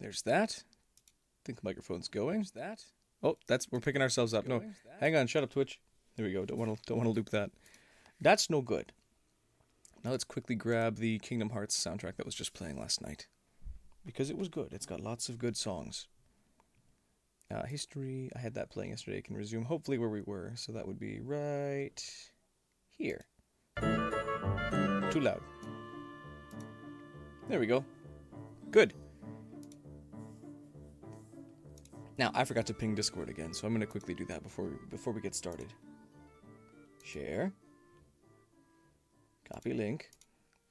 There's that. I think the microphone's going. There's that. Oh, we're picking ourselves up. No, hang on. Shut up, Twitch. There we go. Don't want to loop that. That's no good. Now let's quickly grab the Kingdom Hearts soundtrack that was just playing last night, because it was good. It's got lots of good songs. History. I had that playing yesterday. I can resume hopefully where we were. So that would be right here. Too loud. There we go. Good. Now, I forgot to ping Discord again, so I'm going to quickly do that before we get started. Share. Copy link.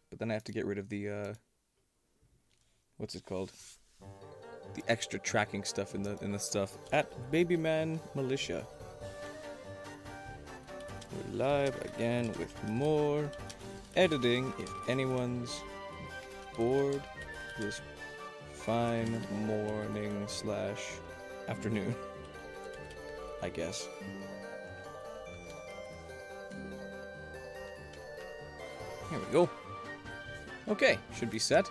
But then I have to get rid of the, what's it called? The extra tracking stuff in the stuff at Babyman Militia. We're live again with more editing if anyone's bored this fine morning / afternoon, I guess. Here we go. Okay, should be set.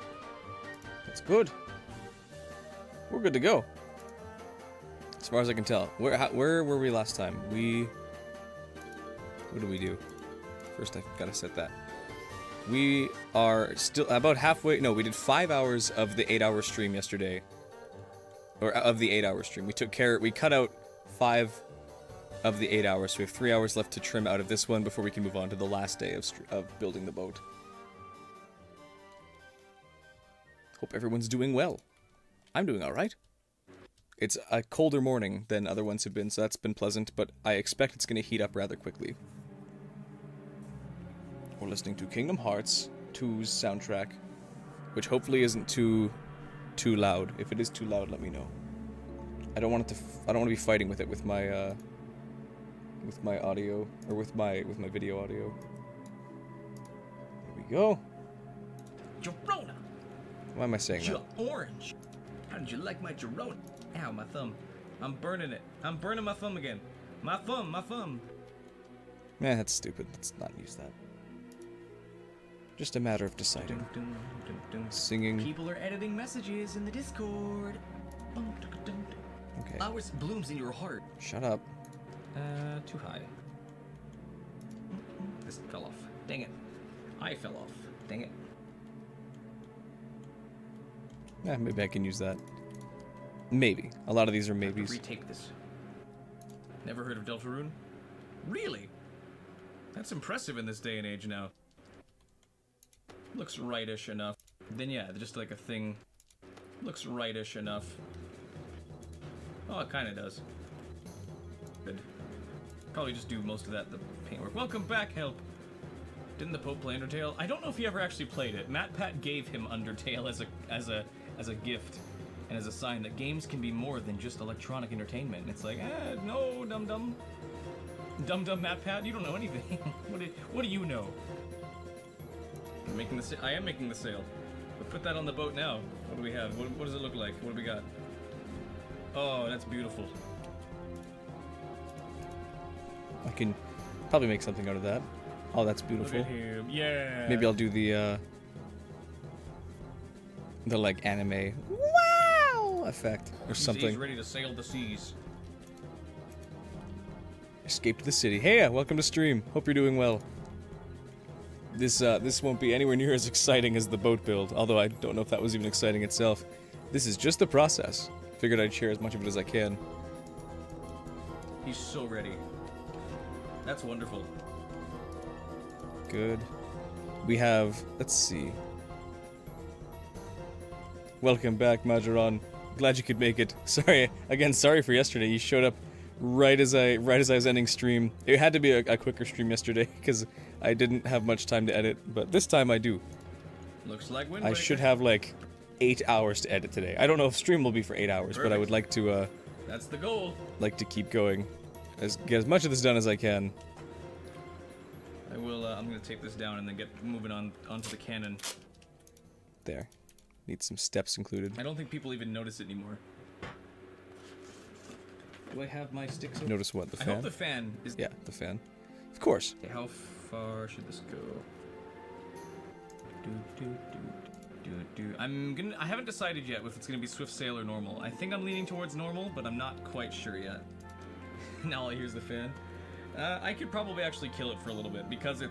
That's good. We're good to go. As far as I can tell. Where were we last time? What did we do? First, I've got to set that. We are still about halfway. No, we did 5 hours of the 8-hour stream yesterday. Or of the 8-hour stream. We cut out 5 of the 8 hours. So we have 3 hours left to trim out of this one before we can move on to the last day of building the boat. Hope everyone's doing well. I'm doing alright. It's a colder morning than other ones have been, so that's been pleasant, but I expect it's going to heat up rather quickly. We're listening to Kingdom Hearts 2's soundtrack, which hopefully isn't too loud. If it is too loud, let me know. I don't want to be fighting with it with my audio or with my video audio. Here we go. Girona. Why am I saying that? Orange. How did you like my Girona? Ow, my thumb. I'm burning it. I'm burning my thumb again. My thumb. Man, that's stupid. Let's not use that. Just a matter of deciding. Singing. People are editing messages in the Discord. Okay. Flowers blooms in your heart. Shut up. Too high. This fell off. Dang it. I fell off. Dang it. Yeah, maybe I can use that. Maybe. A lot of these are maybes. Retake this. Never heard of Deltarune? Really? That's impressive in this day and age now. Looks rightish enough. Then yeah, just like a thing. Looks rightish enough. Oh, it kind of does. Good. Probably just do most of that, the paintwork. Welcome back, Help! Didn't the Pope play Undertale? I don't know if he ever actually played it. Matt Pat gave him Undertale as a gift and as a sign that games can be more than just electronic entertainment. And it's like, no, dum-dum. Dum-dum Matt Pat, you don't know anything. What do you know? I am making the sail. But put that on the boat now. What do we have? What does it look like? What do we got? Oh, that's beautiful. I can probably make something out of that. Oh, that's beautiful. Look at him. Yeah. Maybe I'll do the like anime wow effect or something. He's ready to sail the seas. Escape to the city. Hey, welcome to stream. Hope you're doing well. This won't be anywhere near as exciting as the boat build, although I don't know if that was even exciting itself. This is just the process. Figured I'd share as much of it as I can. He's so ready. That's wonderful. Good. We have, let's see. Welcome back, Majoran. Glad you could make it. Sorry for yesterday. You showed up right as I was ending stream. It had to be a quicker stream yesterday because I didn't have much time to edit, but this time I do. Looks like windbreaker. I should have like 8 hours to edit today. I don't know if stream will be for 8 hours, but I would like to that's the goal. Like to keep going. Get as much of this done as I can. I will I'm gonna tape this down and then get moving onto the cannon. There. Need some steps included. I don't think people even notice it anymore. Do I have my sticks? Notice what? The fan? I hope the fan is... Yeah, the fan. Of course. Okay, how far should this go? I haven't decided yet if it's gonna be swift sail or normal. I think I'm leaning towards normal, but I'm not quite sure yet. Now all I hear is the fan. I could probably actually kill it for a little bit because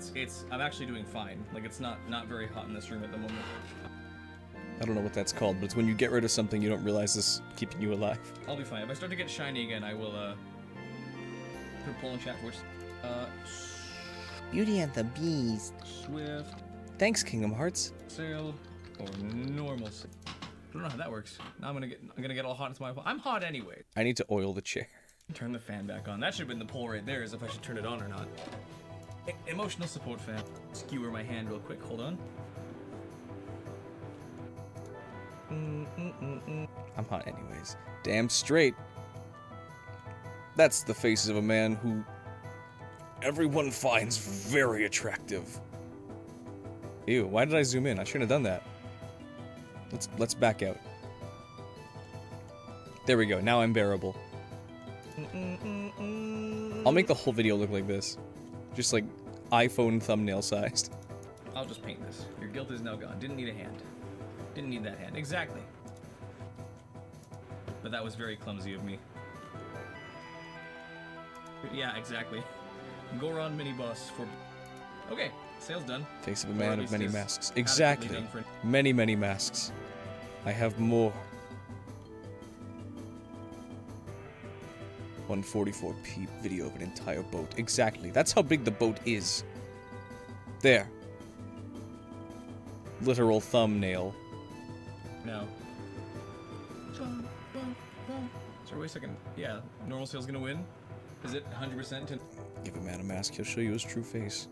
I'm actually doing fine. Like it's not very hot in this room at the moment. I don't know what that's called, but it's when you get rid of something you don't realize is keeping you alive. I'll be fine. If I start to get shiny again, I will put a poll in chat for which Beauty and the Beast. Swift. Thanks, Kingdom Hearts. Sail or normal sail. I don't know how that works. Now I'm gonna get all hot into my. I'm hot anyway. I need to oil the chair. Turn the fan back on. That should have been the poll right there, as if I should turn it on or not. Emotional support fan. Skewer my hand real quick. Hold on. I'm hot anyways. Damn straight. That's the faces of a man who everyone finds very attractive. Ew, why did I zoom in? I shouldn't have done that. Let's back out. There we go. Now I'm bearable. I'll make the whole video look like this. Just like iPhone thumbnail sized. I'll just paint this. Your guilt is now gone. Didn't need a hand. Didn't need that hand. Exactly. But that was very clumsy of me. Yeah, exactly. Goron mini boss for... Okay, sale's done. Face of a man of many masks. Exactly. Many, many masks. I have more. 144p video of an entire boat. Exactly. That's how big the boat is. There. Literal thumbnail. No. Is there a way second? Yeah, normal sale's gonna win. Is it 100% to Give a man a mask, he'll show you his true face.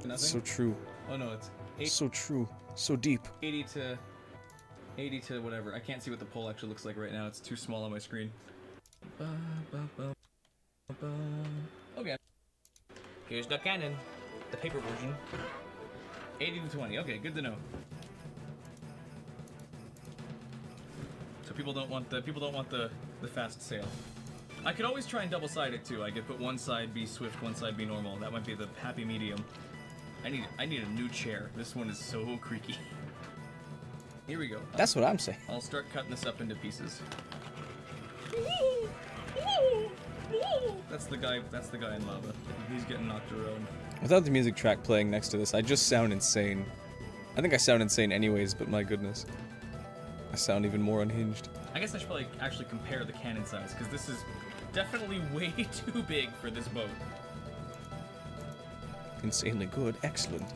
nothing? So true. Oh no, it's So true. So deep. 80 to whatever. I can't see what the poll actually looks like right now. It's too small on my screen. Okay. Here's the cannon. The paper version. 80 to 20. Okay, good to know. So people don't want the fast sail. I could always try and double-side it too. I could put one side be swift, one side be normal. That might be the happy medium. I need a new chair. This one is so creaky. Here we go. That's what I'm saying. I'll start cutting this up into pieces. That's the guy in lava. He's getting knocked around. Without the music track playing next to this, I just sound insane. I think I sound insane anyways, but my goodness. I sound even more unhinged. I guess I should probably actually compare the cannon size, because this is definitely way too big for this boat. Insanely good. Excellent.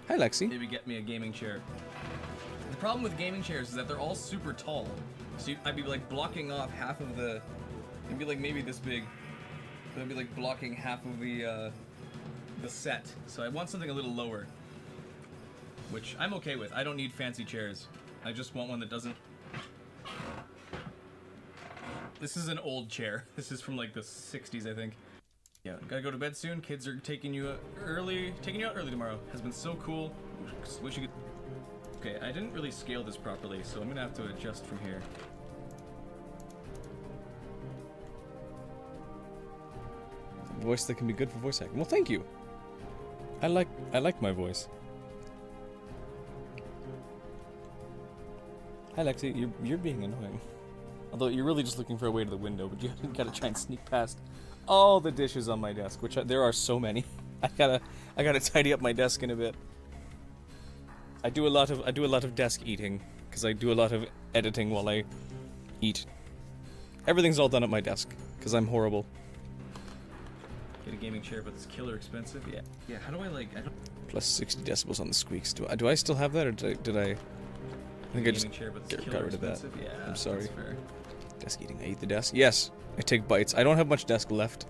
Hi, Lexi. Maybe get me a gaming chair. The problem with gaming chairs is that they're all super tall. So I'd be like blocking off half of the... It'd be like maybe this big. But I'd be like blocking half of the set. So I want something a little lower. Which I'm okay with. I don't need fancy chairs. I just want one that doesn't... This is an old chair. This is from like the 60s, I think. Yeah, gotta go to bed soon. Kids are taking you out early tomorrow. Has been so cool. Wish you could... Okay, I didn't really scale this properly, so I'm gonna have to adjust from here. A voice that can be good for voice acting. Well, thank you. I like my voice. Hi, Lexi. You're being annoying. Although you're really just looking for a way to the window, but you gotta try and sneak past all the dishes on my desk, which there are so many. I gotta tidy up my desk in a bit. I do a lot of desk eating because I do a lot of editing while I eat. Everything's all done at my desk because I'm horrible. Get a gaming chair, but it's killer expensive. Yeah. Yeah. How do I like? I don't. Plus 60 decibels on the squeaks. Do I still have that, or did I? I think I just chair, but it's got rid of that. Yeah, I'm sorry. That's fair. Desk eating. I eat the desk. Yes, I take bites. I don't have much desk left.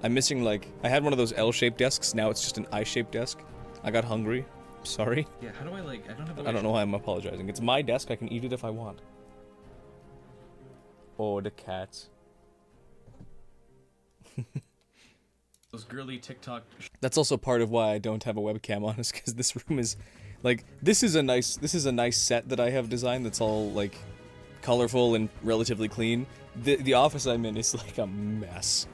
I'm missing like I had one of those L-shaped desks. Now it's just an I-shaped desk. I got hungry. I'm sorry. Yeah. How do I like? I don't have. I don't know why I'm apologizing. It's my desk. I can eat it if I want. Oh, the cats. Those girly TikTok. That's also part of why I don't have a webcam on, is because this room is, like, this is a nice set that I have designed that's all like colorful and relatively clean. The office I'm in is like a mess.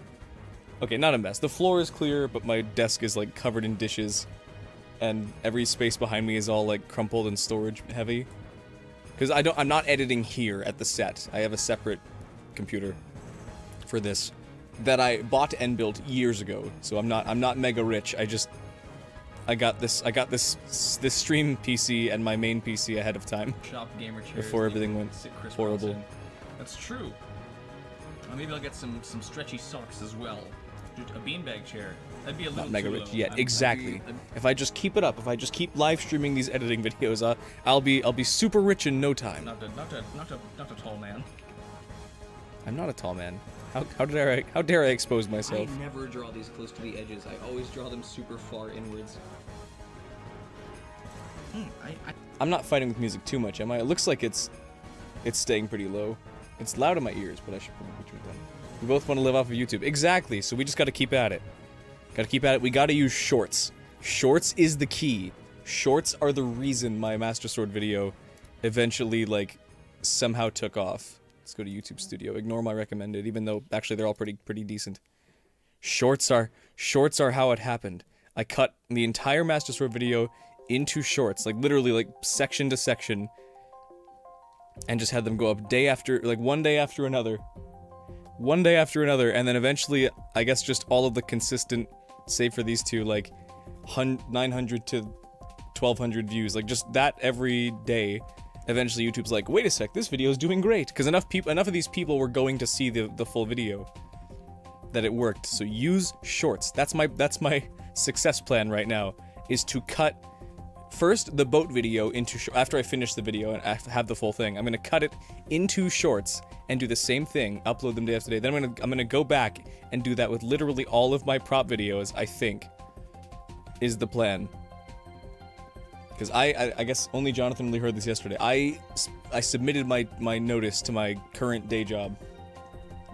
Okay, not a mess. The floor is clear, but my desk is like covered in dishes. and every space behind me is all like crumpled and storage heavy. Because I'm not editing here at the set. I have a separate computer for this that I bought and built years ago. So I'm not mega rich. I got this stream PC and my main PC ahead of time. Shop gamer chairs before everything went horrible. That's true. Maybe I'll get some stretchy socks as well. A beanbag chair. That'd be a little not mega too rich low. yet. Exactly. If I just keep it up, if I just keep live streaming these editing videos, I'll be super rich in no time. Not a tall man. I'm not a tall man. How dare I expose myself? I never draw these close to the edges. I always draw them super far inwards. I'm not fighting with music too much, am I? It looks like it's staying pretty low. It's loud in my ears, but I should probably turn it down. We both want to live off of YouTube. Exactly, so we just gotta keep at it. We gotta use shorts. Shorts is the key. Shorts are the reason my Master Sword video eventually, like, somehow took off. Let's go to YouTube Studio. Ignore my recommended, even though, actually, they're all pretty decent. Shorts are how it happened. I cut the entire Master Sword video into shorts, like, literally, like, section to section, and just had them go up one day after another, and then eventually, I guess just all of the consistent, save for these two, like, 900 to 1,200 views, like, just that every day. Eventually, YouTube's like, wait a sec, this video is doing great, because enough of these people were going to see the full video that it worked. So use shorts. That's my success plan right now, is to cut first the boat video into after I finish the video and I have the full thing. I'm gonna cut it into shorts and do the same thing, upload them day after day. Then I'm gonna go back and do that with literally all of my prop videos. I think is the plan. Because I guess only Jonathan really heard this yesterday. I submitted my notice to my current day job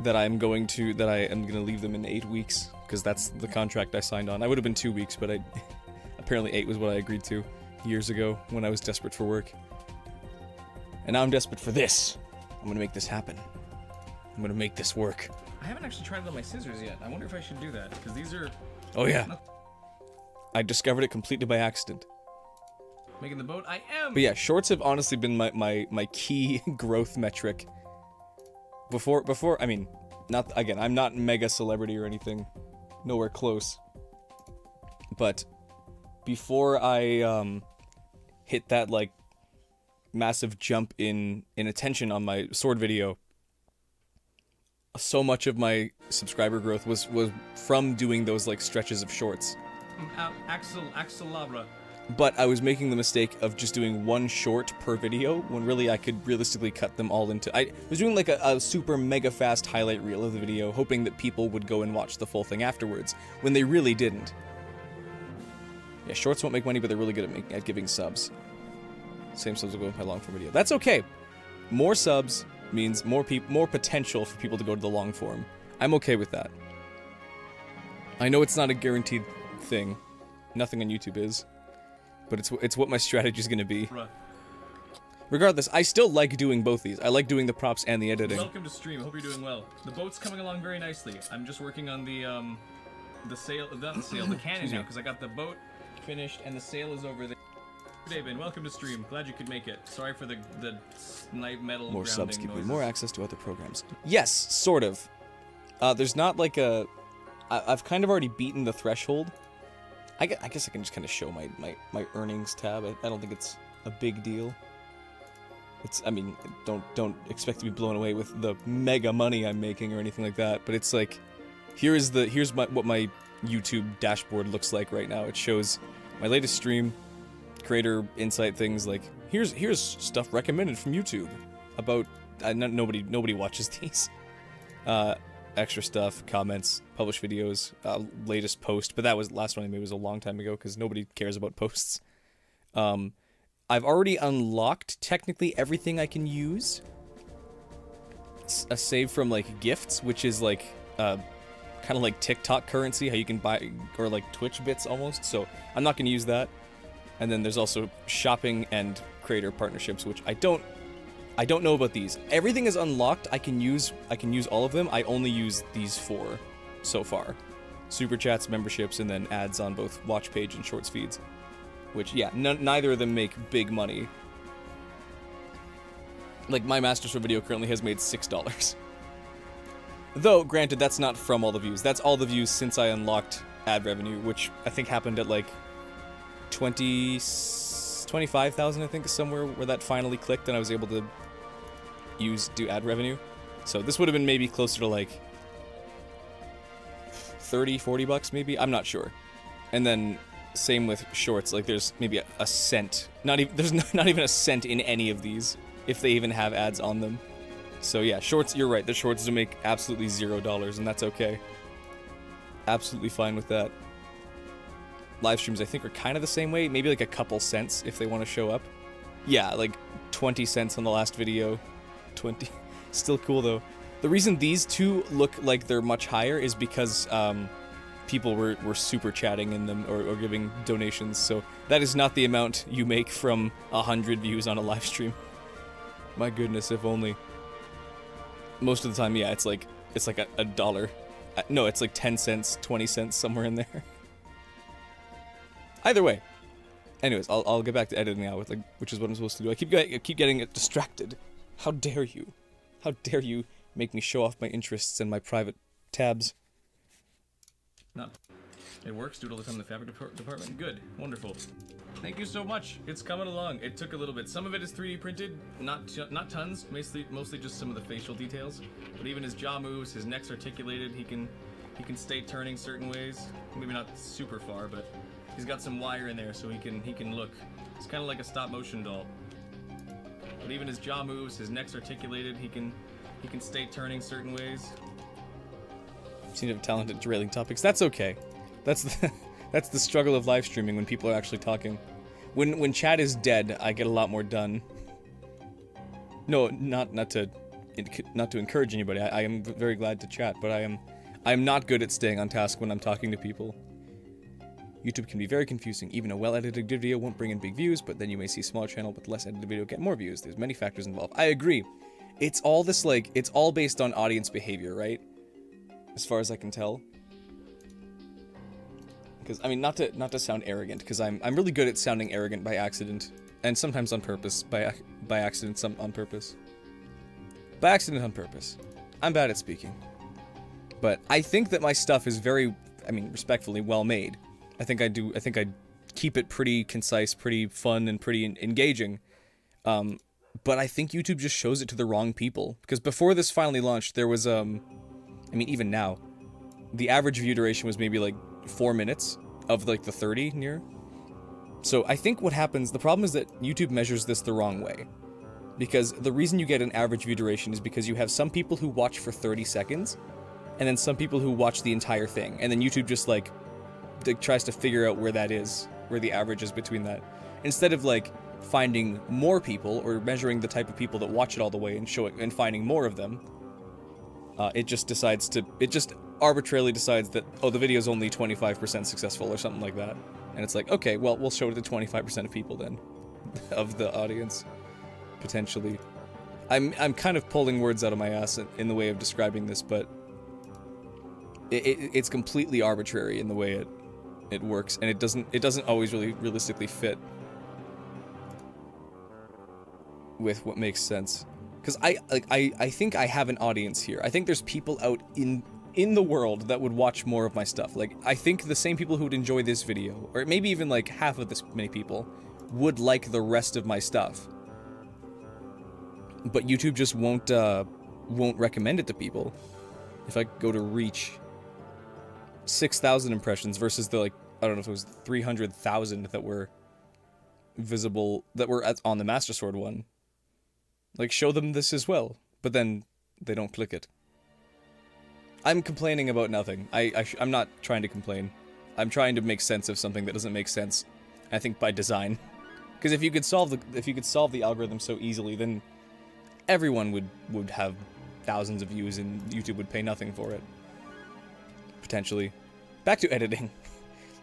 that I am gonna leave them in 8 weeks, because that's the contract I signed on. I would have been 2 weeks, but apparently 8 was what I agreed to years ago when I was desperate for work. And now I'm desperate for this. I'm gonna make this happen. I'm gonna make this work. I haven't actually tried it on my scissors yet. I wonder if I should do that, because these are... Oh yeah. I discovered it completely by accident. Making the boat, I am! But yeah, shorts have honestly been my key growth metric. Before, I mean, again, I'm not mega celebrity or anything. Nowhere close. But before I hit that, like, massive jump in attention on my sword video, so much of my subscriber growth was from doing those, like, stretches of shorts. Axelabra. But I was making the mistake of just doing one short per video, when really I could realistically cut them all into... I was doing like a super mega fast highlight reel of the video, hoping that people would go and watch the full thing afterwards, when they really didn't. Yeah, shorts won't make money, but they're really good at giving subs. Same subs will go with my long form video. That's okay. More subs means more potential for people to go to the long form. I'm okay with that. I know it's not a guaranteed thing. Nothing on YouTube is. But it's what my strategy is going to be. Bruh. Regardless, I still like doing both these. I like doing the props and the editing. Welcome to stream. Hope you're doing well. The boat's coming along very nicely. I'm just working on the cannon now, because I got the boat finished and the sail is over there. David, welcome to stream. Glad you could make it. Sorry for the snipe metal. More subs keep noises. more access to other programs. Yes, sort of. There's not like a... I've kind of already beaten the threshold. I guess I can just kind of show my earnings tab. I don't think it's a big deal. I mean, don't expect to be blown away with the mega money I'm making or anything like that, but it's like, here's what my YouTube dashboard looks like right now. It shows my latest stream, creator insight things, like, here's stuff recommended from YouTube about... nobody watches these. Extra stuff, comments, published videos, latest post, but that was last one I made was a long time ago because nobody cares about posts. I've already unlocked technically everything I can use. Aside from like gifts, which is like kind of like TikTok currency, how you can buy, or like Twitch bits almost. So I'm not going to use that. And then there's also shopping and creator partnerships, which I don't know about these. Everything is unlocked. I can use all of them. I only use these 4 so far. Super chats, memberships, and then ads on both watch page and shorts feeds. which, yeah, neither of them make big money. Like, my Master Sword video currently has made $6. Though, granted, that's not from all the views. That's all the views since I unlocked ad revenue, which I think happened at, like, 25,000, I think, is somewhere where that finally clicked and I was able to do ad revenue. So this would have been maybe closer to, like, 30, 40 bucks, maybe? I'm not sure. And then, same with shorts, like, there's maybe a cent. There's not even a cent in any of these, if they even have ads on them. So yeah, shorts, you're right, the shorts do make absolutely $0, and that's okay. Absolutely fine with that. Live streams, I think, are kind of the same way, maybe like a couple cents if they want to show up. Yeah, like 20 cents on the last video. 20. Still cool, though. The reason these two look like they're much higher is because people were super chatting in them or giving donations, so that is not the amount you make from 100 views on a live stream. My goodness, if only. Most of the time, yeah, it's like a dollar. No, it's like 10 cents, 20 cents, somewhere in there. Either way. Anyways, I'll get back to editing now, with, like, which is what I'm supposed to do. I keep getting distracted. How dare you? How dare you make me show off my interests and my private tabs? No. It works. Do it all the time in the fabric department. Good. Wonderful. Thank you so much. It's coming along. It took a little bit. Some of it is 3D printed, not tons. Mostly just some of the facial details. But even his jaw moves, his neck's articulated. He can stay turning certain ways. Maybe not super far, but he's got some wire in there so he can look. It's kind of like a stop motion doll. But even his jaw moves, his neck's articulated. He can stay turning certain ways. You seem to have talent at derailing topics. That's okay. That's the struggle of live streaming when people are actually talking. When chat is dead, I get a lot more done. No, not to encourage anybody. I am very glad to chat, but I am not good at staying on task when I'm talking to people. YouTube can be very confusing. Even a well-edited video won't bring in big views, but then you may see a smaller channel with less edited video get more views. There's many factors involved. I agree. It's all this, like, it's all based on audience behavior, right? As far as I can tell. Because, I mean, not to sound arrogant, because I'm really good at sounding arrogant by accident, and sometimes on purpose, by accident, some on purpose. By accident, on purpose. I'm bad at speaking. But I think that my stuff is very, I mean, respectfully, well made. I think I keep it pretty concise, pretty fun, and pretty engaging. But I think YouTube just shows it to the wrong people. Because before this finally launched, there was, I mean, even now, the average view duration was maybe, like, 4 minutes of, like, the 30 near. So I think what happens, the problem is that YouTube measures this the wrong way. Because the reason you get an average view duration is because you have some people who watch for 30 seconds, and then some people who watch the entire thing. And then YouTube just, like tries to figure out where that is, where the average is between that. Instead of, like, finding more people, or measuring the type of people that watch it all the way and finding more of them, it just arbitrarily decides that, oh, the video is only 25% successful or something like that. And it's like, okay, well, we'll show it to 25% of people then, of the audience, potentially. I'm kind of pulling words out of my ass in the way of describing this, but it's completely arbitrary in the way it works, and it doesn't always really realistically fit with what makes sense. Because I think I have an audience here. I think there's people out in the world that would watch more of my stuff. Like, I think the same people who would enjoy this video, or maybe even like half of this many people, would like the rest of my stuff. But YouTube just won't recommend it to people. If I go to reach 6,000 impressions versus the, like, I don't know if it was 300,000 that were visible, that were on the Master Sword one. Like, show them this as well, but then they don't click it. I'm complaining about nothing. I'm not trying to complain. I'm trying to make sense of something that doesn't make sense. I think by design, because if you could solve the algorithm so easily, then everyone would have thousands of views, and YouTube would pay nothing for it. Potentially. Back to editing.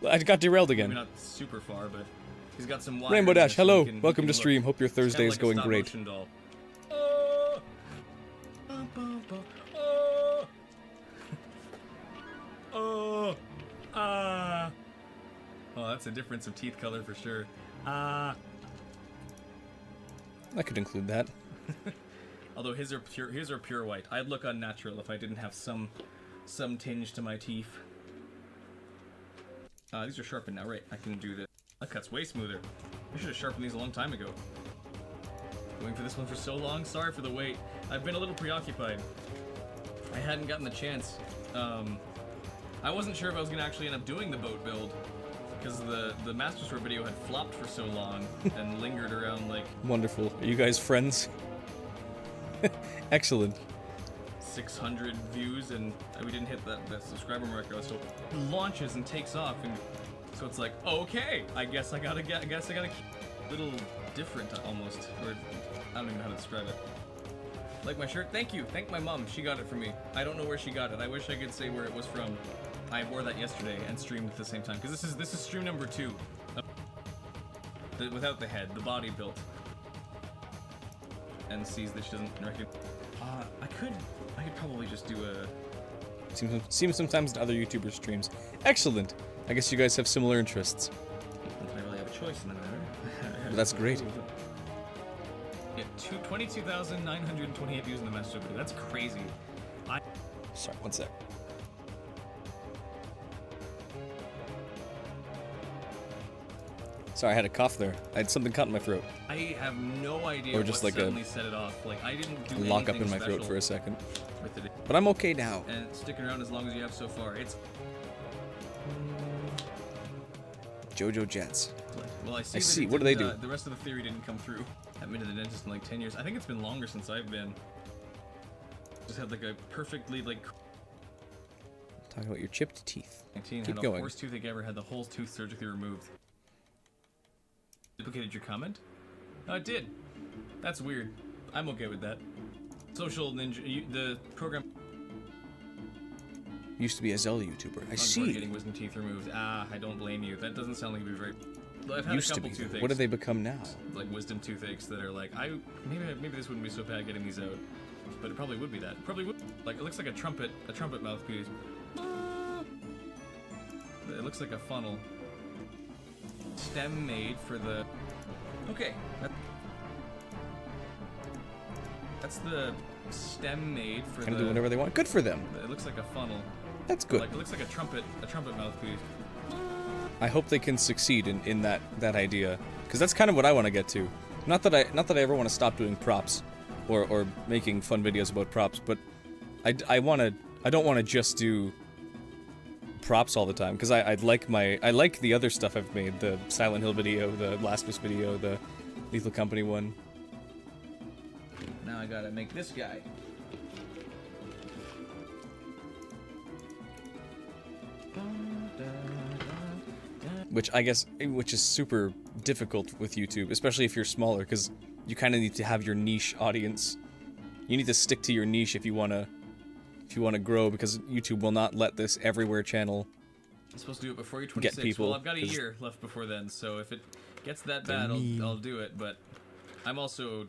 I got derailed again. Maybe not super far, but he's got some wire. Rainbow Dash, so hello. he Welcome can to stream. Hope your Thursday is going great. Oh, that's a difference of teeth color for sure. I could include that. Although his are pure white. I'd look unnatural if I didn't have some tinge to my teeth. These are sharpened now, right? I can do this. That cuts way smoother. I should have sharpened these a long time ago. Going for this one for so long. Sorry for the wait. I've been a little preoccupied. I hadn't gotten the chance. I wasn't sure if I was gonna actually end up doing the boat build, because the Master Sword video had flopped for so long and lingered around like... Wonderful. Are you guys friends? Excellent. 600 views, and we didn't hit the subscriber mark. So it launches and takes off, and so it's like, okay, I guess I gotta keep a little different almost, or I don't even know how to describe it. Like my shirt? Thank you. Thank my mom. She got it for me. I don't know where she got it. I wish I could say where it was from. I wore that yesterday and streamed at the same time, because this is stream number 2. Without the head, the body built, and sees that she doesn't recognize. I could probably just do a... Seems sometimes in other YouTuber streams. Excellent. I guess you guys have similar interests. I really have a choice in the matter. Well, that's great. Yeah, 22,928 views in the Master video. That's crazy. Sorry, one sec. Sorry, I had a cough there. I had something caught in my throat. I have no idea or just what like suddenly set it off. Like, I didn't do lock up anything in my throat special for a second. with it. But I'm okay now. And sticking around as long as you have so far. It's... Jojo Jets. Well, I see. I that see. it What do they didn't, do? The rest of the theory didn't come through. I haven't been to the dentist in like 10 years. I think it's been longer since I've been. Just had like a perfectly like... Talking about your chipped teeth. 19, Keep had going. the worst toothache ever, had the whole tooth surgically removed. Duplicated your comment? No, it did. That's weird. I'm okay with that. Social Ninja, the program... Used to be a Zelda YouTuber. I on see. getting wisdom teeth removed. I don't blame you. That doesn't sound like it'd be very... I've had Used a to couple be. toothaches. What do they become now? Like wisdom toothaches that are like, maybe this wouldn't be so bad getting these out. But it probably would be that. It probably would. Like, it looks like a trumpet mouthpiece. It looks like a funnel. Stem made for the... Okay. That's the stem made for Can the... do whatever they want. Good for them. It looks like a funnel. That's good. Like, it looks like a trumpet mouthpiece. I hope they can succeed in that idea, because that's kind of what I want to get to. Not that I ever want to stop doing props, or making fun videos about props, but I don't want to just do props all the time, because I like the other stuff I've made, the Silent Hill video, the Last of Us video, the Lethal Company one. Now I gotta make this guy. Which is super difficult with YouTube, especially if you're smaller, because you kind of need to have your niche audience. You need to stick to your niche if you wanna grow, because YouTube will not let this everywhere channel I'm supposed to do it before you're 26. get people. Well, I've got a year left before then, so if it gets that bad, I'll do it. But I'm also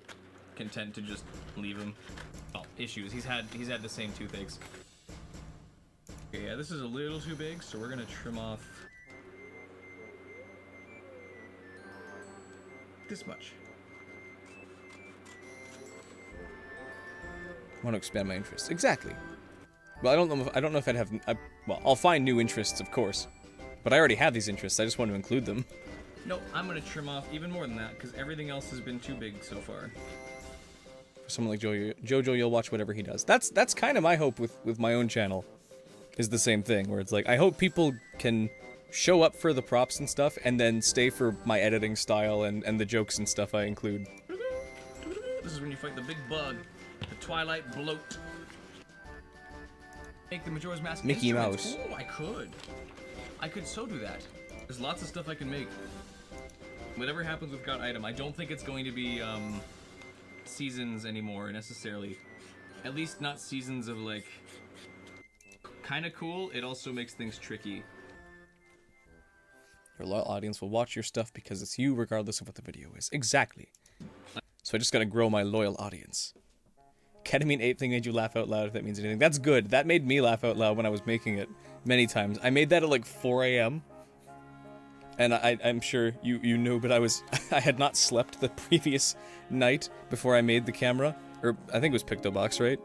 content to just leave him. Oh, issues. He's had the same toothaches. Okay, yeah, this is a little too big, so we're gonna trim off this much. I want to expand my interests. Exactly. Well, I don't know if I'd have. Well, I'll find new interests, of course, but I already have these interests. I just want to include them. No, I'm gonna trim off even more than that because everything else has been too big so far. For someone like Jojo, you'll watch whatever he does. That's kind of my hope with my own channel. Is the same thing, where it's like, I hope people can show up for the props and stuff, and then stay for my editing style and the jokes and stuff I include. This is when you fight the big bug, the Twilight Bloat. Make the Majora's Mask Mickey instruments. Mouse. Ooh, I could so do that. There's lots of stuff I can make. Whatever happens with God Item, I don't think it's going to be seasons anymore necessarily. At least not seasons of like kind of cool. It also makes things tricky. Your loyal audience will watch your stuff because it's you, regardless of what the video is. Exactly. So I just gotta grow my loyal audience. Ketamine ape thing made you laugh out loud, if that means anything. That's good. That made me laugh out loud when I was making it many times. I made that at like 4 a.m. And I'm sure you knew, but I had not slept the previous night before I made the camera, or I think it was Pictobox, right?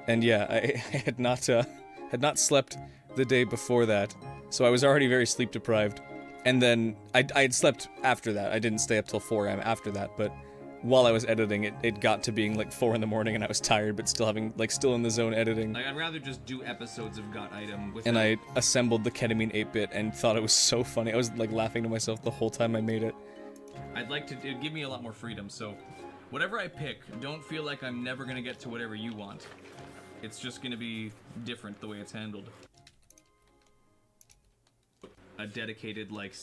And yeah, I had not slept the day before that, so I was already very sleep deprived. And then I had slept after that. I didn't stay up till 4 a.m. after that, but while I was editing, it got to being like 4 in the morning, and I was tired, but still still in the zone editing. Like, I'd rather just do episodes of Got Item with. And I assembled the ketamine 8-bit and thought it was so funny. I was like laughing to myself the whole time I made it. I'd like to. It'd give me a lot more freedom. So, whatever I pick, don't feel like I'm never gonna get to whatever you want. It's just gonna be different the way it's handled. A dedicated like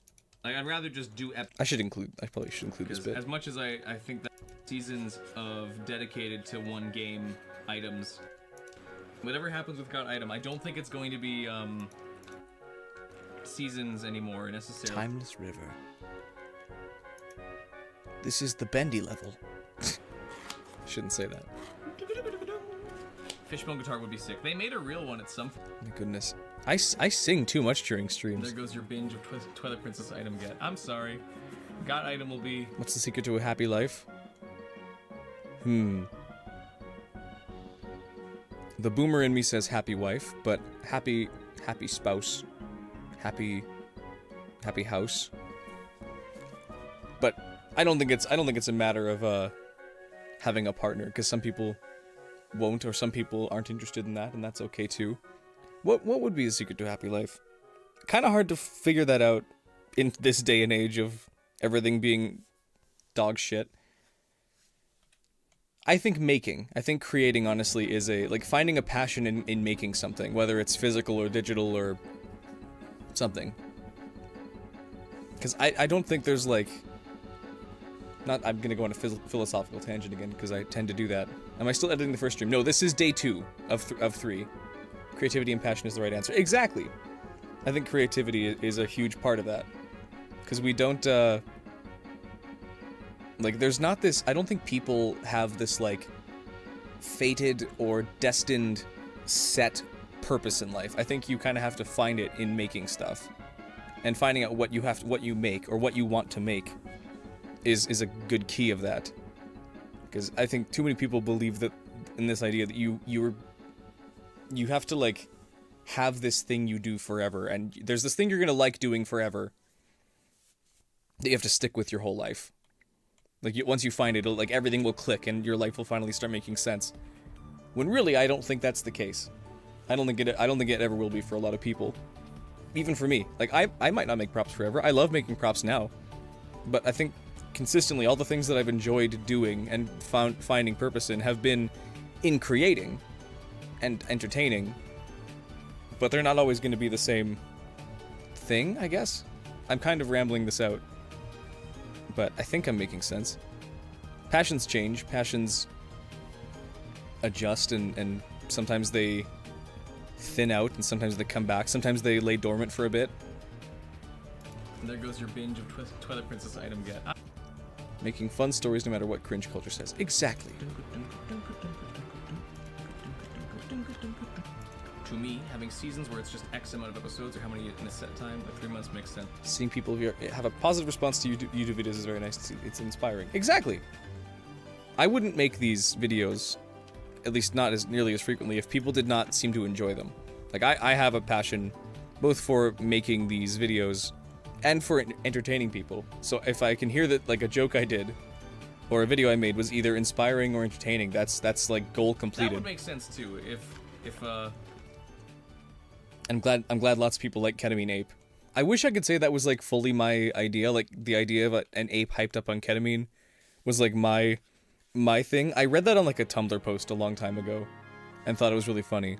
I'd rather just do I probably should include this bit. As much as I think that seasons of dedicated to one game items, whatever happens with Got Item, I don't think it's going to be seasons anymore necessarily. Timeless River. This is the bendy level. Shouldn't say that. Fishbone guitar would be sick. They made a real one at some. My goodness. I sing too much during streams. There goes your binge of Twilight Princess item get. I'm sorry. Got Item will be... What's the secret to a happy life? The boomer in me says happy wife, but happy spouse. Happy house. But I don't think it's a matter of having a partner, because some people won't, or some people aren't interested in that, and that's okay too. What would be the secret to a happy life? Kind of hard to figure that out in this day and age of everything being dog shit. I think creating, honestly, is finding a passion in making something, whether it's physical or digital or something. Because I don't think there's I'm gonna go on a philosophical tangent again, because I tend to do that. Am I still editing the first stream? No, this is day 2 of 3. Creativity and passion is the right answer. Exactly! I think creativity is a huge part of that. Because we don't, there's not this... I don't think people have this, fated or destined set purpose in life. I think you kind of have to find it in making stuff. And finding out what you make, or what you want to make, is a good key of that. Because I think too many people believe that in this idea that you have to have this thing you do forever, and there's this thing you're gonna like doing forever that you have to stick with your whole life. Once you find it, everything will click and your life will finally start making sense. When really, I don't think that's the case. I don't think it ever will be for a lot of people. Even for me. I might not make props forever. I love making props now. But I think consistently all the things that I've enjoyed doing and finding purpose in have been in creating and entertaining, but they're not always going to be the same thing, I guess. I'm kind of rambling this out, but I think I'm making sense. Passions change, passions adjust, and sometimes they thin out, and sometimes they come back, sometimes they lay dormant for a bit. And there goes your binge of Twilight Princess item get. Making fun stories no matter what cringe culture says. Exactly. To me, having seasons where it's just X amount of episodes, or how many in a set time, 3 months makes sense. Seeing people here have a positive response to YouTube videos is very nice to see. It's inspiring. Exactly. I wouldn't make these videos, at least not as nearly as frequently, if people did not seem to enjoy them. I have a passion both for making these videos and for entertaining people. So if I can hear that a joke I did or a video I made was either inspiring or entertaining, that's goal completed. That would make sense too if I'm glad lots of people like ketamine ape. I wish I could say that was fully my idea, the idea of an ape hyped up on ketamine was my thing. I read that on a Tumblr post a long time ago and thought it was really funny.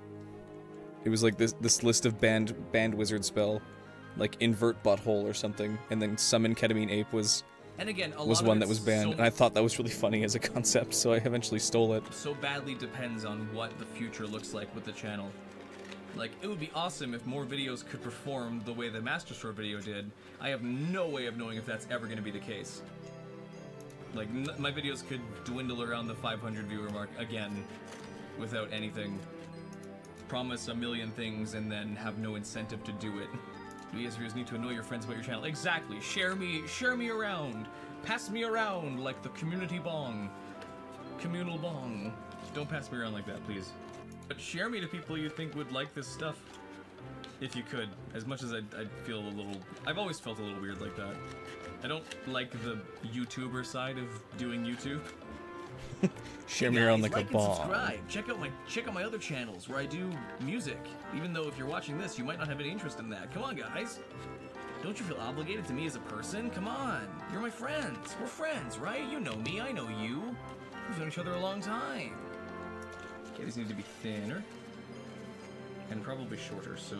It was this list of banned wizard spell, invert butthole or something, and then summon ketamine ape was one that was banned, and I thought that was really funny as a concept, so I eventually stole it. So badly depends on what the future looks like with the channel. It would be awesome if more videos could perform the way the Master Sword video did. I have no way of knowing if that's ever going to be the case. My videos could dwindle around the 500 viewer mark again without anything. Promise a million things and then have no incentive to do it. You as viewers need to annoy your friends about your channel. Exactly. Share me around. Pass me around like the community bong. Communal bong. Don't pass me around like that, please. But share me to people you think would like this stuff. If you could. As much as I'd feel a little... I've always felt a little weird like that. I don't like the YouTuber side of doing YouTube. Share me around like a and ball. subscribe. Check out my other channels where I do music. Even though if you're watching this, you might not have any interest in that. Come on, guys. Don't you feel obligated to me as a person? Come on. You're my friends. We're friends, right? You know me. I know you. We've known each other a long time. Okay, these need to be thinner. And probably shorter, so...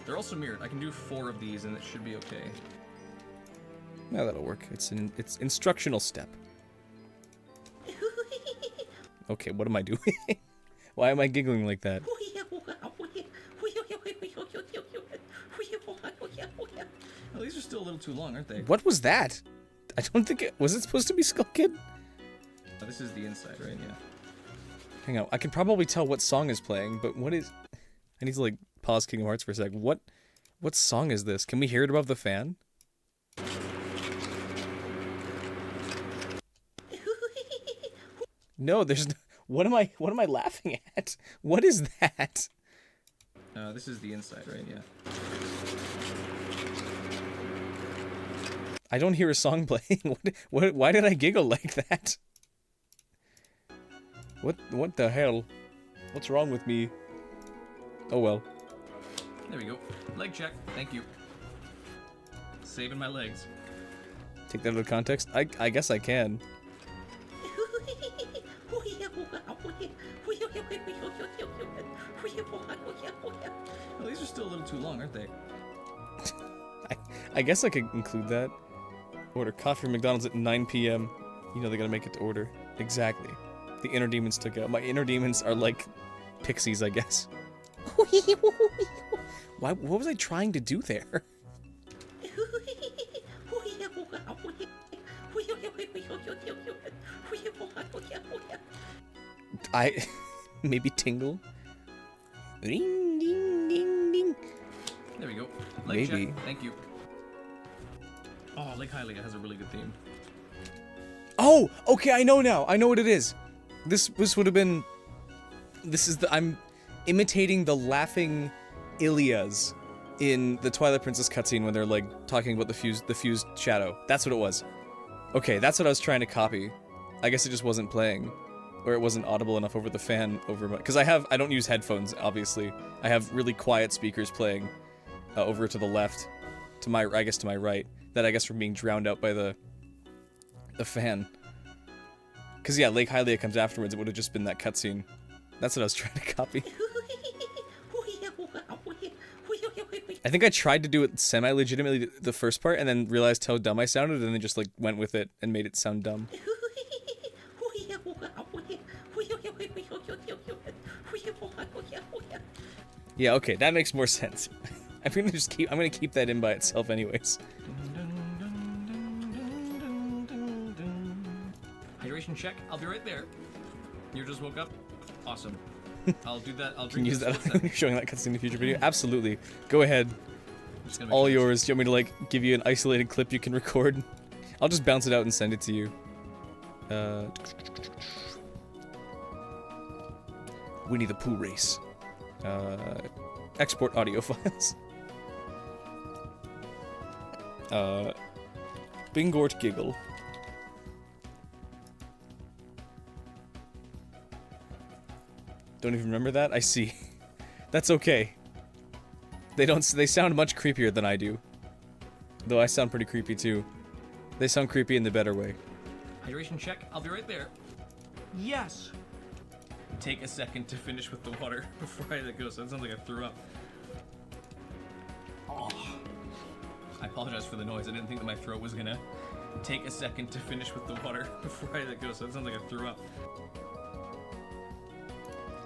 They're also mirrored. I can do 4 of these and it should be okay. Yeah, that'll work. It's instructional step. Okay, what am I doing? Why am I giggling like that? Oh, these are still a little too long, aren't they? What was that? I don't think it... Was it supposed to be Skull Kid? Oh, this is the inside, right? Yeah. Hang on, I can probably tell what song is playing, but what is... I need to, like, pause Kingdom Hearts for a sec. What song is this? Can we hear it above the fan? No, there's... What am I laughing at? What is that? This is the inside, right? Yeah. I don't hear a song playing. Why did I giggle like that? What the hell? What's wrong with me? Oh well. There we go. Leg check. Thank you. Saving my legs. Take that out of context? I guess I can. Well, these are still a little too long, aren't they? I guess I could include that. Order coffee from McDonald's at 9 p.m. You know they gotta make it to order. Exactly. The inner demons took out. My inner demons are like pixies, I guess. What was I trying to do there? Maybe tingle? Ding, ding, ding, ding. There we go. Leg Maybe. check. Thank you. Oh, Lake Hylia has a really good theme. Oh, okay, I know now. I know what it is. This would have been... I'm imitating the laughing Ilias in the Twilight Princess cutscene when they're, like, talking about the fused shadow. That's what it was. Okay, that's what I was trying to copy. I guess it just wasn't playing. Or it wasn't audible enough over the fan over my... Because I don't use headphones, obviously. I have really quiet speakers playing over to the left. To my right. That I guess were being drowned out by the fan. Because, yeah, Lake Hylia comes afterwards. It would have just been that cutscene. That's what I was trying to copy. I think I tried to do it semi-legitimately the first part, and then realized how dumb I sounded, and then just, like, went with it and made it sound dumb. Yeah, okay, that makes more sense. I'm gonna keep that in by itself anyways. Hydration check. I'll be right there. You just woke up? Awesome. I'll do that. I'll Can drink you use this that split when you're showing that cutscene in the future video? Absolutely. Go ahead. Just gonna make All sure yours. Do you want me to, like, give you an isolated clip you can record? I'll just bounce it out and send it to you. Winnie the Pooh race. Export audio files. Bingort giggle. Don't even remember that? I see. That's okay. They sound much creepier than I do. Though I sound pretty creepy too. They sound creepy in the better way. Hydration check. I'll be right there. Yes. Take a second to finish with the water before I let go. So that sounds like I threw up. Oh. I apologize for the noise. I didn't think that my throat was gonna take a second to finish with the water before I let go. So that sounds like I threw up.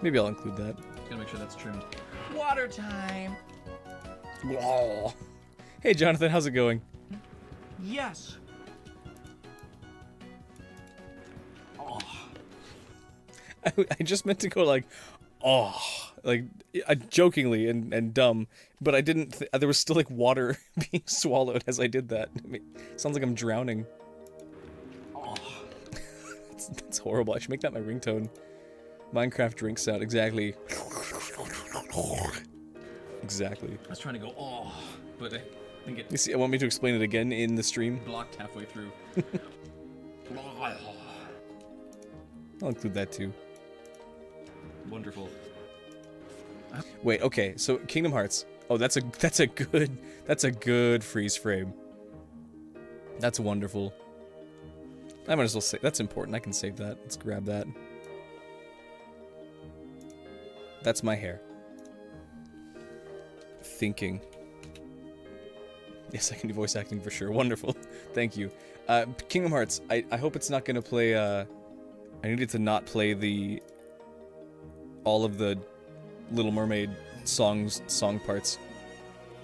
Maybe I'll include that. Gotta make sure that's trimmed. Water time. Whoa. Hey Jonathan, how's it going? Yes. Oh. I just meant to go like, oh, like jokingly and dumb, but I didn't. There was still like water being swallowed as I did that. I mean, sounds like I'm drowning. Oh. That's horrible. I should make that my ringtone. Minecraft drink sound, exactly. Exactly. I was trying to go, oh, but I think it You see, I want me to explain it again in the stream. blocked halfway through. I'll include that too. Wonderful. Wait, okay, so Kingdom Hearts. Oh, that's a good freeze frame. That's wonderful. I might as well say that's important. I can save that. Let's grab that. That's my hair. Thinking. Yes, I can do voice acting for sure. Wonderful. Thank you. Kingdom Hearts. I hope it's not gonna play. I needed to not play all of the Little Mermaid song parts.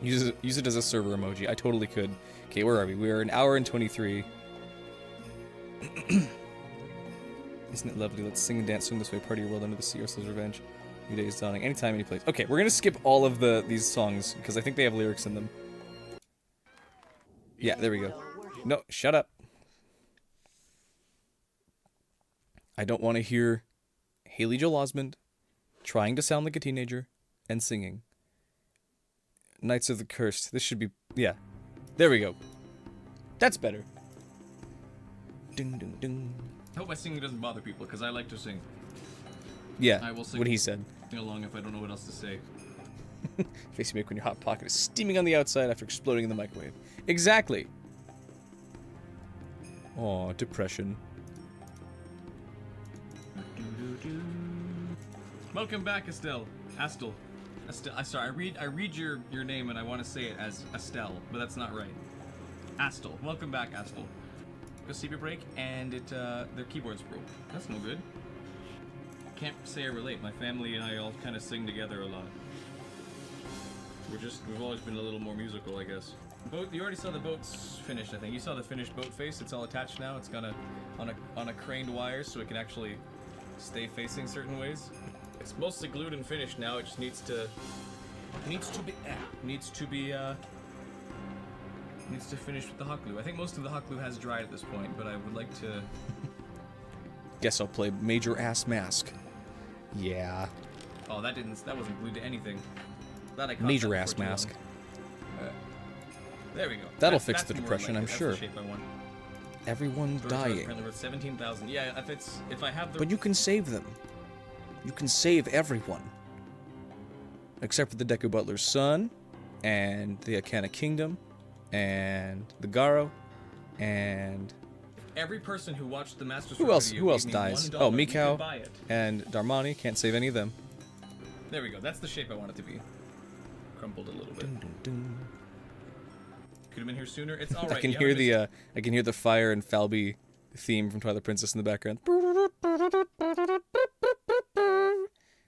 Use it as a server emoji. I totally could. Okay, where are we? We are an hour and 23. Isn't it lovely? Let's sing and dance, swim this way, party your world under the sea, Ursula's revenge. New day is dawning. Anytime, any place. Okay, we're gonna skip all of these songs because I think they have lyrics in them. Yeah, there we go. No, shut up. I don't want to hear Haley Joel Osment trying to sound like a teenager and singing. Knights of the Cursed. This should be... Yeah. There we go. That's better. Ding, ding, ding. I hope my singing doesn't bother people, because I like to sing. Yeah, I will sing what he said. along if I don't know what else to say. Face you make when your hot pocket is steaming on the outside after exploding in the microwave. Exactly. Aw, depression. Welcome back, Estelle. Astel. Sorry, I read your name and I want to say it as Estelle, but that's not right. Astel. Welcome back, Astel. A CPU break and their keyboards broke. That's no good. Can't say I relate. My family and I all kind of sing together a lot. We've always been a little more musical, I guess. You already saw the boat's finished, I think. You saw the finished boat face. It's all attached now. It's got on a craned wire, so it can actually stay facing certain ways. It's mostly glued and finished now. It just needs to finish with the hot glue. I think most of the hot glue has dried at this point, but I would like to. Guess I'll play Major Ass Mask. Yeah. Oh, that wasn't glued to anything. That I caught Major that Ass before too Mask. long. There we go. That'll fix the that's more depression, like I'm it. That's sure. the shape I want. Everyone Birds are dying. apparently worth 17,000. Yeah, if I have the. But you can save them. You can save everyone. Except for the Deku Butler's son, and the Akana Kingdom, and the Garo, and... Every person who watched the Master Who Sword else? video Who else gave me dies? $1, Oh, you Mikau could buy it. and Darmani. Can't save any of them. There we go. That's the shape I want it to be. Crumpled a little bit. Dun, dun, dun. Could have been here sooner. It's all right. I can hear the fire and Falby theme from Twilight Princess in the background.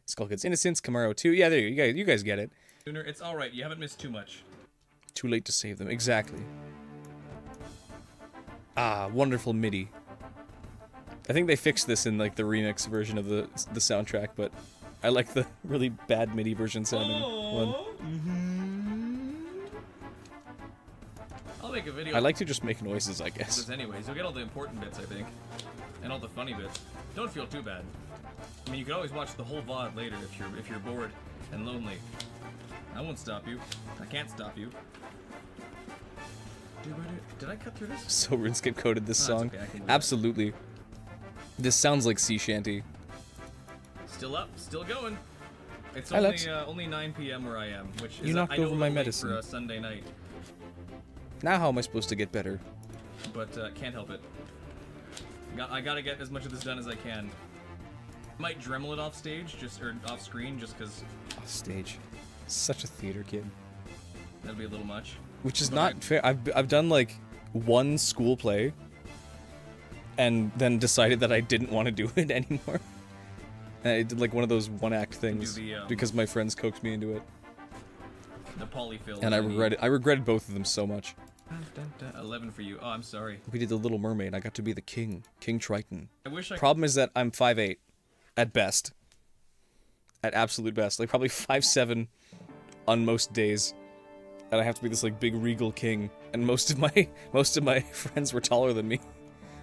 Skull Kids Innocence, Camaro 2. Yeah, there you go. You guys get it. Sooner. It's all right. You haven't missed too much. Too late to save them. Exactly. Ah, wonderful MIDI. I think they fixed this in like the remix version of the soundtrack, but I like the really bad MIDI version sounding one. I'll make a video. I like to just make noises, I guess. This anyways. You'll get all the important bits, I think, and all the funny bits. Don't feel too bad. I mean, you can always watch the whole VOD later if you're bored and lonely. I won't stop you. I can't stop you. Did I cut through this? So RuneScape coded this No, song. that's okay, I can do that. Absolutely. This sounds like sea shanty. Still up, still going. It's Hi, Lex. only 9 p.m. where I am, which is You knocked I know over a my little late medicine. for a Sunday night, Now how am I supposed to get better? but can't help it. I gotta get as much of this done as I can. Might Dremel it off stage, or off screen, just because Off stage. Such a theater kid. that'd be a little much. Which is But not fair. I've done like one school play and then decided that I didn't want to do it anymore. And I did like one of those one-act things the, because my friends coaxed me into it. The polyfill. And I regretted both of them so much. 11 for you. Oh, I'm sorry. We did The Little Mermaid. I got to be the king. King Triton. I wish I Problem is that I'm 5'8", at best. at absolute best. Like probably 5'7" on most days. And I have to be this like big regal king. And most of my friends were taller than me.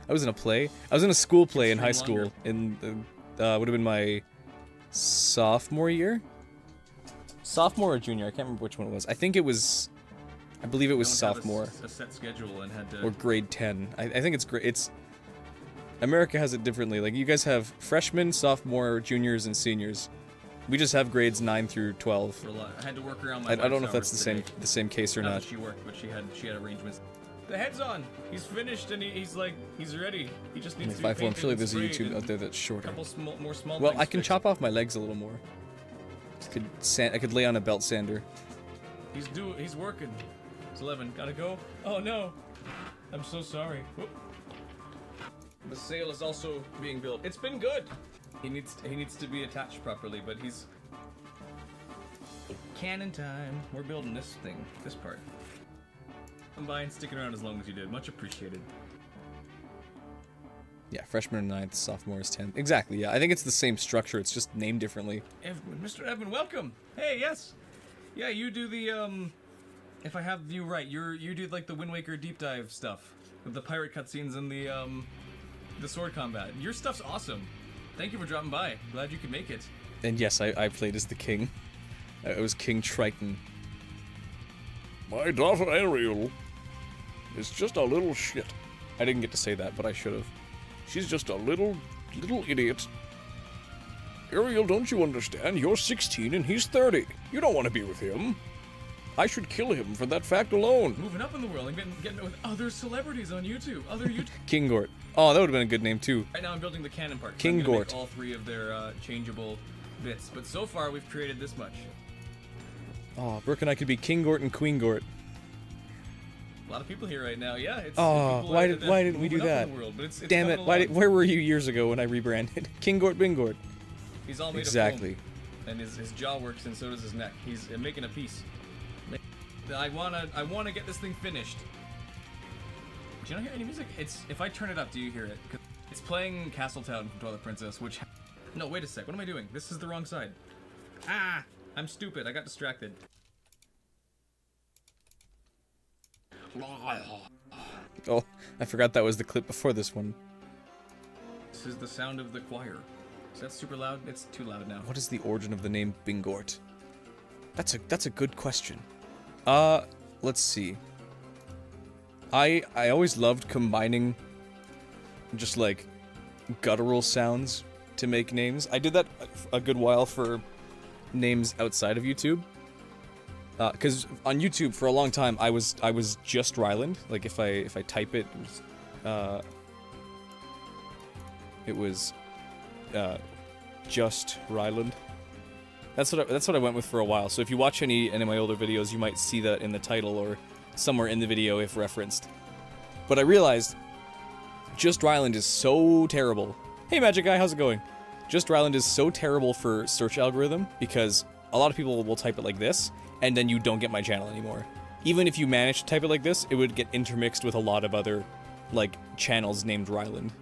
I was in a play. I was in a school play in high school. In would have been my sophomore year. Sophomore or junior? I can't remember which one it was. I believe it was sophomore. A set schedule and had to. Or grade 10. I think it's America has it differently. Like you guys have freshmen, sophomore, juniors, and seniors. We just have grades 9 through 12. I had to work around my. I don't know if that's the same case or not. not. That she worked, but she had arrangements. The head's on. He's finished and he's ready. He just needs to be painted. I'm sure and there's a sprayed YouTube and out there that's a shorter. couple more small. Well, things I can fixed. chop off my legs a little more. I could lay on a belt sander. He's working. It's 11. Gotta go. Oh no. I'm so sorry. Whoop. The sail is also being built. It's been good. He needs to be attached properly, but he's cannon time. We're building this part. Come by and sticking around as long as you did. Much appreciated. Yeah, freshman is 9th, sophomore is 10th. Exactly, yeah. I think it's the same structure, it's just named differently. Mr. Evan, welcome. Hey, yes. Yeah, you do the if I have you right, you do like the Wind Waker deep dive stuff with the pirate cutscenes and the sword combat. Your stuff's awesome. Thank you for dropping by. Glad you could make it. And yes, I played as the king. I was King Triton. My daughter Ariel is just a little shit. I didn't get to say that, but I should have. She's just a little idiot. Ariel, don't you understand? You're 16 and he's 30. You don't want to be with him. I should kill him for that fact alone. Moving up in the world and getting with other celebrities on YouTube. Kingort. Oh, that would have been a good name too. Right now I'm building the cannon part. Kingort. I'm gonna make all 3 of their changeable bits. But so far we've created this much. Oh, Brooke and I could be Kingort and Queengort. A lot of people here right now. Yeah, it's. Oh, why didn't we do that? World, but it's damn it! Where were you years ago when I rebranded? Kingort Bingort. He's all made of foam, and his jaw works, and so does his neck. He's making a piece. I wanna get this thing finished. Do you not hear any music? If I turn it up, do you hear it? 'Cause it's playing Castletown from Twilight Princess, which. No, wait a sec. What am I doing? This is the wrong side. Ah! I'm stupid. I got distracted. Oh, I forgot that was the clip before this one. This is the sound of the choir. Is that super loud? It's too loud now. What is the origin of the name Bingort? That's a good question. Let's see. I always loved combining just like guttural sounds to make names. I did that a good while for names outside of YouTube. Because on YouTube for a long time I was just Ryland. Like if I type it, it was just Ryland. That's what I went with for a while. So if you watch any of my older videos, you might see that in the title or somewhere in the video if referenced. But I realized just Ryland is so terrible. Hey Magic Guy, how's it going? Just Ryland is so terrible for search algorithm because a lot of people will type it like this, and then you don't get my channel anymore. Even if you manage to type it like this, it would get intermixed with a lot of other, like, channels named Ryland.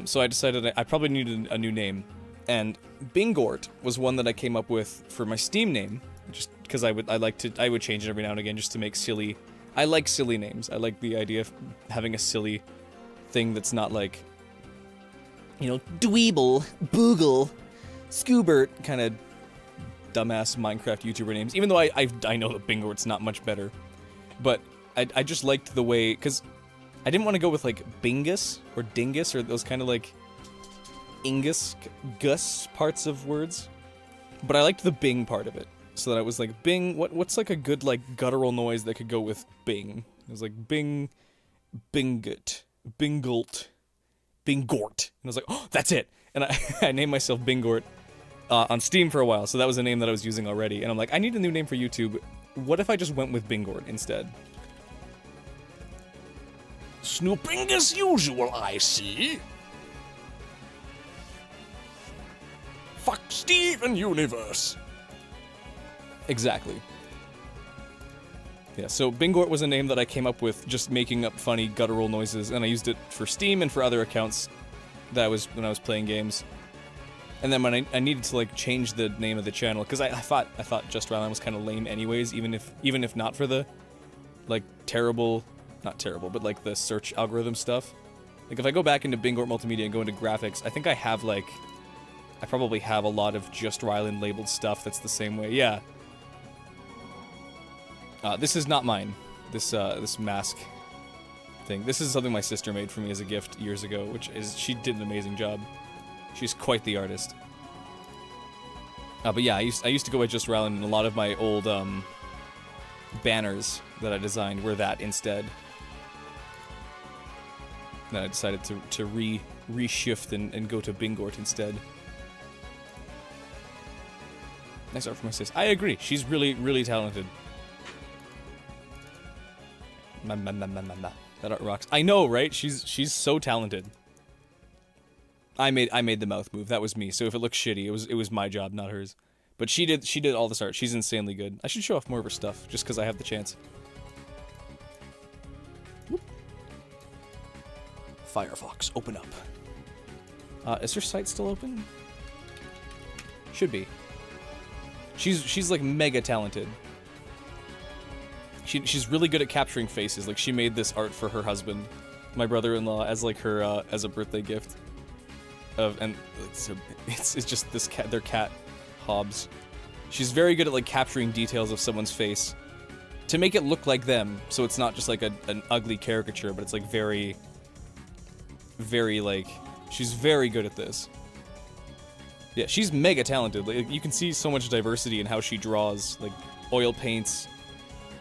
So I decided I probably needed a new name, and Bingort was one that I came up with for my Steam name, just because I would change it every now and again just to make silly. I like silly names. I like the idea of having a silly thing that's not like, you know, Dweeble, Boogle, Scoobert kind of dumbass Minecraft YouTuber names, even though I know that Bingort's not much better. But I just liked the way, because I didn't want to go with like Bingus or Dingus or those kind of like Ingus, Gus parts of words. But I liked the Bing part of it. So that it was like Bing, what's like a good like guttural noise that could go with Bing? It was like Bing, Bingut, Bingult, Bingort. And I was like, oh, that's it! And I named myself Bingort. On Steam for a while, so that was a name that I was using already. And I'm like, I need a new name for YouTube. What if I just went with Bingort instead? Snooping as usual, I see. Fuck Steven Universe. Exactly. Yeah, so Bingort was a name that I came up with just making up funny guttural noises, and I used it for Steam and for other accounts that I was when I was playing games. And then when I needed to like change the name of the channel, because I thought Just Ryland was kind of lame anyways, even if not for the like not terrible, but like the search algorithm stuff. Like if I go back into Bingort Multimedia and go into graphics, I think I probably have a lot of Just Ryland labeled stuff that's the same way. Yeah. This is not mine. This mask thing. This is something my sister made for me as a gift years ago, she did an amazing job. She's quite the artist. But yeah, I used to go by Just Ryland, and a lot of my old banners that I designed were that instead. Then I decided to reshift and go to Bingort instead. Nice art for my sis. I agree. She's really, really talented. That art rocks. I know, right? She's so talented. I made the mouth move. That was me. So if it looks shitty, it was my job, not hers. But she did all this art. She's insanely good. I should show off more of her stuff just because I have the chance. Whoop. Firefox, open up. Is her site still open? Should be. She's like mega talented. She's really good at capturing faces. Like she made this art for her husband, my brother-in-law, as like her as a birthday gift. And it's just this cat, their cat, Hobbs. She's very good at like capturing details of someone's face to make it look like them, so it's not just like an ugly caricature, but it's like very, very like she's very good at this. Yeah, she's mega talented. Like, you can see so much diversity in how she draws, like oil paints,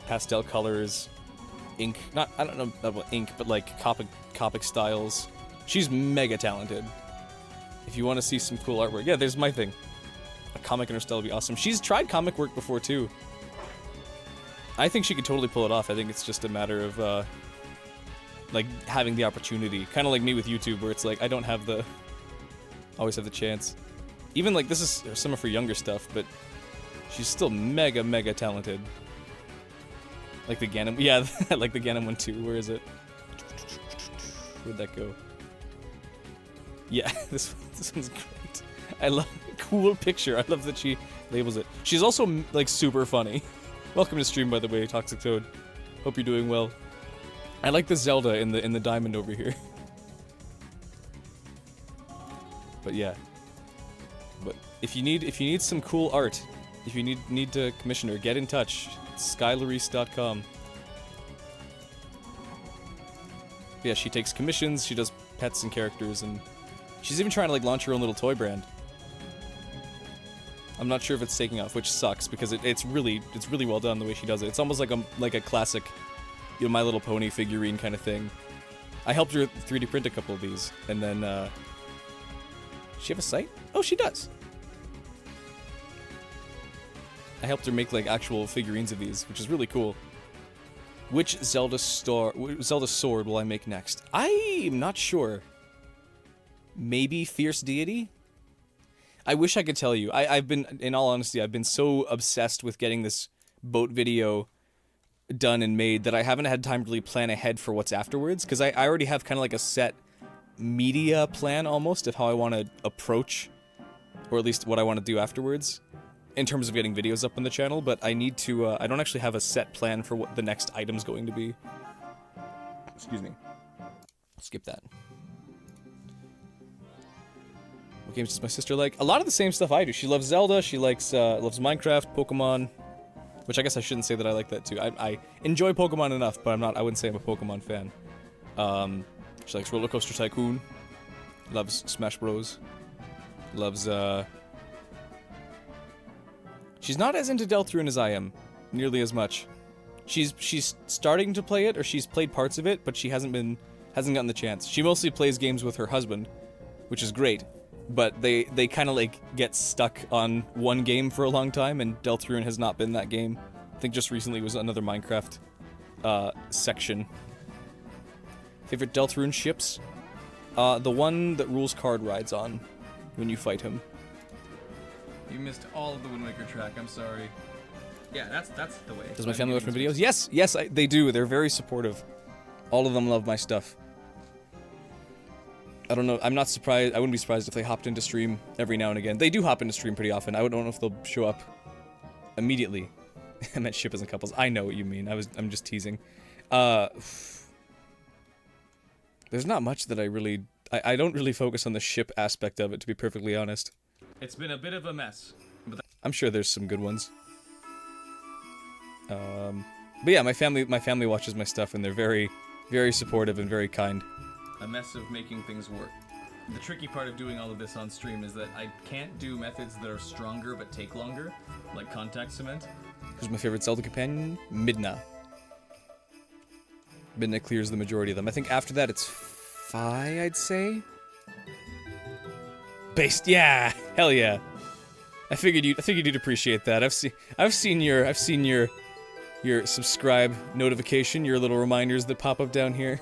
pastel colors, ink. I don't know about ink, but like Copic styles. She's mega talented. If you want to see some cool artwork, yeah, there's my thing. A comic in her style would be awesome. She's tried comic work before too. I think she could totally pull it off. I think it's just a matter of like having the opportunity, kind of like me with YouTube, where it's like I don't have always have the chance. Even like this is some of her younger stuff, but she's still mega talented. Like the Ganon, yeah, I like the Ganon one too. Where is it? Where'd that go? Yeah, this one's great. I love cool picture. I love that she labels it. She's also like super funny. Welcome to stream, by the way, Toxic Toad. Hope you're doing well. I like the Zelda in the diamond over here. But yeah. But if you need some cool art, if you need to commission her, get in touch. SkyeLarice.com. Yeah, she takes commissions, she does pets and characters, and she's even trying to like launch her own little toy brand. I'm not sure if it's taking off, which sucks because it's really well done the way she does it. It's almost like a classic, you know, My Little Pony figurine kind of thing. I helped her 3D print a couple of these, and then does she have a site? Oh, she does. I helped her make like actual figurines of these, which is really cool. Which Zelda sword will I make next? I'm not sure. Maybe Fierce Deity? I wish I could tell you. I've been, in all honesty, I've been so obsessed with getting this boat video done and made that I haven't had time to really plan ahead for what's afterwards, because I already have kind of like a set media plan almost of how I want to approach, or at least what I want to do afterwards, in terms of getting videos up on the channel, but I need to, I don't actually have a set plan for what the next item's going to be. Excuse me. Skip that. What games does my sister like? A lot of the same stuff I do. She loves Zelda, she likes, loves Minecraft, Pokemon, which I guess I shouldn't say that I like that too. I enjoy Pokemon enough, but I wouldn't say I'm a Pokemon fan. She likes Roller Coaster Tycoon, loves Smash Bros, loves, she's not as into Deltarune as I am, nearly as much. She's starting to play it, or she's played parts of it, but she hasn't gotten the chance. She mostly plays games with her husband, which is great, but they kind of like get stuck on one game for a long time, and Deltarune has not been that game. I think just recently was another Minecraft section. Favorite Deltarune ships? The one that Rules Card rides on when you fight him. You missed all of the Wind Waker track, I'm sorry. Yeah, that's the way. Does my family watch my videos? Yes, they do. They're very supportive. All of them love my stuff. I don't know. I'm not surprised. I wouldn't be surprised if they hopped into stream every now and again. They do hop into stream pretty often. I don't know if they'll show up immediately. I meant ship as in couples. I know what you mean. I'm just teasing. There's not much that I really... I don't really focus on the ship aspect of it, to be perfectly honest. It's been a bit of a mess. But I'm sure there's some good ones. But yeah, my family watches my stuff, and they're very, very supportive and very kind. a mess of making things work. The tricky part of doing all of this on stream is that I can't do methods that are stronger but take longer, like contact cement. Who's my favorite Zelda companion? Midna. Midna clears the majority of them. I think after that it's Skye, I'd say. Based, yeah, hell yeah. I figured you'd appreciate that. I've seen your subscribe notification, your little reminders that pop up down here.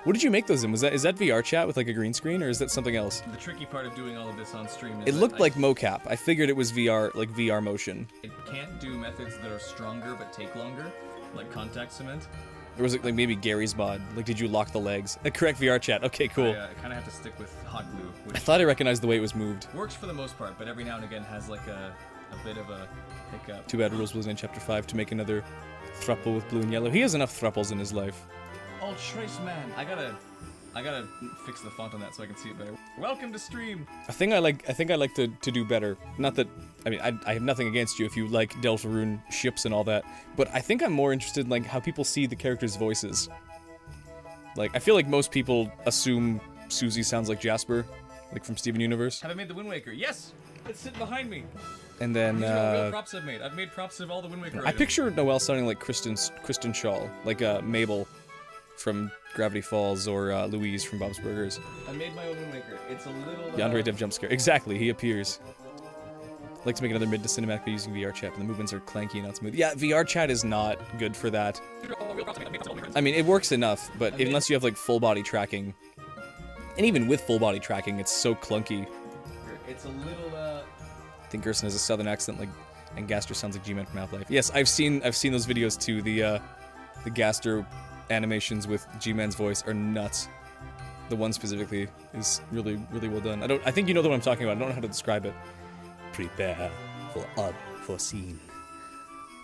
What did you make those in? Is that VR chat with like a green screen, or is that something else? The tricky part of doing all of this on stream is it looked like mocap. I figured it was VR, like VR motion. It can't do methods that are stronger but take longer, like contact cement. Or was it like maybe Gary's mod? Like, did you lock the legs? Correct VR chat. Okay, cool. I kind of have to stick with hot glue. Which I thought I recognized the way it was moved. works for the most part, but every now and again has like a bit of a hiccup. Too bad Rules was in Chapter 5 to make another thruple with blue and yellow. He has enough thruples in his life. Oh, Trace Man, I gotta fix the font on that so I can see it better. Welcome to stream. I think I like to do better. Not that, I mean, I have nothing against you if you like Deltarune ships and all that, but I think I'm more interested in like how people see the characters' voices. Like, I feel like most people assume Susie sounds like Jasper, like from Steven Universe. Have I made the Wind Waker? Yes! It's sitting behind me. And then, These are all real props I've made. I've made props of all the Wind Waker I items. picture Noelle sounding like Kristen Shaw, like Mabel from Gravity Falls, or Louise from Bob's Burgers. I made my own Wind Waker. It's a little... The Andre Dev jump scare. Exactly, he appears. I'd like to make another mid to cinematic by using VR chat, but the movements are clanky and not smooth. Yeah, VR chat is not good for that. I mean, it works enough, but unless you have like full body tracking, and even with full body tracking, it's so clunky. It's a little, I think Gerson has a southern accent, like, and Gaster sounds like G-Man from Half-Life. Yes, I've seen those videos too. The Gaster animations with G-Man's voice are nuts. The one specifically is really, really well done. I think you know the one I'm talking about. I don't know how to describe it. Prepare for unforeseen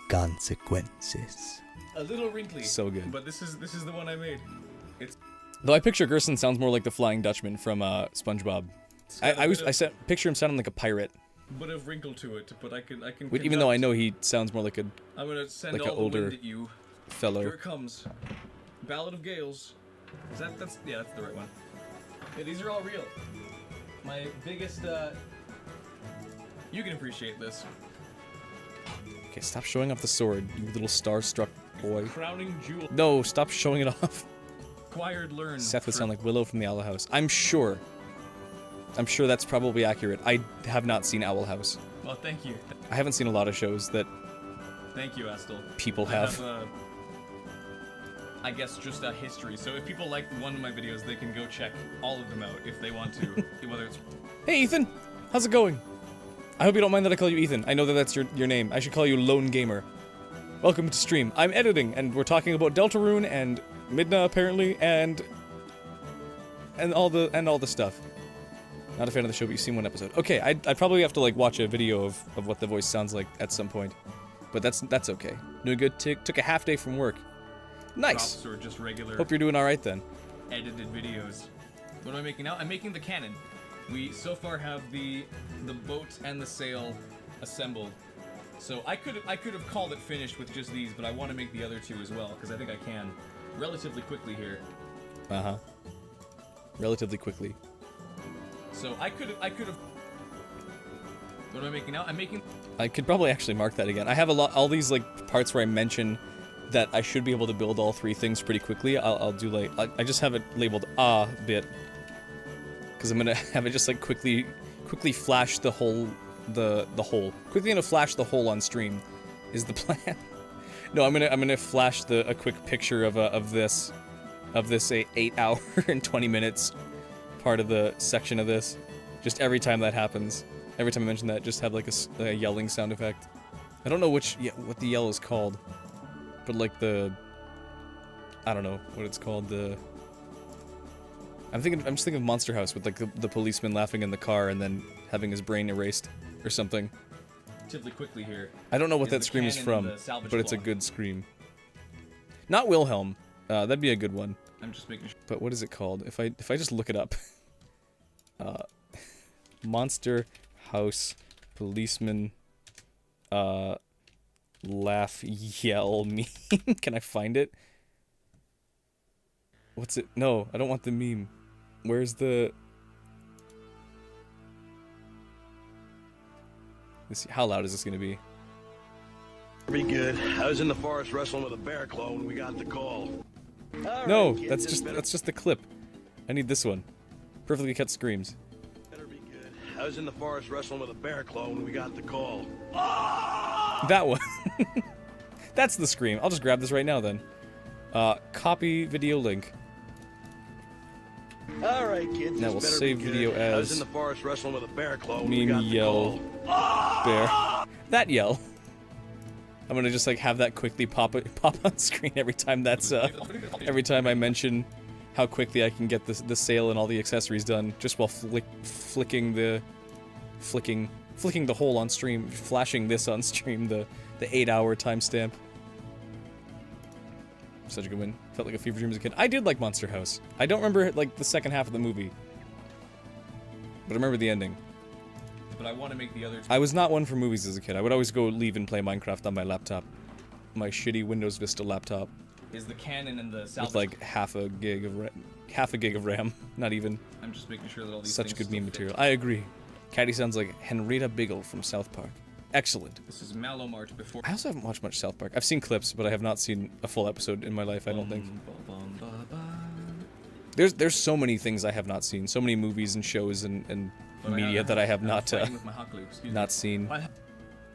consequences. a little wrinkly. So good. But this is the one I made. It's Though I picture Gerson sounds more like the Flying Dutchman from SpongeBob. I picture him sounding like a pirate. bit of wrinkle to it, but I can. Even though I know he sounds more like a I'm gonna send like all an the older wind at you. fellow. Here it comes. Ballad of Gales. That's the right one. Yeah, these are all real. My biggest you can appreciate this. Okay, stop showing off the sword, you little star-struck boy. Crowning jewel. No, stop showing it off. Acquired learn. Seth would sound like Willow from the Owl House. I'm sure that's probably accurate. I have not seen Owl House. Well, thank you. I haven't seen a lot of shows that Thank you, Astel. people I have. I guess just a history. So if people like one of my videos, they can go check all of them out if they want to. Whether it's Hey, Ethan! How's it going? I hope you don't mind that I call you Ethan. I know that that's your name. I should call you Lone Gamer. Welcome to stream. I'm editing, and we're talking about Deltarune and Midna, apparently, and all the stuff. Not a fan of the show, but you've seen one episode. Okay, I'd probably have to like watch a video of what the voice sounds like at some point. But that's okay. Doing good. Took a half day from work. Nice. props or just regular Hope you're doing all right then. edited videos. What am I making now? I'm making the cannon. We so far have the boat and the sail assembled. So I could have called it finished with just these, but I want to make the other two as well because I think I can relatively quickly here. Relatively quickly. So I could have. What am I making now? I'm making. I could probably actually mark that again. I have all these like parts where I mention that I should be able to build all three things pretty quickly. I'll do like I just have it labeled bit because I'm gonna have it just like quickly flash the hole quickly gonna flash the hole on stream is the plan. No, I'm gonna flash a quick picture of this 8 hour and 20 minutes part of the section of this. Just every time that happens, every time I mention that, just have like a yelling sound effect. I don't know what the yell is called, but like I don't know what it's called. I'm just thinking of Monster House with like the policeman laughing in the car and then having his brain erased or something. Relatively quickly here. I don't know what Is that the scream is cannon from, and the salvage but it's a block. good scream. Not Wilhelm. That'd be a good one. I'm just making sure. But what is it called? If I just look it up. Monster House policeman laugh yell meme. Can I find it? What's it? No, I don't want the meme. Where's the... Let's see, how loud is this gonna be? Pretty good. I was in the forest wrestling with a bear claw when we got the call. All No, right, kids, that's this just better- that's just the clip. I need this one. Perfectly cut screams. better be good. I was in the forest wrestling with a bear claw when we got the call. That one. That's the scream. I'll just grab this right now then. Copy video link. All right, kids. Now this we'll better save be good. video I was as in the forest wrestling with a bear claw when we meme got the yell call. bear. That yell. I'm gonna just like have that quickly pop on screen every time that's every time I mention how quickly I can get the sale and all the accessories done, just while flicking the hole on stream, flashing this on stream, the 8-hour timestamp. Such a good win. Felt like a fever dream as a kid. I did like Monster House. I don't remember like the second half of the movie, but I remember the ending. But I want to make the other. I was not one for movies as a kid. I would always go leave and play Minecraft on my laptop, my shitty Windows Vista laptop Is the cannon and the salvage. with like half a gig of RAM. Not even. I'm just making sure that all these. Such things good still meme fit. material. I agree. Caddy sounds like Henrietta Biggle from South Park. Excellent. This is Malomart before. I also haven't watched much South Park. I've seen clips, but I have not seen a full episode in my life, I don't think. There's so many things I have not seen. So many movies and shows and media that I have not not seen.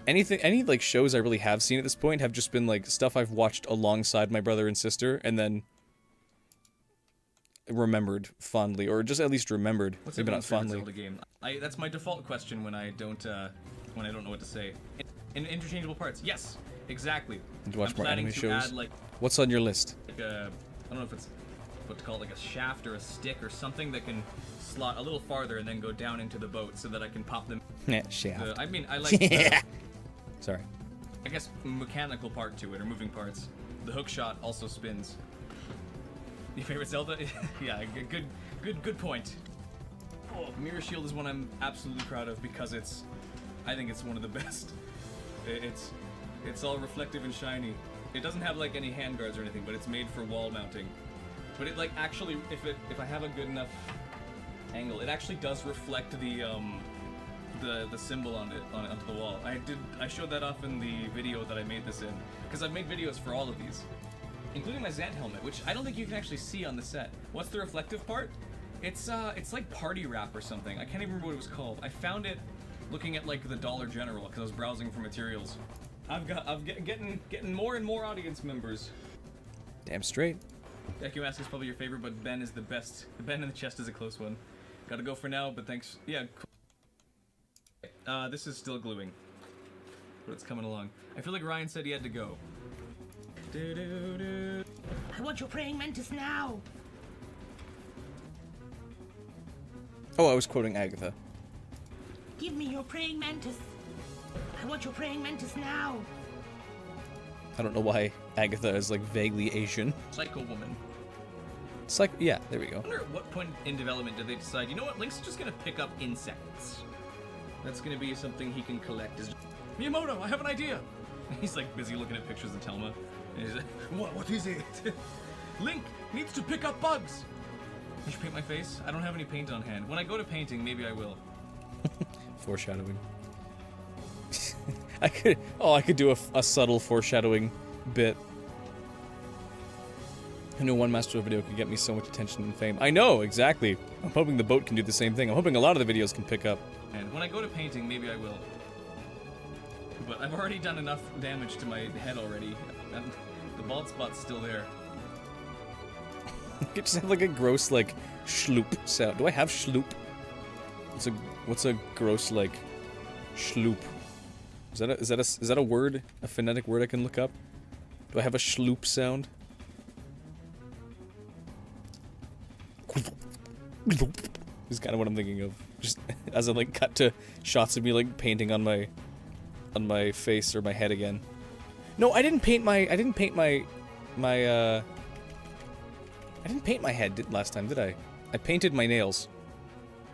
Any like shows I really have seen at this point have just been like stuff I've watched alongside my brother and sister and then remembered fondly, or just at least remembered, What's maybe not everyone's favorite fondly. Zelda game? That's my default question when I don't know what to say. In interchangeable parts. Yes, exactly. And to watch I'm more planning anime to shows. add like What's on your list? a, I don't know if it's what to call it, like a shaft or a stick or something that can slot a little farther and then go down into the boat so that I can pop them. Shaft. I mean, I like the, Sorry. I guess mechanical part to it or moving parts. The hook shot also spins. Your favorite Zelda? Yeah, good point. Oh, Mirror Shield is one I'm absolutely proud of because I think it's one of the best. It's all reflective and shiny. It doesn't have like any handguards or anything, but it's made for wall mounting. But it like actually, if I have a good enough angle, it actually does reflect the symbol onto the wall. I showed that off in the video that I made this in, because I've made videos for all of these, including my Zant helmet, which I don't think you can actually see on the set. What's the reflective part? It's like party wrap or something. I can't even remember what it was called. I found it looking at like the Dollar General because I was browsing for materials. I'm getting more and more audience members. Damn straight. Ekimask is probably your favorite, but Ben is the best. The Ben in the chest is a close one. Gotta go for now, but thanks. Yeah. Cool. This is still gluing, but it's coming along. I feel like Ryan said he had to go. I want your praying mantis now. Oh, I was quoting Agatha. Give me your praying mantis. I want your praying mantis now. I don't know why Agatha is like vaguely Asian. Psycho woman. It's like, yeah, there we go. I wonder at what point in development did they decide, you know what, Link's just gonna pick up insects. That's gonna be something he can collect. Miyamoto, I have an idea! He's like busy looking at pictures of Telma. And he's like, what is it? Link needs to pick up bugs! You should paint my face? I don't have any paint on hand. When I go to painting, maybe I will. Foreshadowing. I could do a subtle foreshadowing bit. I know one Master of video could get me so much attention and fame. I know, exactly. I'm hoping the boat can do the same thing. I'm hoping a lot of the videos can pick up. And when I go to painting, maybe I will. But I've already done enough damage to my head already. The bald spot's still there. It just have like a gross like schloop sound. Do I have schloop? What's a gross like schloop? Is that a word? A phonetic word I can look up? Do I have a schloop sound? is kind of what I'm thinking of. Just as I like cut to shots of me like painting on my face or my head again. No, I didn't paint my head last time, did I? I painted my nails.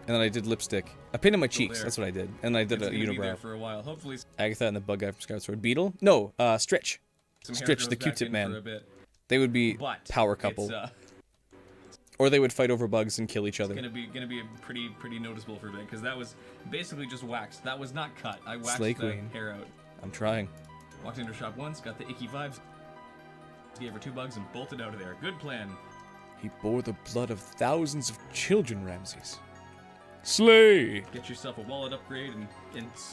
And then I did lipstick. I painted my cheeks, that's what I did. And I did a unibrow. For a while. Hopefully Agatha and the bug guy from Skyward Sword. Beetle? No, Stritch. Stritch, the Q-tip man. They would be power couple. Or they would fight over bugs and kill each other. It's gonna be a pretty noticeable for a bit, because that was basically just waxed. That was not cut. I waxed Slay the Queen. hair out. I'm trying. Walked into her shop once, got the icky vibes, gave her 2 bugs, and bolted out of there. Good plan. He bore the blood of thousands of children, Ramses. Slay! Get yourself a wallet upgrade and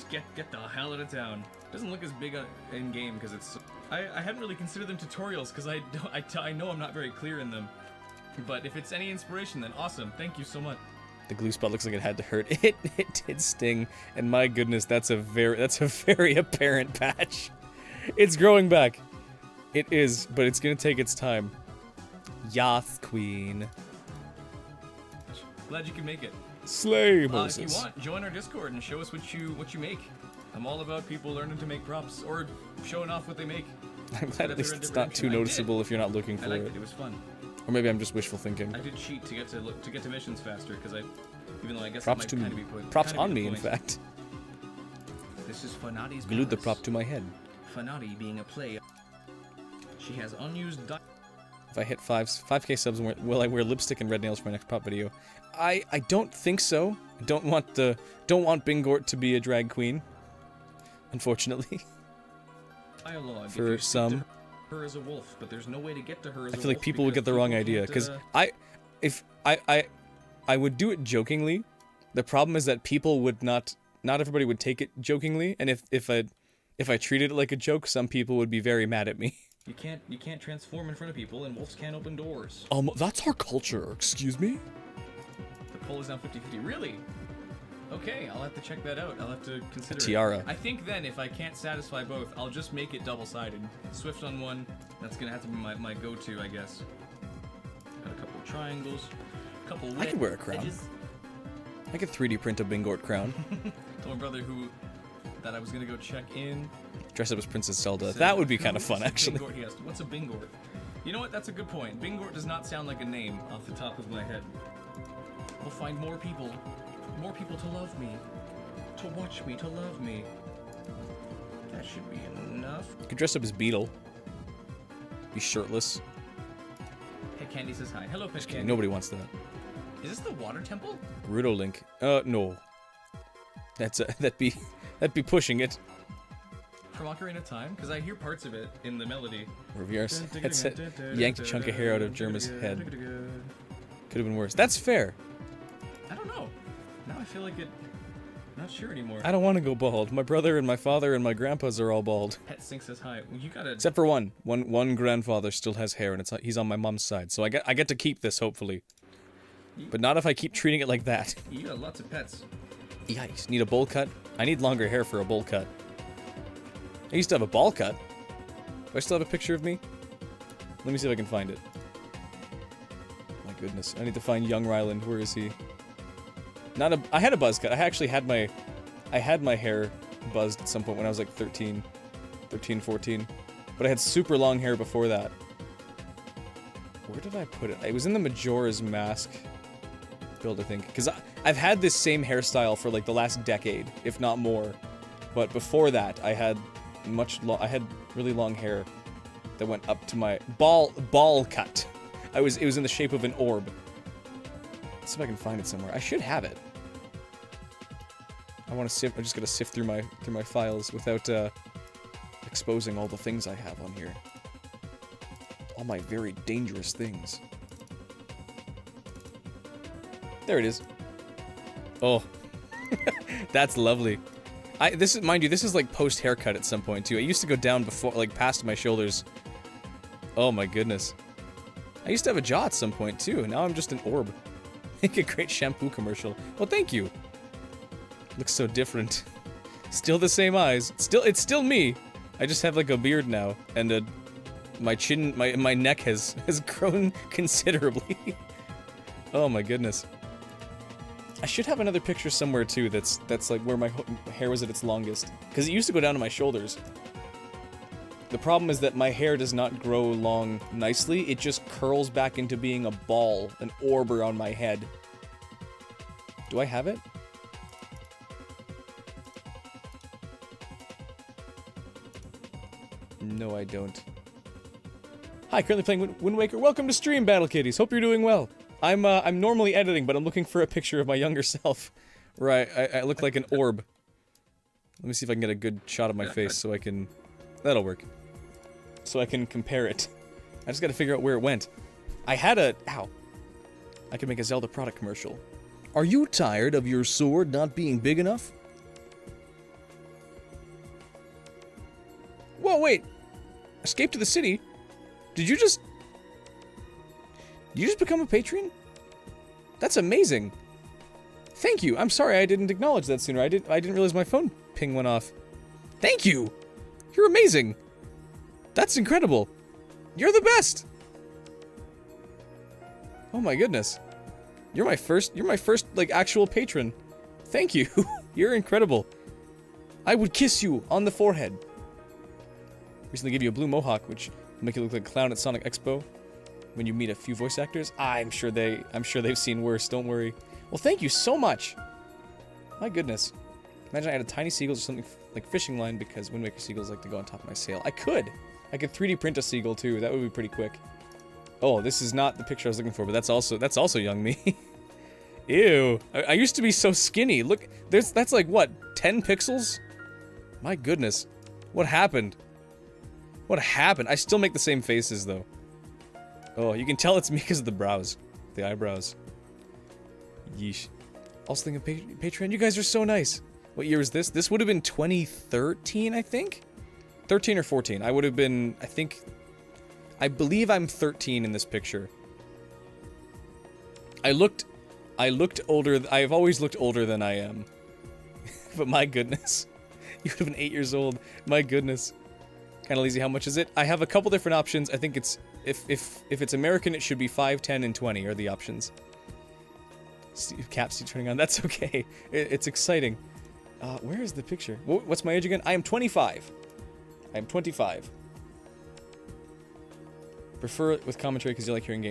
get the hell out of town. Doesn't look as big in game because it's. I hadn't really considered them tutorials because I know I'm not very clear in them. But if it's any inspiration, then awesome. Thank you so much. The glue spot looks like it had to hurt. It did sting, and my goodness, that's a very apparent patch. It's growing back. It is, but it's gonna take its time. Yath Queen. Glad you can make it. Slay If Moses. you want, join our Discord and show us what you make. I'm all about people learning to make props or showing off what they make. I'm glad at least it's not too noticeable if you're not looking I for liked it. it. It was fun. Or maybe I'm just wishful thinking. I did cheat to get to missions faster because even though I guess Props it to might me. kind of be put. Props kinda on be me, the in point. fact. This is Fanati's Glued the palace. prop to my head. Fanati being a play. She has unused. If I hit 5k subs, will I wear lipstick and red nails for my next prop video? I don't think so. I don't want Bingort to be a drag queen. Unfortunately. Dialogue. If For you speak some. to her as a wolf, but there's no way to get to her as I a feel like wolf people would get the because wrong people idea, can't, because I would do it jokingly. The problem is that people would not everybody would take it jokingly, and if I treated it like a joke, some people would be very mad at me. You can't transform in front of people, and wolves can't open doors. That's our culture, excuse me? The poll is now 50-50. Really? Okay, I'll have to check that out. I'll have to consider Tiara. it. I think then, if I can't satisfy both, I'll just make it double-sided. Swift on one. That's gonna have to be my go-to, I guess. Got a couple of triangles. A couple I could wear a crown. edges. I could 3D print a Bingort crown. Told my brother that I was gonna go check in. Dress up as Princess Zelda. Said, That would be kind of "What's fun, a actually. Bingort?" He asked, "What's a Bingort?" You know what? That's a good point. Bingort does not sound like a name off the top of my head. We'll find more people to love me, to watch me, to love me. That should be enough. You could dress up as Beetle. Be shirtless. Hey, Candy says hi. Hello, Pet Okay, Candy. nobody wants that. Is this the water temple? Rudo Link. No. That'd be pushing it. From Ocarina of Time? Because I hear parts of it in the melody. Reverse headset yanked a chunk of hair out of Germa's head. Could have been worse. That's fair. I don't know. Now I feel like it. Not sure anymore. I don't want to go bald. My brother and my father and my grandpas are all bald. Pet Sink says hi. Well, you gotta. Except for one. One grandfather still has hair, and he's on my mom's side. So I get to keep this, hopefully. But not if I keep treating it like that. You got lots of pets. Yikes. Need a bowl cut? I need longer hair for a bowl cut. I used to have a ball cut. Do I still have a picture of me? Let me see if I can find it. My goodness. I need to find young Ryland. Where is he? I had a buzz cut. I actually had my hair buzzed at some point when I was like 13, 14. But I had super long hair before that. Where did I put it? It was in the Majora's Mask build, I think. Because I've had this same hairstyle for like the last decade, if not more. But before that, I had really long hair that went up to my ball cut. It was in the shape of an orb. Let's see if I can find it somewhere. I should have it. I just gotta sift through my files without exposing all the things I have on here. All my very dangerous things. There it is. Oh, that's lovely. Mind you, this is like post haircut at some point too. I used to go down before, like past my shoulders. Oh my goodness. I used to have a jaw at some point too. Now I'm just an orb. Make a great shampoo commercial. Well, thank you. Looks so different. Still the same eyes. It's still me. I just have like a beard now, and my neck has grown considerably. Oh my goodness. I should have another picture somewhere too that's like where my hair was at its longest. Because it used to go down to my shoulders. The problem is that my hair does not grow long nicely, it just curls back into being a ball, an orb around my head. Do I have it? No, I don't. Hi, currently playing Wind Waker. Welcome to stream, Battle Kitties. Hope you're doing well. I'm normally editing, but I'm looking for a picture of my younger self. Right, I look like an orb. Let me see if I can get a good shot of my face so I can... That'll work. So I can compare it. I just gotta figure out where it went. I had a... Ow. I could make a Zelda product commercial. Are you tired of your sword not being big enough? Whoa, wait! Escape to the city? Did you just become a patron? That's amazing. Thank you. I'm sorry I didn't acknowledge that sooner. I didn't realize my phone ping went off. Thank you. You're amazing. That's incredible. You're the best. Oh my goodness. You're my first like actual patron. Thank you. You're incredible. I would kiss you on the forehead. Recently gave you a blue mohawk, which will make you look like a clown at Sonic Expo. When you meet a few voice actors, I'm sure they've seen worse. Don't worry. Well, thank you so much. My goodness. Imagine I had a tiny seagull or something like fishing line because Wind Waker seagulls like to go on top of my sail. I could 3D print a seagull too. That would be pretty quick. Oh, this is not the picture I was looking for, but that's also young me. Ew. I used to be so skinny. Look, that's like what, 10 pixels? My goodness. What happened? What happened? I still make the same faces though. Oh, you can tell it's me because of the brows. The eyebrows. Yeesh. Also thinking of Patreon. You guys are so nice. What year is this? This would have been 2013, I think? 13 or 14. I would have been, I believe I'm 13 in this picture. I looked older. I've always looked older than I am. But my goodness. You would have been 8 years old. My goodness. Kind of lazy. How much is it? I have a couple different options. I think it's, if it's American, it should be 5, 10, and 20 are the options. Caps turning on. That's okay. It's exciting. Where is the picture? What's my age again? I am 25. I am 25. Prefer it with commentary because you like hearing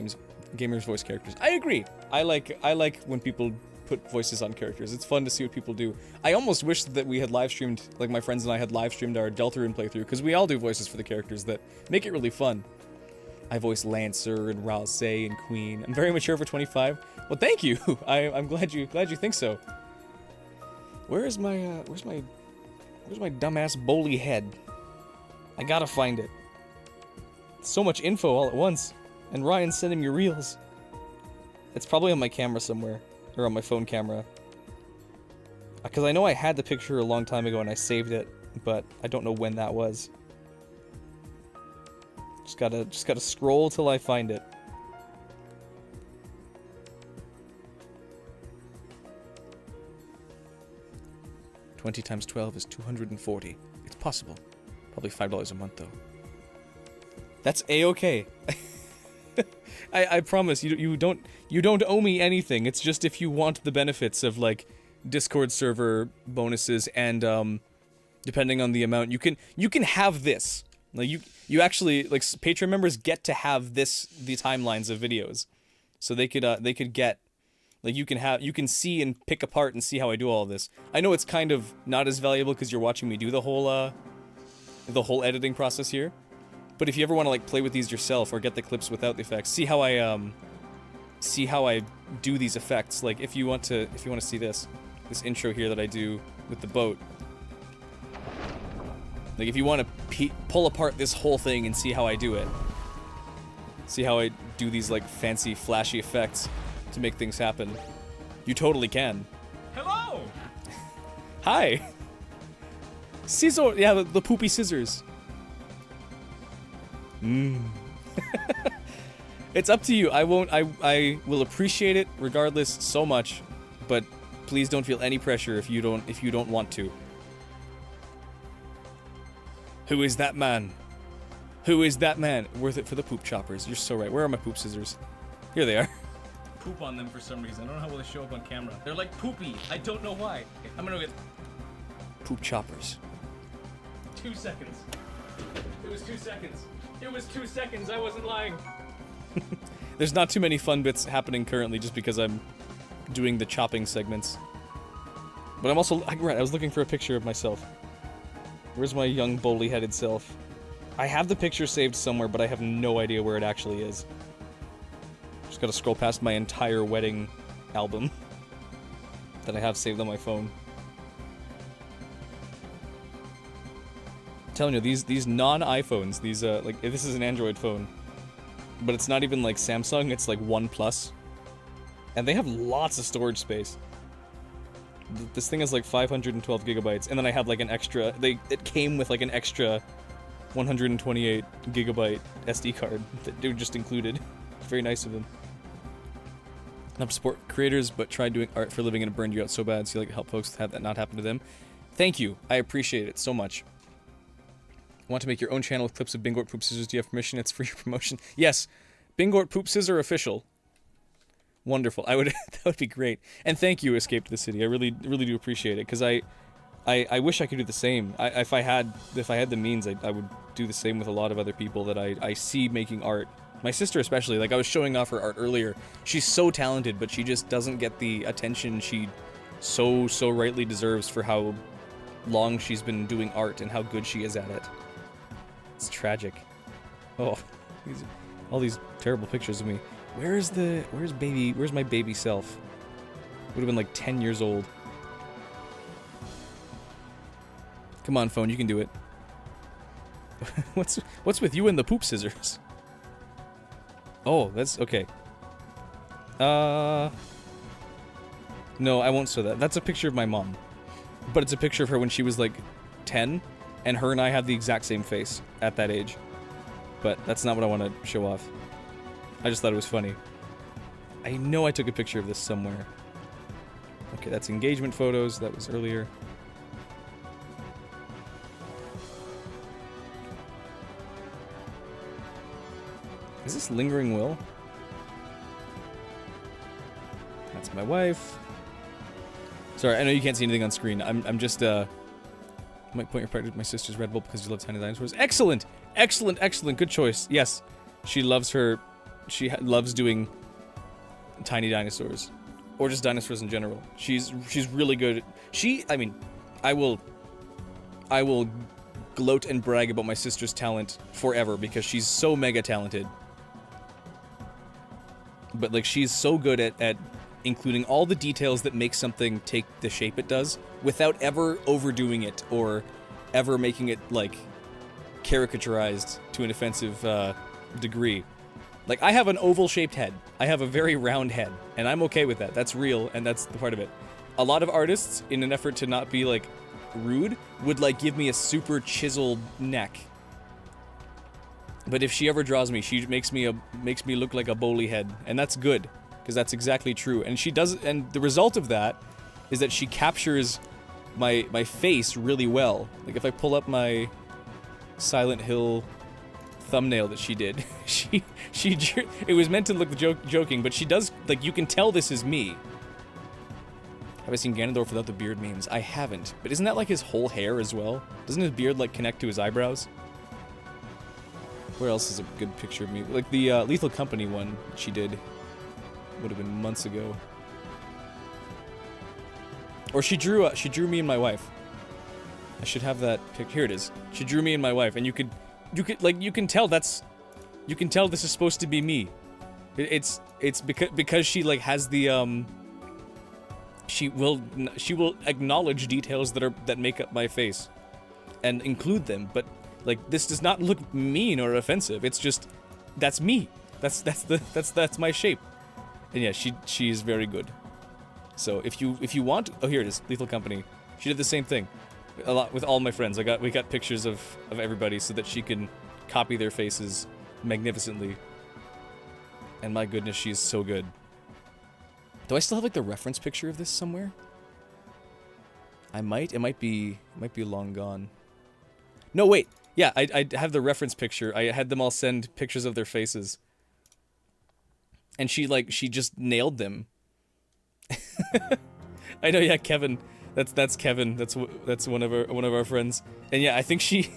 gamers voice characters. I agree. I like when people put voices on characters. It's fun to see what people do. I almost wish that we had live streamed, like my friends and I had live streamed our Deltarune playthrough, because we all do voices for the characters that make it really fun. I voice Lancer and Ralse and Queen. I'm very mature for 25. Well, thank you. I'm glad you think so. Where's my dumbass bowly head? I gotta find it. So much info all at once, and Ryan's sending me reels. It's probably on my camera somewhere, or on my phone camera. Because I know I had the picture a long time ago and I saved it, but I don't know when that was. Just gotta scroll till I find it. $20 times 12 is 240. It's possible. Probably $5 a month though. That's a-okay. I promise you don't owe me anything. It's just if you want the benefits of like Discord server bonuses and depending on the amount you can have this. Like you actually, like, Patreon members get to have the timelines of videos. So they could get, like, you can see and pick apart and see how I do all of this. I know it's kind of not as valuable because you're watching me do the whole editing process here. But if you ever want to like play with these yourself or get the clips without the effects, see how I do these effects. Like if you want to see this intro here that I do with the boat. Like if you want to pull apart this whole thing and see how I do it. See how I do these like fancy flashy effects to make things happen. You totally can. Hello! Hi! Scissor! Yeah, the poopy scissors. It's up to you. I will appreciate it regardless so much, but please don't feel any pressure if you don't want to. Who is that man? Who is that man? Worth it for the poop choppers. You're so right. Where are my poop scissors? Here they are. poop on them for some reason. I don't know how well they show up on camera. They're like poopy. I don't know why. I'm gonna get Poop choppers. 2 seconds. It was 2 seconds. It was 2 seconds. I wasn't lying. There's not too many fun bits happening currently just because I'm doing the chopping segments. But I'm also, right, I was looking for a picture of myself. Where's my young bowly-headed self? I have the picture saved somewhere, but I have no idea where it actually is. Just gotta scroll past my entire wedding album that I have saved on my phone. I'm telling you, these non-iPhones, these, like, this is an Android phone, but it's not even like Samsung, it's like OnePlus. And they have lots of storage space. This thing is like 512 gigabytes, and then I have like an extra, it came with like an extra 128 gigabyte SD card that they just included. Very nice of them. Not to support creators, but tried doing art for a living and it burned you out so bad, so you like to help folks have that not happen to them. Thank you, I appreciate it so much. Want to make your own channel with clips of Bingort Poop Scissors? Do you have permission? It's for your promotion. Yes, Bingort Poop Scissor official. Wonderful. I would that would be great. And thank you, Escape to the City. I really do appreciate it because I wish I could do the same. If I had the means, I would do the same with a lot of other people that I see making art. My sister especially. Like I was showing off her art earlier. She's so talented, but she just doesn't get the attention she so rightly deserves for how long she's been doing art and how good she is at it. It's tragic. Oh, all these terrible pictures of me. Where's my baby self? Would have been like 10 years old. Come on, phone, you can do it. What's with you and the poop scissors? Oh, that's okay. No, I won't show that. That's a picture of my mom. But it's a picture of her when she was like 10, and her and I have the exact same face at that age. But that's not what I want to show off. I just thought it was funny. I know I took a picture of this somewhere. Okay, that's engagement photos. That was earlier. Is this Lingering Will? That's my wife. Sorry, I know you can't see anything on screen. I'm just, might point your part at my sister's Red Bull because you love tiny dinosaurs. Excellent! Excellent, excellent. Good choice. Yes. She loves her... She loves doing tiny dinosaurs. Or just dinosaurs in general. She's really good. I mean, I will gloat and brag about my sister's talent forever because she's so mega talented. But, like, she's so good at including all the details that make something take the shape it does without ever overdoing it or ever making it, like, caricaturized to an offensive degree. Like, I have an oval-shaped head. I have a very round head, and I'm okay with that. That's real, and that's the part of it. A lot of artists, in an effort to not be, like, rude, would, like, give me a super chiseled neck. But if she ever draws me, she makes me look like a bowly head, and that's good, because that's exactly true. And she does, and the result of that is that she captures my face really well. Like, if I pull up my Silent Hill thumbnail that she did, it was meant to look joking, but she does, like, you can tell this is me. Have I seen Ganondorf without the beard memes? I haven't, but isn't that like his whole hair as well? Doesn't his beard, like, connect to his eyebrows? Where else is a good picture of me? Like the Lethal Company one she did would have been months ago. Or she drew me and my wife. I should have that pic. Here it is. She drew me and my wife, and you can tell this is supposed to be me. It's because she, like, has the she will acknowledge details that make up my face and include them, but, like, this does not look mean or offensive. It's just, that's me. That's my shape. And yeah, she is very good. So if you want, oh, here it is, Lethal Company. She did the same thing a lot with all my friends. We got pictures of everybody so that she can copy their faces magnificently. And my goodness, she's so good. Do I still have, like, the reference picture of this somewhere? I might. It might be long gone. No, wait. Yeah, I have the reference picture. I had them all send pictures of their faces. and she just nailed them. I know, yeah, Kevin. That's Kevin. That's one of our friends. And yeah, I think she.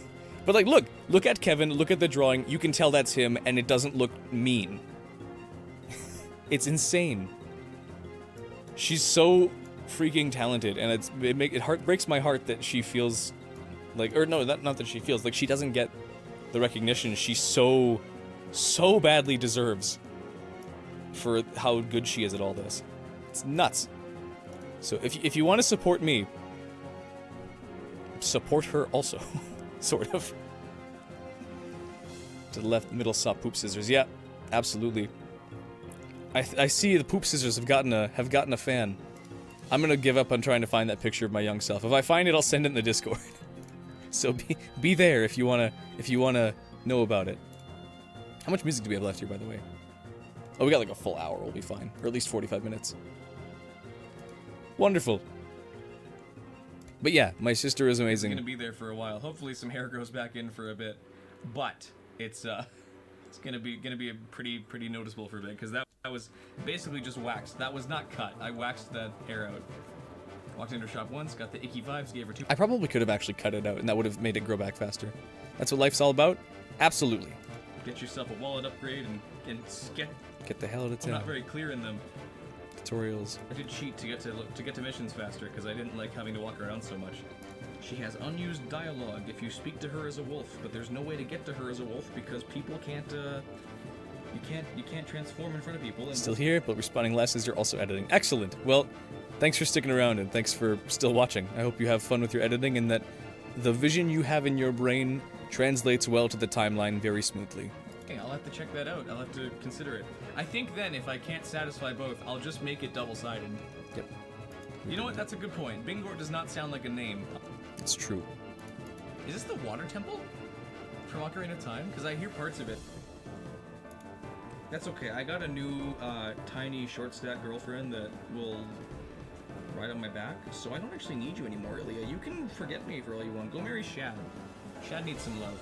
But like, look at Kevin. Look at the drawing. You can tell that's him, and it doesn't look mean. It's insane. She's so freaking talented, and it breaks my heart that she feels like, or no, not that she feels like she doesn't get the recognition she so badly deserves for how good she is at all this. It's nuts. So if you want to support me, support her also, sort of. To the left, middle, saw poop scissors. Yeah, absolutely. I see the poop scissors have gotten a fan. I'm gonna give up on trying to find that picture of my young self. If I find it, I'll send it in the Discord. So be there if you wanna know about it. How much music do we have left here, by the way? Oh, we got like a full hour. We'll be fine, or at least 45 minutes. Wonderful. But yeah, my sister is amazing. It's gonna be there for a while. Hopefully, some hair grows back in for a bit, but it's gonna be a pretty noticeable for a bit because that was basically just waxed. That was not cut. I waxed that hair out. Walked into her shop once, got the icky vibes, gave her 2. I probably could have actually cut it out, and that would have made it grow back faster. That's what life's all about. Absolutely. Get yourself a wallet upgrade and get the hell out of town. I'm not very clear in them. Tutorials. I did cheat to get to missions faster because I didn't like having to walk around so much. She has unused dialogue if you speak to her as a wolf, but there's no way to get to her as a wolf because people can't. You can't transform in front of people. And Still here, but responding less as you're also editing. Excellent. Well, thanks for sticking around and thanks for still watching. I hope you have fun with your editing and that the vision you have in your brain translates well to the timeline very smoothly. Okay, I'll have to check that out. I'll have to consider it. I think then, if I can't satisfy both, I'll just make it double-sided. Yep. You know what? That's a good point. Bingort does not sound like a name. It's true. Is this the water temple from Ocarina of Time? Because I hear parts of it. That's okay. I got a new tiny short stack girlfriend that will ride on my back, so I don't actually need you anymore, Ilya. You can forget me for all you want. Go marry Shad. Shad needs some love.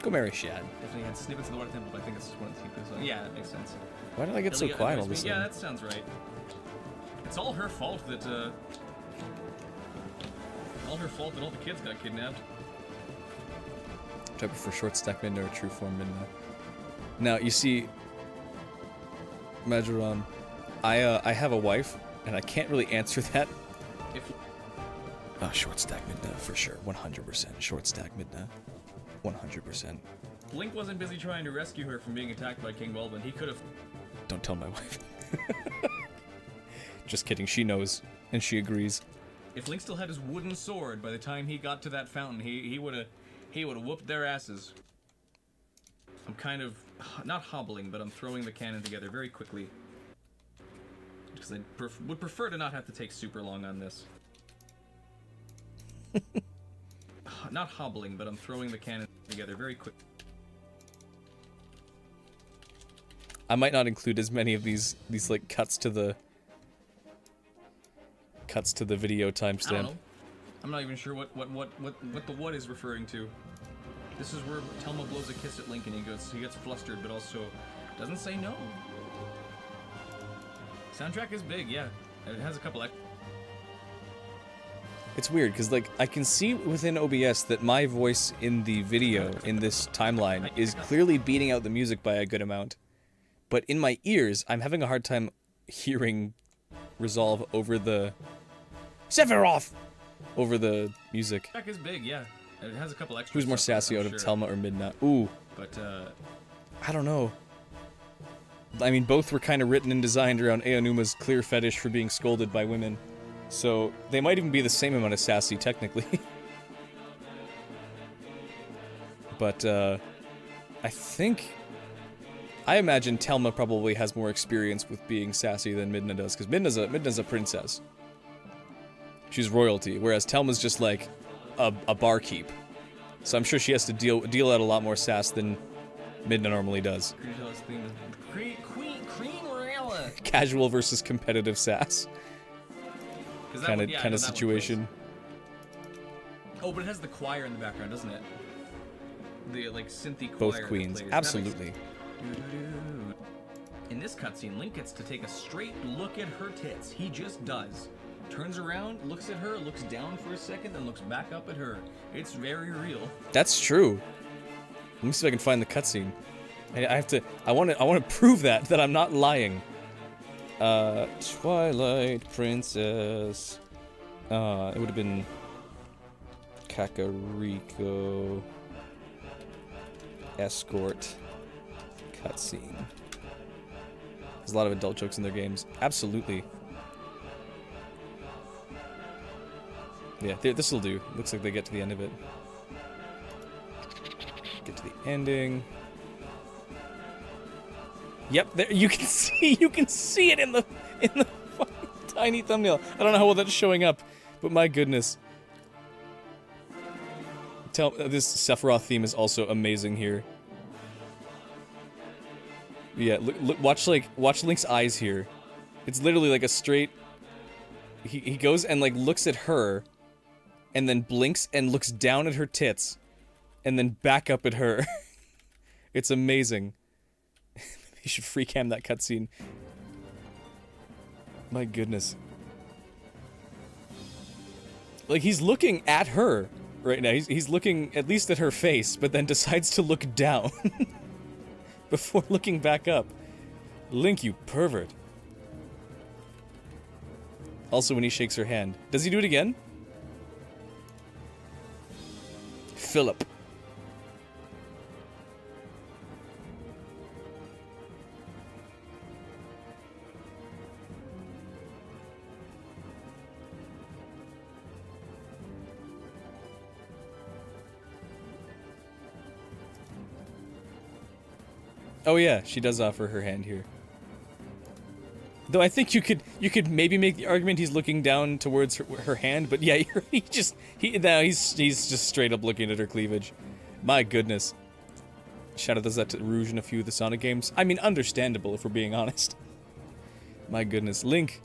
Go marry Shad. Definitely had snippets of the water temple, but I think it's just one of the secrets. Yeah, that makes sense. Why did I get so quiet all of a sudden? Yeah, that sounds right. It's all her fault that all the kids got kidnapped. Do I prefer short stack midna or true form midna? Now you see, Majoran, I have a wife, and I can't really answer that. Short stack midna for sure, 100%. Short stack midna, 100%. Link wasn't busy trying to rescue her from being attacked by King Bulbin. He could have. Don't tell my wife. Just kidding. She knows, and she agrees. If Link still had his wooden sword by the time he got to that fountain, he would have whooped their asses. I'm kind of not hobbling, but I'm throwing the cannon together very quickly because I would prefer to not have to take super long on this. Not hobbling, but I'm throwing the cannon together very quick. I might not include as many of these like cuts to the video timestamp. I'm not even sure what the what is referring to. This is where Telma blows a kiss at Link and he gets flustered, but also doesn't say no. Soundtrack is big, yeah. It has a couple. It's weird because like I can see within OBS that my voice in the video in this timeline is clearly beating out the music by a good amount, but in my ears I'm having a hard time hearing Resolve over the Sephiroth over the music. Track is big, yeah. It has a couple extra. Who's more sassy out of Telma or Midna? Ooh. But I don't know. I mean, both were kind of written and designed around Aonuma's clear fetish for being scolded by women. So, they might even be the same amount of sassy, technically. But, I imagine Telma probably has more experience with being sassy than Midna does, because Midna's a princess. She's royalty, whereas Telma's just like a barkeep. So I'm sure she has to deal out a lot more sass than Midna normally does. Casual versus competitive sass. Kind of situation. Oh, but it has the choir in the background, doesn't it? The like synthy choir. Both queens, absolutely. In this cutscene, Link gets to take a straight look at her tits. He just does. Turns around, looks at her, looks down for a second, then looks back up at her. It's very real. That's true. Let me see if I can find the cutscene. I want to prove that I'm not lying. Twilight Princess. It would have been Kakariko escort cutscene. There's a lot of adult jokes in their games. Absolutely. Yeah, this will do. Looks like they get to the end of it. Get to the ending. Yep, there you can see it in the fucking tiny thumbnail. I don't know how well that's showing up, but my goodness. This Sephiroth theme is also amazing here. Yeah, look, watch Link's eyes here. It's literally like a straight. He goes and like looks at her, and then blinks and looks down at her tits, and then back up at her. It's amazing. You should free cam that cutscene. My goodness. Like, he's looking at her right now. He's looking at least at her face, but then decides to look down before looking back up. Link, you pervert. Also, when he shakes her hand. Does he do it again? Philip. Oh yeah, she does offer her hand here. Though I think you could maybe make the argument he's looking down towards her hand, but yeah, he's just straight up looking at her cleavage. My goodness. Shadow does that to Rouge in a few of the Sonic games. I mean, understandable if we're being honest. My goodness, Link,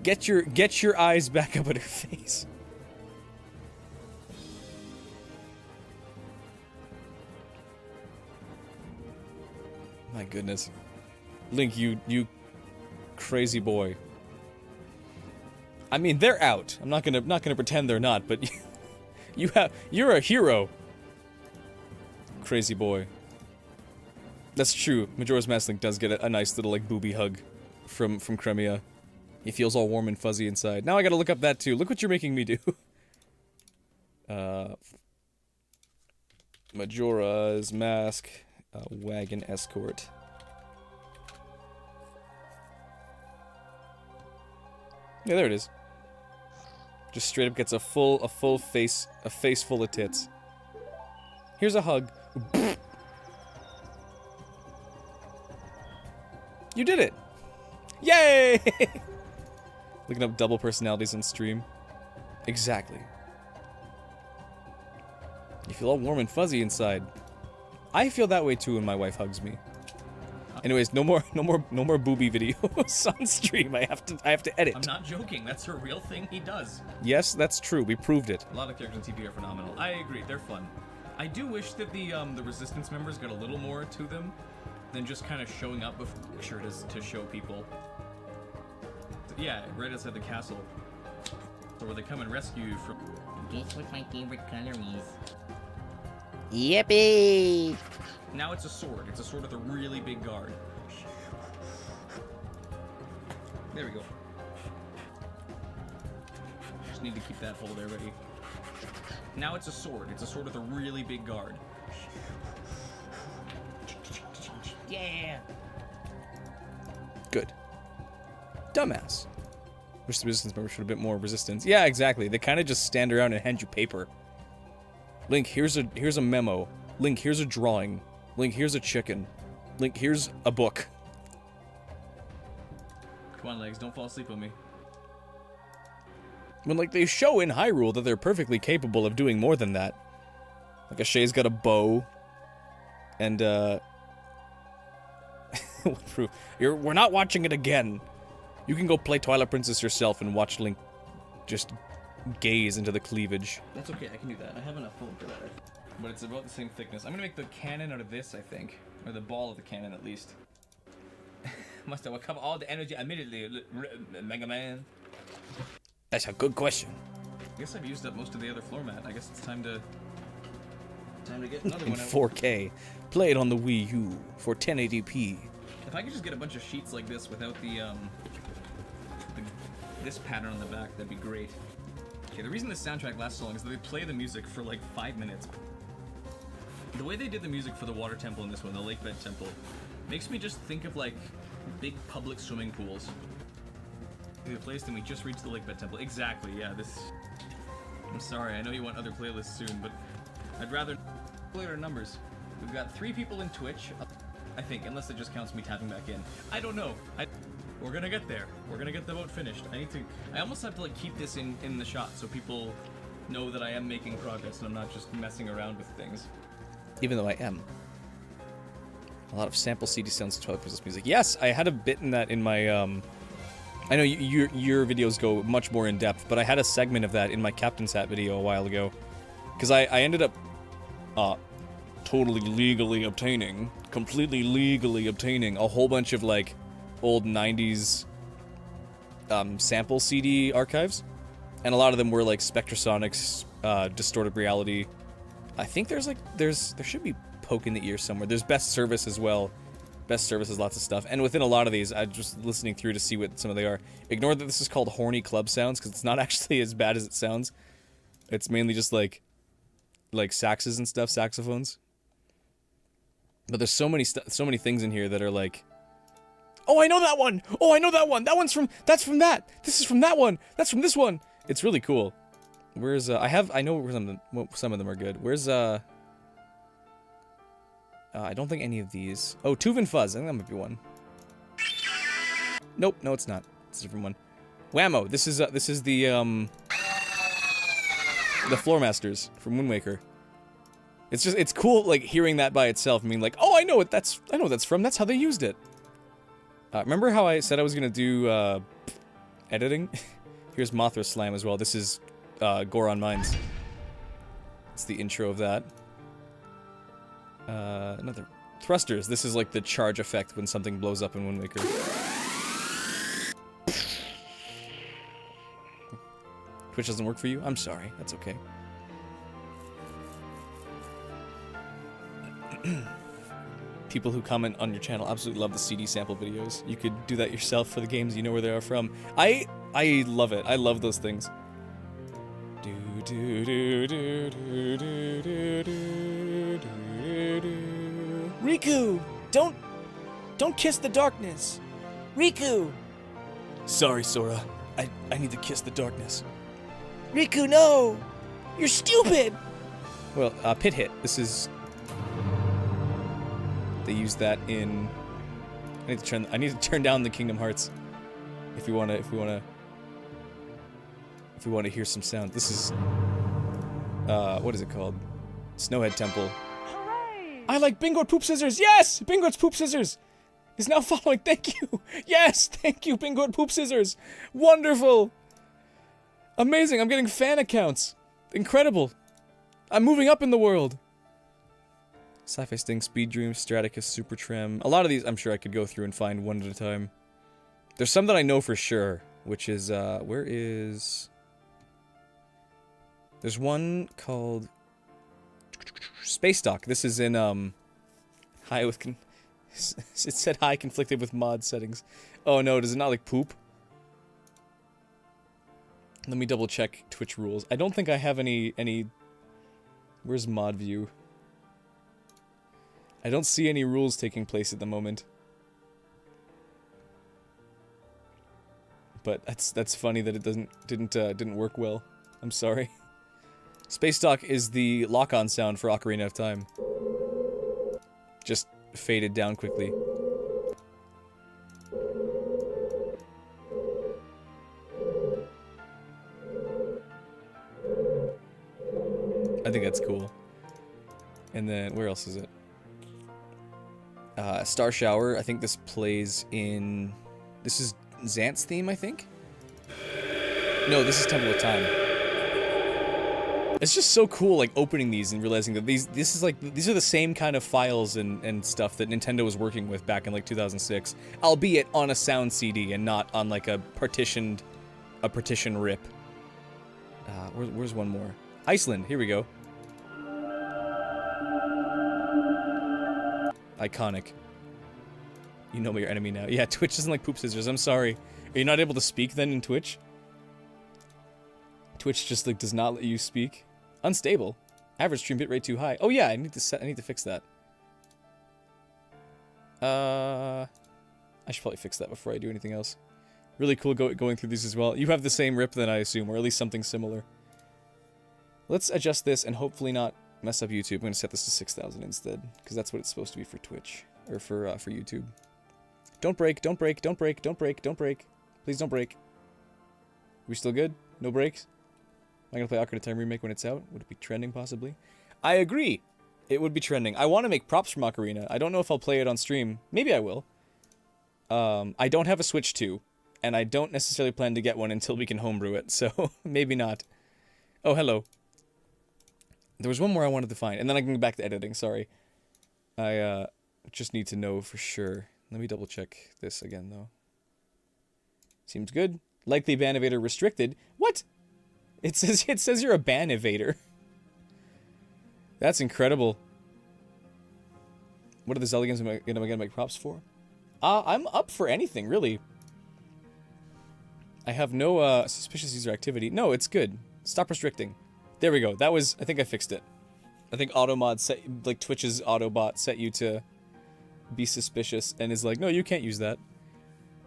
get your eyes back up at her face. My goodness. Link, you crazy boy. I mean, they're out. I'm not gonna pretend they're not, but you're a hero. Crazy boy. That's true. Majora's Mask Link does get a nice little like booby hug from Cremia. He feels all warm and fuzzy inside. Now I gotta look up that too. Look what you're making me do. Majora's Mask. Wagon escort. Yeah, there it is. Just straight up gets a full face full of tits. Here's a hug. You did it! Yay! Looking up double personalities on stream. Exactly. You feel all warm and fuzzy inside. I feel that way too when my wife hugs me. Anyways, no more booby videos on stream. I have to edit. I'm not joking. That's a real thing he does. Yes, that's true. We proved it. A lot of characters in TV are phenomenal. I agree. They're fun. I do wish that the Resistance members got a little more to them than just kind of showing up with picture to show people. Yeah, right outside the castle. So where they come and rescue you from. Guess what my favorite color is? Yippee! Now it's a sword. It's a sword with a really big guard. There we go. Just need to keep that hole there ready. Now it's a sword. It's a sword with a really big guard. Yeah. Good. Dumbass. Wish the Resistance members showed a bit more resistance. Yeah, exactly. They kind of just stand around and hand you paper. Link, here's a memo. Link, here's a drawing. Link, here's a chicken. Link, here's a book. Come on, Legs, don't fall asleep on me. When, like, they show in Hyrule that they're perfectly capable of doing more than that. Like, Ashay's got a bow. And, we're not watching it again. You can go play Twilight Princess yourself and watch Link just gaze into the cleavage. That's okay, I can do that. I have enough foam for that. But it's about the same thickness. I'm gonna make the cannon out of this, I think. Or the ball of the cannon, at least. Must have recovered all the energy immediately, Mega Man. That's a good question. I guess I've used up most of the other floor mat. I guess it's time to get another In one out. 4K. Play it on the Wii U for 1080p. If I could just get a bunch of sheets like this without this pattern on the back, that'd be great. Okay, the reason this soundtrack lasts so long is that they play the music for like 5 minutes. The way they did the music for the water temple in this one, the lake bed temple, makes me just think of like big public swimming pools. The place, and we just reached the lake bed temple. Exactly, yeah, this... I'm sorry, I know you want other playlists soon, but I'd rather play our numbers. We've got 3 people in Twitch, I think, unless it just counts me tapping back in. I don't know. We're gonna get there. We're gonna get the vote finished. I almost have to like keep this in the shot so people know that I am making progress and I'm not just messing around with things. Even though I am. A lot of sample CD sounds to 12 Princess music. Yes, I had a bit in that in my, I know your videos go much more in depth, but I had a segment of that in my Captain's Hat video a while ago. Because I ended up, totally legally obtaining, completely legally obtaining a whole bunch of, like, old 90s, sample CD archives. And a lot of them were, like, Spectrasonics, Distorted Reality. I think there should be Poke in the Ear somewhere. There's Best Service as well. Best Service has lots of stuff. And within a lot of these, I'm just listening through to see what some of they are. Ignore that this is called Horny Club Sounds, because it's not actually as bad as it sounds. It's mainly just, like saxes and stuff, saxophones. But there's so many things in here that are like, oh, I know that one! Oh, I know that one! That's from that! This is from that one! That's from this one! It's really cool. Where's, I know where some of them are good. Where's, I don't think any of these. Oh, Tuvan Fuzz. I think that might be one. Nope, no, it's not. It's a different one. Whammo. This is the Floormasters from Wind Waker. It's cool, like, hearing that by itself. I mean, like, oh, I know what that's from. That's how they used it. Remember how I said I was gonna do, editing? Here's Mothra Slam as well. This is, Goron Mines. It's the intro of that. Another... Thrusters. This is like the charge effect when something blows up in Wind Waker. Twitch doesn't work for you? I'm sorry. That's okay. People who comment on your channel absolutely love the CD sample videos. You could do that yourself for the games you know where they are from. I love it. I love those things. Riku! Don't kiss the darkness! Riku! Sorry, Sora. I need to kiss the darkness. Riku, no! You're stupid! Well, Pit Hit. This is... They use that in... I need to turn down the Kingdom Hearts. If we wanna hear some sound. This is... what is it called? Snowhead Temple. Hooray! I like Bingort Poop Scissors! Yes! Bingort's Poop Scissors! Is now following. Thank you! Yes! Thank you, Bingort Poop Scissors! Wonderful! Amazing! I'm getting fan accounts! Incredible! I'm moving up in the world! Sci-Fi Sting, Speed Dream, Straticus, Super Trem. A lot of these I'm sure I could go through and find one at a time. There's some that I know for sure, which is, where is... There's one called... Space Dock. This is in, high with... It said high conflicted with mod settings. Oh no, does it not like poop? Let me double check Twitch rules. I don't think I have any... Where's mod view? I don't see any rules taking place at the moment. But that's funny that it didn't work well. I'm sorry. Space Dock is the lock-on sound for Ocarina of Time. Just faded down quickly. I think that's cool. And then, where else is it? Star Shower, I think this plays in... This is Xant's theme, I think? No, this is Temple of Time. It's just so cool, like, opening these and realizing that these are the same kind of files and stuff that Nintendo was working with back in, like, 2006. Albeit on a sound CD and not on, like, a partition rip. Where's one more? Iceland, here we go. Iconic. You know me, your enemy now. Yeah, Twitch doesn't like poop scissors, I'm sorry. Are you not able to speak then in Twitch? Twitch just, like, does not let you speak. Unstable. Average stream bitrate too high. Oh yeah, I need to fix that. I should probably fix that before I do anything else. Really cool going through these as well. You have the same rip then, I assume, or at least something similar. Let's adjust this and hopefully not mess up YouTube. I'm gonna set this to 6,000 instead, because that's what it's supposed to be for Twitch or for YouTube. Don't break, don't break, don't break, don't break, don't break. Please don't break. We still good? No breaks? Am I gonna play Ocarina of Time Remake when it's out? Would it be trending, possibly? I agree! It would be trending. I want to make props from Ocarina. I don't know if I'll play it on stream. Maybe I will. I don't have a Switch 2, and I don't necessarily plan to get one until we can homebrew it, so maybe not. Oh, hello. There was one more I wanted to find, and then I can go back to editing, sorry. I just need to know for sure. Let me double check this again, though. Seems good. Likely ban evader restricted. What? It says you're a ban evader. That's incredible. What are the Zelda games am I gonna make props for? I'm up for anything, really. I have no suspicious user activity. No, it's good. Stop restricting. There we go. That was, I think I fixed it. I think AutoMod set, like Twitch's Autobot set you to be suspicious and is like, no, you can't use that.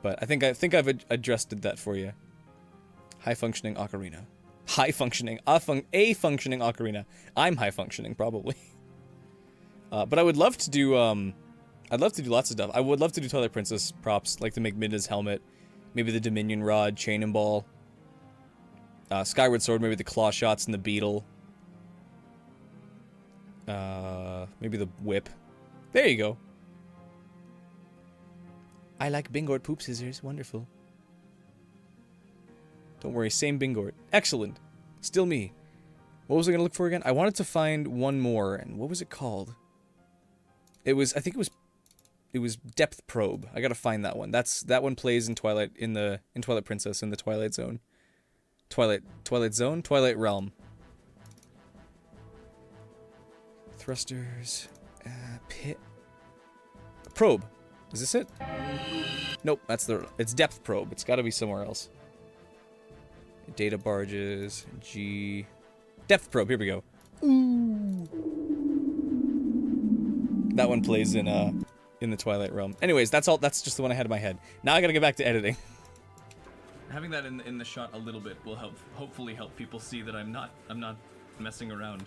But I think I've addressed that for you. High functioning ocarina. High functioning, a functioning ocarina. I'm high functioning probably. But I would love to do I'd love to do lots of stuff. I would love to do Twilight Princess props, like to make Midna's helmet, maybe the Dominion Rod, Chain and Ball, Skyward Sword, maybe the claw shots and the beetle. Maybe the whip. There you go. I like Bingort poop scissors. Wonderful. Don't worry, same Bingort. Excellent. Still me. What was I gonna look for again? I wanted to find one more, and what was it called? It was, I think it was Depth Probe. I gotta find that one. That one plays in Twilight Princess in the Twilight Zone. Twilight Zone? Twilight Realm. Thrusters. Pit. Probe. Is this it? Nope, it's Depth Probe. It's gotta be somewhere else. Data barges. G. Depth Probe, here we go. Ooh. That one plays in the Twilight Realm. Anyways, that's just the one I had in my head. Now I gotta get back to editing. Having that in the shot a little bit will hopefully help people see that I'm not messing around.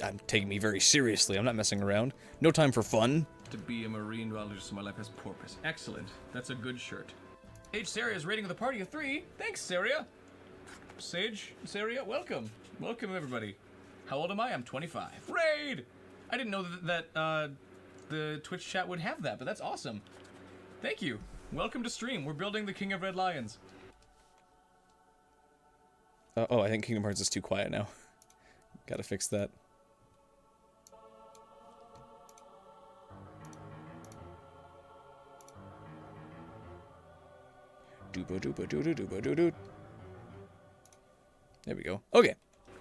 I'm taking me very seriously. I'm not messing around. No time for fun. To be a marine biologist, so my life has purpose. Excellent. That's a good shirt. H. Saria's rating of the party of 3. Thanks, Saria. Saria, welcome. Welcome, everybody. How old am I? I'm 25. Raid! I didn't know that the Twitch chat would have that, but that's awesome. Thank you. Welcome to stream. We're building the King of Red Lions. Oh, I think Kingdom Hearts is too quiet now. Gotta fix that. There we go. Okay.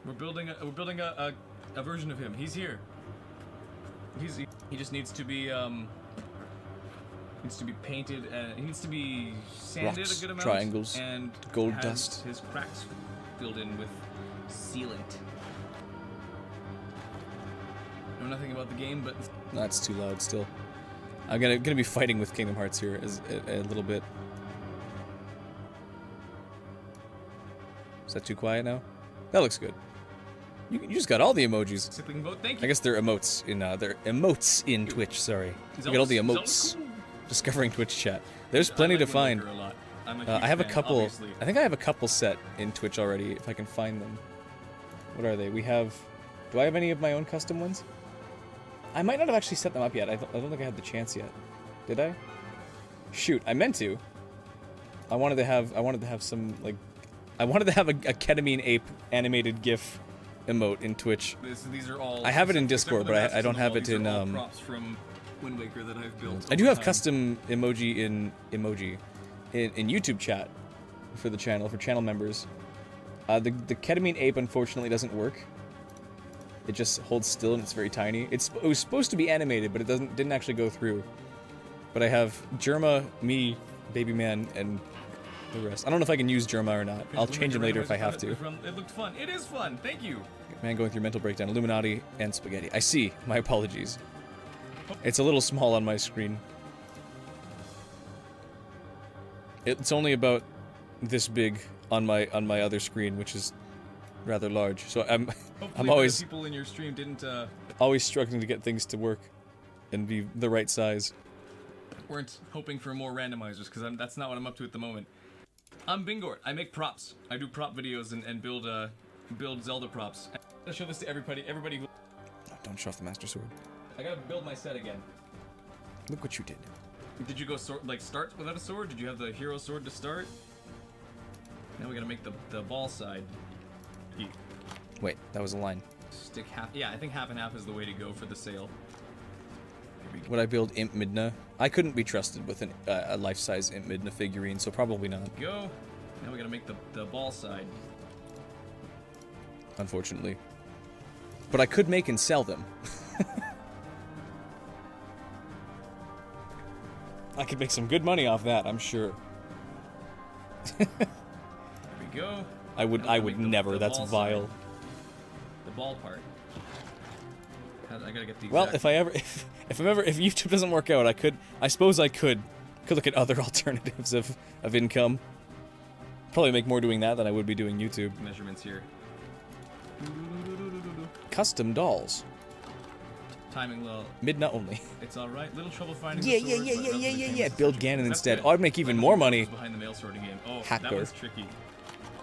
We're building a version of him. He's here. He just needs to be painted and he needs to be sanded Rocks, a good amount. triangles, and gold has dust. His cracks filled in with sealant. Know nothing about the game, but That's too loud still. I'm gonna be fighting with Kingdom Hearts here a little bit. Is that too quiet now? That looks good. You just got all the emojis. Sibling vote, thank you. I guess they're emotes in Twitch. Sorry, you got all the emotes. Cool. Discovering Twitch chat. There's plenty to find. I have a couple. Obviously. I think I have a couple set in Twitch already. If I can find them. What are they? We have. Do I have any of my own custom ones? I might not have actually set them up yet. I don't think I had the chance yet. Did I? Shoot, I meant to. I wanted to have some like. I wanted to have a ketamine ape animated GIF emote in Twitch. These are all. I have it in except Discord, for the but I don't masks on the have wall, it these in, are all props from Wind Waker that I've built. I do over have time. custom emoji in YouTube chat for the channel, for channel members. The ketamine ape unfortunately doesn't work. It just holds still and it's very tiny. It was supposed to be animated, but it didn't actually go through. But I have Germa, me, Baby Man, and the rest. I don't know if I can use Germa or not. I'll change him later if I have to. It looked fun. It is fun. Thank you. Man going through mental breakdown, Illuminati, and spaghetti. I see. My apologies. It's a little small on my screen. It's only about this big on my other screen, which is rather large. So I'm always people in your stream didn't always struggling to get things to work and be the right size. weren't hoping for more randomizers because that's not what I'm up to at the moment. I'm Bingort. I make props. I do prop videos and build Zelda props. I'll show this to everybody who. Oh, don't show off the Master Sword. I gotta build my set again. Look what you did. Did you go start without a sword? Did you have the hero sword to start? Now we gotta make the ball side. Wait, that was a line. Stick half. Yeah, I think half and half is the way to go for the sail. Would I build Imp Midna? I couldn't be trusted with a life-size Imp Midna figurine, so probably not. Go. Now we gotta make the ball side. Unfortunately. But I could make and sell them. I could make some good money off that, I'm sure. There we go. I would the never. That's ball vile. side. The ball part. I gotta get the. Well, if YouTube doesn't work out, I suppose I could look at other alternatives of income. Probably make more doing that than I would be doing YouTube. Measurements here. Custom dolls. Timing low. Midna only. It's all right. Little trouble finding. Yeah. the sword, but nothing that Build came Ganon that's instead. good. Oh, I'd make even more money. Behind the mail sorting game. Oh, Hacker. that was tricky.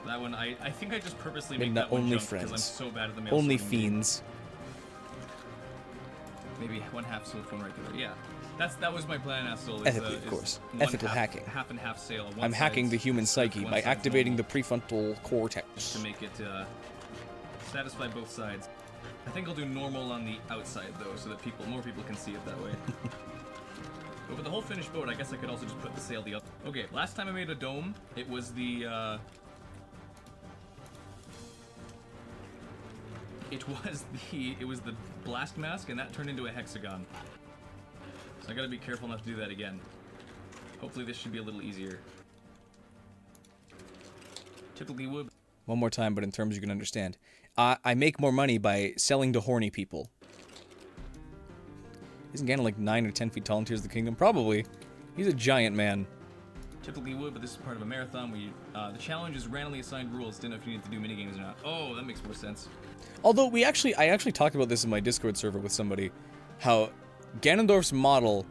That one, I think I just purposely made Midna that one only jump because I'm friends. so bad at the mail Only sorting game. fiends. Maybe one half silk, one regular. Yeah, that was my plan, Asshole. Ethically, of course. Ethical hacking. Half and half sale. On one I'm hacking the side's- human psyche one by side's activating the normal, prefrontal cortex. to make it satisfy both sides. I think I'll do normal on the outside though, so that more people can see it that way. But with the whole finished boat, I guess I could also just put the sail the other. Okay, last time I made a dome, it was the it was the blast mask, and that turned into a hexagon. So I gotta be careful not to do that again. Hopefully this should be a little easier. Typically would. One more time, but in terms you can understand. I make more money by selling to horny people. Isn't Ganon like 9 or 10 feet tall in Tears of the Kingdom? Probably. He's a giant man. Typically would, but this is part of a marathon. The challenge is randomly assigned rules. Didn't know if you need to do minigames or not. Oh, that makes more sense. Although I actually talked about this in my Discord server with somebody, how Ganondorf's model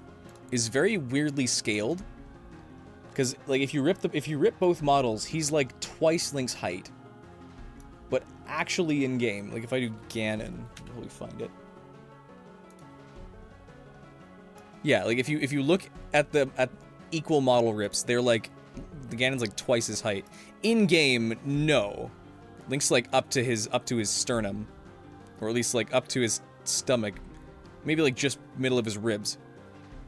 is very weirdly scaled. Because like if you rip both models, he's like twice Link's height. But actually in game, like if I do Ganon, will we find it? Yeah, like if you look at equal model rips, they're like the Ganon's like twice his height. In game, no. Link's like up to his sternum, or at least like up to his stomach, maybe like just middle of his ribs.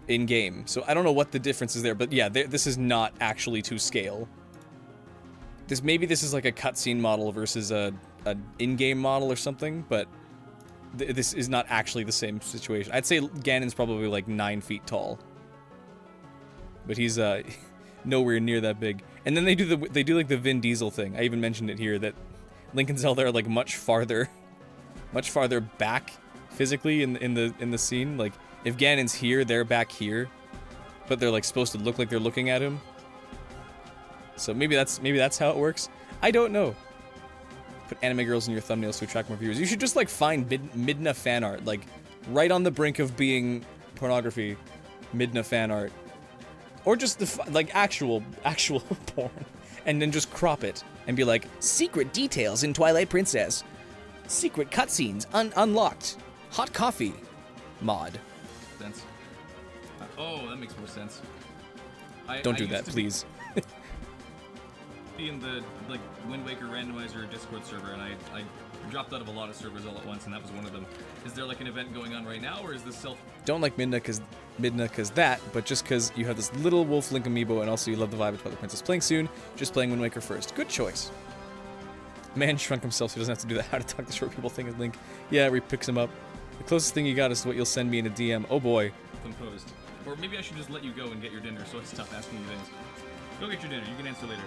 In game, so I don't know what the difference is there, but yeah, this is not actually to scale. Maybe this is like a cutscene model versus an in-game model or something, but this is not actually the same situation. I'd say Ganon's probably like 9 feet tall, but he's nowhere near that big. And then they do like the Vin Diesel thing. I even mentioned it here that Link and Zelda are like much farther back physically in the scene. Like if Ganon's here, they're back here, but they're like supposed to look like they're looking at him. So maybe that's how it works. I don't know. Put anime girls in your thumbnails to attract more viewers. You should just like find Midna fan art, like right on the brink of being pornography. Midna fan art, or just like actual porn, and then just crop it and be like secret details in Twilight Princess, secret cutscenes unlocked, hot coffee, mod. Sense. Oh, that makes more sense. Don't do that, please. be in the like Wind Waker randomizer Discord server, and I dropped out of a lot of servers all at once, and that was one of them. Is there like an event going on right now, or is this self? Don't like Midna cause that, but just cause you have this little Wolf Link amiibo, and also you love the vibe of Twilight Princess. Playing soon, just playing Wind Waker first. Good choice. Man shrunk himself so he doesn't have to do that how to talk to short people thing with Link. Yeah, where he picks him up. The closest thing you got is what you'll send me in a DM. Oh boy. Composed. Or maybe I should just let you go and get your dinner, so I stop asking you things. Go get your dinner. You can answer later,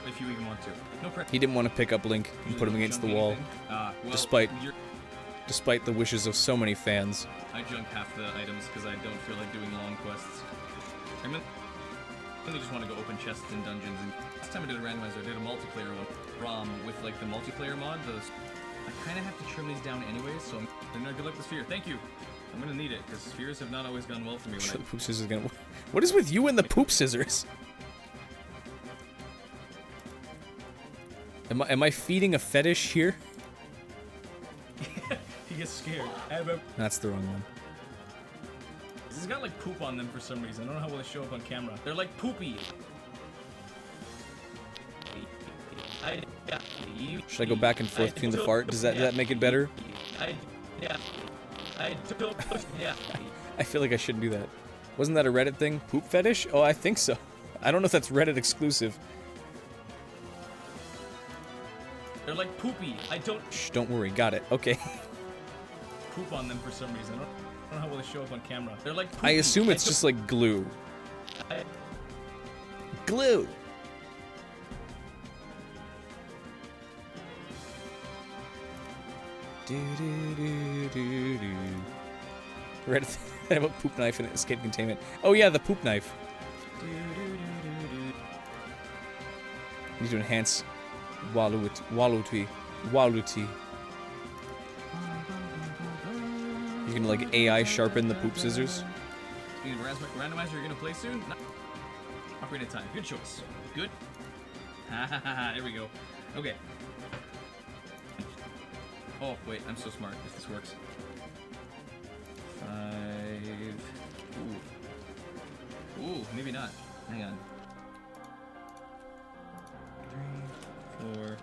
if you even want to. No pressure. He didn't want to pick up Link and put him against the wall, Well, despite the wishes of so many fans. I junk half the items because I don't feel like doing long quests. I really just want to go open chests in dungeons. And last time I did a randomizer, I did a multiplayer one, ROM with like the multiplayer mod. I kind of have to trim these down anyways, so good luck with the sphere. Thank you. I'm gonna need it because spheres have not always gone well for me. Sure, the poop scissors are gonna. What is with you and the poop scissors? Am I feeding a fetish here? He gets scared. That's the wrong one. This has got like poop on them for some reason. I don't know how well they show up on camera. They're like poopy. Should I go back and forth between the fart? Does that make it better? I feel like I shouldn't do that. Wasn't that a Reddit thing? Poop fetish? Oh, I think so. I don't know if that's Reddit exclusive. They're like poopy. Shh, don't worry. Got it. Okay. Poop on them for some reason. I don't know how well they show up on camera. They're like poopy. I assume it's just like glue. Glue. Reddit about poop knife and escape containment. Oh yeah, the poop knife. Need to enhance Waluti. You can like AI sharpen the poop scissors. Randomizer, you're gonna play soon? No. Operated time. Good choice. Good. Ha ha ha ha. There we go. Okay. Oh wait, I'm so smart. If this works. 5. Ooh. Ooh, maybe not. Hang on. 3, 4.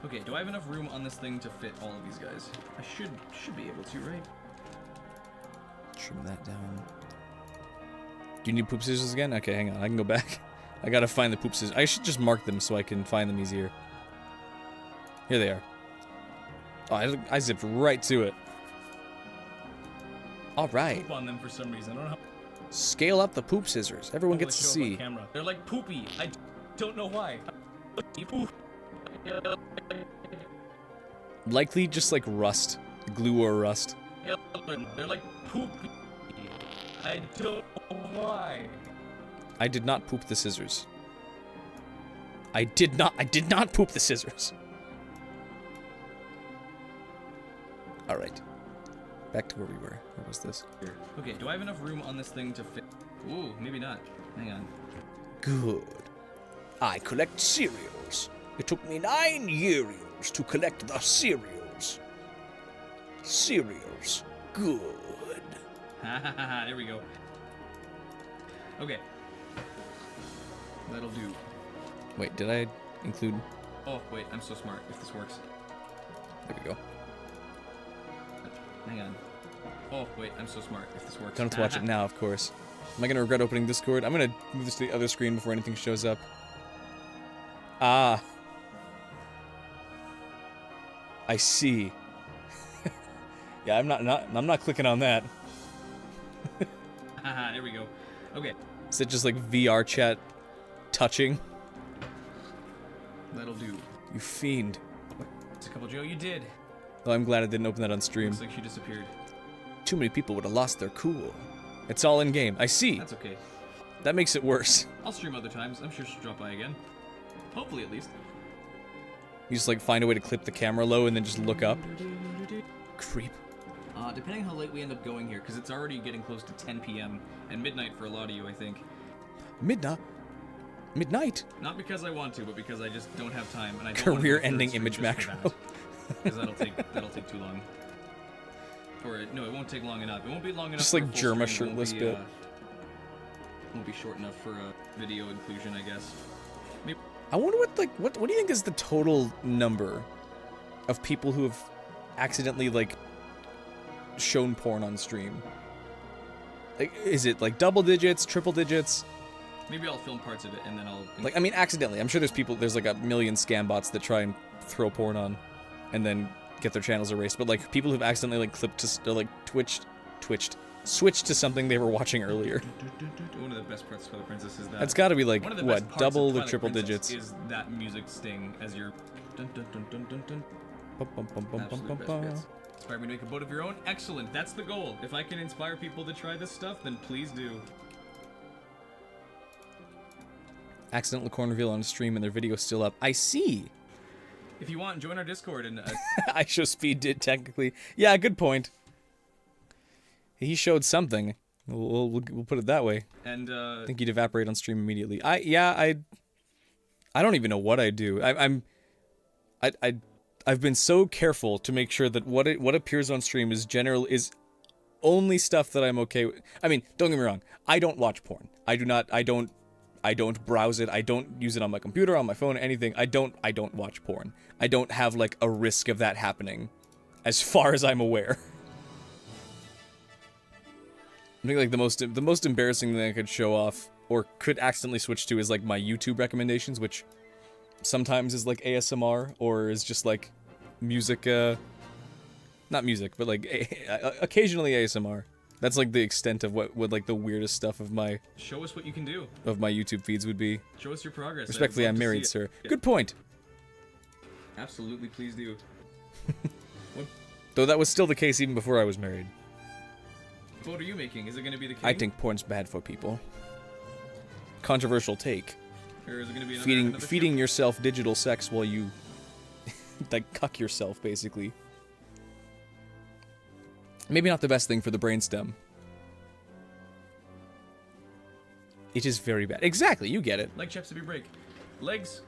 Okay, do I have enough room on this thing to fit all of these guys? I should be able to, right? Trim that down. Do you need poop scissors again? Okay, hang on. I can go back. I gotta find the poop scissors. I should just mark them so I can find them easier. Here they are. Oh, I zipped right to it. All right. Poop on them for some reason. I don't know how. Scale up the poop scissors. Everyone gets to see. They're like poopy. I don't know why. Likely just like rust. Glue or rust. They're like poopy. I don't know why. I did not poop the scissors. I did not poop the scissors. Alright. Back to where we were. What was this? Okay, do I have enough room on this thing to fit? Ooh, maybe not. Hang on. Good. I collect cereals. It took me 9 years to collect the cereals. Cereals. Good. Ha ha ha ha, there we go. Okay. That'll do. Wait, did I include... Oh, wait, I'm so smart. If this works. There we go. Hang on. Oh, wait, I'm so smart. If this works. Don't have to watch it now, of course. Am I gonna regret opening Discord? I'm gonna move this to the other screen before anything shows up. Ah. I see. Yeah, I'm not clicking on that. Haha, there we go. Okay. Is it just like VR chat touching? That'll do. You fiend. It's a couple, Joe. You did. Oh, I'm glad I didn't open that on stream. Looks like she disappeared. Too many people would have lost their cool. It's all in game. I see. That's okay. That makes it worse. I'll stream other times. I'm sure she'll drop by again. Hopefully, at least. You just like find a way to clip the camera low and then just look up. Creep. Depending how late we end up going here, because it's already getting close to 10 p.m. and midnight for a lot of you, I think. Midnight? Not because I want to, but because I just don't have time. And I don't Career-ending image macro. Because that'll take too long. Or no, it won't take long enough. It won't be long enough. Just for like a full Germa stream. shirtless bit. Won't be short enough for a video inclusion, I guess. I wonder what do you think is the total number of people who have accidentally like shown porn on stream? Like, is it like double digits, triple digits? Maybe I'll film parts of it and then I'll... Like, I mean, accidentally. I'm sure there's like a million scam bots that try and throw porn on and then get their channels erased. But like, people who've accidentally like clipped to, or like switched to something they were watching earlier. One of the best parts of Twilight Princess is that... That's gotta be like, one of the what, best parts double of or Twilight triple Princess digits? is that music sting as you're... Dun, dun, dun, dun, dun, dun. Bum, bum, bum, bum, bum, Absolute bum, best bum. bits. Inspire me to make a boat of your own? Excellent, that's the goal. If I can inspire people to try this stuff, then please do. Accidental corn reveal on stream and their video's still up. I see. If you want, join our Discord and... I show speed did technically. Yeah, good point. He showed something. We'll put it that way. And I think he'd evaporate on stream immediately. I don't even know what I do. I've been so careful to make sure that what appears on stream is only stuff that I'm okay with. I mean, don't get me wrong. I don't watch porn. I don't browse it. I don't use it on my computer, on my phone, anything. I don't watch porn. I don't have like a risk of that happening, as far as I'm aware. I think like the most embarrassing thing I could show off or could accidentally switch to is like my YouTube recommendations, which sometimes is like ASMR or is just like music, not music, but like occasionally ASMR. That's like the extent of what like the weirdest stuff of my... Show us what you can do. ...of my YouTube feeds would be. Show us your progress. Respectfully, I'm married, sir. Yeah. Good point. Absolutely, please do. Though that was still the case even before I was married. What are you making? Is it going to be the king? I think porn's bad for people. Controversial take. Or is it going to be another feeding yourself digital sex while you... like, cuck yourself, basically. Maybe not the best thing for the brainstem. It is very bad. Exactly, you get it. Leg chaps to be break. Legs.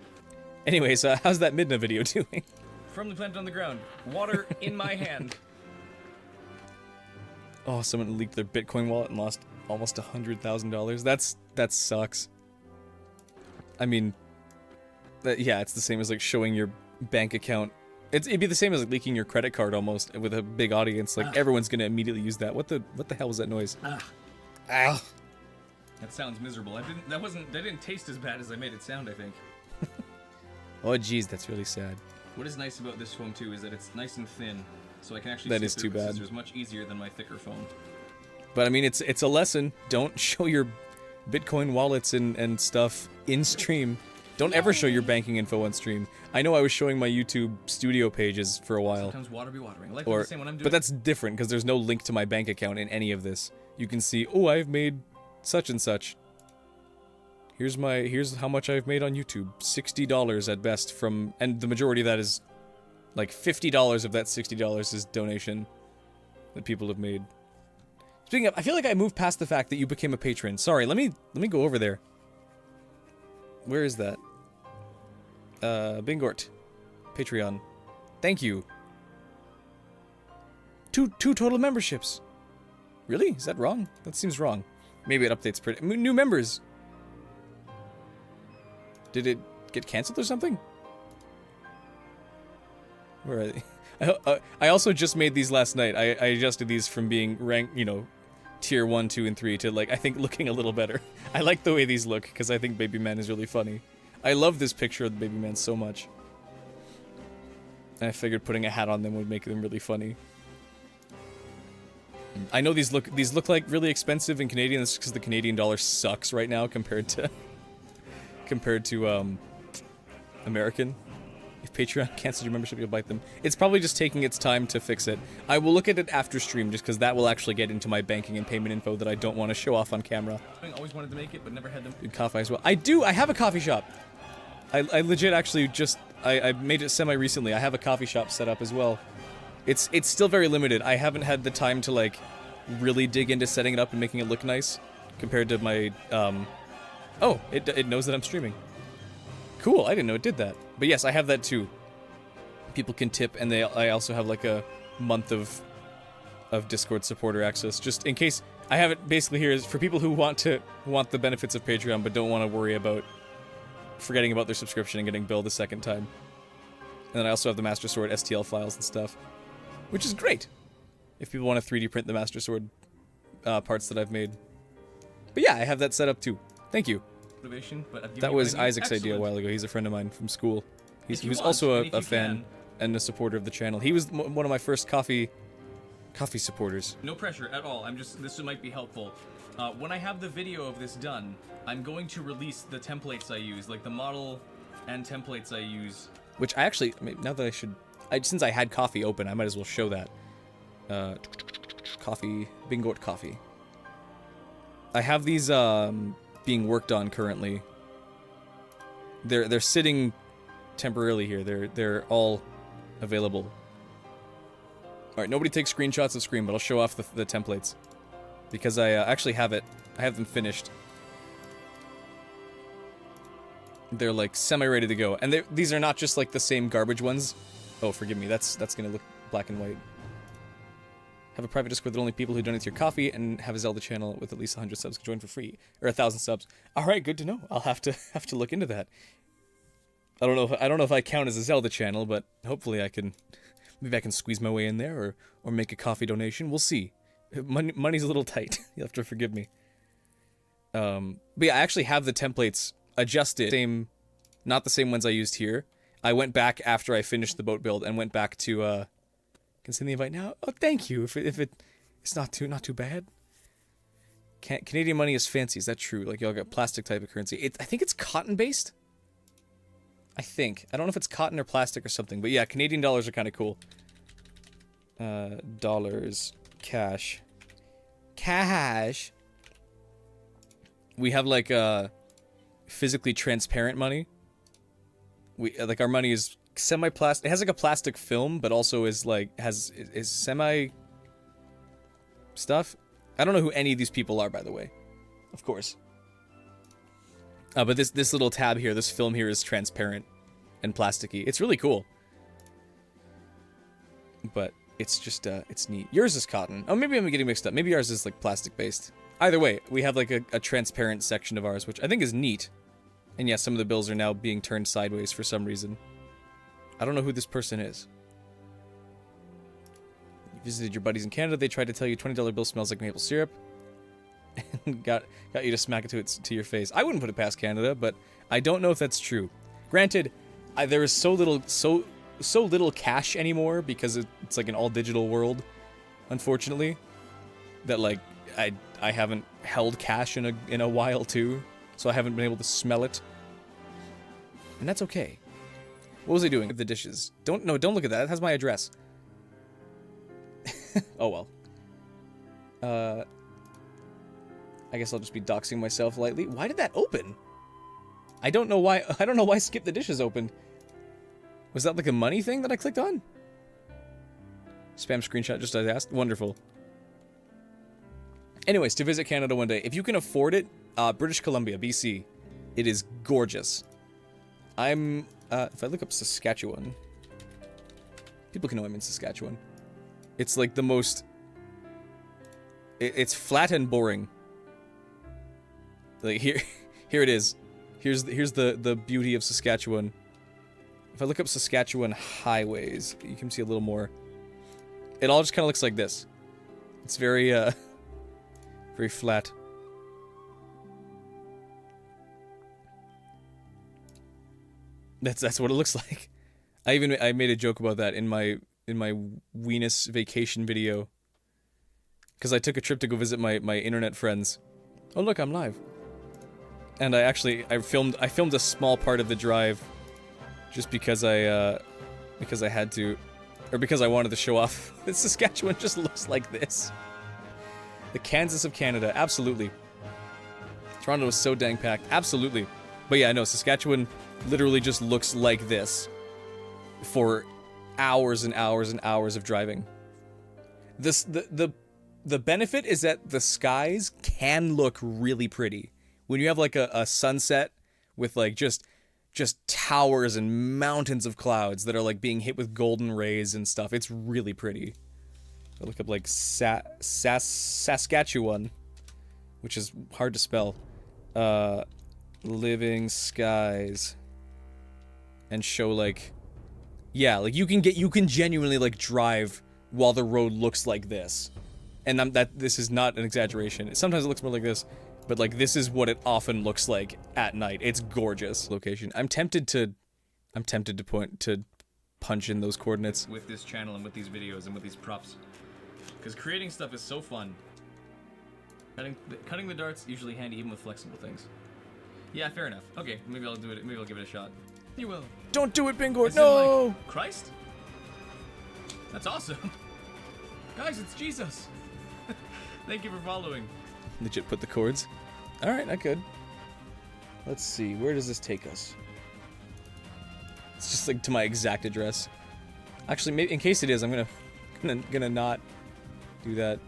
Anyways, how's that Midna video doing? Firmly planted on the ground. Water in my hand. Oh, someone leaked their Bitcoin wallet and lost almost $100,000. That sucks. I mean, yeah, it's the same as like showing your bank account. It'd be the same as like leaking your credit card almost with a big audience. Like everyone's gonna immediately use that. What the hell was that noise? That sounds miserable. That didn't taste as bad as I made it sound, I think. Oh geez, that's really sad. What is nice about this foam too is that it's nice and thin, so I can actually that see is through too bad. scissors much easier than my thicker foam. But I mean, it's a lesson. Don't show your Bitcoin wallets and stuff in stream. Don't ever show your banking info on stream. I know I was showing my YouTube studio pages for a while. Sometimes water be watering. I like the same when I'm doing. But that's different because there's no link to my bank account in any of this. You can see, oh, I've made such and such. Here's how much I've made on YouTube. $60 at best from, and the majority of that is like $50 of that $60 is donation that people have made. Speaking of, I feel like I moved past the fact that you became a patron. Sorry, let me go over there. Where is that? Bingort. Patreon. Thank you. Two total memberships. Really? Is that wrong? That seems wrong. Maybe it updates pretty... New members. Did it get canceled or something? Where are they? I also just made these last night. I adjusted these from being ranked, you know, tier 1, 2, and 3 to, like, I think looking a little better. I like the way these look, because I think Baby Man is really funny. I love this picture of the Baby Man so much. And I figured putting a hat on them would make them really funny. I know these look like really expensive in Canadian, that's because the Canadian dollar sucks right now compared to American. If Patreon cancels your membership, you'll bite them. It's probably just taking its time to fix it. I will look at it after stream, just because that will actually get into my banking and payment info that I don't want to show off on camera. I always wanted to make it, but never had them. Good coffee as well. I do! I have a coffee shop! I legit actually just... I made it semi-recently. I have a coffee shop set up as well. It's still very limited. I haven't had the time to, like, really dig into setting it up and making it look nice, compared to my, Oh, it knows that I'm streaming. Cool, I didn't know it did that. But yes, I have that too. People can tip, and I also have like a month of Discord supporter access, just in case. I have it basically here is for people who want the benefits of Patreon but don't want to worry about forgetting about their subscription and getting billed a second time. And then I also have the Master Sword STL files and stuff, which is great if people want to 3D print the Master Sword parts that I've made. But yeah, I have that set up too. Thank you. Motivation, but I've given That you was what I need. Isaac's idea a Excellent. while ago. He's a friend of mine from school. He If you was want, also and if a you fan can. and a supporter of the channel. He was one of my first coffee supporters. No pressure at all. This might be helpful. When I have the video of this done, I'm going to release the templates I use, like the model and templates I use. Which I actually, I mean, now that since I had coffee open, I might as well show that. Coffee, Bingort coffee. I have these being worked on currently. They're sitting temporarily here. They're all available. All right, nobody takes screenshots of screen, but I'll show off the templates because I actually have it. I have them finished. They're like semi-ready to go, and these are not just like the same garbage ones. Oh, forgive me. That's gonna look black and white. Have a private Discord that only people who donate to your coffee and have a Zelda channel with at least 100 subs can join for free, or 1,000 subs. All right, good to know. I'll have to look into that. I don't know if I count as a Zelda channel, but hopefully I can. Maybe I can squeeze my way in there, or make a coffee donation. We'll see. Money's a little tight. You'll have to forgive me. But yeah, I actually have the templates adjusted. Not the same ones I used here. I went back after I finished the boat build and went back to. Can send the invite now. Oh, thank you. If it's not too bad. Canadian money is fancy. Is that true? Like y'all got plastic type of currency. I think it's cotton based. I don't know if it's cotton or plastic or something, but yeah, Canadian dollars are kind of cool. Dollars, cash. We have like physically transparent money. Like our money is semi-plastic. It has like a plastic film, but also is like is semi stuff. I don't know who any of these people are, by the way. Of course. But this little tab here, this film here is transparent and plasticky. It's really cool. But it's just it's neat. Yours is cotton. Oh, maybe I'm getting mixed up. Maybe ours is like plastic based. Either way, we have like a transparent section of ours, which I think is neat. And yeah, some of the bills are now being turned sideways for some reason. I don't know who this person is. You visited your buddies in Canada. They tried to tell you $20 bill smells like maple syrup. And got you to smack it to your face. I wouldn't put it past Canada, but I don't know if that's true. Granted, there is so little cash anymore because it's like an all digital world, unfortunately, that like I haven't held cash in a while too, so I haven't been able to smell it. And that's okay. What was I doing? The dishes. Don't look at that. That has my address. Oh well. I guess I'll just be doxing myself lightly. Why did that open? I don't know why Skip the Dishes opened. Was that like a money thing that I clicked on? Spam screenshot just as I asked. Wonderful. Anyways, to visit Canada one day. If you can afford it, British Columbia, BC. It is gorgeous. If I look up Saskatchewan, people can know I'm in Saskatchewan. It's like the most... It's flat and boring. Like here it is. Here's the beauty of Saskatchewan. If I look up Saskatchewan highways, you can see a little more. It all just kind of looks like this. It's very very flat. That's what it looks like. I made a joke about that in my Weenus vacation video. Because I took a trip to go visit my internet friends. Oh look, I'm live. And I filmed a small part of the drive, just because I had to, or because I wanted to show off. Saskatchewan just looks like this. The Kansas of Canada, absolutely. Toronto is so dang packed, absolutely. But yeah, no, Saskatchewan literally just looks like this for hours and hours and hours of driving. The benefit is that the skies can look really pretty. When you have like a sunset with like just towers and mountains of clouds that are like being hit with golden rays and stuff, it's really pretty. I look up like Saskatchewan, which is hard to spell. living skies and show like, yeah, like you can genuinely like drive while the road looks like this, and this is not an exaggeration. Sometimes it looks more like this, but like this is what it often looks like at night. It's gorgeous location. I'm tempted to punch in those coordinates with this channel and with these videos and with these props, because creating stuff is so fun. Cutting the darts usually handy even with flexible things. Yeah, fair enough. Okay, maybe I'll do it. Maybe I'll give it a shot. You will. Don't do it, Bingort. As in, No. like, Christ? That's awesome. Guys, it's Jesus. Thank you for following. Legit put the chords. All right, not good. Let's see. Where does this take us? It's just like to my exact address. Actually, maybe in case it is, I'm gonna not do that.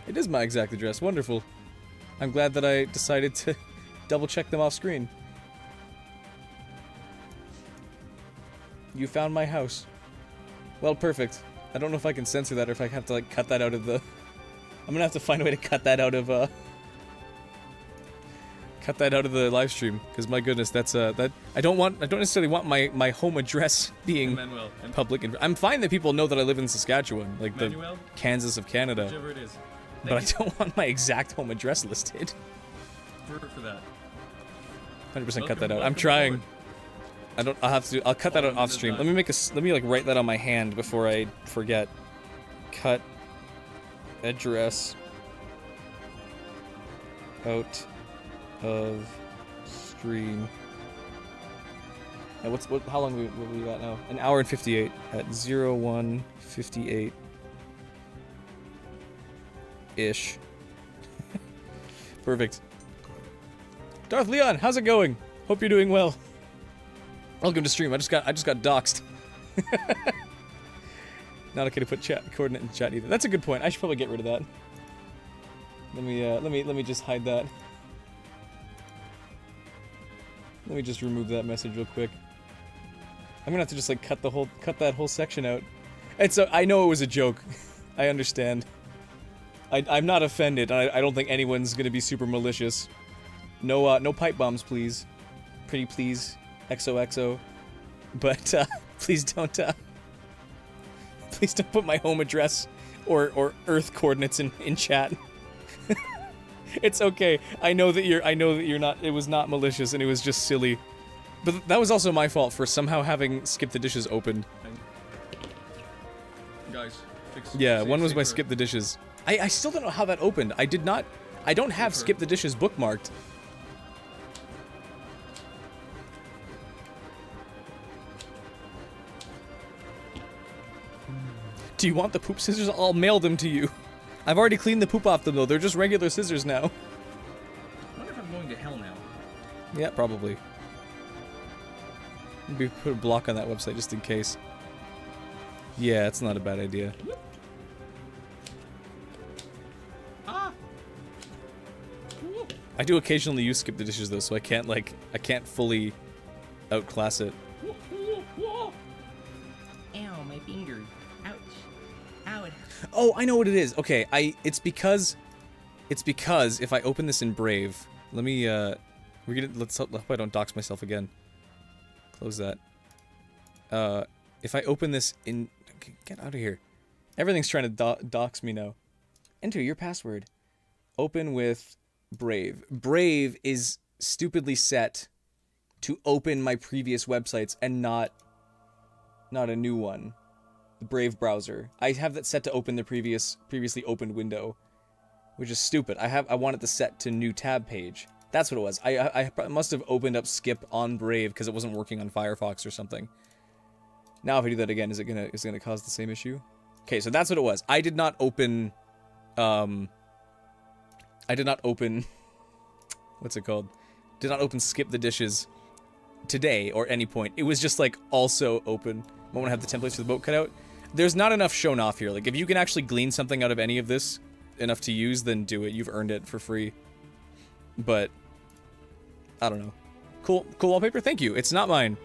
It is my exact address. Wonderful. I'm glad that I decided to double check them off screen. You found my house. Well, perfect. I don't know if I can censor that or if I have to like cut that out of the... I'm gonna have to find a way to cut that out of the live stream, because my goodness, that's that I don't necessarily want my home address being Emmanuel, public. I'm fine that people know that I live in Saskatchewan, like Emmanuel, the Kansas of Canada. whichever it is. But I don't want my exact home address listed. For that. 100% cut that out. I'm trying. I'll cut that out off stream. Let me like write that on my hand before I forget. Cut address out of stream. And how long will we got now? An hour and 58 at 01:58 ish. Perfect. Darth Leon, how's it going? Hope you're doing well. Welcome to stream. I just got doxxed. Not okay to put coordinate in chat either. That's a good point. I should probably get rid of that. Let me just hide that. Let me just remove that message real quick. I'm gonna have to just like cut that whole section out. And so I know it was a joke. I understand. I'm not offended. I don't think anyone's gonna be super malicious. No pipe bombs, please. Pretty please. XOXO. But please don't put my home address or Earth coordinates in chat. It's okay. I know that you're not. It was not malicious, and it was just silly. But that was also my fault for somehow having SkipTheDishes opened. Guys, yeah, one was my SkipTheDishes. I still don't know how that opened. I don't have SkipTheDishes bookmarked. Do you want the poop scissors? I'll mail them to you. I've already cleaned the poop off them though. They're just regular scissors now. I wonder if I'm going to hell now. Yeah, probably. Maybe put a block on that website just in case. Yeah, it's not a bad idea. Ah. I do occasionally use SkipTheDishes though, so I can't fully outclass it. Ow, my finger. Ouch. Ow, it Oh, I know what it is. Okay, it's because if I open this in Brave, let me let's hope I don't dox myself again. Close that. If I open this in, get out of here. Everything's trying to dox me now. Enter your password. Open with Brave. Brave is stupidly set to open my previous websites and not a new one. The Brave browser. I have that set to open the previously opened window, which is stupid. I want it to set to new tab page. That's what it was. I must have opened up Skip on Brave because it wasn't working on Firefox or something. Now if I do that again, is it gonna cause the same issue? Okay, so that's what it was. I did not open what's it called? Did not open SkipTheDishes today or any point. It was just like also open. I want to have the templates for the boat cut out. There's not enough shown off here. Like if you can actually glean something out of any of this enough to use, then do it. You've earned it for free. But I don't know. Cool wallpaper. Thank you. It's not mine.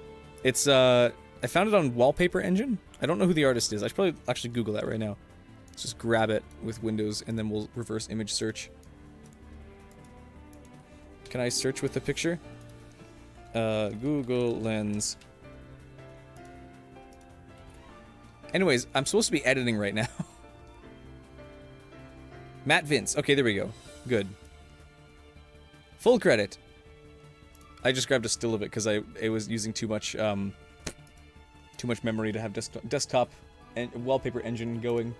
It's I found it on Wallpaper Engine. I don't know who the artist is. I should probably actually Google that right now. Let's just grab it with Windows and then we'll reverse image search. Can I search with the picture? Google Lens. Anyways, I'm supposed to be editing right now. Matt Vince. Okay, there we go. Good. Full credit. I just grabbed a still of it because it was using too much memory to have desktop and wallpaper engine going.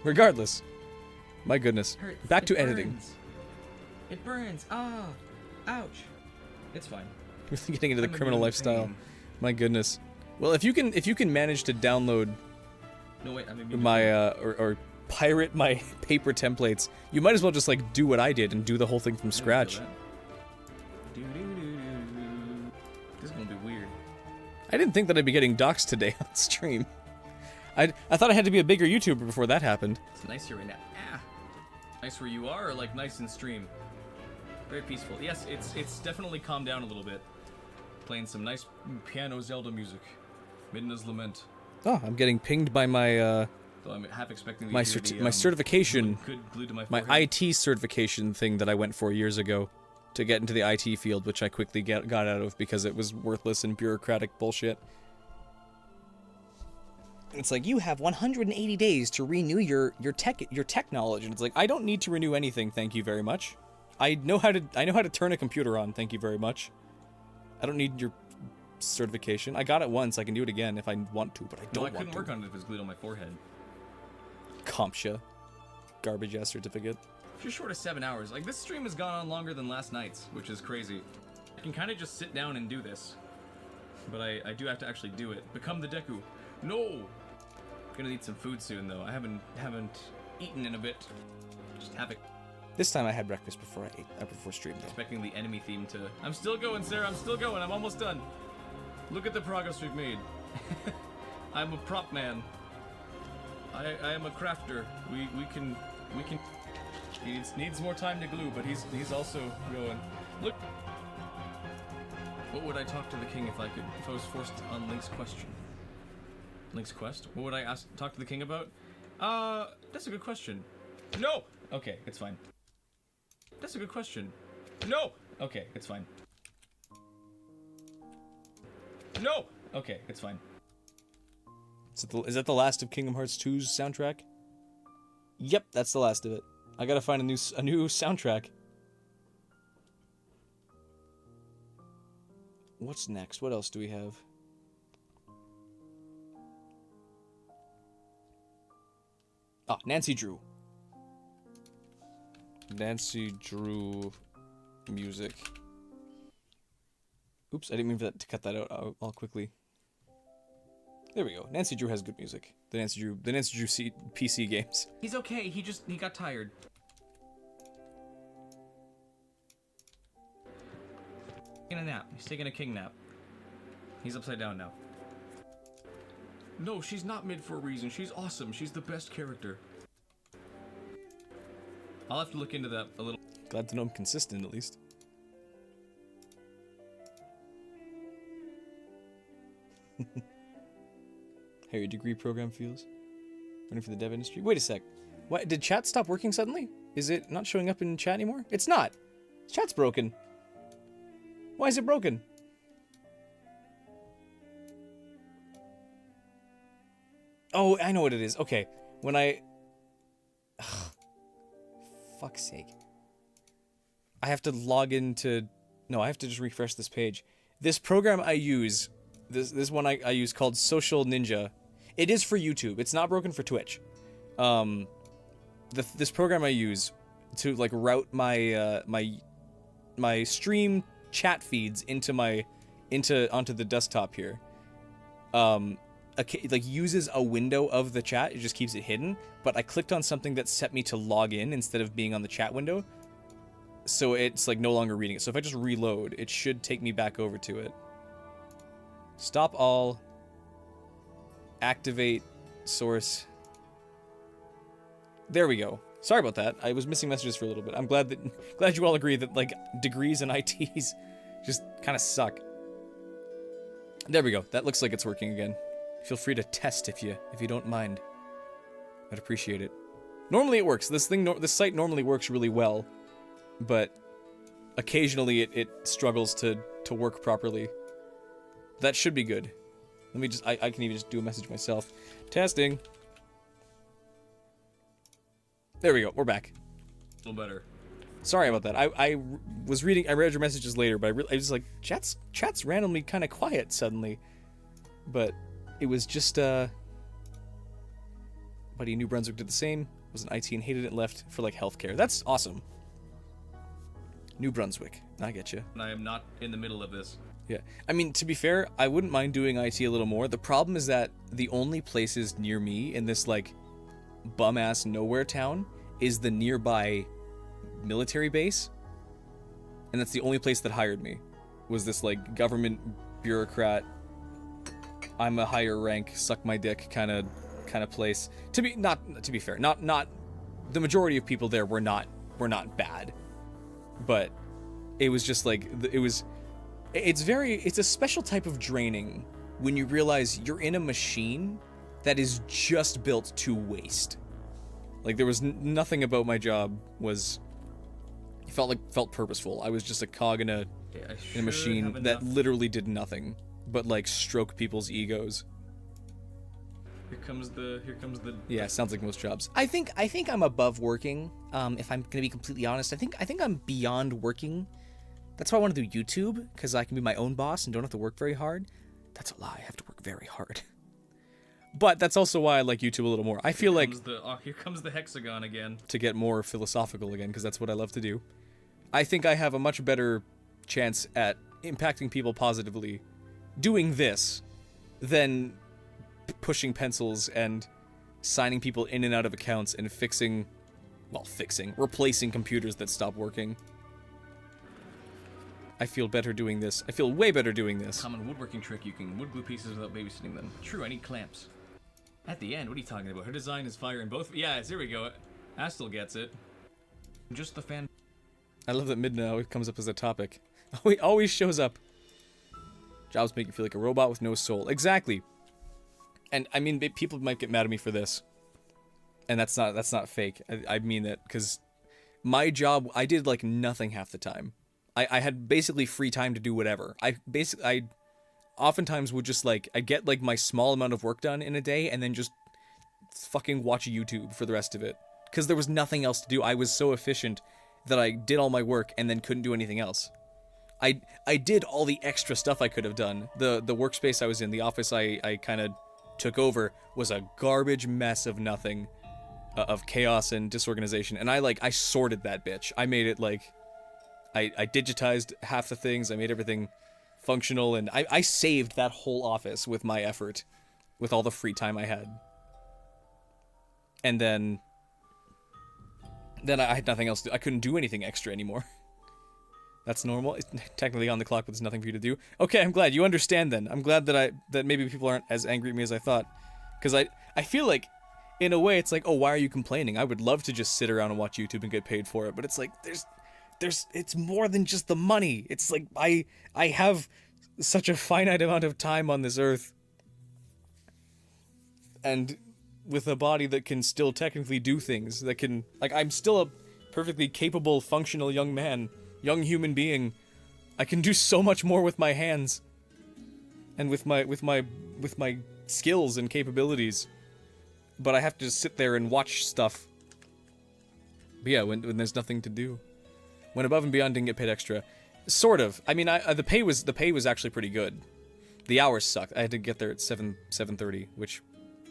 Regardless, my goodness. Back to editing. It burns. Ah, ouch. It's fine. Getting into the I'm in criminal lifestyle. pain. My goodness. Well, if you can manage to download No wait, I'm in my or pirate my paper templates, you might as well just like do what I did and do the whole thing from scratch. This is gonna be weird. I didn't think that I'd be getting doxxed today on stream. I thought I had to be a bigger YouTuber before that happened. It's nice here right now. Ah. Nice where you are, or like nice in stream? Very peaceful. Yes, it's definitely calmed down a little bit. Playing some nice piano Zelda music. Midna's Lament. Oh, I'm getting pinged by my So I'm half expecting my certification, glued to my my forehead. IT certification thing that I went for years ago to get into the IT field, which I quickly got out of because it was worthless and bureaucratic bullshit. It's like, you have 180 days to renew your tech knowledge, and it's like, I don't need to renew anything, thank you very much. I know how to turn a computer on, thank you very much. I don't need your certification. I got it once, I can do it again if I want to, but I don't No, I want couldn't to. work on it if it was glued on my forehead. CompTIA. Garbage ass certificate. If you're short of 7 hours, like this stream has gone on longer than last night's, which is crazy. I can kind of just sit down and do this, but I do have to actually do it. Become the Deku. No. Gonna need some food soon though. I haven't eaten in a bit. Just have it. This time I had breakfast before I ate. Before stream though. Expecting the enemy theme to. I'm still going, Sarah. I'm still going. I'm almost done. Look at the progress we've made. I'm a prop man. I am a crafter. We can. He needs more time to glue, but he's also going. Look. What would I talk to the king if I was forced on Link's question? Link's quest? What would I talk to the king about? That's a good question. No. Okay, it's fine. That's a good question. No. Okay, it's fine. No. Okay, it's fine. Is that the last of Kingdom Hearts 2's soundtrack? Yep, that's the last of it. I gotta find a new soundtrack. What's next? What else do we have? Ah, Nancy Drew. Nancy Drew music. Oops, I didn't mean to cut that out. I'll quickly. There we go. Nancy Drew has good music. The Nancy Drew PC games. He's okay. He got tired. Taking a nap. He's taking a king nap. He's upside down now. No, she's not mid for a reason. She's awesome. She's the best character. I'll have to look into that a little. Glad to know I'm consistent at least. How your degree program feels? Running for the dev industry? Wait a sec. What? Did chat stop working suddenly? Is it not showing up in chat anymore? It's not. Chat's broken. Why is it broken? Oh, I know what it is. Okay. When I... Ugh. Fuck's sake. I have to log into... No, I have to just refresh this page. This program I use... This one I use called Social Ninja. It is for YouTube. It's not broken for Twitch. This program I use to like route my my stream chat feeds onto the desktop here. Like uses a window of the chat. It just keeps it hidden. But I clicked on something that set me to log in instead of being on the chat window. So it's like no longer reading it. So if I just reload, it should take me back over to it. Stop all. Activate source. There we go. Sorry about that. I was missing messages for a little bit. I'm glad you all agree that like degrees and ITs just kind of suck. There we go. That looks like it's working again. Feel free to test if you don't mind. I'd appreciate it. Normally it works. This site normally works really well, but occasionally it struggles to work properly. That should be good. Let me just, I can even just do a message myself. Testing. There we go, we're back. A little better. Sorry about that. I was reading, I read your messages later, but I was like, chat's randomly kind of quiet suddenly. But it was just, buddy in New Brunswick did the same, was in IT and hated it and left for like healthcare. That's awesome. New Brunswick, I get you. And I am not in the middle of this. Yeah, I mean, to be fair, I wouldn't mind doing IT a little more. The problem is that the only places near me in this, like, bum-ass nowhere town is the nearby military base. And that's the only place that hired me. Was this, like, government bureaucrat, I'm a higher rank, suck my dick kind of place. To be fair, not the majority of people there were not bad. But it was just like, it's a special type of draining when you realize you're in a machine that is just built to waste. Like, there was nothing about my job felt purposeful. I was just a cog in a machine that literally did nothing but like stroke people's egos. Here comes the Yeah, sounds like most jobs. I think I'm above working. If I'm gonna be completely honest, I think I'm beyond working. That's why I want to do YouTube, because I can be my own boss and don't have to work very hard. That's a lie. I have to work very hard. But that's also why I like YouTube a little more. I feel like here comes the hexagon again. To get more philosophical again, because that's what I love to do. I think I have a much better chance at impacting people positively doing this than pushing pencils and signing people in and out of accounts and replacing computers that stop working. I feel better doing this. I feel way better doing this. Common woodworking trick, you can wood glue pieces without babysitting them. True, I need clamps. At the end, what are you talking about? Her design is fire in both. Yeah, there we go. Astel gets it. Just the fan. I love that Midna always comes up as a topic. He always shows up. Jobs make you feel like a robot with no soul. Exactly. And I mean, people might get mad at me for this. And that's not fake. I mean that because my job, I did like nothing half the time. I had basically free time to do whatever. I oftentimes would just like, I get like my small amount of work done in a day and then just fucking watch YouTube for the rest of it. Because there was nothing else to do. I was so efficient that I did all my work and then couldn't do anything else. I did all the extra stuff I could have done. The workspace I was in, the office I kind of took over was a garbage mess of nothing, of chaos and disorganization. And I sorted that bitch. I made it like, I digitized half the things, I made everything functional, and I saved that whole office with my effort, with all the free time I had. And then I had nothing else to do. I couldn't do anything extra anymore. That's normal. It's technically on the clock, but there's nothing for you to do. Okay, I'm glad. You understand then. I'm glad that maybe people aren't as angry at me as I thought. Because I feel like, in a way, it's like, oh, why are you complaining? I would love to just sit around and watch YouTube and get paid for it, but it's like, it's more than just the money. It's like, I have such a finite amount of time on this earth. And with a body that can still technically do things, that can, like, I'm still a perfectly capable, functional young man, young human being. I can do so much more with my hands. And with my skills and capabilities. But I have to just sit there and watch stuff. But yeah, when there's nothing to do. Went above and beyond, didn't get paid extra. Sort of. I mean, the pay was actually pretty good. The hours sucked. I had to get there at 7:30, which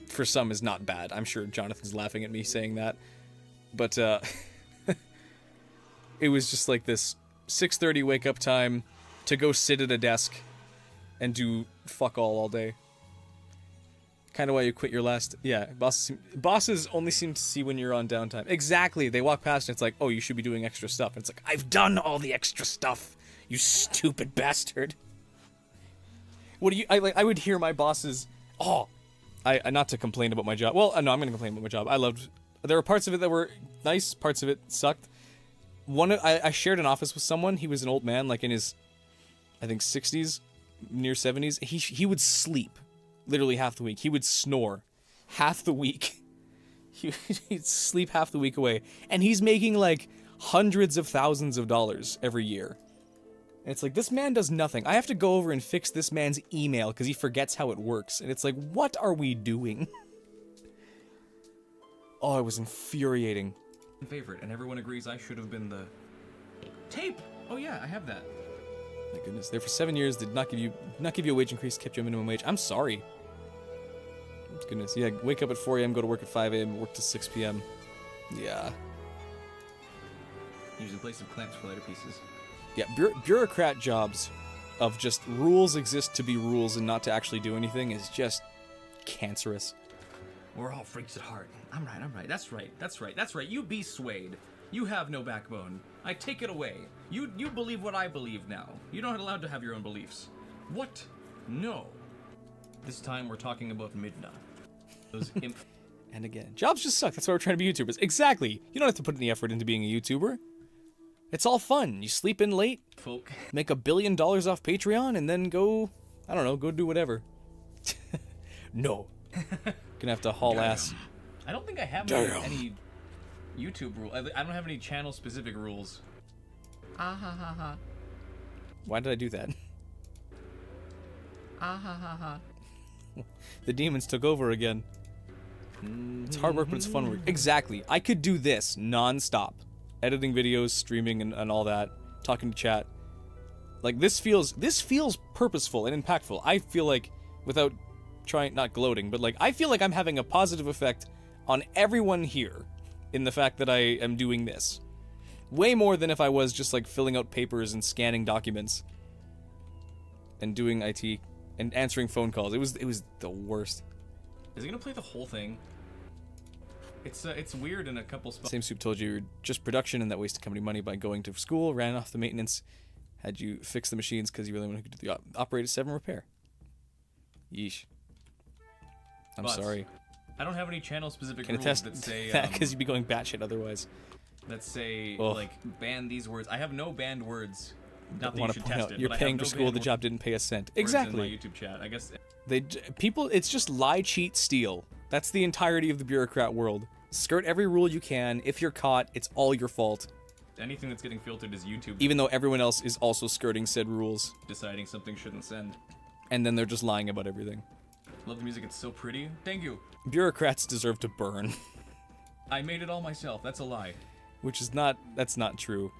for some is not bad. I'm sure Jonathan's laughing at me saying that. But it was just like this 6:30 wake up time to go sit at a desk and do fuck all day. Kind of why you quit your last... Yeah, bosses only seem to see when you're on downtime. Exactly. They walk past and it's like, oh, you should be doing extra stuff. And it's like, I've done all the extra stuff, you stupid bastard. What do you... I would hear my bosses... Oh, not to complain about my job. Well, no, I'm going to complain about my job. I loved... There were parts of it that were nice, parts of it sucked. I shared an office with someone. He was an old man, like in his, I think, 60s, near 70s. He would sleep. Literally half the week. He would snore half the week. He'd sleep half the week away. And he's making like hundreds of thousands of dollars every year. And it's like, this man does nothing. I have to go over and fix this man's email because he forgets how it works. And it's like, what are we doing? Oh, it was infuriating. Favorite, and everyone agrees I should have been the tape. Oh yeah, I have that. My goodness, there for 7 years, did not give you a wage increase, kept you a minimum wage. I'm sorry. Goodness, yeah, wake up at 4 a.m., go to work at 5 a.m., work till 6 p.m. Yeah. Use in place of clamps for lighter pieces. Yeah, bureaucrat jobs of just rules exist to be rules and not to actually do anything is just cancerous. We're all freaks at heart. I'm right. That's right. You be swayed. You have no backbone. I take it away. You believe what I believe now. You're not allowed to have your own beliefs. What? No. This time we're talking about Midna. Those imp... And again, jobs just suck. That's why we're trying to be YouTubers. Exactly. You don't have to put any effort into being a YouTuber. It's all fun. You sleep in late, folk, make $1 billion off Patreon, and then go, I don't know, go do whatever. No. Gonna have to haul ass. I don't think I have any YouTube rule. I don't have any channel specific rules. Ah ha ha ha. Why did I do that? Ah ha ha ha. The demons took over again. It's hard work, but it's fun work. Exactly. I could do this non-stop. Editing videos, streaming, and all that. Talking to chat. Like, this feels purposeful and impactful. I feel like, without not gloating, but like, I feel like I'm having a positive effect on everyone here in the fact that I am doing this. Way more than if I was just like filling out papers and scanning documents. And doing IT and answering phone calls. It was the worst. Is he gonna play the whole thing? It's weird in a couple spots. Same Soup told you you're just production and that wasted company money by going to school, ran off the maintenance, had you fix the machines because you really want to do the operator 7 repair. Yeesh. I'm sorry. I don't have any channel specific Can rules attest that say that because you'd be going batshit otherwise. That say Ugh. like ban these words. I have no banned words. Not that you Want to should point test out it. you're but paying I have for no school, banned the job didn't pay a cent. words in my Exactly. YouTube chat. I guess People, it's just lie, cheat, steal. That's the entirety of the bureaucrat world. Skirt every rule you can. If you're caught, it's all your fault. anything that's getting filtered is YouTube Even though everyone else is also skirting said rules. deciding something shouldn't send. And then they're just lying about everything. Love the music. It's so pretty. Thank you. Bureaucrats deserve to burn. I made it all myself. That's a lie. Which is not, that's not true.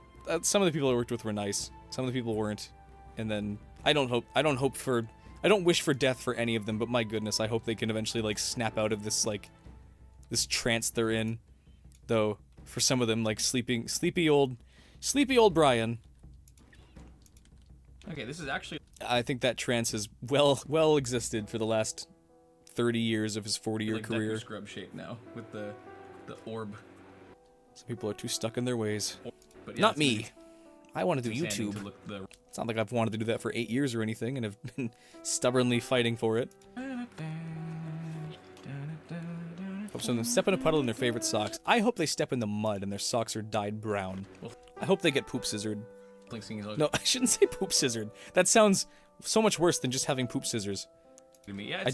Some of the people I worked with were nice. Some of the people weren't. And then, I don't wish for death for any of them, but my goodness, I hope they can eventually, like, snap out of this, like, this trance they're in. Though, for some of them, like, sleepy old Brian. Okay, this is actually I think that trance has well existed for the last 30 years of his 40-year like career. Decker scrub shape now with the orb. Some people are too stuck in their ways. But yeah, Not it's me. really I want to do insanity YouTube. to look the- It's not like I've wanted to do that for 8 years or anything and have been stubbornly fighting for it. Hope some of them step in a puddle in their favorite socks. I hope they step in the mud and their socks are dyed brown. I hope they get poop scissored. No, I shouldn't say poop scissored. That sounds so much worse than just having poop scissors. To me. Yeah, I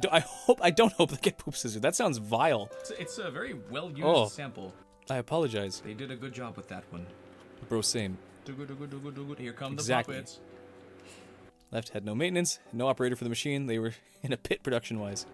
don't hope they get poop scissored. That sounds vile. it's a very well used sample. I apologize. They did a good job with that one. Bro, same. Here come Exactly. the puppets. Left had no maintenance, no operator for the machine. They were in a pit production-wise.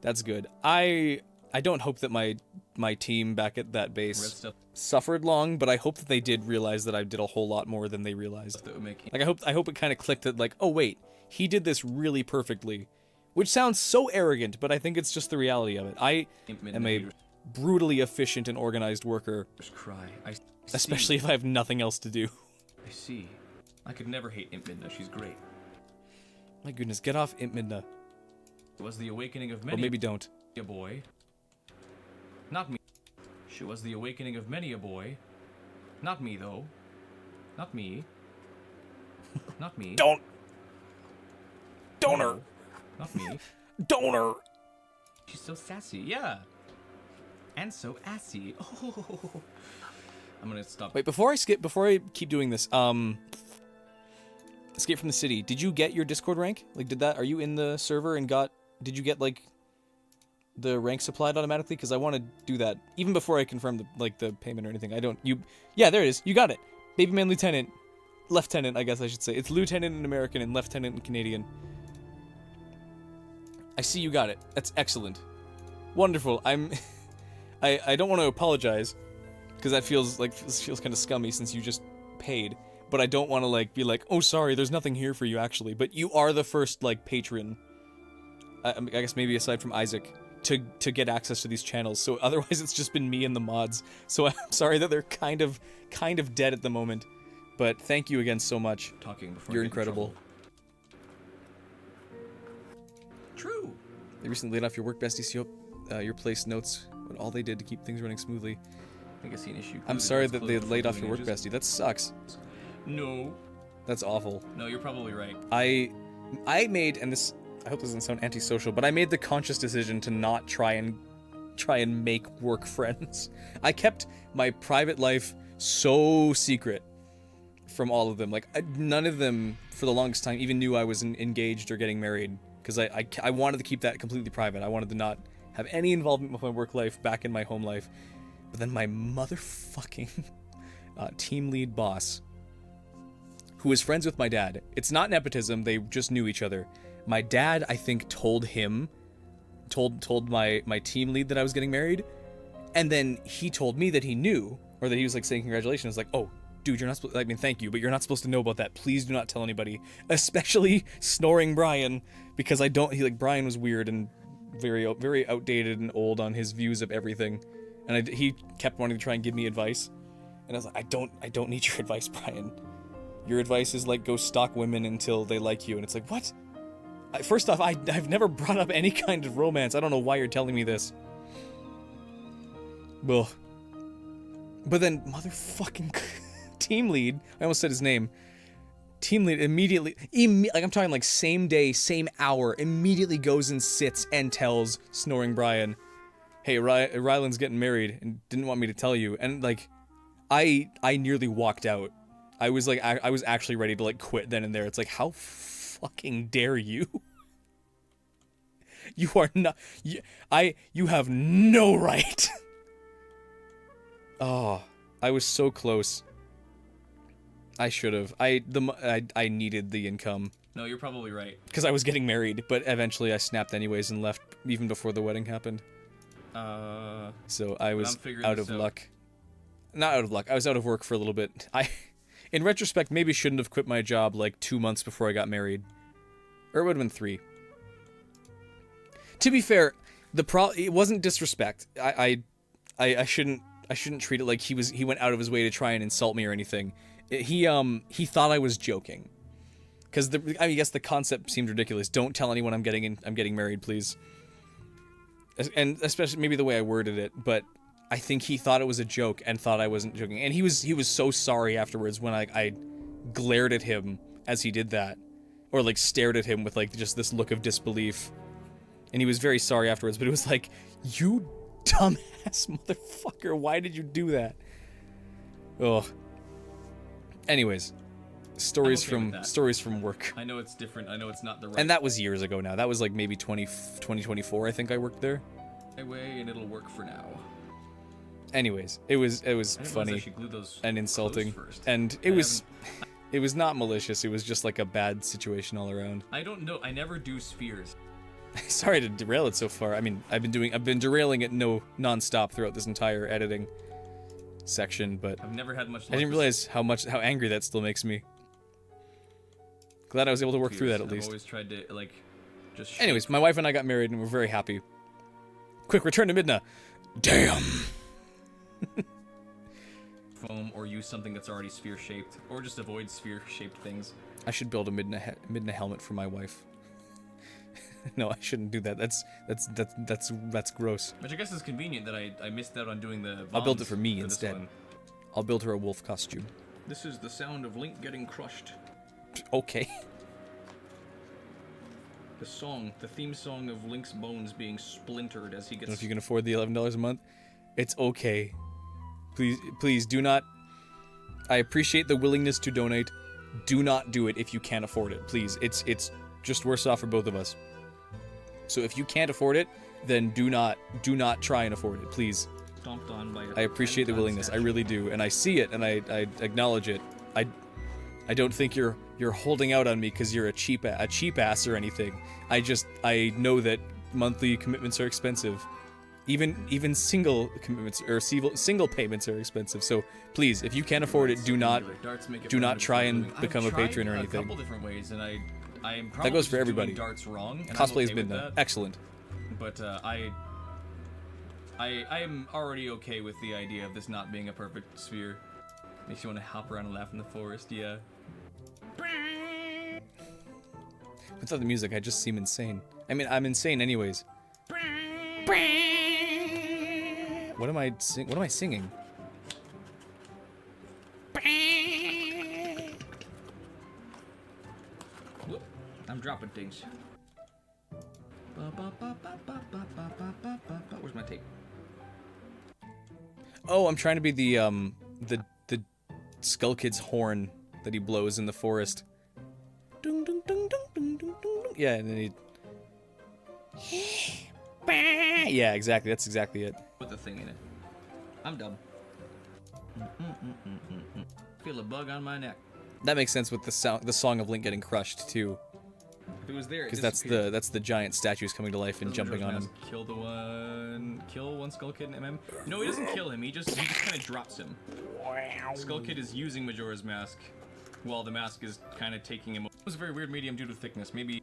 That's good. I don't hope that my team back at that Red base stuff suffered long, but I hope that they did realize that I did a whole lot more than they realized. that would make Like I hope it kind of clicked that like, oh wait, he did this really perfectly, which sounds so arrogant, but I think it's just the reality of it. I am a brutally efficient and organized worker, cry. especially if I have nothing else to do. I see. I could never hate Imp Midna. She's great. My goodness, get off Imp Midna. It was the awakening of Or many maybe don't. a boy. Not me. She was the awakening of many a boy. Not me, though. Not me. Not me. Don't. No, Donor. Not me. Donor. She's so sassy. Yeah. And so assy. Oh. I'm gonna stop. Wait, before I keep doing this, Escape from the City, did you get your Discord rank? Like, are you in the server and did you get, like, the rank supplied automatically? Because I want to do that even before I confirm the payment or anything. I don't. Yeah, there it is. You got it. Baby man lieutenant, lieutenant. I guess I should say it's lieutenant in American and lieutenant in Canadian. I see you got it. That's excellent. Wonderful. I don't want to apologize because that feels kind of scummy since you just paid. But I don't want to be like, oh sorry, there's nothing here for you actually. But you are the first patron. I guess maybe aside from Isaac, to get access to these channels. So otherwise it's just been me and the mods. So I'm sorry that they're kind of dead at the moment. But thank you again so much. Talking before You're I get in incredible. True. They recently laid off your work bestie, so your place notes what all they did to keep things running smoothly. I think I see an issue. I'm sorry that they laid off your work bestie. That sucks. No. That's awful. No, you're probably right. I made, and this, I hope this doesn't sound antisocial, but I made the conscious decision to not try and make work friends. I kept my private life so secret from all of them. None of them, for the longest time, even knew I was engaged or getting married. Because I wanted to keep that completely private. I wanted to not have any involvement with my work life back in my home life. But then my motherfucking team lead boss, who is friends with my dad. It's not nepotism, they just knew each other. My dad, I think, told my team lead that I was getting married, and then he told me that he knew, or that he was saying congratulations, oh, dude, you're not supposed, thank you, but you're not supposed to know about that. Please do not tell anybody, especially Snoring Brian, because Brian was weird and very, very outdated and old on his views of everything, and he kept wanting to try and give me advice, and I was like, I don't need your advice, Brian. Your advice is go stalk women until they like you. And it's what? First off, I've never brought up any kind of romance. I don't know why you're telling me this. Well. But then, motherfucking team lead, I almost said his name. Team lead immediately, I'm talking same day, same hour, immediately goes and sits and tells Snoring Brian, hey, Ryland's getting married and didn't want me to tell you. And I nearly walked out. I was I was actually ready to quit then and there. It's how fucking dare you? You are not. You have no right. Oh, I was so close. I should have. I needed the income. No, you're probably right. Because I was getting married, but eventually I snapped anyways and left even before the wedding happened. So I was out of luck. Not out of luck. I was out of work for a little bit. In retrospect, maybe shouldn't have quit my job 2 months before I got married. Or it would have been 3. To be fair, it wasn't disrespect. I shouldn't treat it like he went out of his way to try and insult me or anything. He thought I was joking. Cuz I guess the concept seemed ridiculous. Don't tell anyone I'm getting married, please. And especially maybe the way I worded it, but I think he thought it was a joke and thought I wasn't joking. And he was so sorry afterwards when I glared at him as he did that. Or stared at him with just this look of disbelief. And he was very sorry afterwards, but it was you dumbass motherfucker, why did you do that? Ugh. Anyways, stories from work. I know it's different. I know it's not the right. And that was years ago now. That was maybe 2024 I think I worked there. Way, and it'll work for now. Anyways, it was funny and insulting, and it was not malicious. It was just a bad situation all around. I don't know. I never do spheres. Sorry to derail it so far. I mean, I've been derailing it non-stop throughout this entire editing section, but I've never had much luck. I didn't realize how angry that still makes me. Glad I was able to work through that at least. I've always tried to just. Anyways, my wife and I got married and we're very happy. Quick, return to Midna. Damn. Foam or use something that's already sphere shaped, or just avoid sphere shaped things. I should build a Midna helmet for my wife. No, I shouldn't do that. That's gross. Which I guess is convenient that I missed out on doing the. I'll build it for me instead. I'll build her a wolf costume. This is the sound of Link getting crushed. Okay. The theme song of Link's bones being splintered as he gets. I don't know if you can afford the $11 a month. It's okay. Please do not. I appreciate the willingness to donate. Do not do it if you can't afford it, please. It's just worse off for both of us. So if you can't afford it, then do not try and afford it, please. Stomped on by. I appreciate the willingness. I really do, and I see it, and I acknowledge it. I don't think you're holding out on me because you're a cheap ass or anything. I know that monthly commitments are expensive. Even single commitments or single payments are expensive. So please, if you can't afford it, do not try and become a patron or anything. A couple different ways, and I am probably That goes for just everybody. doing darts wrong. And Cosplay has I'm okay been with that. excellent. But I am already okay with the idea of this not being a perfect sphere. Makes you want to hop around and laugh in the forest, yeah. Without the music, I just seem insane. I mean, I'm insane anyways. What am I singing? Whoop. I'm dropping things. Where's my tape? Oh, I'm trying to be the Skull Kid's horn that he blows in the forest. Dung, dung, dung, dung, dung, dung, dung, dung. Yeah, and then he. Yeah, exactly. That's exactly it. Put the thing in it. I'm dumb. Feel a bug on my neck. That makes sense with the song of Link getting crushed too, If it was there, because that's the giant statues coming to life and jumping on him. Kill one Skull Kid in MM. No, he doesn't kill him. He just kind of drops him. Skull Kid is using Majora's Mask, while the mask is kind of taking him. It was a very weird medium due to thickness. Maybe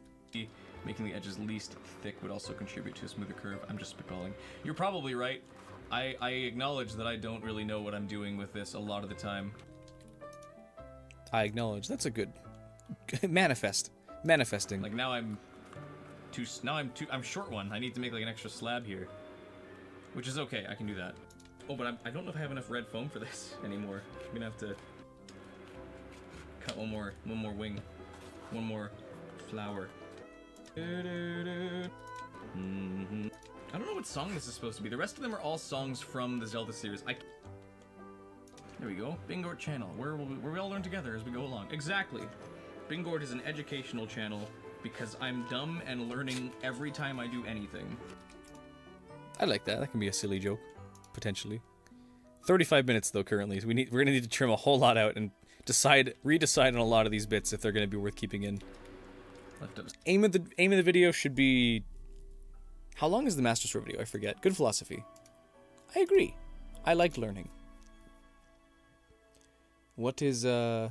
making the edges least thick would also contribute to a smoother curve. I'm just spitballing. You're probably right. I acknowledge that I don't really know what I'm doing with this a lot of the time. I acknowledge. That's a good manifesting. Like now I'm short one. I need to make like an extra slab here, which is okay. I can do that. Oh, but I don't know if I have enough red foam for this anymore. I'm gonna have to cut one more wing, one more flower. I don't know what song this is supposed to be. The rest of them are all songs from the Zelda series. There we go. Bingort channel, where we all learn together as we go along. Exactly. Bingort is an educational channel because I'm dumb and learning every time I do anything. I like that. That can be a silly joke, potentially. 35 minutes though currently. So we're gonna need to trim a whole lot out and redecide on a lot of these bits if they're gonna be worth keeping in. Left up. Aim of the video should be. How long is the Master Sword video? I forget. Good philosophy. I agree. I like learning. What is How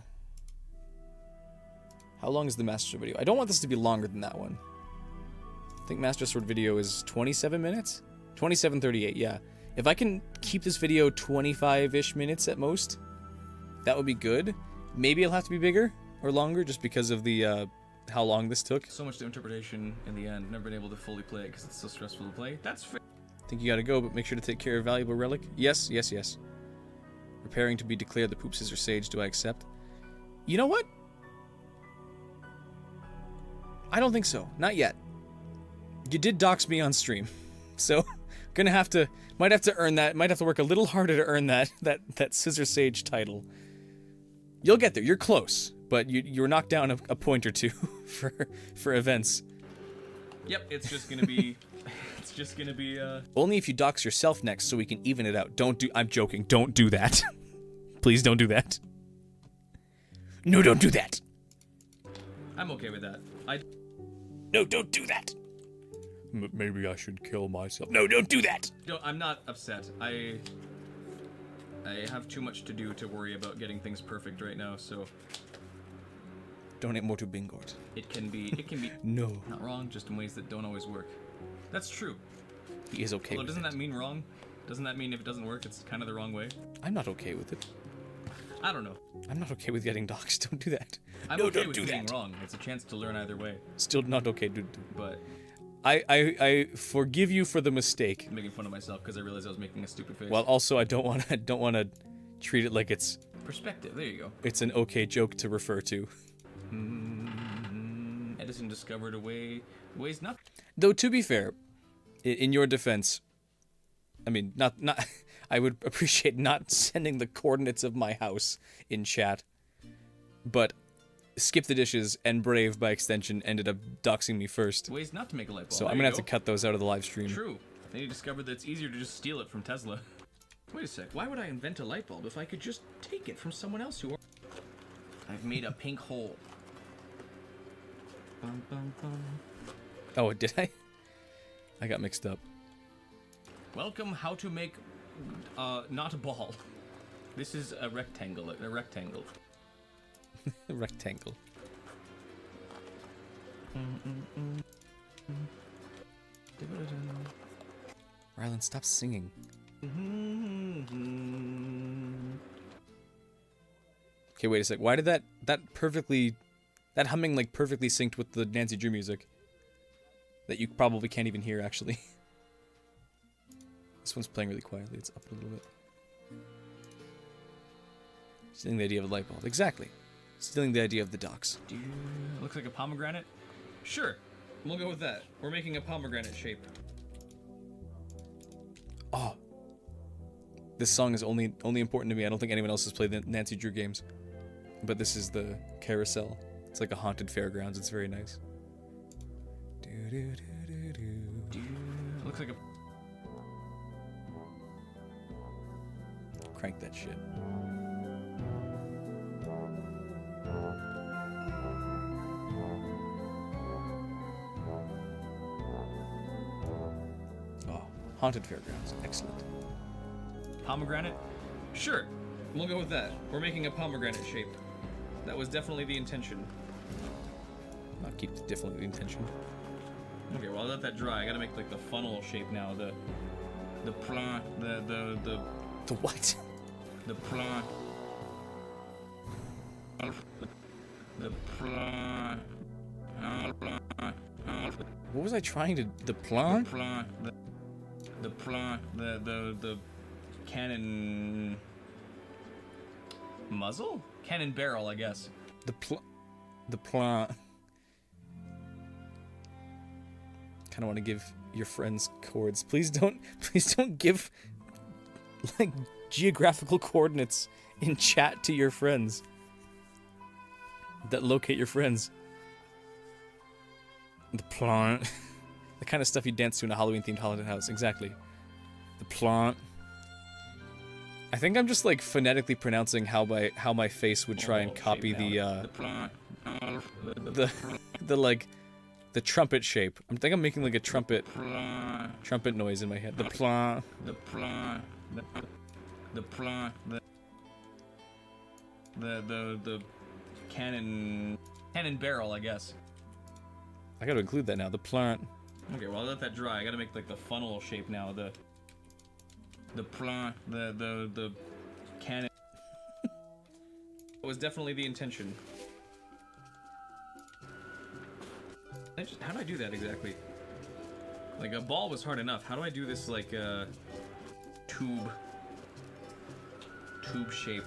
long is the Master Sword video? I don't want this to be longer than that one. I think Master Sword video is 27 minutes? 27:38, yeah. If I can keep this video 25-ish minutes at most, that would be good. Maybe it'll have to be bigger or longer just because of the how long this took. So much to interpretation in the end. Never been able to fully play it because it's so stressful to play. That's fair. I think you gotta go, but make sure to take care of valuable relic. Yes, yes, yes. Preparing to be declared the Poop Scissor Sage. Do I accept? You know what? I don't think so. Not yet. You did dox me on stream, so might have to earn that. Might have to work a little harder to earn that Scissor Sage title. You'll get there. You're close, but you're knocked down a point or two for events. Yep, it's just gonna be. It's just gonna be. Only if you dox yourself next, so we can even it out. I'm joking. Don't do that. Please don't do that. No, don't do that. I'm okay with that. No, don't do that. Maybe I should kill myself. No, don't do that. No, I'm not upset. I have too much to do to worry about getting things perfect right now, so Donate more to Bingort. it can be No. not wrong, just in ways that don't always work. That's true. He is okay Although with doesn't it. that mean wrong? Doesn't that mean if it doesn't work, it's kind of the wrong way? I'm not okay with it. I don't know. I'm not okay with getting doxxed. Don't do that. I'm No, okay don't with do being that. wrong. It's a chance to learn either way. Still not okay, dude. But I forgive you for the mistake. I'm making fun of myself because I realized I was making a stupid face. While also I don't want to treat it like it's Perspective. There you go. an okay joke to refer to. Edison discovered ways not. Though to be fair, in your defense, I mean not I would appreciate not sending the coordinates of my house in chat, but SkipTheDishes and Brave by extension ended up doxing me first. Ways not to make a light bulb. So There I'm you gonna have to go. cut those out of the live stream. True. Then you discovered that it's easier to just steal it from Tesla. Wait a sec. Why would I invent a light bulb if I could just take it from someone else who... I've made a pink hole. Bum, bum, bum. Oh, did I? I got mixed up. Welcome how to make not a ball. This is a rectangle. A rectangle. Rectangle. Ryland, stop singing. Okay, wait a sec. Why did that humming like perfectly synced with the Nancy Drew music? That you probably can't even hear actually. This one's playing really quietly. It's up a little bit. Stealing the idea of a light bulb. Exactly. Stealing the idea of the docks. Looks like a pomegranate? Sure. We'll go with that. We're making a pomegranate shape. Oh. This song is only important to me. I don't think anyone else has played the Nancy Drew games. But this is the carousel. It's like a haunted fairgrounds. It's very nice. Looks like a... Crank that shit. Oh, haunted fairgrounds. Excellent. Pomegranate? Sure. We'll go with that. We're making a pomegranate shape. That was definitely the intention. I'll keep definitely the intention. Okay, well, I'll let that dry. I gotta make like the funnel shape now. The plan, the what? The plan. The plan. What was I trying to? The plan? The plan. The cannon muzzle? Cannon barrel, I guess. The plan. Kind of want to give your friends chords. Please don't give like geographical coordinates in chat to your friends that locate your friends. The plant. The kind of stuff you dance to in a Halloween-themed holiday house. Exactly. The plant. I think I'm just like phonetically pronouncing how my face would try and copy the like the trumpet shape. I think I'm making like a trumpet noise in my head. The plant. The cannon barrel, I guess. I gotta include that now. The plant. Okay, well, I'll let that dry. I gotta make like the funnel shape now. The cannon. It was definitely the intention. How do I do that exactly? Like a ball was hard enough. How do I do this like tube shape?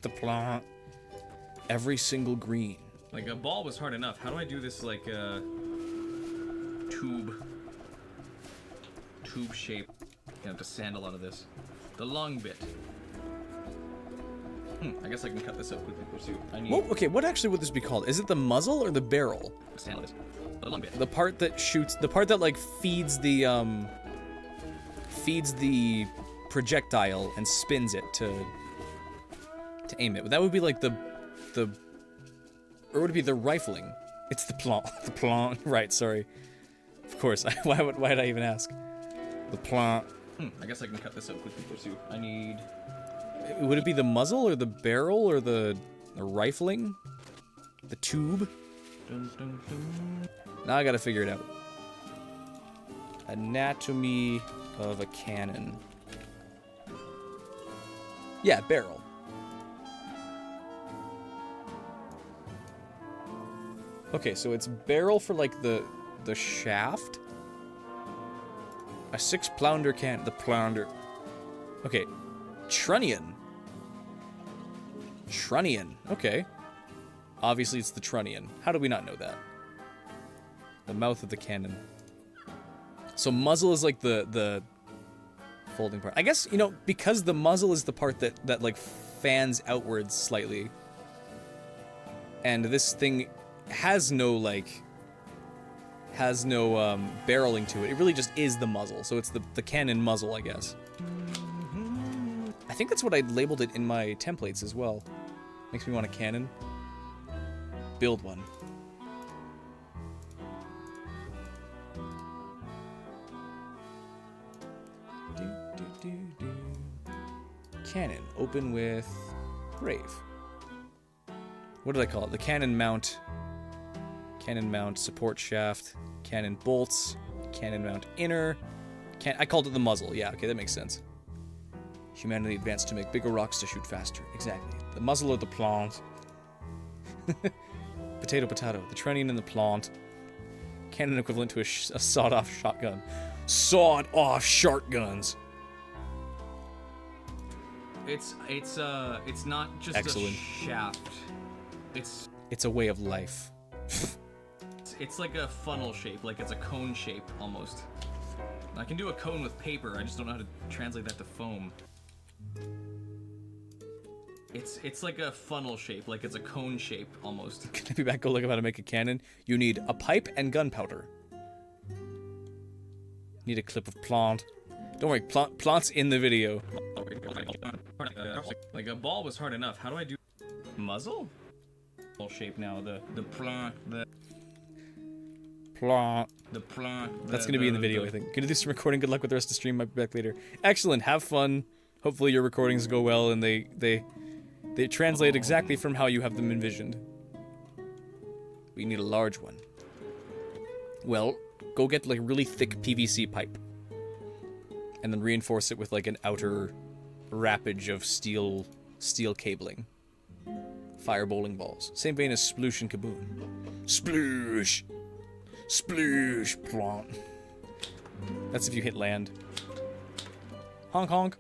The plant. Every single green. Like a ball was hard enough. How do I do this like tube shape? I have to sand a lot of this. The long bit. I guess I can cut this up quickly too. I need Okay, what actually would this be called? Is it the muzzle or the barrel? to sand this. The long bit. The part that shoots, the part that like feeds the projectile and spins it to aim it. That would be like the or would it be the rifling? It's the plant. The plant. Right, sorry. Of course. Why did I even ask? The plant. I guess I can cut this up quickly too. I need... Would it be the muzzle or the barrel or the rifling? The tube? Dun, dun, dun. Now I gotta figure it out. Anatomy of a cannon. Yeah, barrel. Okay, so it's barrel for like the shaft. A 6-pounder can. The pounder. Okay. Trunnion. Trunnion. Okay. Obviously it's the trunnion. How do we not know that? The mouth of the cannon. So muzzle is like the folding part. I guess, you know, because the muzzle is the part that like fans outwards slightly. And this thing has no barreling to it. It really just is the muzzle. So it's the cannon muzzle, I guess. I think that's what I labeled it in my templates as well. Makes me want a cannon. Build one. Cannon. Open with Brave. What did I call it? The cannon mount. Cannon mount support shaft. Cannon bolts. Cannon mount inner. I called it the muzzle. Yeah, okay, that makes sense. Humanity advanced to make bigger rocks to shoot faster. Exactly. The muzzle of the plant. Potato, potato. The trunnion and the plant. Cannon equivalent to a sawed-off shotgun. Sawed-off shotguns. It's not just Excellent. a shaft. It's a way of life. It's like a funnel shape, like it's a cone shape almost. I can do a cone with paper. I just don't know how to translate that to foam. It's like a funnel shape, like it's a cone shape almost. Can I be back? Go look up how to make a cannon. You need a pipe and gunpowder. Need a clip of plant. Don't worry, plant's in the video. Like a ball was hard enough. How do I do muzzle? Full shape now. The plant. Plant. That's gonna be in the video, I think. Gonna do some recording. Good luck with the rest of the stream. Might be back later. Excellent. Have fun. Hopefully your recordings go well and they translate exactly from how you have them envisioned. We need a large one. Well, go get like really thick PVC pipe. And then reinforce it with like an outer wrappage of steel cabling. Fire bowling balls. Same vein as sploosh and kaboom. Sploosh! Sploosh! Plant. That's if you hit land. Honk honk.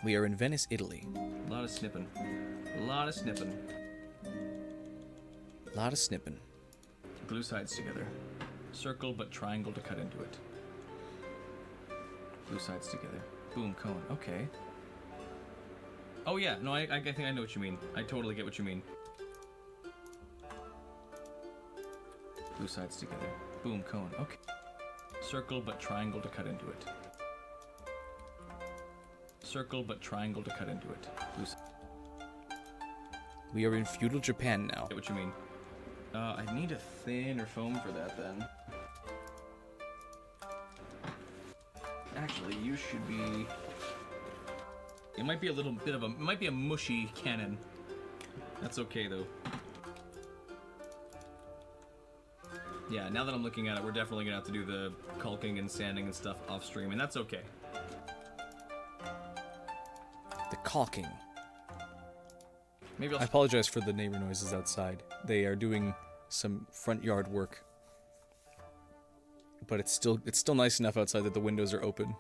We are in Venice, Italy. A lot of snipping. A lot of snipping. A lot of snipping. Glue sides together. Circle but triangle to cut into it. Glue sides together. Boom, cone. Okay. Oh yeah, no, I think I know what you mean. I totally get what you mean. Glue sides together. Boom, cone. Okay. Circle but triangle to cut into it. Circle but triangle to cut into it. Glue We are in feudal Japan now. get what you mean. I need a thinner foam for that then. Actually, you should be... It might be a little bit of a... It might be a mushy cannon. That's okay, though. Yeah, now that I'm looking at it, we're definitely gonna have to do the caulking and sanding and stuff off stream, and that's okay. The caulking. Maybe I I'll... apologize for the neighbor noises outside. They are doing some front yard work. But it's still nice enough outside that the windows are open.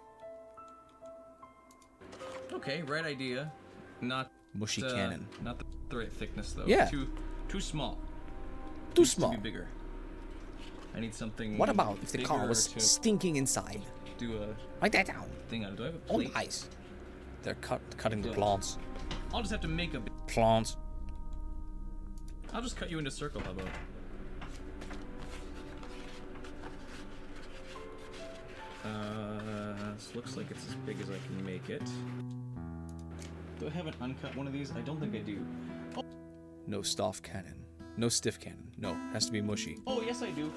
Okay, right idea. Not... Mushy cannon. Not the right thickness, though. Yeah. Too small. Too Needs small. to be bigger. I need something... What about if the car bigger was to stinking inside? do a Write that down. thing out of. Do I have a Oh, plate? nice. They're cutting the plants. I'll just have to make a... Plants. I'll just cut you into a circle, how about? This looks like it's as big as I can make it. Do I have an uncut one of these? I don't think I do. No stiff cannon. No stiff cannon. No, has to be mushy. Oh, yes I do.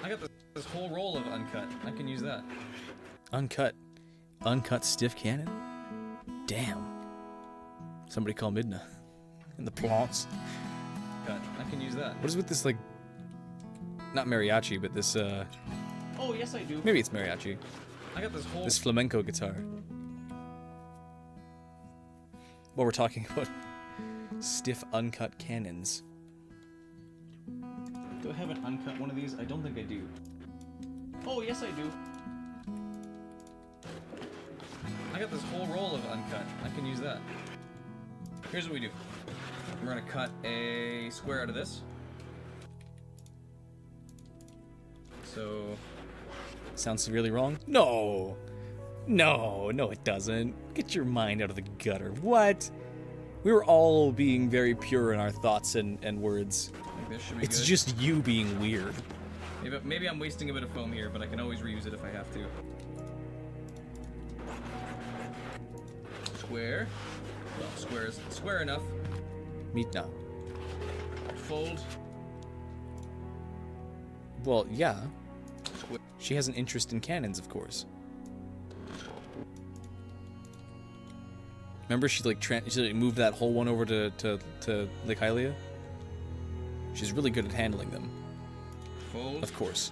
I got this whole roll of uncut. I can use that. Uncut. Uncut stiff cannon? Damn. Somebody call Midna. In the plants. Cut. I can use that. What is with this, like... Not mariachi, but this, Oh, yes I do. Maybe it's mariachi. I got this whole... This flamenco guitar. Well, we're talking about stiff uncut cannons. Do I have an uncut one of these? I don't think I do. Oh, yes I do. I got this whole roll of uncut. I can use that. Here's what we do. We're gonna cut a square out of this. So sound severely wrong? No. No, it doesn't. Get your mind out of the gutter. What? We were all being very pure in our thoughts and words. Like this should be It's good. just you being weird. Maybe I'm wasting a bit of foam here, but I can always reuse it if I have to. Square. Well, square enough. Meet now. Fold. Well, yeah. Square. She has an interest in cannons, of course. Remember, she like moved that whole one over to Lake Hylia? She's really good at handling them. Fold. Of course.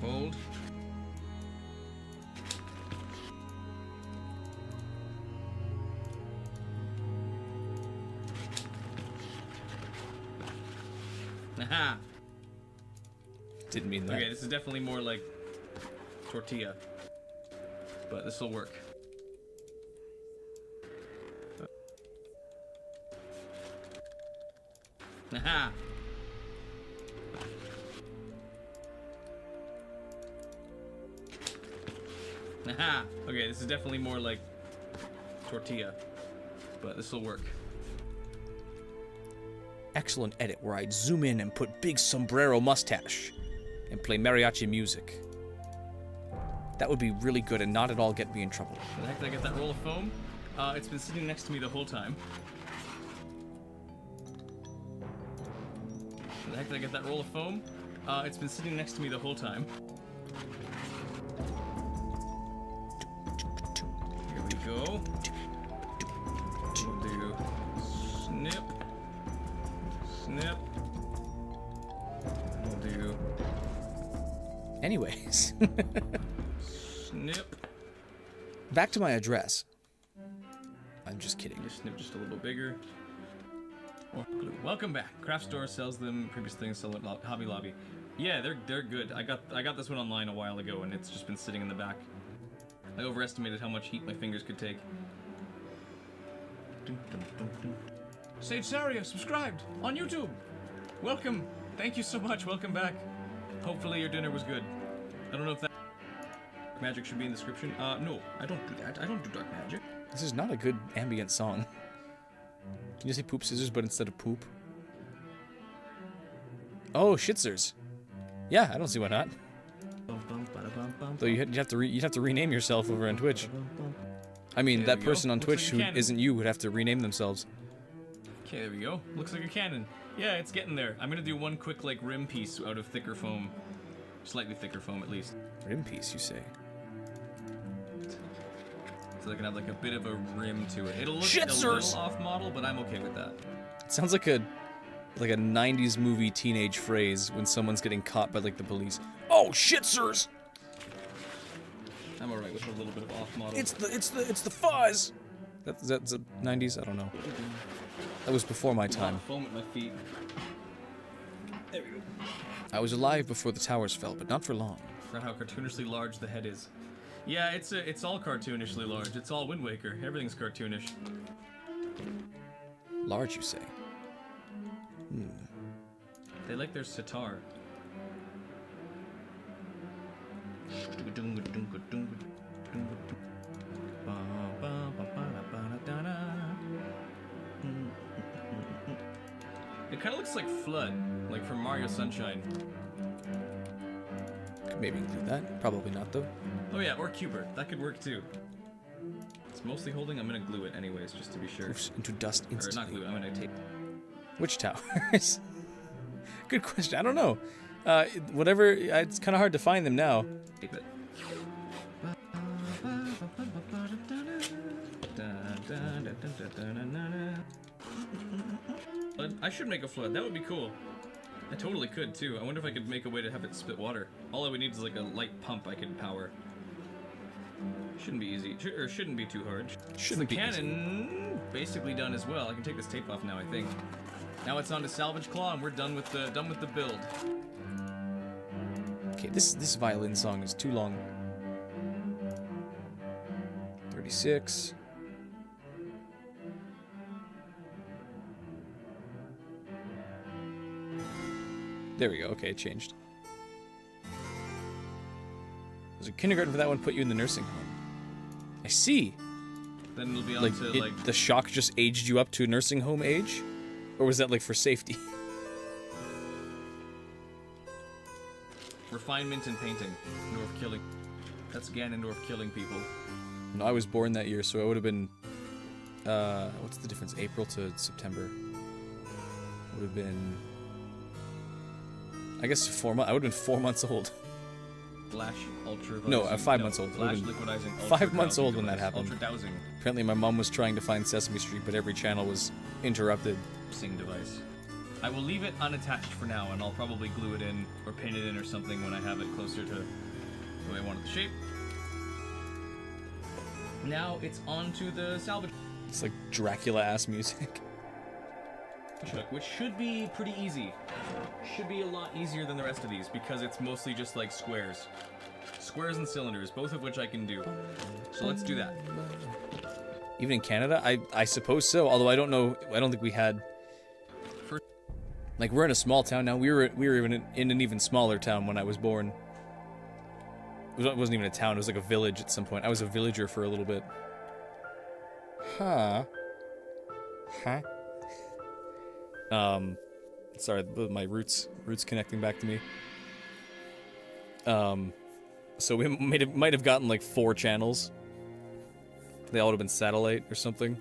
Fold. Aha! Didn't mean that. Okay, this is definitely more like tortilla, but this will work. Aha! Aha! Okay, this is definitely more like tortilla, but this will work. Excellent edit where I'd zoom in and put big sombrero mustache and play mariachi music. That would be really good and not at all get me in trouble. Where the heck did I get that roll of foam? It's been sitting next to me the whole time. Where the heck did I get that roll of foam? It's been sitting next to me the whole time. Here we go. We'll do snip. Snip. We'll do Anyways, snip. back to my address. I'm just kidding. Just snip just a little bigger. Or glue. Welcome back. Craft store sells them. Previous things sell at Hobby Lobby. Yeah, they're good. I got this one online a while ago, and it's just been sitting in the back. I overestimated how much heat my fingers could take. Sage Saria subscribed on YouTube. Welcome. Thank you so much. Welcome back. Hopefully your dinner was good. I don't know if that magic should be in the description. No, I don't do that. I don't do dark magic. This is not a good ambient song. Can you say poop scissors, but instead of poop? Oh, shitzers. Yeah, I don't see why not. Though you'd have to rename yourself over on Twitch. I mean, Okay, that there we go. person on Looks Twitch like a who cannon. isn't you would have to rename themselves. Okay, there we go. Looks like a cannon. Yeah, it's getting there. I'm gonna do one quick, like, rim piece out of thicker foam. Slightly thicker foam, at least. Rim piece, you say? So I can have, like, a bit of a rim to it. It'll look a Shitzers! little off-model, but I'm okay with that. It sounds like a 90s movie teenage phrase when someone's getting caught by like the police. Oh, shitzers! I'm alright with a little bit of off-model. It's the fuzz. That's the 90s? I don't know. That was before my a lot time. of foam at my feet. There we go. I was alive before the towers fell, but not for long. Forgot how cartoonishly large the head is. Yeah, it's all cartoonishly large. It's all Wind Waker. Everything's cartoonish. Large, you say? They like their sitar. It kind of looks like Flood, like from Mario Sunshine. Could maybe include that. Probably not, though. Oh yeah, or Cubert. That could work too. It's mostly holding. I'm gonna glue it anyways, just to be sure. Poofs into dust Or not instantly. glue. I'm gonna tape. Which towers? Good question. I don't know. Whatever. It's kind of hard to find them now. Tape it. I should make a flood. That would be cool. I totally could too. I wonder if I could make a way to have it spit water. All I would need is like a light pump I could power. Shouldn't be easy, or shouldn't be too hard. Shouldn't the be easy. cannon basically done as well. I can take this tape off now, I think. Now it's on to salvage claw, and we're done with the build. Okay, this violin song is too long. 36. There we go. Okay, it changed. There's a kindergarten for that one, put you in the nursing home. I see. Then it'll be on Like, to, like... the shock just aged you up to nursing home age? Or was that, like, for safety? Refinement and painting. North killing. That's Ganondorf killing people. No, I was born that year, so I would have been... what's the difference? April to September. Would have been... I guess 4 months. I would have been 4 months old. Flash, ultra... No, 5 months old. Flash, Would've been liquidizing, ultra 5 months dowsing old when that device, happened. Ultra dowsing. Apparently my mom was trying to find Sesame Street, but every channel was interrupted. Sing device. I will leave it unattached for now, and I'll probably glue it in or paint it in or something when I have it closer to the way I want it to shape. Now it's on to the salvage It's like Dracula-ass music. hook, which should be pretty easy. Should be a lot easier than the rest of these because it's mostly just like squares. Squares and cylinders, both of which I can do. So let's do that. Even in Canada? I suppose so, although I don't know, I don't think we had... Like, we're in a small town now. We were even in an even smaller town when I was born. It wasn't even a town, it was like a village at some point. I was a villager for a little bit. Huh. Sorry, my roots connecting back to me. So we might have gotten like 4 channels. They all would have been satellite or something.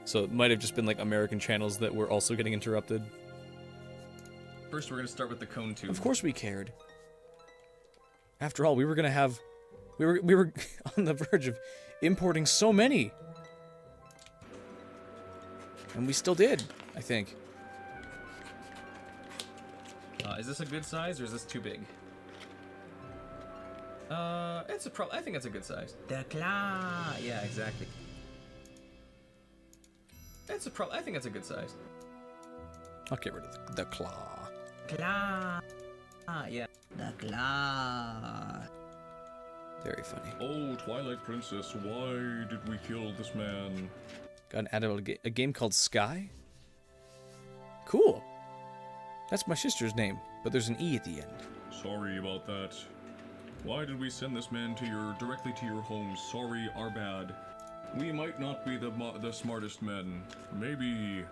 So it might have just been like American channels that were also getting interrupted. First, we're going to start with the cone tube. Of course we cared. After all, we were on the verge of importing so many. And we still did, I think. Is this a good size or is this too big? I think it's a good size. The claw. Yeah, exactly. I think it's a good size. I'll get rid of the claw. Claw. Yeah. The claw. Very funny. Oh, Twilight Princess, why did we kill this man? Got an added a game called Skye? Cool. That's my sister's name, but there's an E at the end. Sorry about that. Why did we send this man directly to your home? Sorry, our bad. We might not be the smartest men. Maybe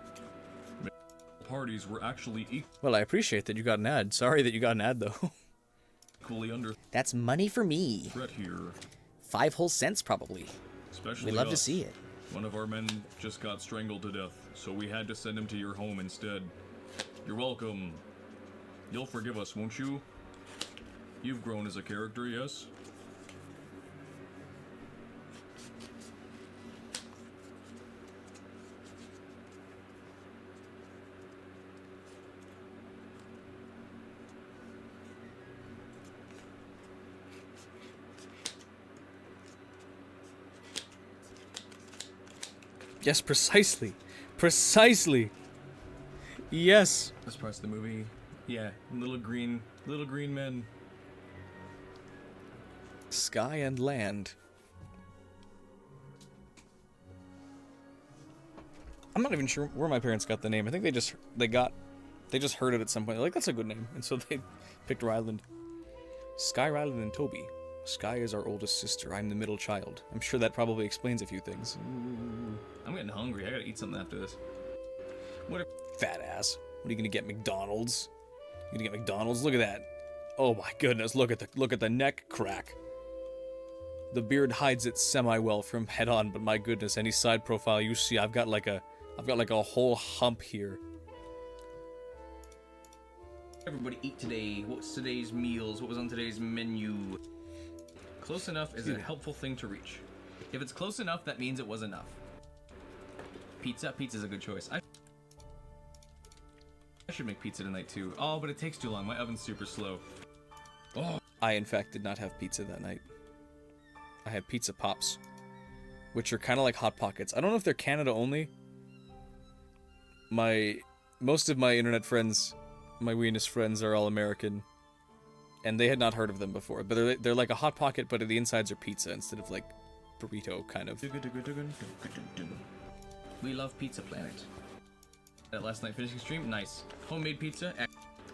parties were actually Well, I appreciate that you got an ad. Sorry that you got an ad, though. equally under That's money for me. threat here. 5 whole cents, probably. Especially We love to us. see it. One of our men just got strangled to death, so we had to send him to your home instead. You're welcome. You'll forgive us, won't you? You've grown as a character, yes? Yes, precisely. Precisely. Yes. This part's the movie. Yeah, little green men. Sky and land. I'm not even sure where my parents got the name. I think they just heard it at some point. They're like, that's a good name. And so they picked Ryland. Skye, Ryland, and Toby. Skye is our oldest sister. I'm the middle child. I'm sure that probably explains a few things. I'm getting hungry. I gotta eat something after this. What if Fat ass. What are you gonna get, McDonald's? You gonna get McDonald's? Look at that. Oh my goodness, look at the neck crack. The beard hides it semi-well from head on, but my goodness, any side profile you see, I've got like a whole hump here. everybody eat today? What's today's meals? What was on today's menu? Close enough is a helpful thing to reach. If it's close enough, that means it was enough. Pizza? Pizza's a good choice. I should make pizza tonight too. Oh, but it takes too long. My oven's super slow. Oh. I, in fact, did not have pizza that night. I had pizza pops, which are kind of like Hot Pockets. I don't know if they're Canada only. Most of my internet friends, my weenus friends, are all American, and they had not heard of them before. But they're like a Hot Pocket, but the insides are pizza instead of like burrito kind of. We love Pizza Planet. Last night finishing stream, nice. Homemade pizza.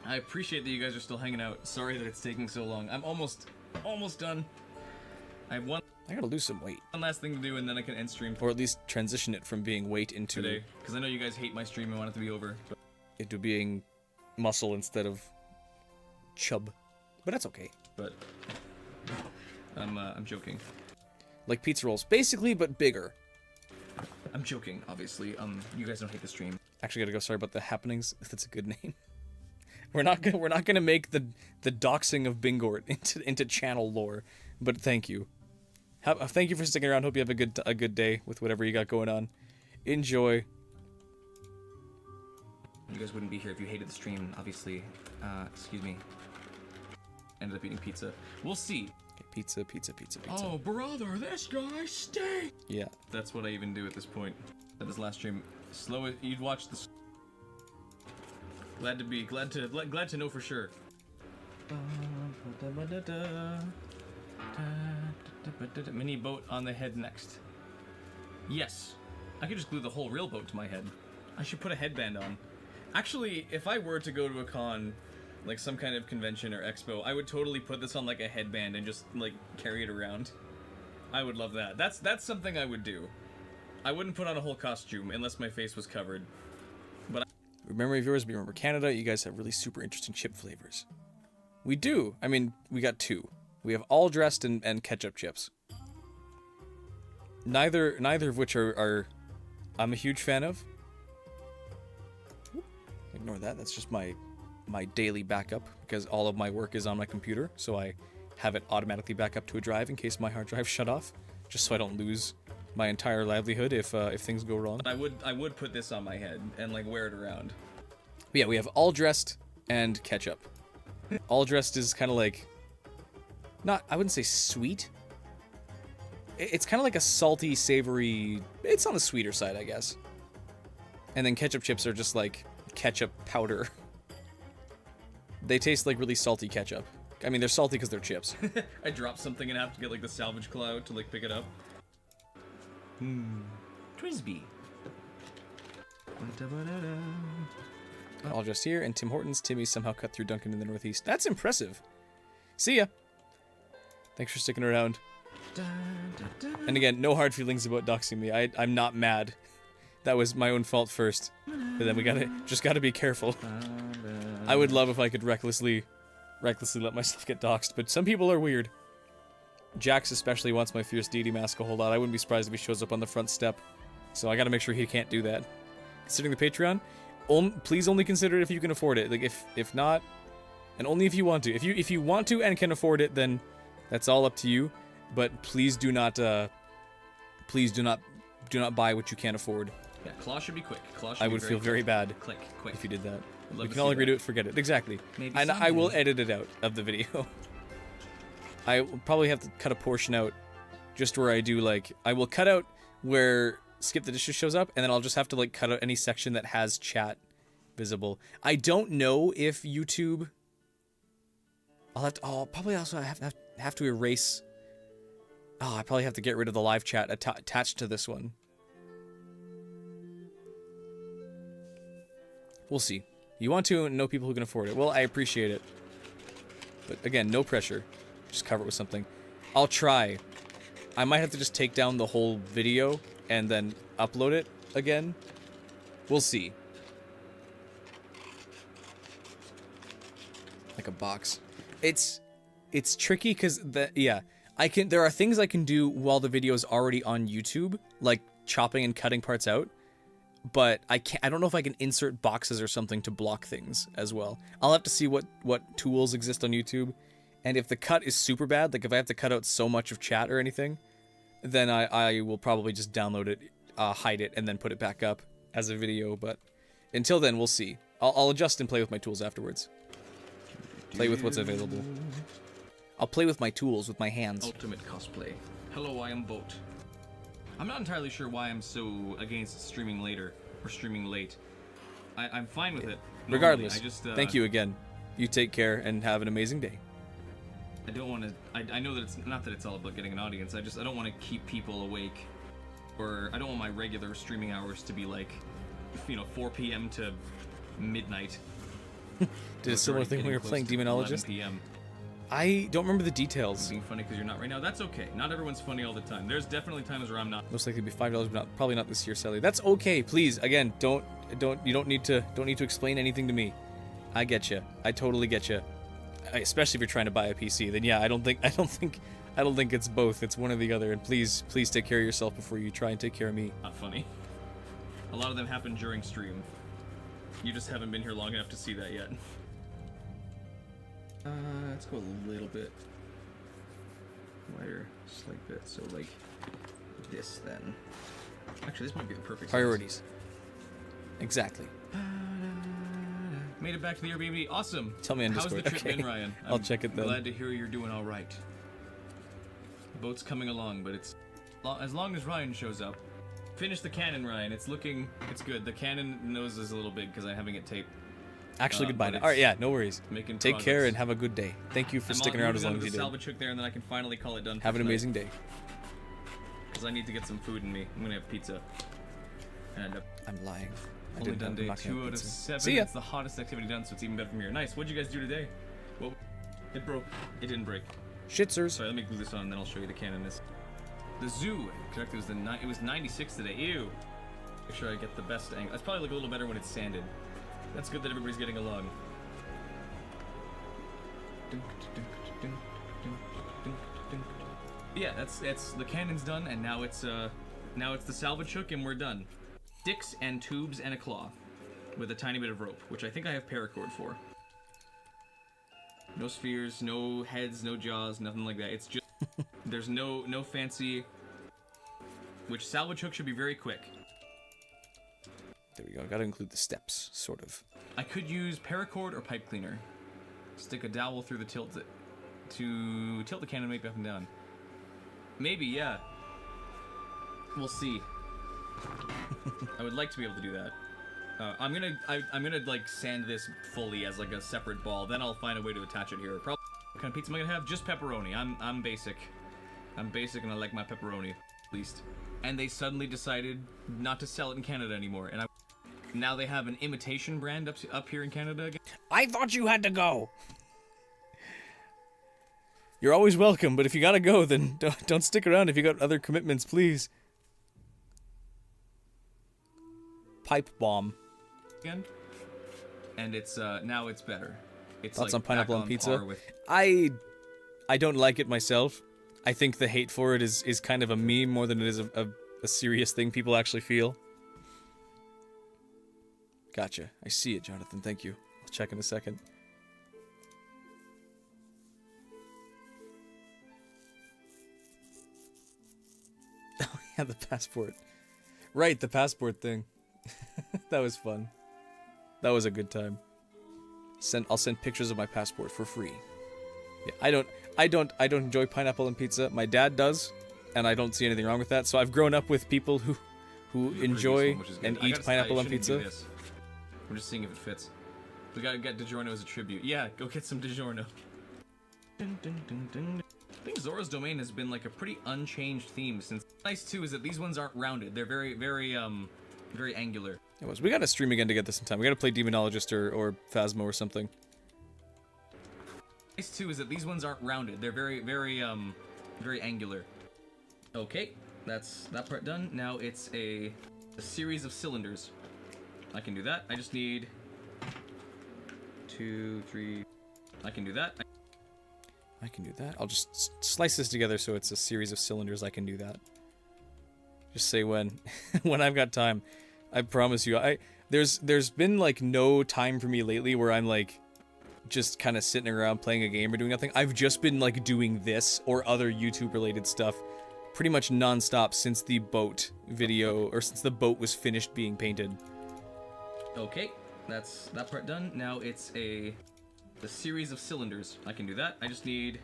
I appreciate that you guys are still hanging out. Sorry that it's taking so long. I'm almost done. I have one I gotta lose some weight. last thing to do, and then I can end stream Or at least transition it from being weight into today. Because I know you guys hate my stream and want it to be over. But into being muscle instead of chub. But that's okay. I'm joking. Like pizza rolls, basically, but bigger. I'm joking, obviously. You guys don't hate the stream. Actually, gotta go. Sorry about the happenings. If that's a good name. We're not gonna make the doxing of Bingort into channel lore. But thank you. Thank you for sticking around. Hope you have a good day with whatever you got going on. Enjoy. You guys wouldn't be here if you hated the stream, obviously. Excuse me. Ended up eating pizza. We'll see. Okay, pizza. Oh, brother, this guy stinks. Yeah. That's what I even do at this point. At this last stream, you'd watch this. Glad to know for sure. Mini boat on the head next. Yes, I could just glue the whole real boat to my head. I should put a headband on. Actually, if I were to go to a con, like some kind of convention or expo, I would totally put this on like a headband and just like carry it around. I would love that. That's something I would do. I wouldn't put on a whole costume unless my face was covered. Remember, viewers, remember Canada, you guys have really super interesting chip flavors. We do. I mean, we got two. We have all dressed and ketchup chips. Neither of which are I'm a huge fan of. Ignore that. That's just my daily backup because all of my work is on my computer, so I have it automatically back up to a drive in case my hard drive shut off, just so I don't lose my entire livelihood if things go wrong. I would put this on my head and like wear it around. But yeah, we have all dressed and ketchup. All dressed is kind of like I wouldn't say sweet. It's kind of like a salty, savory. It's on the sweeter side, I guess. And then ketchup chips are just like ketchup powder. They taste like really salty ketchup. I mean, they're salty because they're chips. I drop something and have to get like the salvage cloud to like pick it up. Trisbee. All just here, and Tim Hortons. Timmy somehow cut through Duncan in the Northeast. That's impressive. See ya. Thanks for sticking around. And again, no hard feelings about doxing me. I'm not mad. That was my own fault first. But then we gotta be careful. I would love if I could recklessly let myself get doxed, but some people are weird. Jax especially wants my Fierce Deity mask a whole lot. I wouldn't be surprised if he shows up on the front step. So I gotta make sure he can't do that. Considering the Patreon, please only consider it if you can afford it. Like if not, and only if you want to. If you want to and can afford it, then that's all up to you. But please do not buy what you can't afford. Yeah, claw should be quick. I would feel very bad quick if you did that. I'd love We to can all see agree that. to it, forget it. Exactly. Maybe And I will someday. edit it out of the video. I will probably have to cut a portion out just where I do like I will cut out where SkipTheDishes shows up, and then I'll just have to like cut out any section that has chat visible. I don't know if YouTube I'll probably also have to erase. I probably have to get rid of the live chat attached to this one. We'll see. You want to know people who can afford it. Well, I appreciate it. But again, no pressure. Just cover it with something. I'll try. I might have to just take down the whole video and then upload it again. We'll see. Like a box. It's tricky because there are things I can do while the video is already on YouTube, like chopping and cutting parts out. But I don't know if I can insert boxes or something to block things as well. I'll have to see what tools exist on YouTube. And if the cut is super bad, like if I have to cut out so much of chat or anything, then I will probably just download it, hide it, and then put it back up as a video. But until then, we'll see. I'll adjust and play with my tools afterwards. Play with what's available. I'll play with my tools, with my hands. Ultimate cosplay. Hello, I am Boat. I'm not entirely sure why I'm so against streaming later or streaming late. I'm fine with it. Normally. Regardless, I just, thank you again. You take care and have an amazing day. I don't want to. I know that it's not that it's all about getting an audience. I don't want to keep people awake, or I don't want my regular streaming hours to be like, 4 p.m. to midnight. Did a similar thing when we were playing Demonologist. PM. I don't remember the details. Being funny because you're not right now. That's okay. Not everyone's funny all the time. There's definitely times where I'm not. Most likely to be $5, but probably not this year, Sally. That's okay. Please, again, you don't need to explain anything to me. I get you. I totally get you. Especially if you're trying to buy a PC, then yeah, I don't think it's both. It's one or the other. And please take care of yourself before you try and take care of me. Not funny. A lot of them happen during stream. You just haven't been here long enough to see that yet. Let's go a little bit wider, slight bit. So like this then. Actually, this might be the perfect Priorities. size. Exactly. Made it back to the Airbnb. Awesome. Tell me on How's Discord. the trip Okay. been, Ryan? I'll check it then. Glad to hear you're doing all right. The boat's coming along, but it's as long as Ryan shows up. Finish the cannon, Ryan. It's good. The cannon nose is a little big because I'm having it taped. Actually, goodbye but now. All right, yeah, no worries. Making Take care progress. and have a good day. Thank you for sticking around as long as you did. Salvage hook there, and then I can finally call it done. Have an amazing day. Because I need to get some food in me. I'm gonna have pizza. And I'm lying. I only didn't done have- day I'm not gonna 2 have out of pizza. 7. See ya. It's the hottest activity done, so it's even better from here. Nice. What'd you guys do today? Well, it broke. It didn't break. Shitzers. Sorry, let me glue this on, and then I'll show you the cannon. The zoo. Correct. It was 96 today. Ew. Make sure I get the best angle. It's probably look a little better when it's sanded. That's good that everybody's getting along. Yeah, that's the cannon's done, and now it's the salvage hook, and we're done. Sticks and tubes and a claw, with a tiny bit of rope, which I think I have paracord for. No spheres, no heads, no jaws, nothing like that. It's just there's no fancy. Which salvage hook should be very quick. There we go. Got to include the steps, sort of. I could use paracord or pipe cleaner. Stick a dowel through the tilt to tilt the cannon maybe up and down. Maybe, yeah. We'll see. I would like to be able to do that. I'm gonna like sand this fully as like a separate ball. Then I'll find a way to attach it here. Probably. What kind of pizza am I gonna have? Just pepperoni. I'm basic. I'm basic, and I like my pepperoni, at least. And they suddenly decided not to sell it in Canada anymore, and now they have an imitation brand up here in Canada again. I thought you had to go. You're always welcome, but if you gotta go, then don't stick around if you got other commitments, please. Pipe bomb. Again, and it's now it's better. It's Thoughts like on pineapple back on pizza? par with- I don't like it myself. I think the hate for it is kind of a meme more than it is a serious thing people actually feel. Gotcha. I see it, Jonathan. Thank you. I'll check in a second. Oh yeah, the passport. Right, the passport thing. That was fun. That was a good time. I'll send pictures of my passport for free. Yeah, I don't enjoy pineapple on pizza. My dad does, and I don't see anything wrong with that. So I've grown up with people who enjoy one, which is good. and I eat gotta- pineapple I on shouldn't do pizza. this. I'm just seeing if it fits. We gotta get DiGiorno as a tribute. Yeah, go get some DiGiorno. Dun, dun, dun, dun. I think Zora's Domain has been like a pretty unchanged theme since. Nice too is that these ones aren't rounded. They're very, very angular. It was. We gotta stream again to get this in time. We gotta play Demonologist or Phasmo or something. Nice too is that these ones aren't rounded. They're very, very angular. Okay, that's that part done. Now it's a series of cylinders. I can do that. I just need 2, 3. I can do that. I can do that. I'll just slice this together so it's a series of cylinders. I can do that. Just say when, when I've got time. I promise you. There's been like no time for me lately where I'm like just kind of sitting around playing a game or doing nothing. I've just been like doing this or other YouTube related stuff pretty much non-stop since the boat video or since the boat was finished being painted. Okay, that's that part done. Now it's a series of cylinders. I can do that. I just need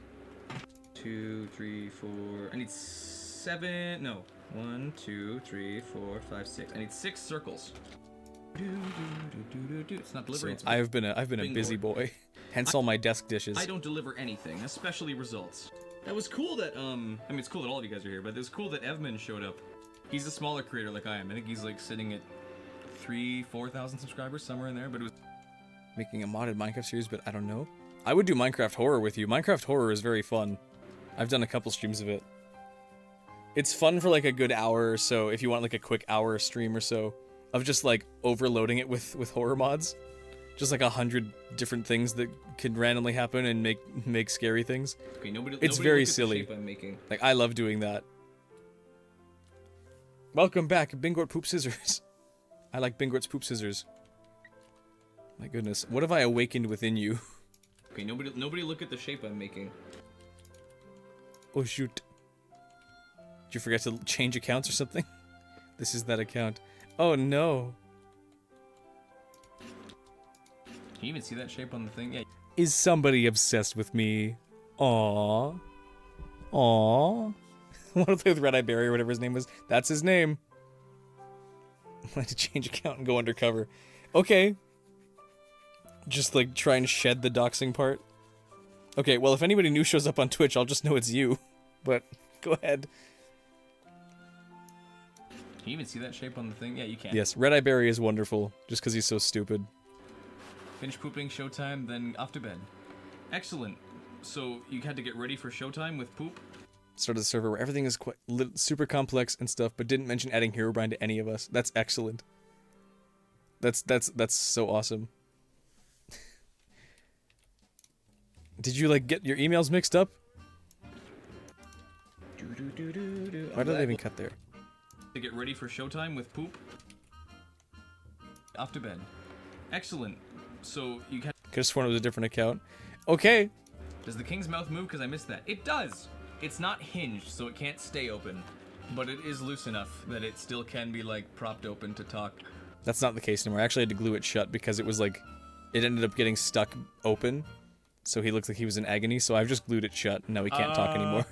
2, 3, 4. I need 7. No, 1, 2, 3, 4, 5, 6. I need 6 circles. It's not delivering. So I've been a busy boy. Hence all my desk dishes. I don't deliver anything, especially results. That was cool that I mean it's cool that all of you guys are here, but it was cool that Evman showed up. He's a smaller creator like I am. I think he's like sitting at 3,000-4,000 subscribers somewhere in there, but it was making a modded Minecraft series, but I don't know. I would do Minecraft Horror with you. Minecraft Horror is very fun. I've done a couple streams of it. It's fun for like a good hour or so if you want like a quick hour stream or so of just like overloading it with horror mods. Just like 100 different things that can randomly happen and make scary things. Okay, It's very silly. The shape I'm making. Like, I love doing that. Welcome back, Bingort Poop Scissors. I like Bingort's Poop Scissors. My goodness, what have I awakened within you? Okay, nobody look at the shape I'm making. Oh shoot. Did you forget to change accounts or something? This is that account. Oh no. Can you even see that shape on the thing? Yeah. Is somebody obsessed with me? Aww. Aww. I want to play with Red Eye Barry or whatever his name was. That's his name. I had to change account and go undercover. Okay. Just like try and shed the doxing part. Okay, well if anybody new shows up on Twitch, I'll just know it's you. But go ahead. Can you even see that shape on the thing? Yeah, you can. Yes, Red Eye Barry is wonderful, just because he's so stupid. Finish pooping, showtime, then off to bed. Excellent. So you had to get ready for showtime with poop? Started the server where everything is quite super complex and stuff, but didn't mention adding Herobrine to any of us. That's excellent. That's so awesome. Did you like get your emails mixed up? Why did they even cut there? To get ready for showtime with poop? Off to bed. Excellent. So you had... Could've sworn it was a different account. Okay. Does the king's mouth move? Because I missed that. It does! It's not hinged, so it can't stay open. But it is loose enough that it still can be, like, propped open to talk. That's not the case anymore. I actually had to glue it shut because it was like... It ended up getting stuck open. So he looked like he was in agony, so I've just glued it shut, and now he can't talk anymore.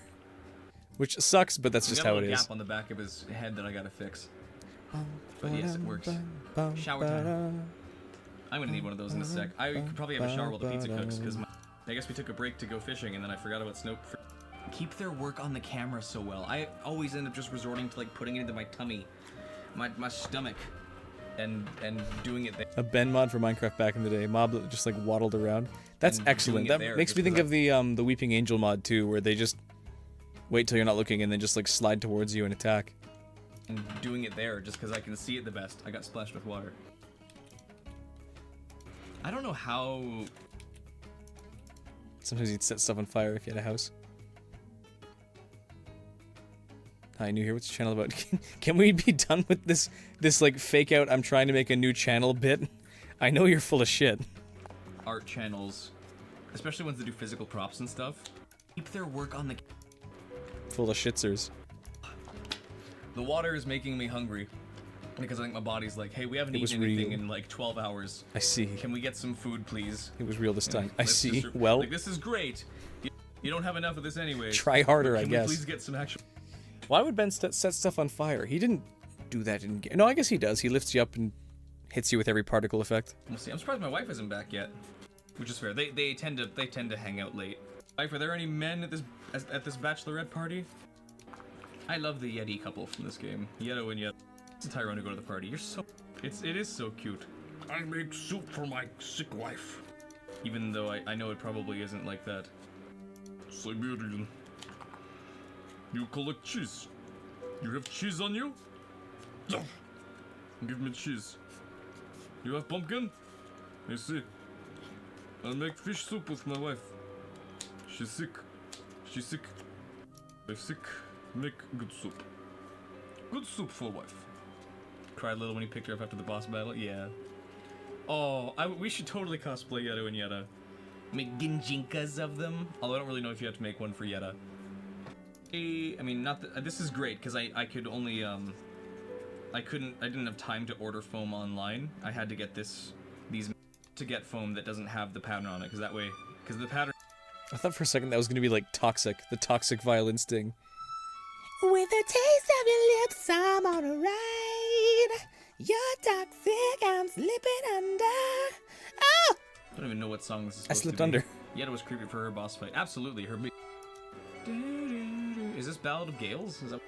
Which sucks, but that's just how it is. There's a gap on the back of his head that I gotta fix. But yes, it works. Shower time. I'm gonna need one of those in a sec. I could probably have a shower while the pizza cooks, because I guess we took a break to go fishing, and then I forgot about Snoke. Keep their work on the camera so well. I always end up just resorting to, like, putting it into my tummy, my stomach, and doing it there. A Ben mod for Minecraft back in the day. Mob that just like waddled around. That's excellent. That makes me think of the Weeping Angel mod too, where they just wait till you're not looking and then just like slide towards you and attack. And doing it there just because I can see it the best. I got splashed with water. I don't know how... Sometimes you'd set stuff on fire if you had a house. Hi, new here. What's your channel about? Can we be done with this like fake out I'm trying to make a new channel bit? I know you're full of shit. Art channels, especially ones that do physical props and stuff, keep their work on the... Full of shitsers. The water is making me hungry. Because I think my body's like, hey, we haven't eaten anything in like 12 hours. I see. Can we get some food, please? It was real this time. I see. Just, Well, like, this is great. You don't have enough of this anyway. Try harder, I guess. Can we please get some actual... Why would Ben set stuff on fire? He didn't do that in game. No, I guess he does. He lifts you up and hits you with every particle effect. We'll see. I'm surprised my wife isn't back yet. Which is fair. They tend to hang out late. Wife, are there any men at this bachelorette party? I love the Yeti couple from this game. Yeto and Yeto. It's a Tyrone to go to the party. You're so... It is so cute. I make soup for my sick wife. Even though I know it probably isn't like that. Siberian. You collect cheese. You have cheese on you? Give me cheese. You have pumpkin? I see. I'll make fish soup with my wife. She's sick. She's sick. I'm sick. Make good soup. Good soup for wife. Cried a little when he picked her up after the boss battle. Yeah. Oh, we should totally cosplay Yeto and Yetta. Make ginjinkas of them. Although I don't really know if you have to make one for Yetta. I mean, not that this is great because I could only I didn't have time to order foam online. I had to get these to get foam that doesn't have the pattern on it because that way the pattern. I thought for a second that was gonna be like Toxic, the toxic violin sting. With the taste of your lips, I'm on a ride. You're toxic, I'm slipping under. Oh! I don't even know what song this is. I slipped under. Yetta was creepy for her boss fight. Absolutely, her. Is this Ballad of Gales? Is that...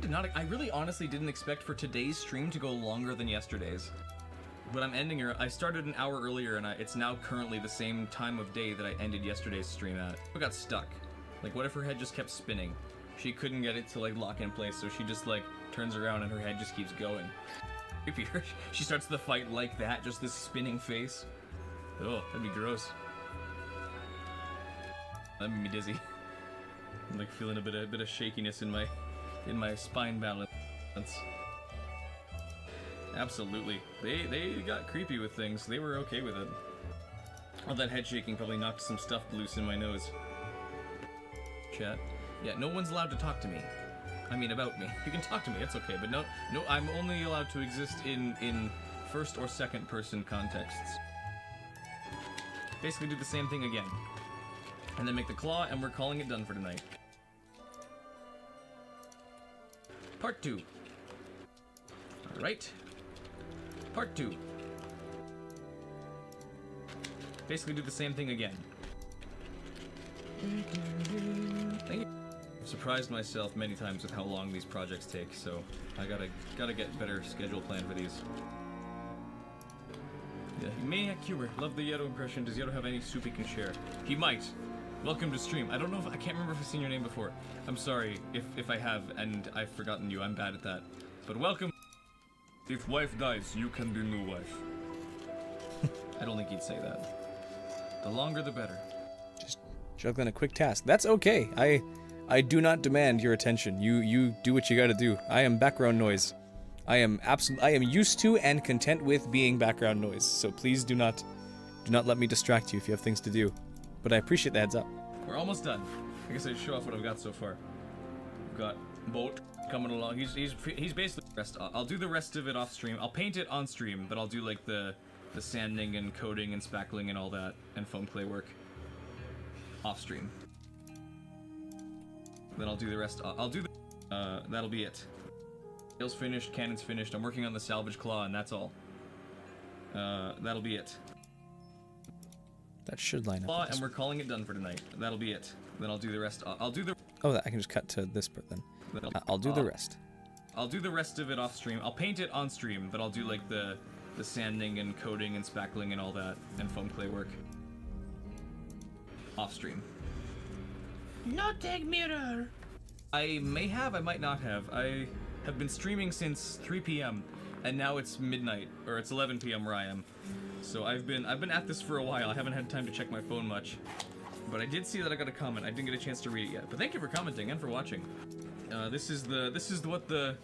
I really honestly didn't expect for today's stream to go longer than yesterday's. But I'm ending her. I started an hour earlier, and it's now currently the same time of day that I ended yesterday's stream at. I got stuck. Like, what if her head just kept spinning? She couldn't get it to, like, lock in place, so she just, like, turns around and her head just keeps going. She starts the fight like that, just this spinning face. Oh, that'd be gross. That'd make me dizzy. I'm, like, feeling a bit of shakiness in my spine balance. Absolutely. They got creepy with things. They were okay with it. All that head shaking probably knocked some stuff loose in my nose. Chat. Yeah, no one's allowed to talk to me. I mean, about me. You can talk to me, it's okay, but no, I'm only allowed to exist in first or second person contexts. Basically do the same thing again. And then make the claw, and we're calling it done for tonight. Part 2. Alright. Part 2. Basically do the same thing again. Thank you. I've surprised myself many times with how long these projects take, so I gotta get better schedule plan for these. Yeah, Maniac Humor, love the Yeto impression. Does Yeto have any soup he can share? He might. Welcome to stream. I don't know if I can't remember if I've seen your name before. I'm sorry if I have and I've forgotten you. I'm bad at that. But welcome. If wife dies, you can be new wife. I don't think he'd say that. The longer the better. Just juggling a quick task. That's okay. I do not demand your attention. You do what you gotta do. I am background noise. I am used to and content with being background noise. So please do not let me distract you if you have things to do. But I appreciate the heads up. We're almost done. I guess I'd show off what I've got so far. We've got Boat coming along. He's basically rest. I'll do the rest of it off stream. I'll paint it on stream, but I'll do like the sanding and coating and spackling and all that and foam clay work off stream. Then I'll do the rest. I'll do the. That'll be it. Tail's finished. Cannon's finished. I'm working on the salvage claw, and that's all. That'll be it. That should line up. Claw, and we're calling it done for tonight. That'll be it. Then I'll do the rest. I'll do the. Oh, I can just cut to this part then. I'll do the rest. I'll do the rest of it off stream. I'll paint it on stream, but I'll do like the sanding and coating and spackling and all that and foam clay work off stream. No tag mirror. I may have, I might not have. I have been streaming since 3 p.m. and now it's midnight, or it's 11 p.m. where I am. So I've been at this for a while. I haven't had time to check my phone much, but I did see that I got a comment. I didn't get a chance to read it yet. But thank you for commenting and for watching. This is what the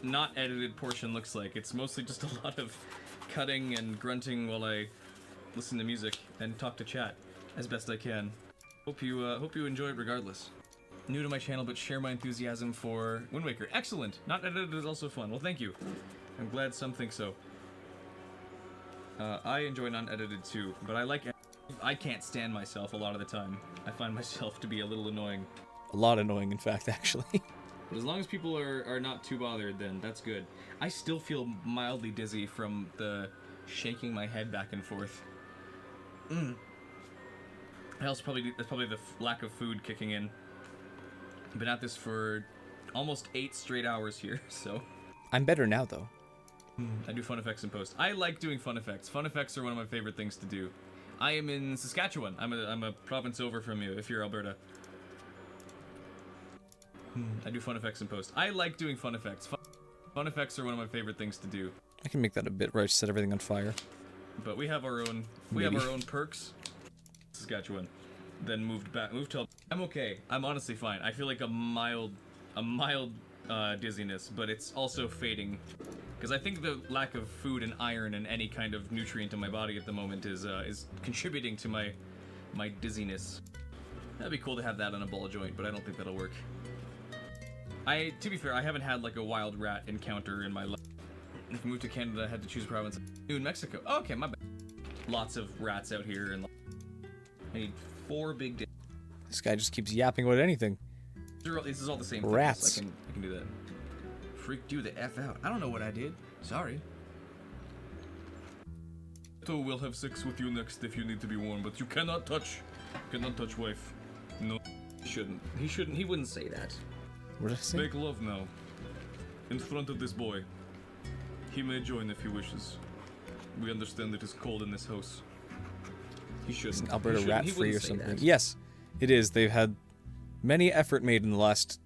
not edited portion looks like. It's mostly just a lot of cutting and grunting while I listen to music and talk to chat as best I can. Hope you enjoy it regardless. New to my channel, but share my enthusiasm for Wind Waker. Excellent! Not edited is also fun. Well, thank you. I'm glad some think so. I enjoy non-edited too, but I can't stand myself a lot of the time. I find myself to be a little annoying. A lot annoying, in fact, actually. But as long as people are not too bothered, then that's good. I still feel mildly dizzy from the shaking my head back and forth. That's probably the lack of food kicking in. I've been at this for almost 8 straight hours here, so. I'm better now, though. I do fun effects in post. I like doing fun effects. Fun effects are one of my favorite things to do. I am in Saskatchewan. I'm a province over from you, if you're Alberta. I do fun effects in post. I like doing fun effects. Fun effects are one of my favorite things to do. I can make that a bit where I set everything on fire. But we have our own. We have our own perks. Saskatchewan. Then moved to. I'm okay. I'm honestly fine. I feel like a mild dizziness, but it's also fading. Because I think the lack of food and iron and any kind of nutrient in my body at the moment is contributing to my dizziness. That'd be cool to have that on a ball joint, but I don't think that'll work. To be fair, I haven't had like a wild rat encounter in my life. If I moved to Canada, I had to choose a province. New Mexico. Oh, okay, my bad. Lots of rats out here, and I need 4 big. This guy just keeps yapping about anything. This is all the same. Rats. Thing, so I can do that. Freaked you the F out. I don't know what I did. Sorry. So we'll have sex with you next if you need to be warm, but you cannot touch wife. No. He shouldn't. He wouldn't say that. What did I say? Make love now. In front of this boy. He may join if he wishes. We understand it is cold in this house. He shouldn't. Isn't Alberta He shouldn't- rat he free wouldn't or say something? that. Yes, it is. They've had many effort made in the last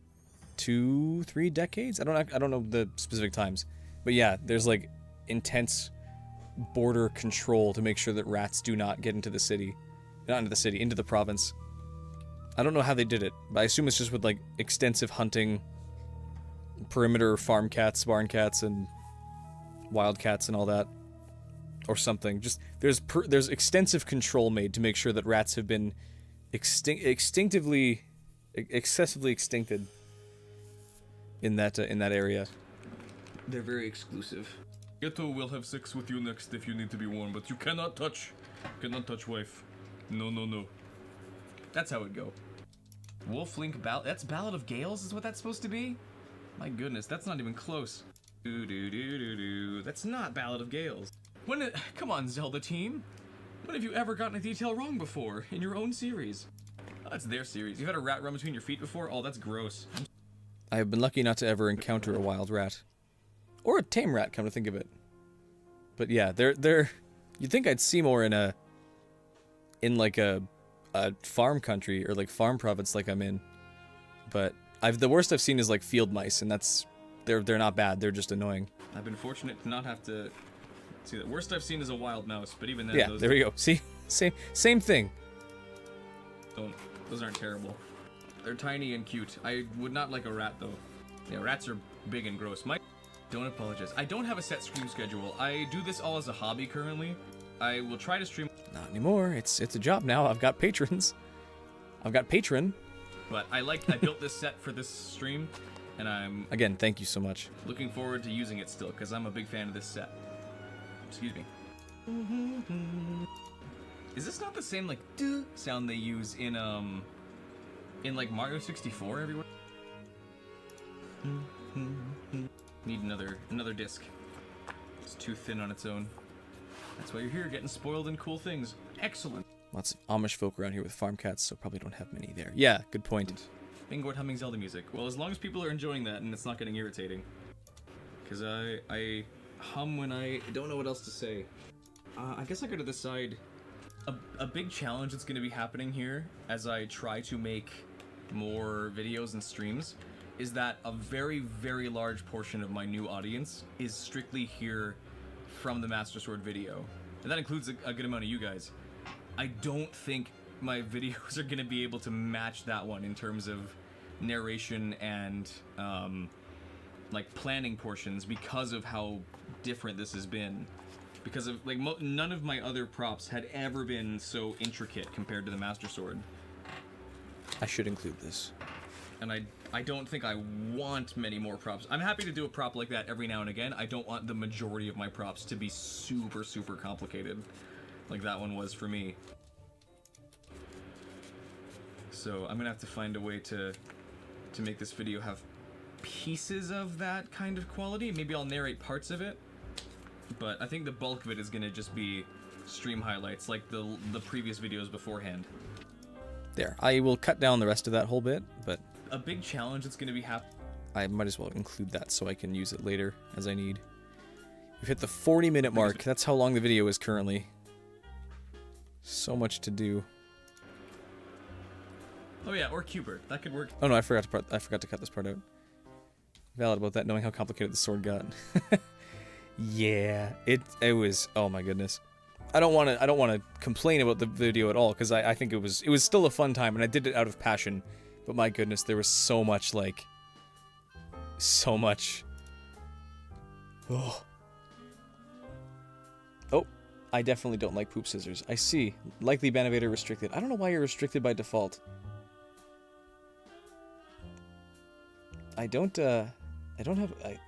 2-3 decades. I don't know the specific times, but yeah, there's like intense border control to make sure that rats do not get into the city, not into the city, into the province. I don't know how they did it, but I assume it's just with like extensive hunting, perimeter farm cats, barn cats, and wild cats and all that, or something. Just there's extensive control made to make sure that rats have been excessively extincted in that area. They're very exclusive. Ghetto will have sex with you next if you need to be warned, but you cannot touch. Cannot touch wife. No, no, no. That's how it go. Wolflink Ballad. That's Ballad of Gales is what that's supposed to be? My goodness, that's not even close. Do. That's not Ballad of Gales. Come on, Zelda team. When have you ever gotten a detail wrong before in your own series? Oh, that's their series. You've had a rat run between your feet before? Oh, that's gross. I have been lucky not to ever encounter a wild rat. Or a tame rat, come to think of it. But yeah, they're you'd think I'd see more in a farm country or like farm province like I'm in. But the worst I've seen is like field mice, and they're not bad, they're just annoying. I've been fortunate to not have to see that. Worst I've seen is a wild mouse, but even then Yeah, those there we go. See? Same thing. those aren't terrible. They're tiny and cute. I would not like a rat though. Yeah, rats are big and gross. Don't apologize. I don't have a set stream schedule. I do this all as a hobby currently. I will try to stream, Not anymore. It's a job now. I've got patrons. I've got patron. but I built this set for this stream, and I'm Again, thank you so much. looking forward to using it still because I'm a big fan of this set. Excuse me. Is this not the same like duh sound they use in like Mario 64 everywhere? Need another disc. It's too thin on its own. That's why you're here, getting spoiled in cool things. Excellent. Lots of Amish folk around here with farm cats, so probably don't have many there. Yeah, good point. Bingort humming Zelda music. Well, as long as people are enjoying that and it's not getting irritating. Because I hum when I don't know what else to say. I guess I gotta decide. A big challenge that's gonna be happening here as I try to make more videos and streams is that a very, very large portion of my new audience is strictly here from the Master Sword video. And that includes a good amount of you guys. I don't think my videos are gonna be able to match that one in terms of narration and like planning portions because of how different this has been. Because of like none of my other props had ever been so intricate compared to the Master Sword. I should include this. And I don't think I want many more props. I'm happy to do a prop like that every now and again. I don't want the majority of my props to be super, super complicated like that one was for me. So I'm gonna have to find a way to make this video have pieces of that kind of quality. Maybe I'll narrate parts of it. But I think the bulk of it is gonna just be stream highlights like the previous videos beforehand. There. I will cut down the rest of that whole bit, but A big challenge that's gonna be I might as well include that so I can use it later as I need. We've hit the 40-minute mark. That's how long the video is currently. So much to do. Oh yeah, or Cubert. That could work. Oh no, I forgot to cut this part out. Valid about that, knowing how complicated the sword got. Yeah, it was. Oh my goodness. I don't want to complain about the video at all because I think it was still a fun time and I did it out of passion. But my goodness, there was so much Oh. Oh, I definitely don't like poop scissors. I see. Likely Banivator restricted. I don't know why you're restricted by default. I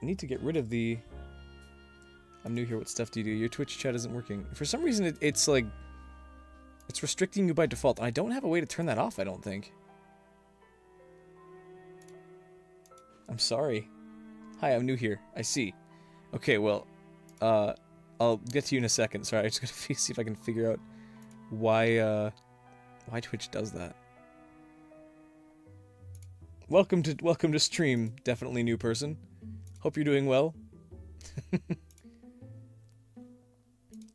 need to get rid of the... I'm new here, what stuff do you do? Your Twitch chat isn't working. For some reason, it's like... It's restricting you by default. I don't have a way to turn that off, I don't think. I'm sorry. Hi, I'm new here. I see. Okay, well, I'll get to you in a second. Sorry, I just gotta see if I can figure out why Twitch does that. Welcome to stream, definitely new person. Hope you're doing well.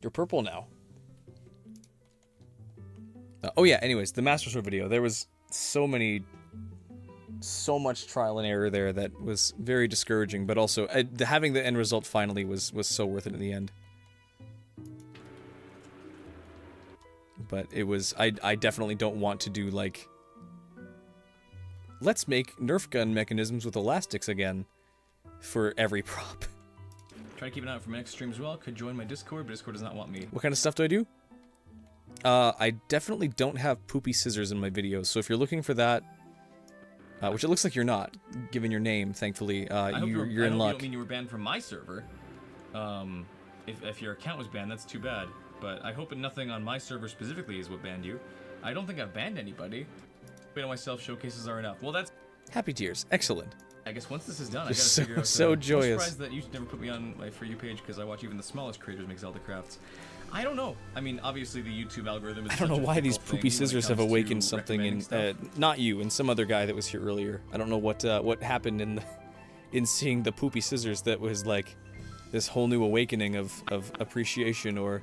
You're purple now. Oh yeah, anyways, the Master Sword video. There was so much trial and error there that was very discouraging, but also having the end result finally was so worth it in the end. But it was, I definitely don't want to do, like, let's make Nerf gun mechanisms with elastics again for every prop. Try to keep an eye out for my next stream as well. Could join my Discord, but Discord does not want me. What kind of stuff do I do? I definitely don't have poopy scissors in my videos, so if you're looking for that, which it looks like you're not, given your name, thankfully, you're in luck. I don't mean you were banned from my server. If your account was banned, that's too bad. But I hope that nothing on my server specifically is what banned you. I don't think I've banned anybody. Wait on myself, showcases are enough. Well, that's... Happy tears. Excellent. I guess once this is done, I gotta so, figure out... so joyous. I'm surprised that you never put me on my For You page, because I watch even the smallest creators make Zelda crafts. I don't know. I mean, obviously the YouTube algorithm is... I don't know why these poopy scissors have awakened something in... not you, and some other guy that was here earlier. I don't know what happened in seeing the poopy scissors that was like this whole new awakening of appreciation or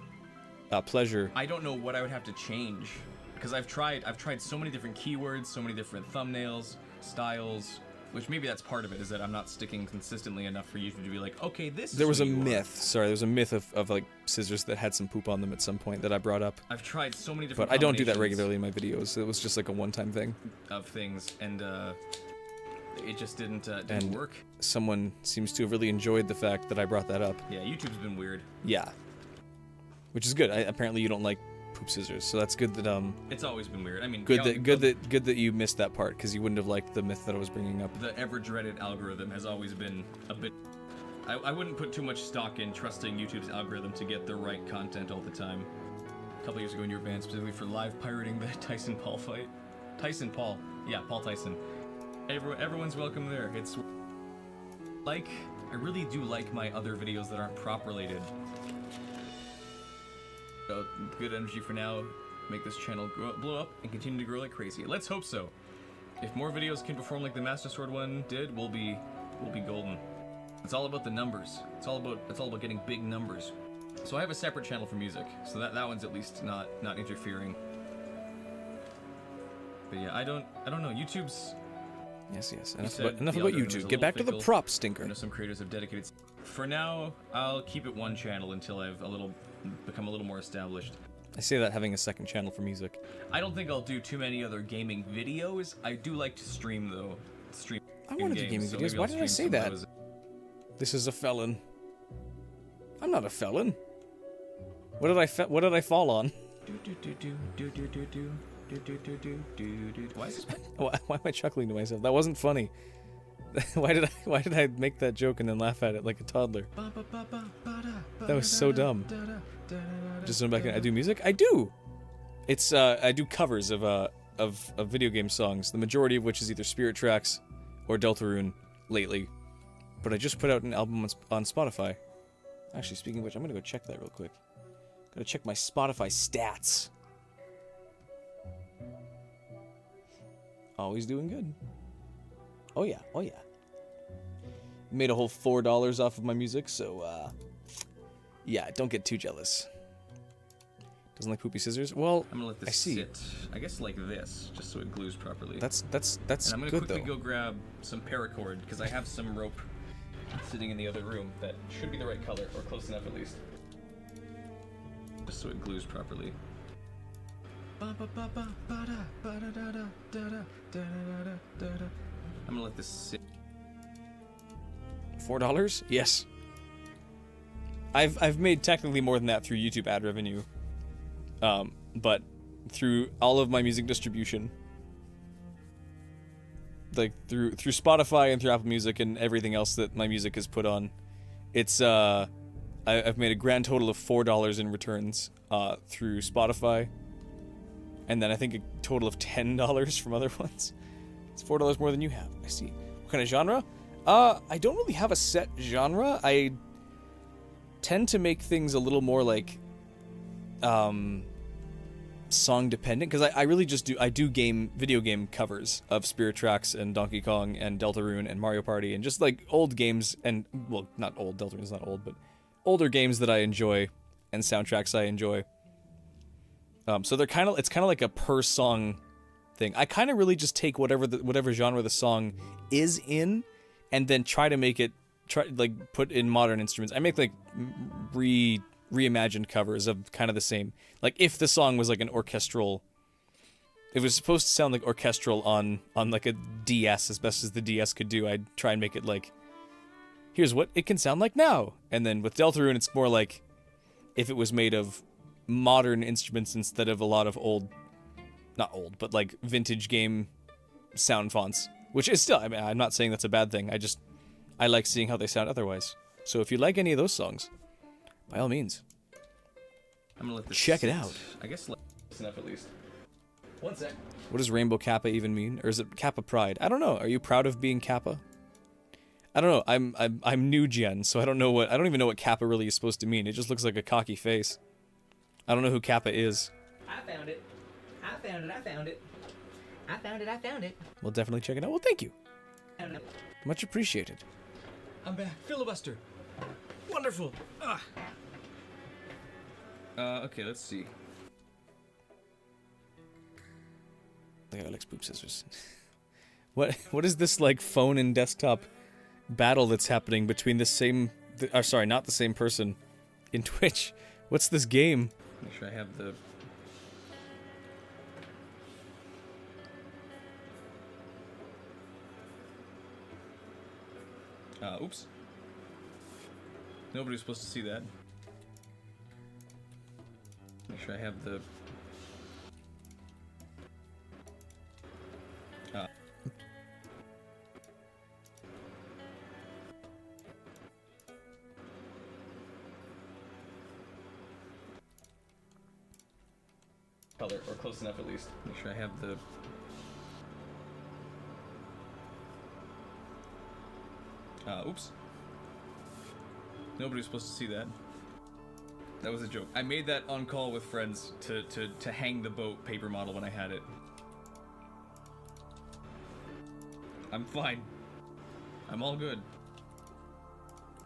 pleasure. I don't know what I would have to change, because I've tried so many different keywords, so many different thumbnails, styles, which maybe that's part of it, is that I'm not sticking consistently enough for YouTube to be like, okay, this is There was a who you are. myth. Sorry, there was a myth of like scissors that had some poop on them at some point that I brought up. I've tried so many different But I don't do that combinations regularly in my videos. It was just like a one-time thing. of things, and it just didn't And work. Someone seems to have really enjoyed the fact that I brought that up. Yeah, YouTube's been weird. Yeah. Which is good. Apparently you don't like poop scissors, so that's good that It's always been weird. I mean, good that you missed that part, because you wouldn't have liked the myth that I was bringing up. the ever dreaded algorithm has always been a bit. I wouldn't put too much stock in trusting YouTube's algorithm to get the right content all the time. A couple years ago, when you were banned specifically for live pirating the Tyson Paul fight. Tyson Paul, yeah, Paul Tyson. Everyone's welcome there. It's like, I really do like my other videos that aren't prop related. So, good energy for now. Make this channel blow up and continue to grow like crazy. Let's hope so. If more videos can perform like the Master Sword one did, we'll be golden. It's all about the numbers. It's all about getting big numbers. So I have a separate channel for music, so that one's at least not interfering. But yeah, I don't know. YouTube's... Yes. said Enough the about algorithm is YouTube. a Get back to the little prop I stinker. know some creators have dedicated... For now, I'll keep it one channel until I've become a little more established. I say that having a second channel for music. I don't think I'll do too many other gaming videos. I do like to stream, though. I want to do gaming so videos. maybe Why I'll did I stream say some that? of those. This is a felon. I'm not a felon. What did I fall on? Why is this? Why am I chuckling to myself? That wasn't funny. Why did I make that joke and then laugh at it like a toddler? That was so dumb. Just going back in, I do music? I do! It's, I do covers of video game songs, the majority of which is either Spirit Tracks or Deltarune lately. But I just put out an album on Spotify. Actually, speaking of which, I'm gonna go check that real quick. Gotta check my Spotify stats. Always doing good. Oh yeah. Made a whole $4 off of my music, so, yeah, don't get too jealous. Doesn't like poopy scissors? Well, I'm gonna let this I see. sit. I guess like this, just so it glues properly. That's and I'm gonna good, quickly though. go grab some paracord, because I have some rope sitting in the other room that should be the right color, or close enough at least. Just so it glues properly. I'm gonna let this sit. $4? Yes. I've made technically more than that through YouTube ad revenue. But through all of my music distribution, like through Spotify and through Apple Music and everything else that my music is put on, it's I've made a grand total of $4 in returns through Spotify, and then I think a total of $10 from other ones. It's $4 more than you have. I see. What kind of genre? I don't really have a set genre. I tend to make things a little more like song dependent because I really just do video game covers of Spirit Tracks and Donkey Kong and Deltarune and Mario Party and just like old games and, well, not old, Deltarune's not old, but older games that I enjoy and soundtracks I enjoy. So it's kind of like a per song thing. I kind of really just take whatever genre the song is in and then try to make it put in modern instruments. I make like reimagined covers of kind of the same. Like if the song was like an orchestral, it was supposed to sound like orchestral on like a DS as best as the DS could do. I'd try and make it like, here's what it can sound like now. And then with Deltarune, it's more like if it was made of modern instruments instead of a lot of not old, but like vintage game sound fonts, which is still, I mean, I'm not saying that's a bad thing. I like seeing how they sound otherwise. So if you like any of those songs, by all means, I'm gonna let this check it sit. out. I guess listen up at least. One sec. What does Rainbow Kappa even mean? Or is it Kappa Pride? I don't know. Are you proud of being Kappa? I don't know. I'm new gen, so I don't even know what Kappa really is supposed to mean. It just looks like a cocky face. I don't know who Kappa is. I found it. I found it. I found it. I found it. I found it. We'll definitely check it out. Well, thank you. Much appreciated. I'm back. Filibuster. Wonderful. Okay, let's see. The guy likes poop scissors. What is this like phone and desktop battle that's happening between not the same person in Twitch? What's this game? Make sure I have the... oops. Nobody's supposed to see that. Make sure I have the... color, or close enough at least. Make sure I have the... oops. Nobody's supposed to see that. That was a joke. I made that on call with friends to hang the boat paper model when I had it. I'm fine. I'm all good.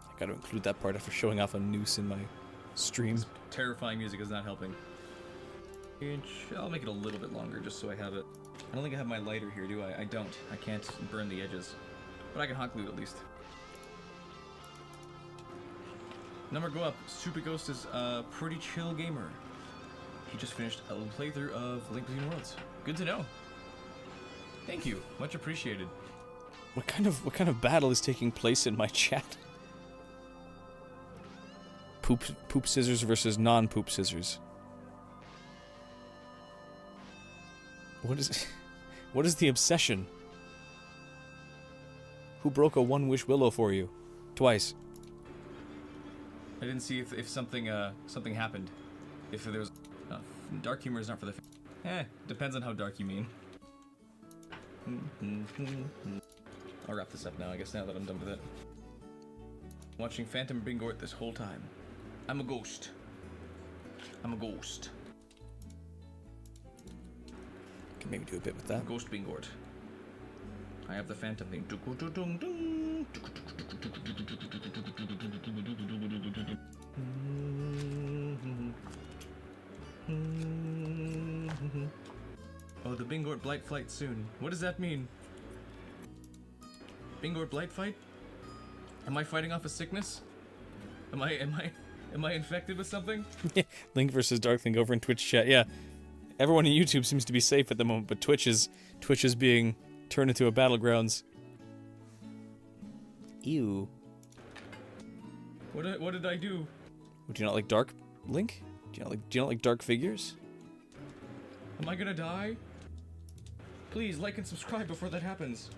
I gotta include that part after showing off a noose in my stream. Terrifying music is not helping. I'll make it a little bit longer just so I have it. I don't think I have my lighter here, do I? I don't. I can't burn the edges. But I can hot glue it at least. Number go up. Super Ghost is a pretty chill gamer. He just finished a playthrough of Link Between Worlds. Good to know. Thank you. Much appreciated. What kind of battle is taking place in my chat? Poop scissors versus non-poop scissors. What is the obsession? Who broke a one-wish willow for you? Twice. I didn't see if something happened. If there was... dark humor is not for the... depends on how dark you mean. I'll wrap this up now, I guess, now that I'm done with it. Watching Phantom Bingort this whole time. I'm a ghost. I'm a ghost. Can maybe do a bit with that. Ghost Bingort. I have the Phantom thing. Oh, the Bingort Blight Flight soon. What does that mean? Bingort Blight Fight? Am I fighting off a sickness? Am I infected with something? Link versus Darkling over in Twitch chat. Yeah, everyone in YouTube seems to be safe at the moment, but Twitch is being turned into a battlegrounds. Ew. What did I do? Would you not like Dark Link? Do you not like dark figures? Am I gonna die? Please like and subscribe before that happens.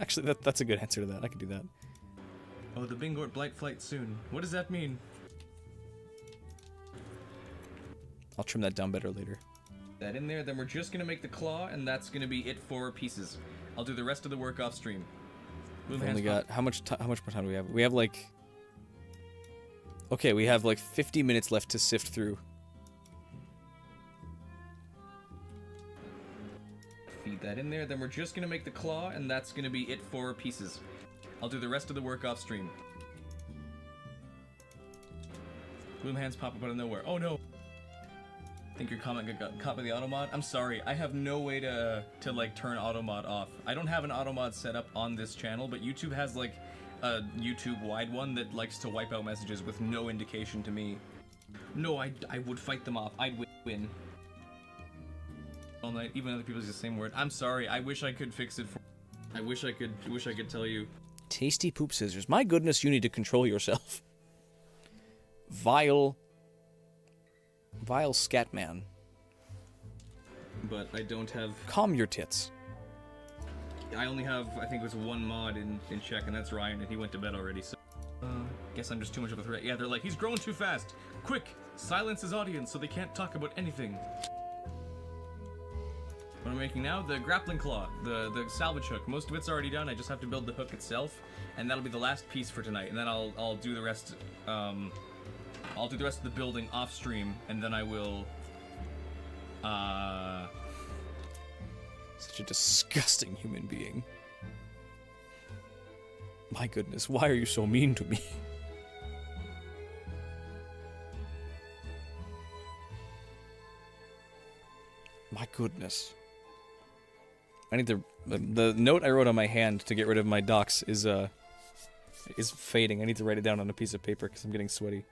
Actually, that's a good answer to that. I could do that. Oh, the Bingort Blight Flight soon. What does that mean? I'll trim that down better later. That in there, then we're just gonna make the claw, and that's gonna be it for pieces. I'll do the rest of the work off stream. We've only got how much more time do we have? We have like... Okay, we have like 50 minutes left to sift through. feed that in there. Then we're just gonna make the claw, and that's gonna be it for pieces. I'll do the rest of the work off stream. Bloom hands pop up out of nowhere. Oh no! Think your comment got caught by the automod? I'm sorry, I have no way to like turn automod off. I don't have an automod set up on this channel, but YouTube has like a YouTube-wide one that likes to wipe out messages with no indication to me. No, I would fight them off. I'd win. All night, even other people use the same word. I'm sorry, I wish I could fix it for I wish I could tell you. Tasty poop scissors. My goodness, you need to control yourself. Vile scat man. But I don't have... Calm your tits. I only have, I think it was one mod in check, and that's Ryan, and he went to bed already, so... guess I'm just too much of a threat. Yeah, they're like, he's growing too fast. Quick, silence his audience so they can't talk about anything. What I'm making now? The grappling claw, the salvage hook. Most of it's already done, I just have to build the hook itself, and that'll be the last piece for tonight, and then I'll do the rest, I'll do the rest of the building off stream, and then I will, Such a disgusting human being. My goodness, why are you so mean to me? My goodness. I need to... The note I wrote on my hand to get rid of my docs is fading. I need to write it down on a piece of paper because I'm getting sweaty.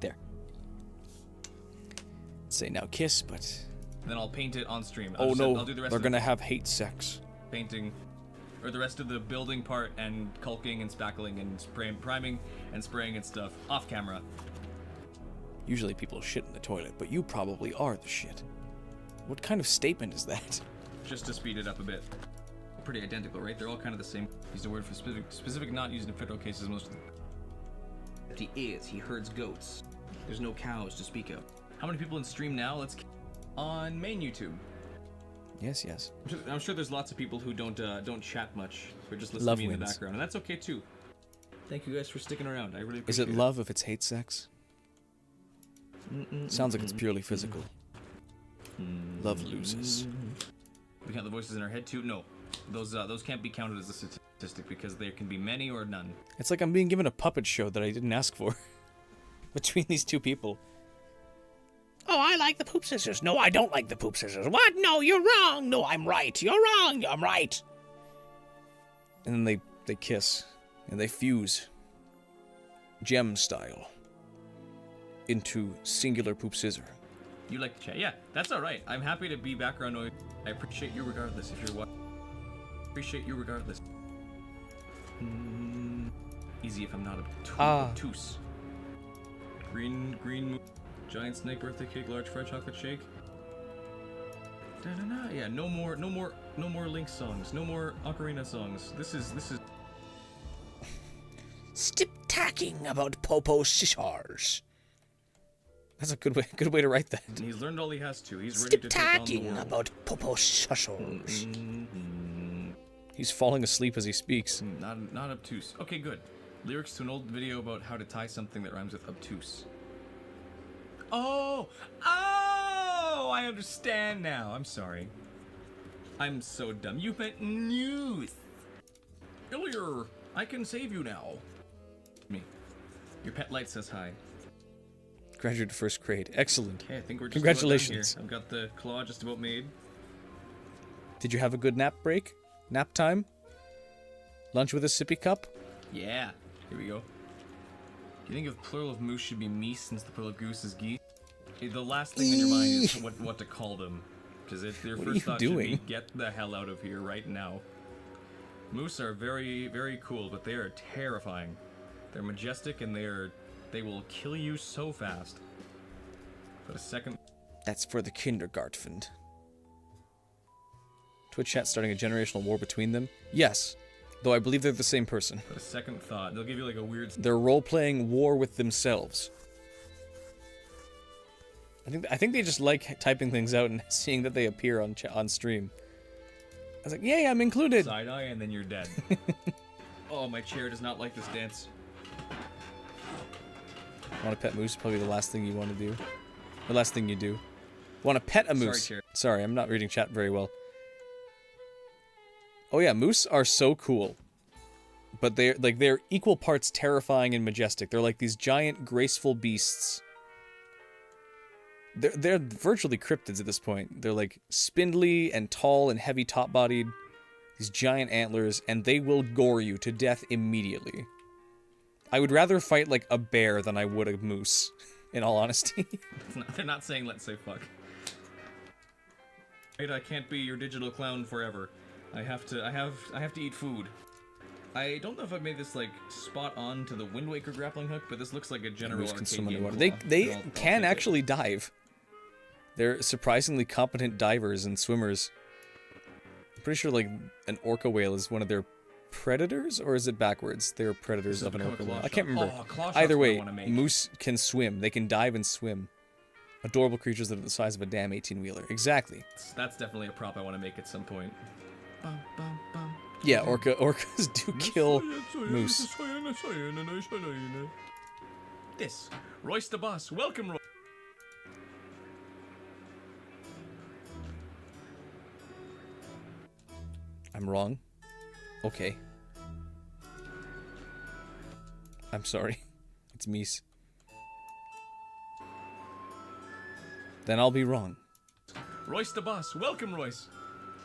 There. Say now kiss, but... Then I'll paint it on stream. Oh no, I'll do the rest they're of gonna have hate sex. painting, or the rest of the building part, and caulking and spackling and priming and spraying and stuff off camera. Usually people shit in the toilet, but you probably are the shit. What kind of statement is that? Just to speed it up a bit. Pretty identical, right? They're all kind of the same. Used a word for specific not used in federal cases most of the... He herds goats. There's no cows to speak of. How many people in stream now? Let's... On main YouTube. Yes, yes. I'm sure there's lots of people who don't chat much. They're just listening to me in the background, and that's okay too. Thank you guys for sticking around. I really appreciate it. Is it love if it's hate sex? Sounds like it's purely physical. Love loses. We count the voices in our head too? No. Those can't be counted as a statistic because there can be many or none. It's like I'm being given a puppet show that I didn't ask for. Between these two people. Oh, I like the poop scissors. No, I don't like the poop scissors. What? No, you're wrong. No, I'm right. You're wrong. I'm right. And then they kiss. And they fuse. Gem style. Into singular poop scissor. You like to chat? Yeah, that's alright. I'm happy to be background noise. I appreciate you regardless if you're what. Appreciate you regardless. Easy if I'm not obtuse. Green giant snake birthday cake, large fried chocolate shake. Yeah, no more Link songs, no more ocarina songs. This is Stop talking about popo scissors. That's a good way to write that. And he's learned all he has to. He's ready to take on the world. About popo scissors. He's falling asleep as he speaks. Not obtuse. Okay, good. Lyrics to an old video about how to tie something that rhymes with obtuse. Oh, I understand now. I'm sorry. I'm so dumb. You meant news. Earlier, I can save you now. Me. Your pet light says hi. Graduated to first grade. Excellent. Okay, I think we're just Congratulations. about done here. I've got the claw just about made. Did you have a good nap break? Nap time? Lunch with a sippy cup? Yeah. Here we go. Do you think if plural of moose should be meese since the plural of goose is geese? The last thing in your mind is what to call them. Because their first thought should be, get the hell out of here right now. Moose are very, very cool, but they are terrifying. They're majestic and they will kill you so fast. But a second... That's for the kindergarten. Twitch chat starting a generational war between them? Yes. Though I believe they're the same person. But a second thought. They'll give you like a weird... They're role-playing war with themselves. I think they just like typing things out and seeing that they appear on stream. I was like, yay, I'm included. Side eye, and then you're dead. Oh, my chair does not like this dance. Want to pet moose? Probably the last thing you want to do. The last thing you do. Want to pet a moose? Sorry, chair. Sorry, I'm not reading chat very well. Oh yeah, moose are so cool. But they're equal parts terrifying and majestic. They're like these giant, graceful beasts. They're virtually cryptids at this point. They're like spindly and tall and heavy top-bodied. These giant antlers, and they will gore you to death immediately. I would rather fight like a bear than I would a moose, in all honesty. They're not saying let's say fuck. Wait, I can't be your digital clown forever. I have to eat food. I don't know if I've made this like spot on to the Wind Waker grappling hook, but this looks like a general Moose can arcade swim game underwater. claw. They I'll can take it. actually dive. They're surprisingly competent divers and swimmers. I'm pretty sure like an orca whale is one of their predators, or is it backwards? They're predators This of an has orca become a whale. claw I can't shot. remember. Oh, claw shot's Either what I way, wanna make. moose can swim. They can dive and swim. Adorable creatures that are the size of a damn 18-wheeler. Exactly. That's definitely a prop I want to make at some point. Bum, bum, bum. Yeah, orcas do kill moose. This, Royce the Boss. Welcome, Royce. I'm wrong. Okay. I'm sorry. It's Mies. Then I'll be wrong. Royce the Boss. Welcome, Royce.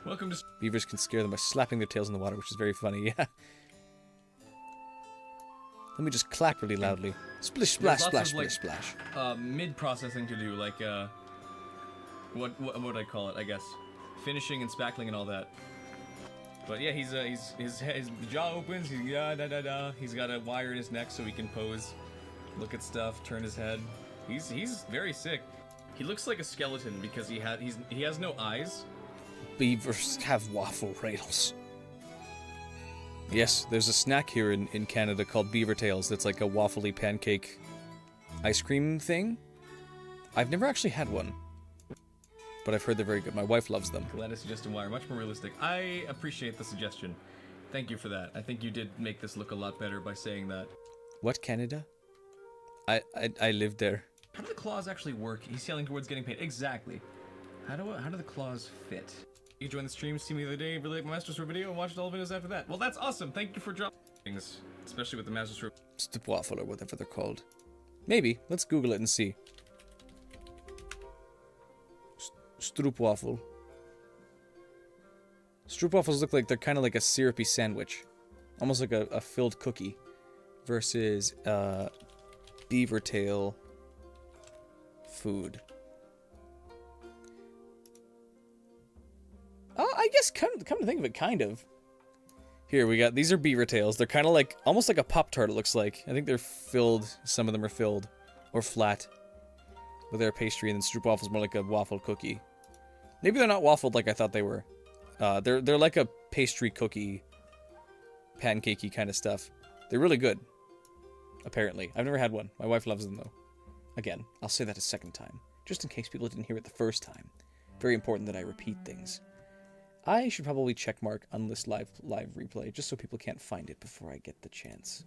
Welcome to... Beavers can scare them by slapping their tails in the water, which is very funny, yeah. Let me just clap really loudly. Splish, splash, There's lots splash, of, splish, like, splash. mid-processing to do, like, what would I call it, I guess? Finishing and spackling and all that. But yeah, his jaw opens, he's got a wire in his neck so he can pose, look at stuff, turn his head. He's very sick. He looks like a skeleton because he has no eyes. Beavers have waffle rails. Yes, there's a snack here in Canada called Beaver Tails that's like a waffly pancake ice cream thing. I've never actually had one, but I've heard they're very good. My wife loves them. Glad to suggest a wire, much more realistic. I appreciate the suggestion. Thank you for that. I think you did make this look a lot better by saying that. What, Canada? I lived there. How do the claws actually work? He's yelling towards getting paid. Exactly. How do the claws fit? You joined the stream, see me the other day, relate my Master Sword video, and watched all the videos after that. Well, that's awesome. Thank you for dropping things, especially with the Master Sword. Waffle or whatever they're called. Maybe. Let's Google it and see. Stroopwafel. Stroopwafels look like they're kind of like a syrupy sandwich. Almost like a filled cookie. Versus beaver tail food. Oh, I guess come to think of it, kind of. Here, we got, these are beaver tails. They're kind of like, almost like a Pop-Tart, it looks like. I think they're filled, some of them are filled, or flat, with their pastry, and then stroopwafel's more like a waffle cookie. Maybe they're not waffled like I thought they were. They're like a pastry cookie, pancakey kind of stuff. They're really good, apparently. I've never had one. My wife loves them, though. Again, I'll say that a second time, just in case people didn't hear it the first time. Very important that I repeat things. I should probably checkmark unlist live replay, just so people can't find it before I get the chance.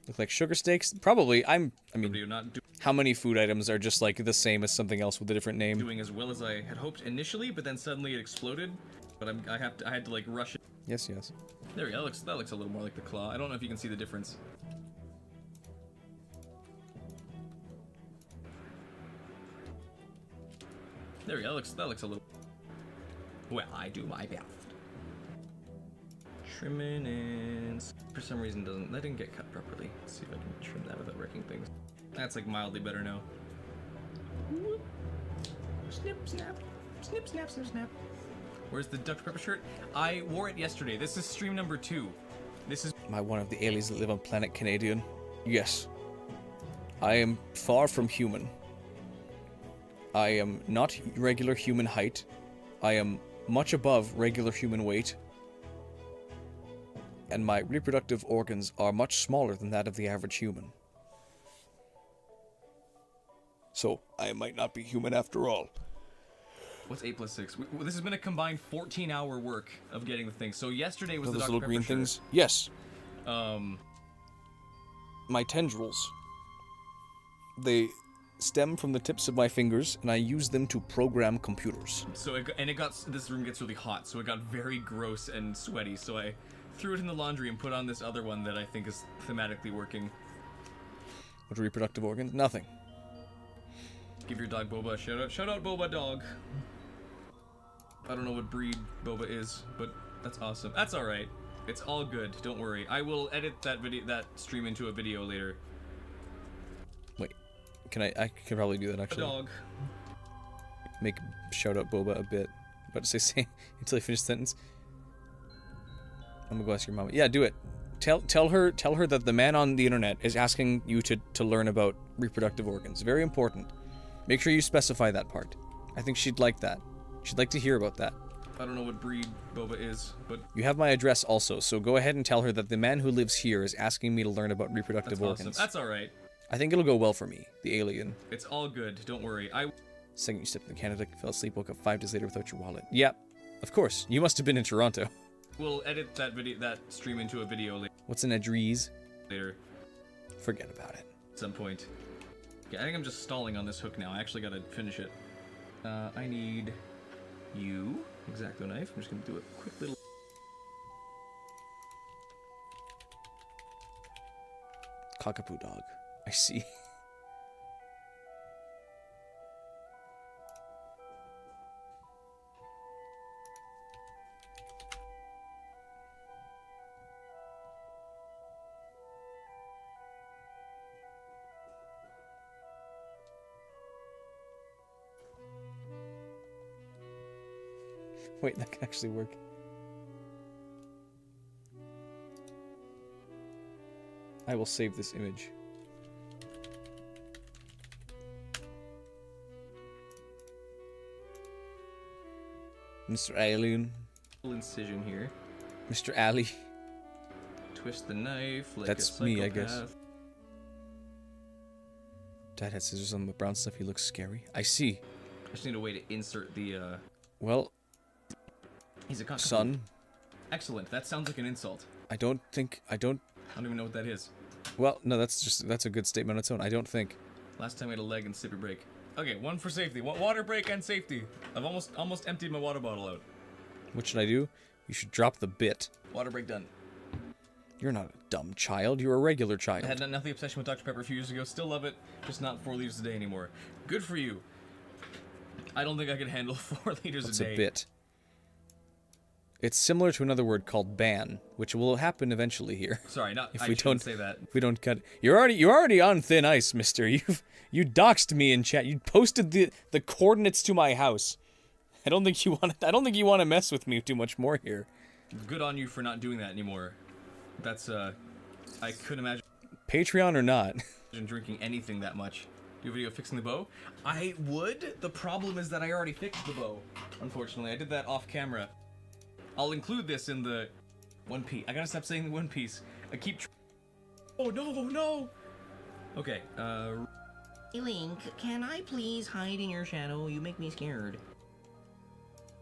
Look like sugar steaks? Probably. I mean, You're not how many food items are just like the same as something else with a different name? doing as well as I had hoped initially, but then suddenly it exploded. But I had to like rush it. Yes, yes. There we go. That looks a little more like the claw. I don't know if you can see the difference. There we go. That looks a little. Well, I do my best. Trimming and for some reason that didn't get cut properly. Let's see if I can trim that without wrecking things. That's like mildly better now. Whoop. Snip, snap. Snip, snap, snip, snap. Where's the Dr. Pepper shirt? I wore it yesterday. This is stream number 2. This is Am I one of the aliens that live on planet Canadian? Yes. I am far from human. I am not regular human height. I am much above regular human weight. And my reproductive organs are much smaller than that of the average human. So I might not be human after all. What's 8 plus 6? This has been a combined 14-hour work of getting the thing. So yesterday was Are the those Dr. little Pepper green shirt. things? Yes. Um, My tendrils. They stem from the tips of my fingers, and I use them to program computers. so this room gets really hot, so it got very gross and sweaty. So I threw it in the laundry and put on this other one that I think is thematically working. What are reproductive organs? Nothing. Give your dog Boba a shout out. Shout out Boba dog. I don't know what breed Boba is, but that's awesome. That's all right. It's all good. Don't worry. I will edit that stream into a video later. Wait, can I can probably do that A actually. dog. Make shout out Boba a bit. But say until I finish the sentence. I'm gonna go ask your mama. Yeah, do it. Tell her that the man on the internet is asking you to learn about reproductive organs. Very important. Make sure you specify that part. I think she'd like that. She'd like to hear about that. I don't know what breed Boba is, but You have my address also, so go ahead and tell her that the man who lives here is asking me to learn about reproductive that's awesome. organs. That's all right. I think it'll go well for me, the alien. It's all good. Don't worry. Second you stepped into Canada, fell asleep, woke up 5 days later without your wallet. Yep, of course. You must have been in Toronto. We'll edit that stream into a video What's an address? later Forget about it. at some point. Yeah, I think I'm just stalling on this hook now. I actually gotta finish it. I need you. Exacto knife. I'm just gonna do a quick little. Cockapoo dog. I see. Wait, that can actually work. I will save this image. Mr. Alien. Little incision here. Mr. Ali. Twist the knife like That's a me, I guess. psychopath. Dad had scissors on the brown stuff. He looks scary. I see. I just need a way to insert the. Well, He's a cockapoo. son, Excellent. That sounds like an insult. I don't. I don't even know what that is. Well, no, that's a good statement on its own. I don't think. Last time I had a leg and sipper break. Okay, one for safety. Water break and safety. I've almost emptied my water bottle out. What should I do? You should drop the bit. Water break done. You're not a dumb child. You're a regular child. I had enough the obsession with Dr. Pepper a few years ago. Still love it. Just not 4 liters a day anymore. Good for you. I don't think I could handle 4 liters What's a day. a bit? It's similar to another word called ban, which will happen eventually here. Sorry, I we shouldn't don't say that. If we don't cut, you're already on thin ice, Mister. You doxed me in chat. You posted the coordinates to my house. I don't think you want to mess with me too much more here. Good on you for not doing that anymore. That's I couldn't imagine Patreon or not. drinking anything that much. Do a video fixing the bow? I would. The problem is that I already fixed the bow. Unfortunately, I did that off camera. I'll include this in the One Piece. I gotta stop saying the One Piece. I keep. Oh no! Okay. Hey Link, can I please hide in your shadow? You make me scared.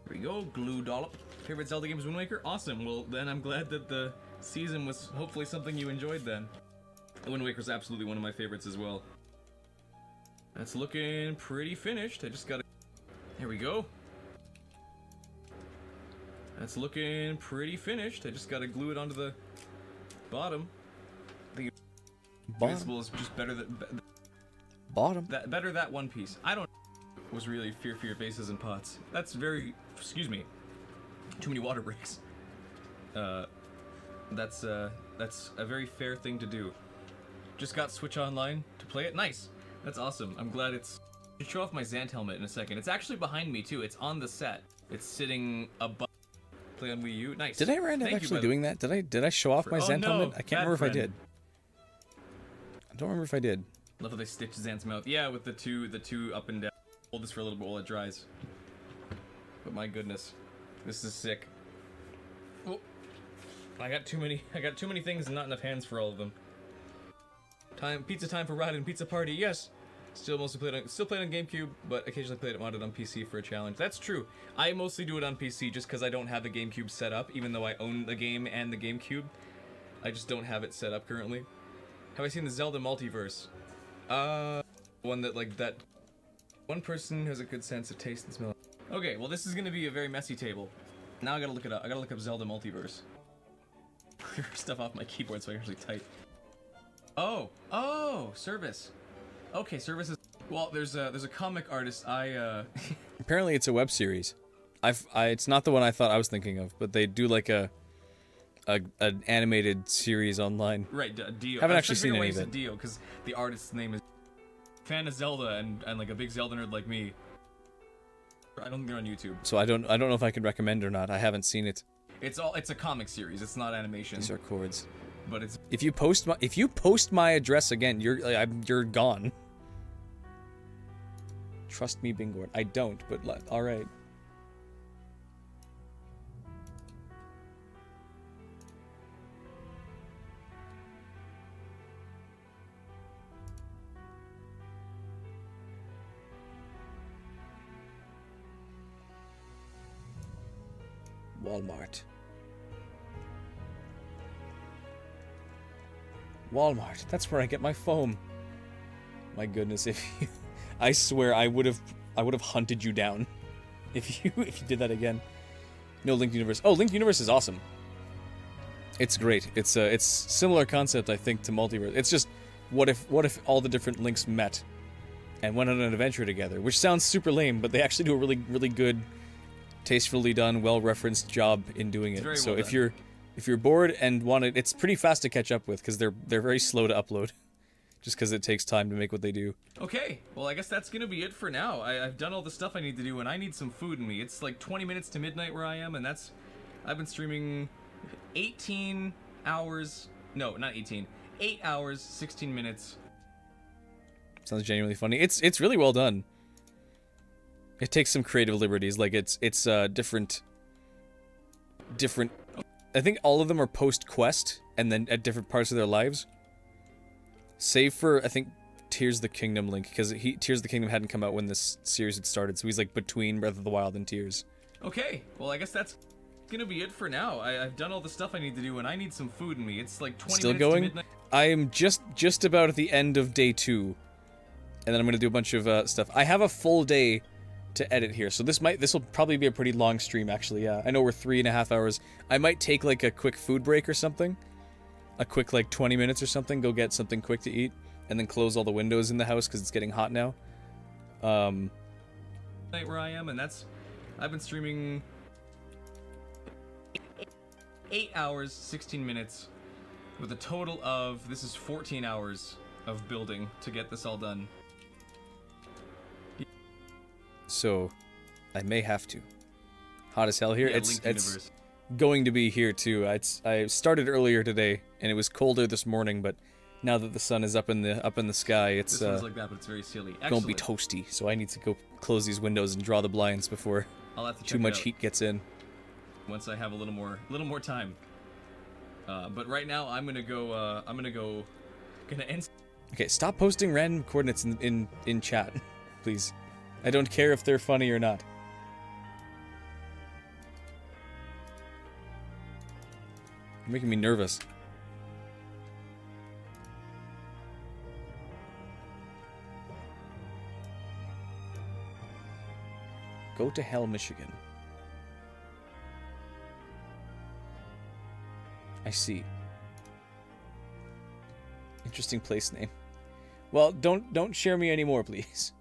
Here we go. Glue dollop. Favorite Zelda game is Wind Waker? Awesome. Well, then I'm glad that the season was hopefully something you enjoyed then. Wind Waker's absolutely one of my favorites as well. That's looking pretty finished. I just gotta. There we go. That's looking pretty finished. I just gotta glue it onto the bottom. I think Invisible is just better than Bottom. better that one piece. I don't was really fear for your bases and pots. That's very excuse me. Too many water breaks. That's a very fair thing to do. Just got Switch Online to play it. Nice. That's awesome. I'm glad it's. I'll show off my Zant helmet in a second. It's actually behind me too. It's on the set. It's sitting above. Play on Wii U. Nice. Did I end up Thank you, actually by the- doing that? Did I show off my Oh, Zant no, helmet? I can't bad remember if I friend. did. I don't remember if I did. Love how they stitched Zant's mouth. Yeah, with the two up and down. Hold this for a little bit while it dries. But my goodness, this is sick. Oh, I got too many things and not enough hands for all of them. Pizza time for Ryland, pizza party. Yes, Still played on GameCube, but occasionally played it modded on PC for a challenge. That's true. I mostly do it on PC just because I don't have the GameCube set up, even though I own the game and the GameCube. I just don't have it set up currently. Have I seen the Zelda multiverse? One that one person who has a good sense of taste and smell. Okay, well this is gonna be a very messy table. Now I gotta look it up. I gotta look up Zelda multiverse. Stuff off my keyboard so I can actually type. Oh, service. Okay, service is. Well, there's a comic artist. Apparently, it's a web series. It's not the one I thought I was thinking of, but they do like an animated series online. Right, Dio. Haven't actually seen any of it. Dio, because the artist's name is. Fan of Zelda and like a big Zelda nerd like me. I don't think they're on YouTube. So I don't know if I can recommend or not. I haven't seen it. It's a comic series. It's not animation. These are chords. But it's. If you post my address again, you're gone. Trust me, Bingort. I don't, but all right. Walmart. That's where I get my foam. My goodness, if you, I swear I would have hunted you down if you did that again. No, Linked Universe. Oh, Linked Universe is awesome. It's great. It's similar concept, I think, to Multiverse. It's just what if all the different links met and went on an adventure together, which sounds super lame, but they actually do a really, really good, tastefully done, well-referenced job in doing it. So if you're bored and want it, it's pretty fast to catch up with because they're very slow to upload, just because it takes time to make what they do. Okay, well I guess that's gonna be it for now. I've done all the stuff I need to do, and I need some food in me. It's like 20 minutes to midnight where I am, and I've been streaming 18 hours. No, not 18. 8 hours, 16 minutes. Sounds genuinely funny. It's really well done. It takes some creative liberties. Like it's different. I think all of them are post-quest and then at different parts of their lives. Save for, I think, Tears of the Kingdom Link, because Tears of the Kingdom hadn't come out when this series had started, so he's like between Breath of the Wild and Tears. Okay, well I guess that's gonna be it for now. I've done all the stuff I need to do, and I need some food in me. It's like 20 Still minutes going? to midnight. I am just about at the end of day 2, and then I'm gonna do a bunch of stuff. I have a full day to edit here, so this will probably be a pretty long stream, actually. Yeah, I know we're 3.5 hours. I might take like a quick food break or something, a quick like 20 minutes or something, go get something quick to eat, and then close all the windows in the house because it's getting hot now. Night where I am, and I've been streaming 8 hours, 16 minutes, with a total of, this is 14 hours of building to get this all done. So, I may have to. Hot as hell here. Yeah, it's going to be here too. I started earlier today, and it was colder this morning, but now that the sun is up in the sky, it's this one's like that, but it's very silly. Gonna be toasty. So I need to go close these windows and draw the blinds before I'll have to check too much heat gets in. Once I have a little more time. But right now I'm gonna end. Okay, stop posting random coordinates in chat, please. I don't care if they're funny or not. You're making me nervous. Go to hell, Michigan. I see. Interesting place name. Well, don't share me anymore, please.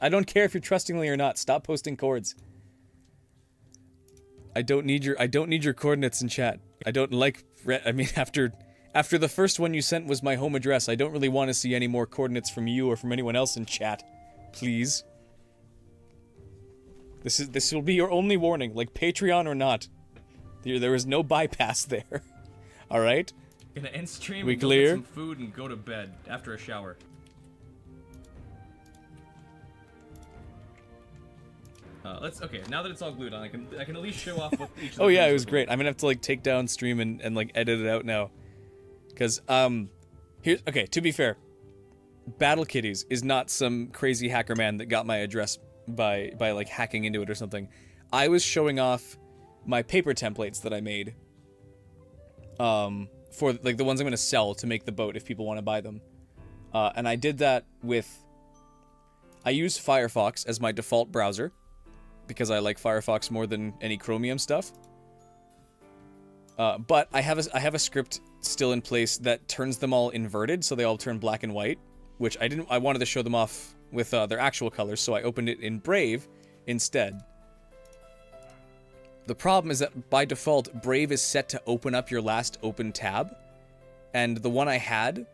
I don't care if you're trustingly or not. Stop posting chords. I don't need your coordinates in chat. I don't like. I mean, after the first one you sent was my home address, I don't really want to see any more coordinates from you or from anyone else in chat. Please. This will be your only warning, like Patreon or not. There is no bypass there. All right. Gonna end stream. We and go clear? get some food and go to bed after a shower. Okay, now that it's all glued on, I can at least show off what each of the Oh yeah, things it was look great. I'm gonna have to like take down stream and like edit it out now. Cause here's okay, to be fair. Battle Kitties is not some crazy hacker man that got my address by like hacking into it or something. I was showing off my paper templates that I made for like the ones I'm going to sell to make the boat if people want to buy them. And I did that with, I use Firefox as my default browser because I like Firefox more than any Chromium stuff. But I have a script still in place that turns them all inverted, so they all turn black and white, which I wanted to show them off with their actual colors, so I opened it in Brave instead. The problem is that by default, Brave is set to open up your last open tab, and the one I had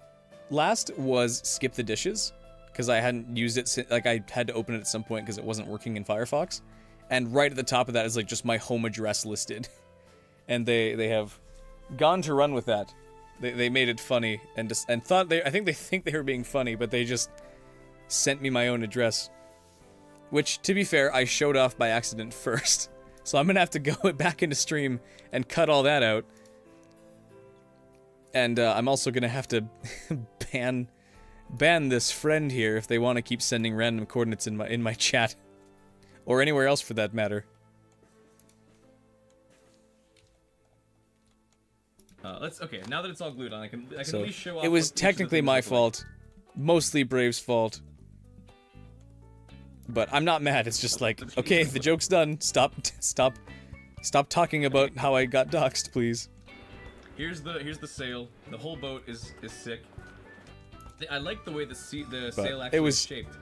last was SkipTheDishes, because I hadn't used it since, like I had to open it at some point because it wasn't working in Firefox, and right at the top of that is like just my home address listed. And they have gone to run with that. They made it funny and thought I think they were being funny, but they just sent me my own address. Which, to be fair, I showed off by accident first. So I'm gonna have to go back into stream and cut all that out. And I'm also gonna have to ban this friend here if they want to keep sending random coordinates in my chat. Or anywhere else for that matter. Okay, now that it's all glued on, I can So, at least show off. it was what each of the technically things my look like. fault. Mostly Brave's fault. But I'm not mad, it's just like, okay, the joke's done. Stop talking about how I got doxxed, please. Here's the sail. The whole boat is sick. I like the way the sail actually is shaped.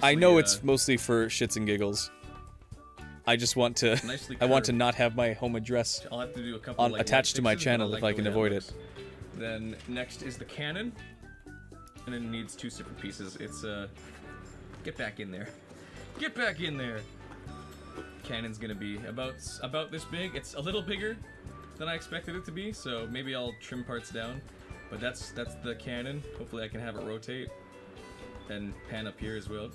I know it's mostly for shits and giggles. I just want to nicely I want to curved. not have my home address I'll have to do a couple like, attached to my fixes, but channel like if I the can way that avoid looks. it. Then next is the cannon, and it needs two separate pieces. It's get back in there, get back in there. Cannon's gonna be about this big. It's a little bigger than I expected it to be, so maybe I'll trim parts down. But that's the cannon. Hopefully I can have it rotate and pan up here as well.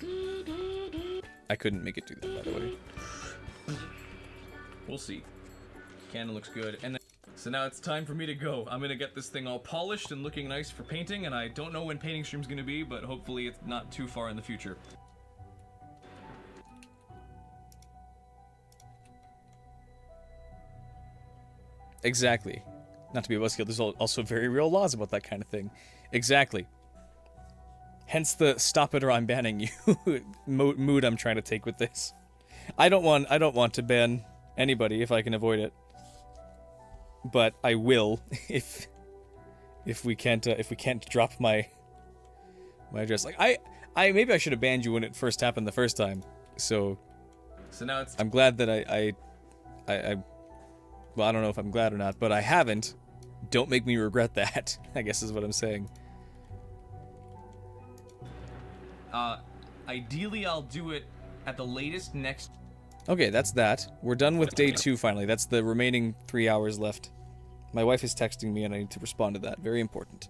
I couldn't make it do that, by the way. We'll see. Cannon looks good. And then, so now it's time for me to go. I'm gonna get this thing all polished and looking nice for painting, and I don't know when painting stream's gonna be, but hopefully it's not too far in the future. Exactly. Not to be a buzzkill, there's also very real laws about that kind of thing. Exactly. Hence the stop it or I'm banning you mood I'm trying to take with this. I don't want to ban anybody if I can avoid it. But I will if we can't drop my address. Like I maybe I should have banned you when it first happened the first time. So now it's I'm glad that I well, I don't know if I'm glad or not, but I haven't. Don't make me regret that, I guess is what I'm saying. ideally I'll do it at the latest next. Okay, that's that. We're done with day 2 finally. That's the remaining 3 hours left. My wife is texting me and I need to respond to that. Very important.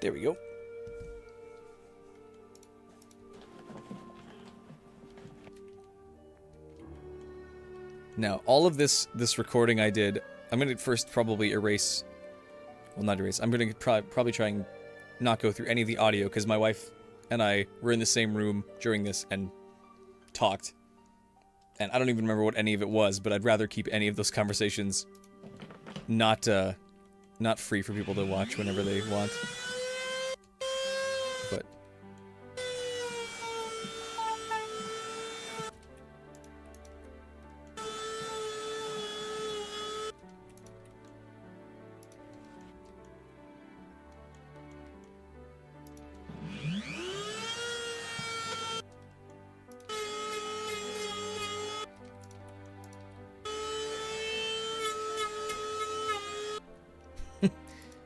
There we go. Now, all of this recording I did, I'm going to first probably erase... Well, not erase. I'm going to probably try and not go through any of the audio, because my wife and I were in the same room during this and talked. And I don't even remember what any of it was, but I'd rather keep any of those conversations not free for people to watch whenever they want. But...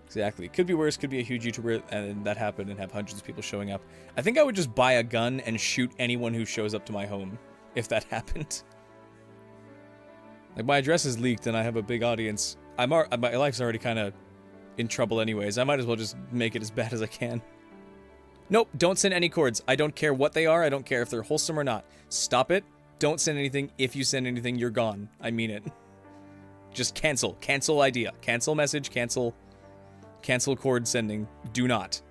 Exactly. Could be worse, could be a huge YouTuber and that happened and have hundreds of people showing up. I think I would just buy a gun and shoot anyone who shows up to my home, if that happened. Like, my address is leaked and I have a big audience. My life's already kind of in trouble anyways. I might as well just make it as bad as I can. Nope, don't send any cords. I don't care what they are. I don't care if they're wholesome or not. Stop it. Don't send anything. If you send anything, you're gone. I mean it. Just cancel. Cancel idea. Cancel message. Cancel cord sending. Do not.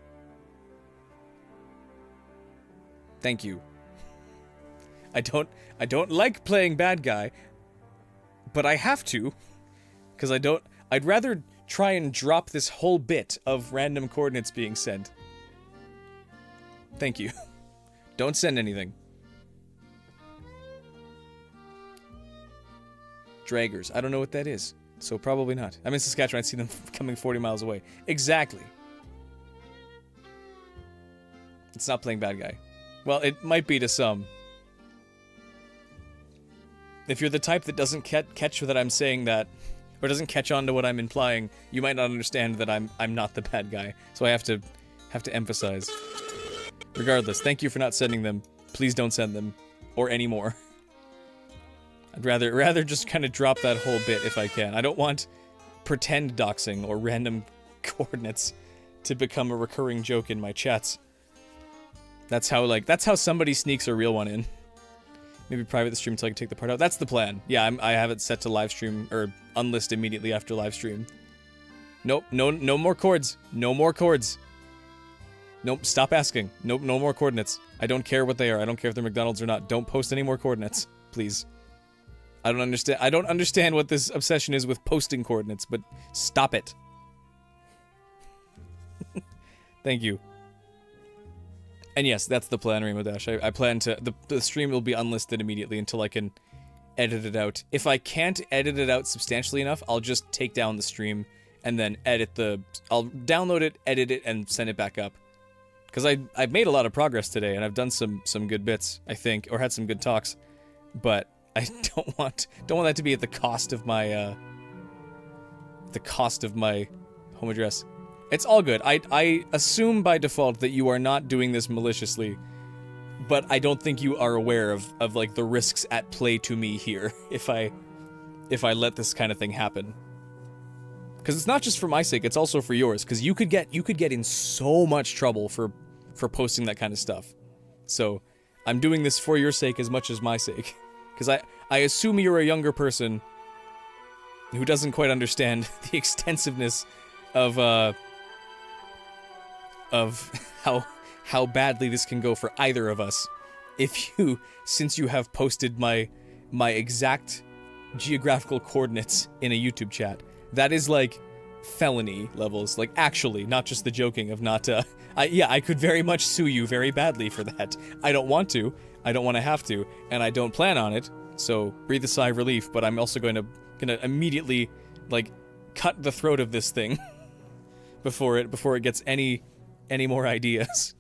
Thank you. I don't like playing bad guy, but I have to, because I'd rather try and drop this whole bit of random coordinates being sent. Thank you. Don't send anything. Draggers. I don't know what that is, so probably not. I'm in Saskatchewan. I see them coming 40 miles away. Exactly. It's not playing bad guy. Well, it might be to some. If you're the type that doesn't catch that I'm saying that, or doesn't catch on to what I'm implying, you might not understand that I'm not the bad guy. So I have to emphasize. Regardless, thank you for not sending them. Please don't send them, or any more. I'd rather just kind of drop that whole bit if I can. I don't want pretend doxing or random coordinates to become a recurring joke in my chats. That's how somebody sneaks a real one in. Maybe private the stream until I can take the part out. That's the plan. Yeah, I have it set to live stream, or unlist immediately after live stream. Nope, no more cords. No more cords. Nope, stop asking. Nope, no more coordinates. I don't care what they are. I don't care if they're McDonald's or not. Don't post any more coordinates, please. I don't understand what this obsession is with posting coordinates, but stop it. Thank you. And yes, that's the plan, Remo Dash. I plan to... The stream will be unlisted immediately until I can edit it out. If I can't edit it out substantially enough, I'll just take down the stream and then I'll download it, edit it, and send it back up. Because I've made a lot of progress today, and I've done some good bits, I think, or had some good talks. But I don't want that to be at the cost of my home address. It's all good. I assume by default that you are not doing this maliciously, but I don't think you are aware of like the risks at play to me here if I let this kind of thing happen. Because it's not just for my sake, it's also for yours. Because you could get in so much trouble for posting that kind of stuff. So I'm doing this for your sake as much as my sake. Because I assume you're a younger person who doesn't quite understand the extensiveness of how badly this can go for either of us. Since you have posted my exact geographical coordinates in a YouTube chat. That is like felony levels, like actually, not just the joking of not, I could very much sue you very badly for that. I don't want to, I don't want to have to, and I don't plan on it, so breathe a sigh of relief, but I'm also gonna immediately, like, cut the throat of this thing before it gets any more ideas.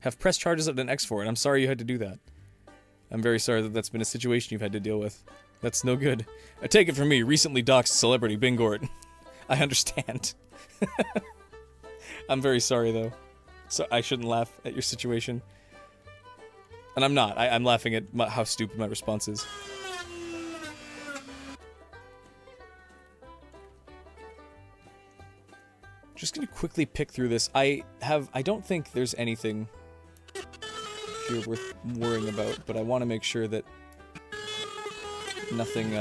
Have press charges of an X for it. I'm sorry you had to do that. I'm very sorry that that's been a situation you've had to deal with. That's no good. I take it from me, recently doxed celebrity Bingort. I understand. I'm very sorry, though. So I shouldn't laugh at your situation. And I'm not. I'm laughing at how stupid my response is. Just gonna quickly pick through this. I don't think there's anything here worth worrying about, but I want to make sure that nothing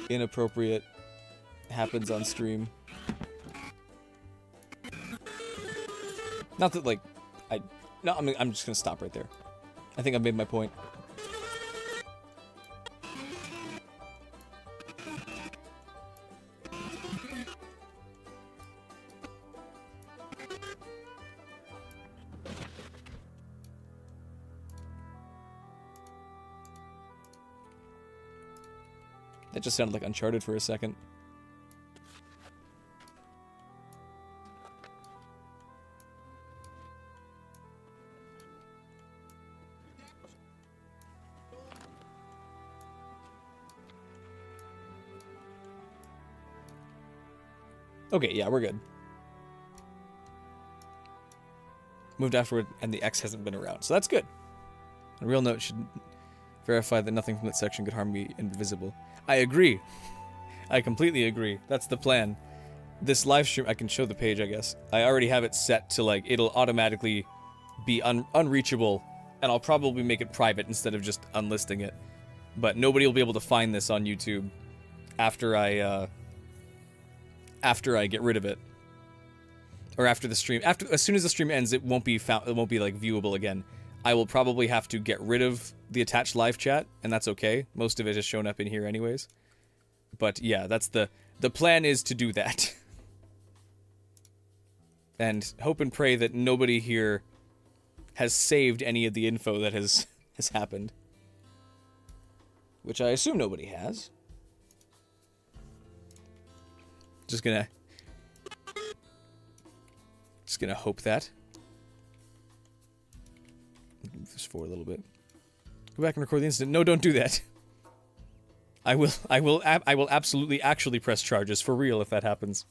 inappropriate happens on stream. Not that, like, I'm just gonna stop right there. I think I've made my point. That just sounded like Uncharted for a second. Okay, yeah, we're good. Moved afterward, and the X hasn't been around, so that's good. On a real note, Verify that nothing from that section could harm me invisible. I agree. I completely agree. That's the plan. This live stream, I can show the page, I guess. I already have it set to, like, it'll automatically be unreachable, and I'll probably make it private instead of just unlisting it. But nobody will be able to find this on YouTube after I get rid of it. Or after the stream. As soon as the stream ends, it won't be found. It won't be, like, viewable again. I will probably have to get rid of the attached live chat, and that's okay. Most of it has shown up in here anyways. But yeah, that's the plan is to do that. And hope and pray that nobody here has saved any of the info that has happened. Which I assume nobody has. Just gonna hope that. Move this forward a little bit. Go back and record the incident. No, don't do that. I will absolutely actually press charges for real if that happens.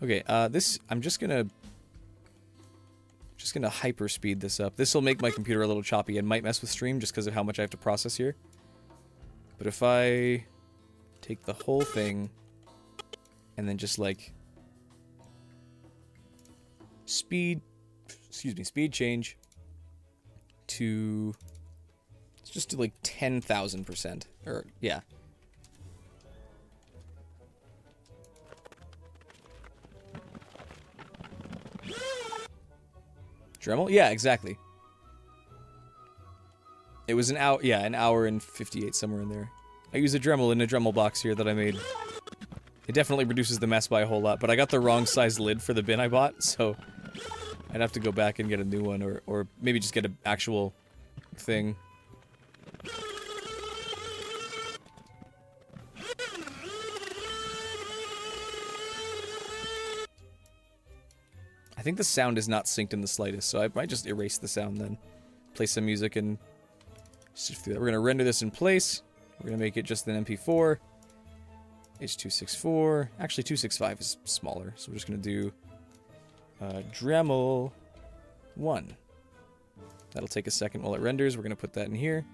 Okay, I'm just gonna hyper speed this up. This will make my computer a little choppy and might mess with stream just because of how much I have to process here. But if I take the whole thing and then just like speed change to, let's just do like 10,000%, or yeah. Dremel? Yeah, exactly. It was an hour, yeah, an hour and 58, somewhere in there. I use a Dremel in a Dremel box here that I made. It definitely reduces the mess by a whole lot, but I got the wrong size lid for the bin I bought, so I'd have to go back and get a new one, or maybe just get an actual thing. I think the sound is not synced in the slightest, so I might just erase the sound then. Play some music and sift through that. We're going to render this in place. We're going to make it just an MP4. H.264. Actually, 265 is smaller, so we're just going to do Dremel 1. That'll take a second while it renders. We're going to put that in here.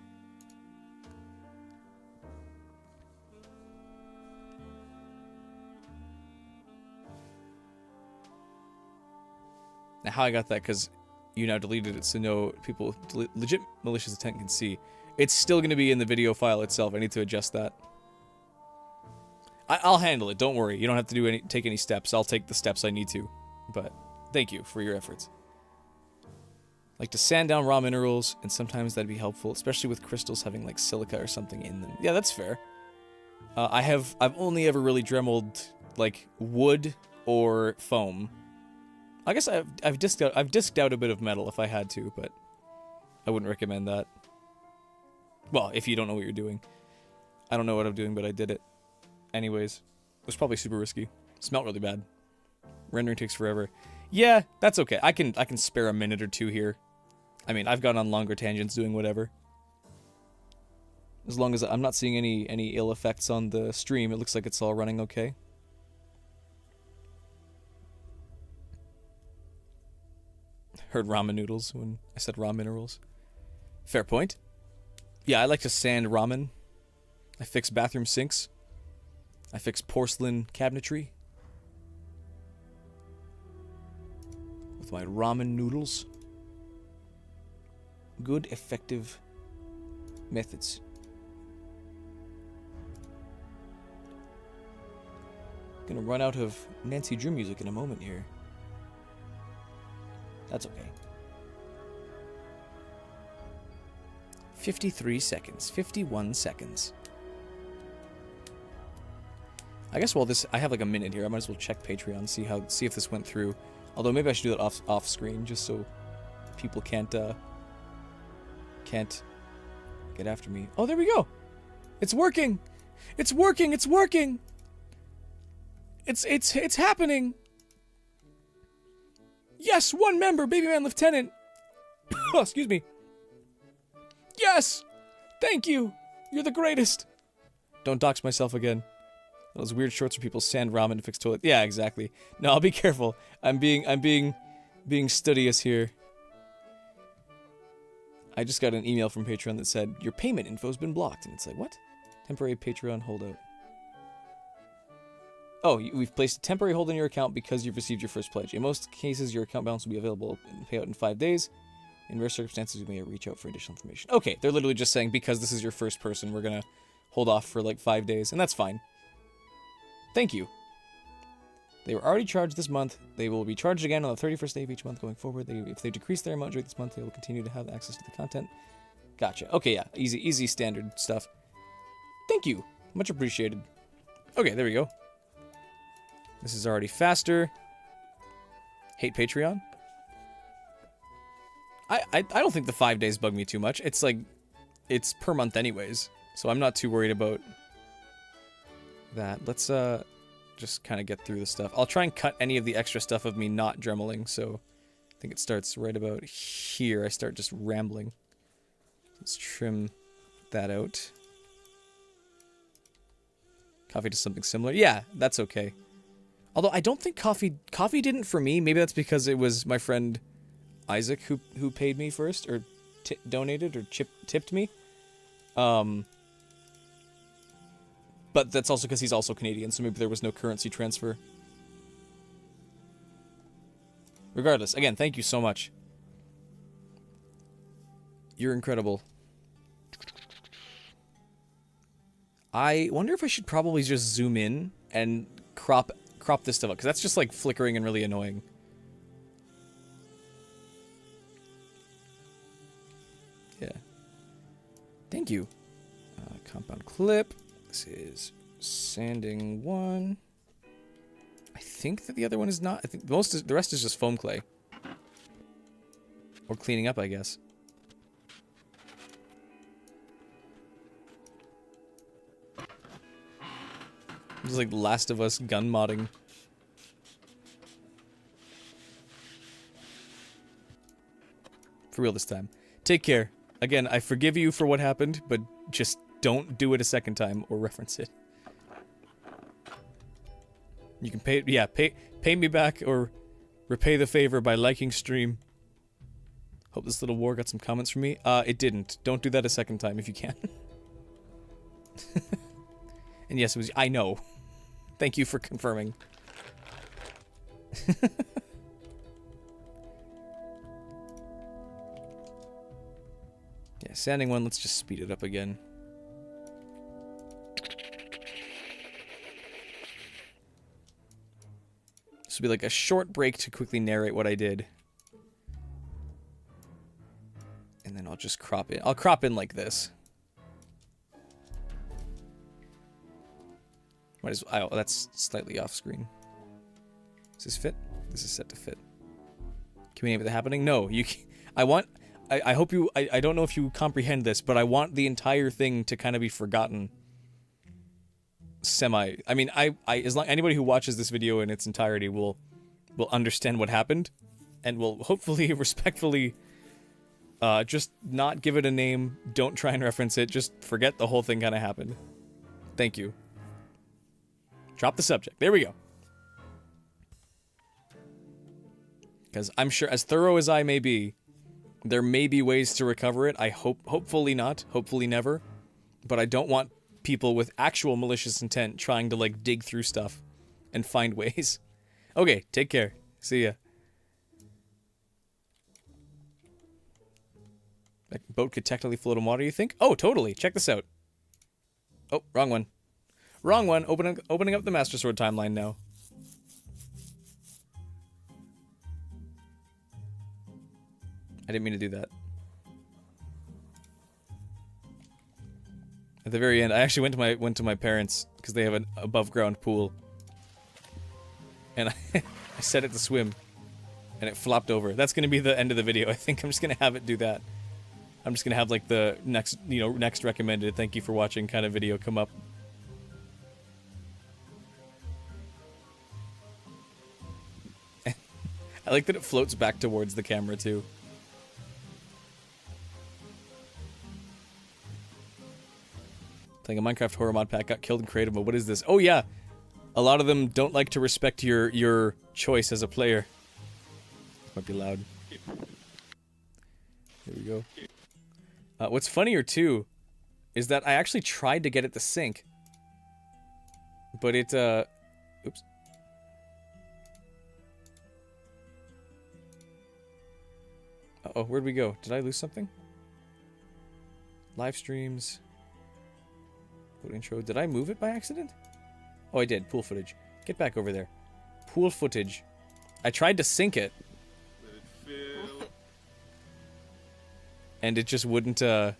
Now, how I got that, because you now deleted it, so no people with legit malicious intent can see. It's still going to be in the video file itself. I need to adjust that. I'll handle it. Don't worry. You don't have to take any steps. I'll take the steps I need to. But thank you for your efforts. Like to sand down raw minerals, and sometimes that'd be helpful, especially with crystals having like silica or something in them. Yeah, that's fair. I've only ever really dremeled like wood or foam. I guess I've disked out a bit of metal if I had to, but I wouldn't recommend that. Well, if you don't know what you're doing. I don't know what I'm doing, but I did it. Anyways, it was probably super risky. Smelled really bad. Rendering takes forever. Yeah, that's okay. I can spare a minute or two here. I mean, I've gone on longer tangents doing whatever. As long as I'm not seeing any ill effects on the stream, it looks like it's all running okay. Heard ramen noodles when I said raw minerals. Fair point. Yeah, I like to sand ramen. I fix bathroom sinks. I fix porcelain cabinetry. With my ramen noodles. Good, effective methods. Gonna run out of Nancy Drew music in a moment here. That's okay. 53 seconds. 51 seconds. I guess while I have like a minute here, I might as well check Patreon, see if this went through. Although maybe I should do that off screen, just so people can't get after me. Oh, there we go. It's working. It's working. It's working. It's happening. Yes, one member, Babyman Lieutenant. Oh, excuse me. Yes! Thank you! You're the greatest! Don't dox myself again. Those weird shorts where people sand ramen to fix toilet. Yeah, exactly. No, I'll be careful. I'm being being studious here. I just got an email from Patreon that said, your payment info's been blocked. And it's like, what? Temporary Patreon holdout. Oh, we've placed a temporary hold on your account because you've received your first pledge. In most cases, your account balance will be available and payout in 5 days. In rare circumstances, we may reach out for additional information. Okay, they're literally just saying, because this is your first person, we're gonna hold off for like 5 days, and that's fine. Thank you. They were already charged this month. They will be charged again on the 31st day of each month going forward. If they decrease their amount during this month, they will continue to have access to the content. Gotcha. Okay, yeah. Easy standard stuff. Thank you. Much appreciated. Okay, there we go. This is already faster. Hate Patreon. I don't think the 5 days bug me too much. It's like, it's per month anyways. So I'm not too worried about that. Let's just kind of get through the stuff. I'll try and cut any of the extra stuff of me not dremeling, so I think it starts right about here. I start just rambling. Let's trim that out. Coffee does something similar. Yeah, that's okay. Although I don't think coffee didn't for me. Maybe that's because it was my friend Isaac who paid me first, or donated, or tipped me. But that's also because he's also Canadian, so maybe there was no currency transfer. Regardless, again, thank you so much. You're incredible. I wonder if I should probably just zoom in and crop this stuff up, because that's just like flickering and really annoying. Yeah. Thank you. Compound clip. This is sanding 1. I think that the other one is not. I think the rest is just foam clay. Or cleaning up, I guess. This is like Last of Us gun modding. For real this time. Take care. Again, I forgive you for what happened, but just don't do it a second time or reference it. You can pay me back or repay the favor by liking stream. Hope this little war got some comments from me. It didn't. Don't do that a second time if you can. And yes, it was. I know. Thank you for confirming. Yeah, sanding 1. Let's just speed it up again. This will be like a short break to quickly narrate what I did. And then I'll just crop it. I'll crop in like this. Oh, that's slightly off screen. Does this fit? This is set to fit. Can we name it The Happening? No, you. I hope you. I don't know if you comprehend this, but I want the entire thing to kind of be forgotten. I mean, as long anybody who watches this video in its entirety will understand what happened, and will hopefully respectfully just not give it a name. Don't try and reference it. Just forget the whole thing kind of happened. Thank you. Drop the subject. There we go. Because I'm sure, as thorough as I may be, there may be ways to recover it. I hopefully not. Hopefully never. But I don't want people with actual malicious intent trying to, like, dig through stuff and find ways. Okay, take care. See ya. That boat could technically float on water, you think? Oh, totally. Check this out. Oh, wrong one. Wrong one. Opening up the Master Sword timeline now. I didn't mean to do that. At the very end, I actually went to my parents because they have an above ground pool, and I set it to swim, and it flopped over. That's gonna be the end of the video. I think I'm just gonna have it do that. I'm just gonna have like the next recommended thank you for watching kind of video come up. I like that it floats back towards the camera too. Playing a Minecraft horror mod pack, got killed in creative mode. What is this? Oh yeah, a lot of them don't like to respect your choice as a player. Might be loud. Here we go. What's funnier too is that I actually tried to get it to sync, but it oops. Uh-oh, where'd we go? Did I lose something? Live streams. Put intro. Did I move it by accident? Oh, I did. Pool footage. Get back over there. Pool footage. I tried to sync it. And it just wouldn't, It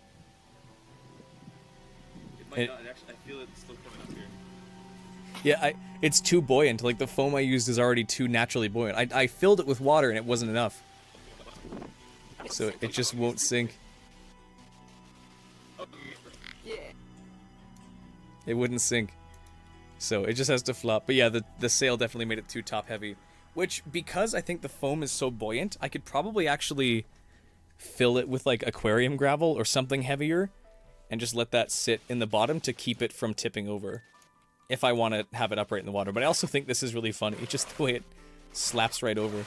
might not, actually, I feel it still coming up here. Yeah, it's too buoyant. Like, the foam I used is already too naturally buoyant. I filled it with water and it wasn't enough. So it just won't sink. It wouldn't sink. So it just has to flop. But yeah, the sail definitely made it too top heavy. Which, because I think the foam is so buoyant, I could probably actually fill it with like aquarium gravel or something heavier and just let that sit in the bottom to keep it from tipping over if I want to have it upright in the water. But I also think this is really funny. It's just the way it slaps right over.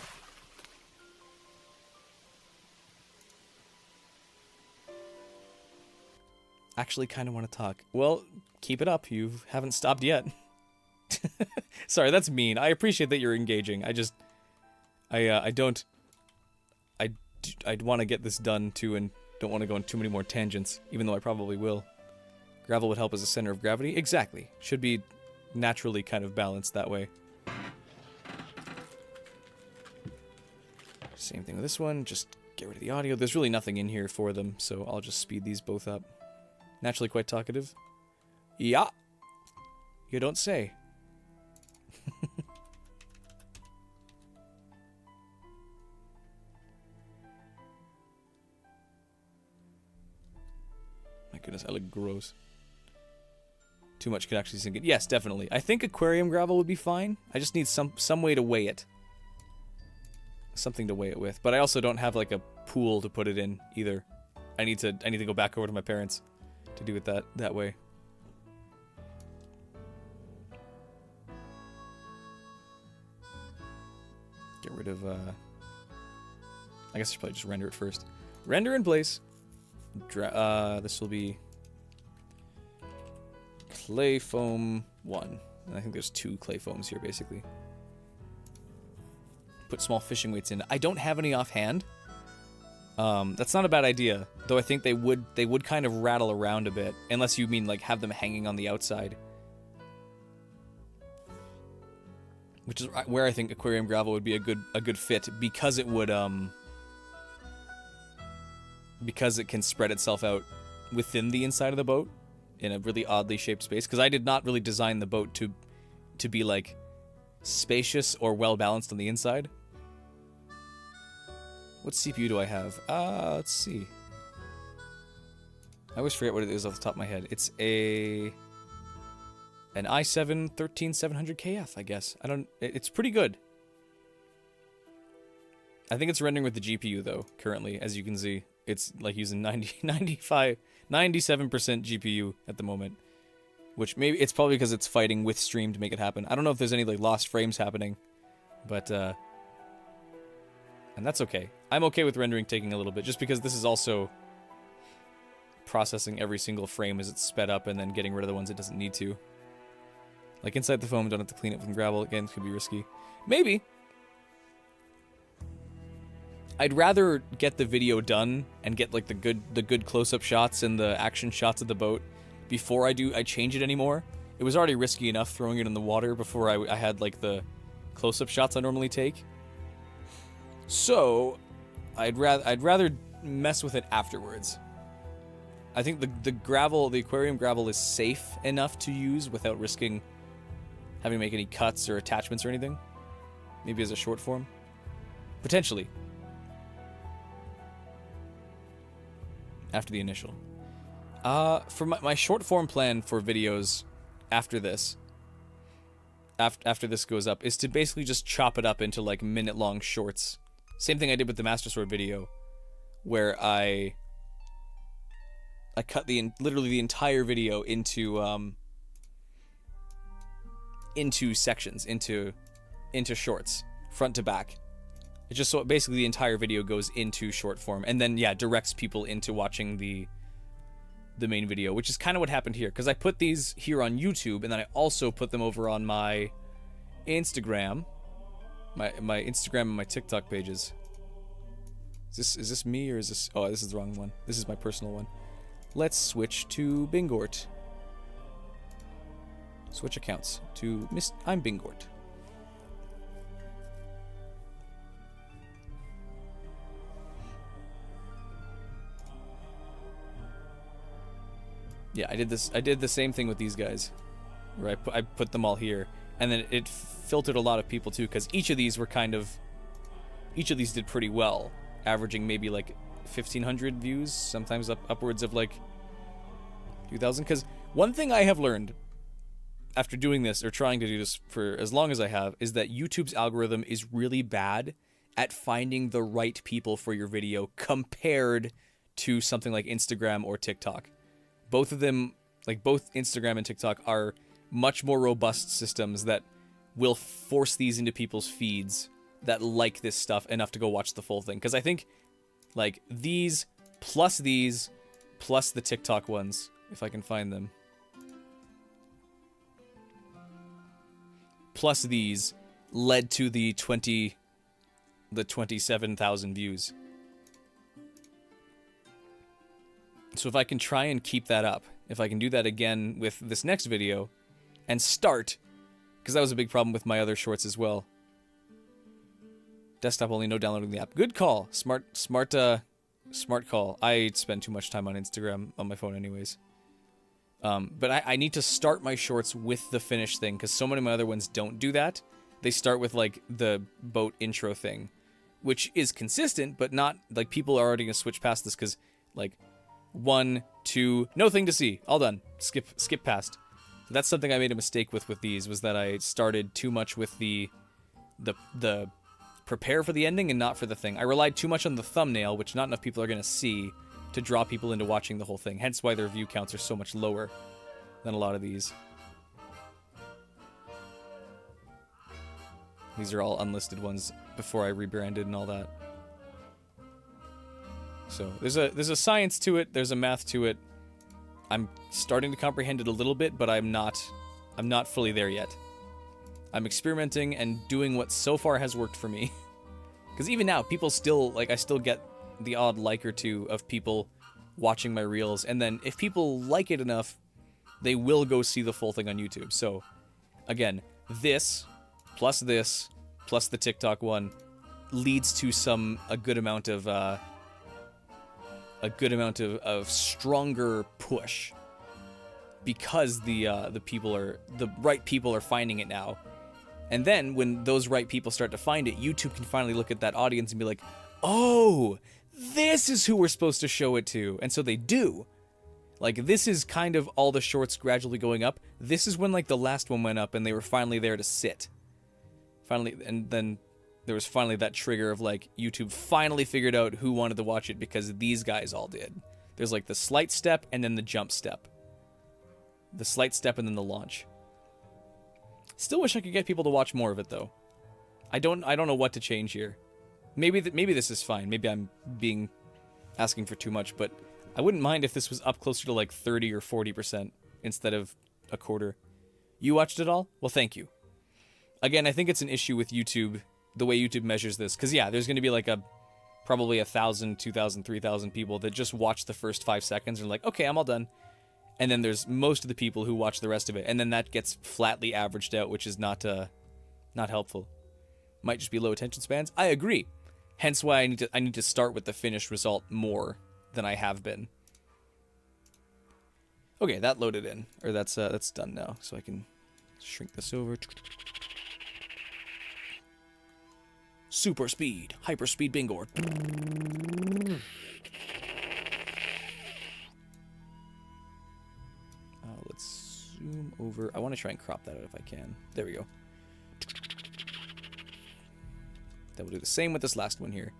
Actually kind of want to talk. Well, keep it up. You haven't stopped yet. Sorry, that's mean. I appreciate that you're engaging. I'd want to get this done too and don't want to go on too many more tangents, even though I probably will. Gravel would help as a center of gravity. Exactly. Should be naturally kind of balanced that way. Same thing with this one. Just get rid of the audio. There's really nothing in here for them, so I'll just speed these both up. Naturally quite talkative. Yeah. You don't say. My goodness, I look gross. Too much could actually sink it. Yes, definitely. I think aquarium gravel would be fine. I just need some way to weigh it. Something to weigh it with. But I also don't have like a pool to put it in either. I need to go back over to my parents to do it that way. Get rid of I guess I should probably just render it first. Render in place. This will be clay foam 1. And I think there's 2 clay foams here basically. Put small fishing weights in. I don't have any offhand. That's not a bad idea, though I think they would kind of rattle around a bit, unless you mean like have them hanging on the outside. Which is where I think aquarium gravel would be a good fit, because it would because it can spread itself out within the inside of the boat in a really oddly shaped space. Because I did not really design the boat to be like spacious or well balanced on the inside. What CPU do I have? Let's see. I always forget what it is off the top of my head. It's an i7 13700KF, I guess. It's pretty good. I think it's rendering with the GPU though, currently, as you can see. It's like using 97% GPU at the moment. Which maybe it's probably because it's fighting with stream to make it happen. I don't know if there's any like lost frames happening, but and that's okay. I'm okay with rendering taking a little bit, just because this is also processing every single frame as it's sped up and then getting rid of the ones it doesn't need to. Like inside the foam, don't have to clean it with gravel. Again, could be risky. Maybe. I'd rather get the video done and get like the good close-up shots and the action shots of the boat before I change it anymore. It was already risky enough throwing it in the water before I had like the close-up shots I normally take. So I'd rather mess with it afterwards. I think the aquarium gravel is safe enough to use without risking having to make any cuts or attachments or anything. Maybe as a short form. Potentially. After the initial. For my short form plan for videos after this goes up is to basically just chop it up into like minute-long shorts. Same thing I did with the Master Sword video, where I cut literally the entire video into sections, into shorts, front to back, It's just so basically the entire video goes into short form, and then yeah, directs people into watching the main video, which is kind of what happened here, because I put these here on YouTube, and then I also put them over on my Instagram, my Instagram and my TikTok pages. Is this me, or is this... Oh, this is the wrong one. This is my personal one. Let's switch to Bingort. Switch accounts to I'm Bingort. Yeah, I did the same thing with these guys, where I put them all here, and then it filtered a lot of people too, because each of these did pretty well, averaging maybe like 1,500 views, sometimes upwards of like 2,000. Because one thing I have learned after doing this, or trying to do this for as long as I have, is that YouTube's algorithm is really bad at finding the right people for your video compared to something like Instagram or TikTok. Both of them, like both Instagram and TikTok, are much more robust systems that will force these into people's feeds that like this stuff enough to go watch the full thing. Because I think, like, these plus the TikTok ones, if I can find them, plus these led to the 27,000 views. So if I can try and keep that up, if I can do that again with this next video, and start, because that was a big problem with my other shorts as well. Desktop only, no downloading the app. Good call. Smart call. I spend too much time on Instagram on my phone anyways. But I need to start my shorts with the finished thing, because so many of my other ones don't do that. They start with, like, the boat intro thing, which is consistent, but not, like, people are already going to switch past this, because, like, 1, 2, no thing to see, all done. Skip past. So that's something I made a mistake with these, was that I started too much with the prepare for the ending and not for the thing. I relied too much on the thumbnail, which not enough people are going to see, to draw people into watching the whole thing. Hence why their view counts are so much lower than a lot of these. These are all unlisted ones before I rebranded and all that. So there's a science to it, there's a math to it. I'm starting to comprehend it a little bit, but I'm not fully there yet. I'm experimenting and doing what so far has worked for me. Because even now, people still, like, I still get the odd like or two of people watching my reels, and then if people like it enough, they will go see the full thing on YouTube. So, again, this plus the TikTok one leads to a good amount of stronger push, because the right people are finding it now. And then when those right people start to find it, YouTube can finally look at that audience and be like, oh, this is who we're supposed to show it to. And so they do. Like, this is kind of all the shorts gradually going up. This is when, like, the last one went up and they were finally there to sit. Finally, and then there was finally that trigger of, like, YouTube finally figured out who wanted to watch it, because these guys all did. There's, like, the slight step and then the jump step. The slight step and then the launch. Still wish I could get people to watch more of it, though. I don't know what to change here. Maybe this is fine. Maybe I'm asking for too much, but I wouldn't mind if this was up closer to like 30 or 40% instead of a quarter. You watched it all? Well, thank you. Again, I think it's an issue with YouTube, the way YouTube measures this, because yeah, there's going to be like probably 1,000, 2,000, 3,000 people that just watch the first 5 seconds and are like, okay, I'm all done. And then there's most of the people who watch the rest of it, and then that gets flatly averaged out, which is not helpful. Might just be low attention spans. I agree. Hence why I need to start with the finished result more than I have been. Okay, that loaded in, or that's done now, so I can shrink this over. Super speed, hyper speed Bingort. Let's zoom over. I want to try and crop that out if I can. There we go. That will do the same with this last one here.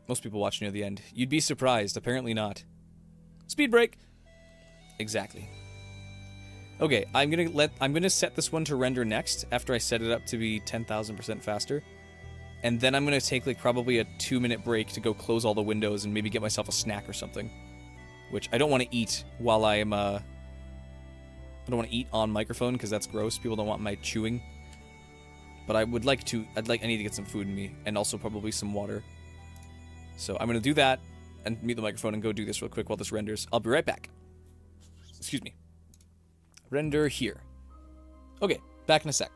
Most people watch near the end. You'd be surprised. Apparently not. Speed break. Exactly. Okay, I'm gonna set this one to render next after I set it up to be 10,000% faster. And then I'm gonna take like probably a 2-minute break to go close all the windows and maybe get myself a snack or something. Which I don't want to eat while I am I don't want to eat on microphone because that's gross. People don't want my chewing. But I would like to I need to get some food in me and also probably some water. So I'm gonna do that and mute the microphone and go do this real quick while this renders. I'll be right back. Excuse me. Render here. Okay, back in a sec.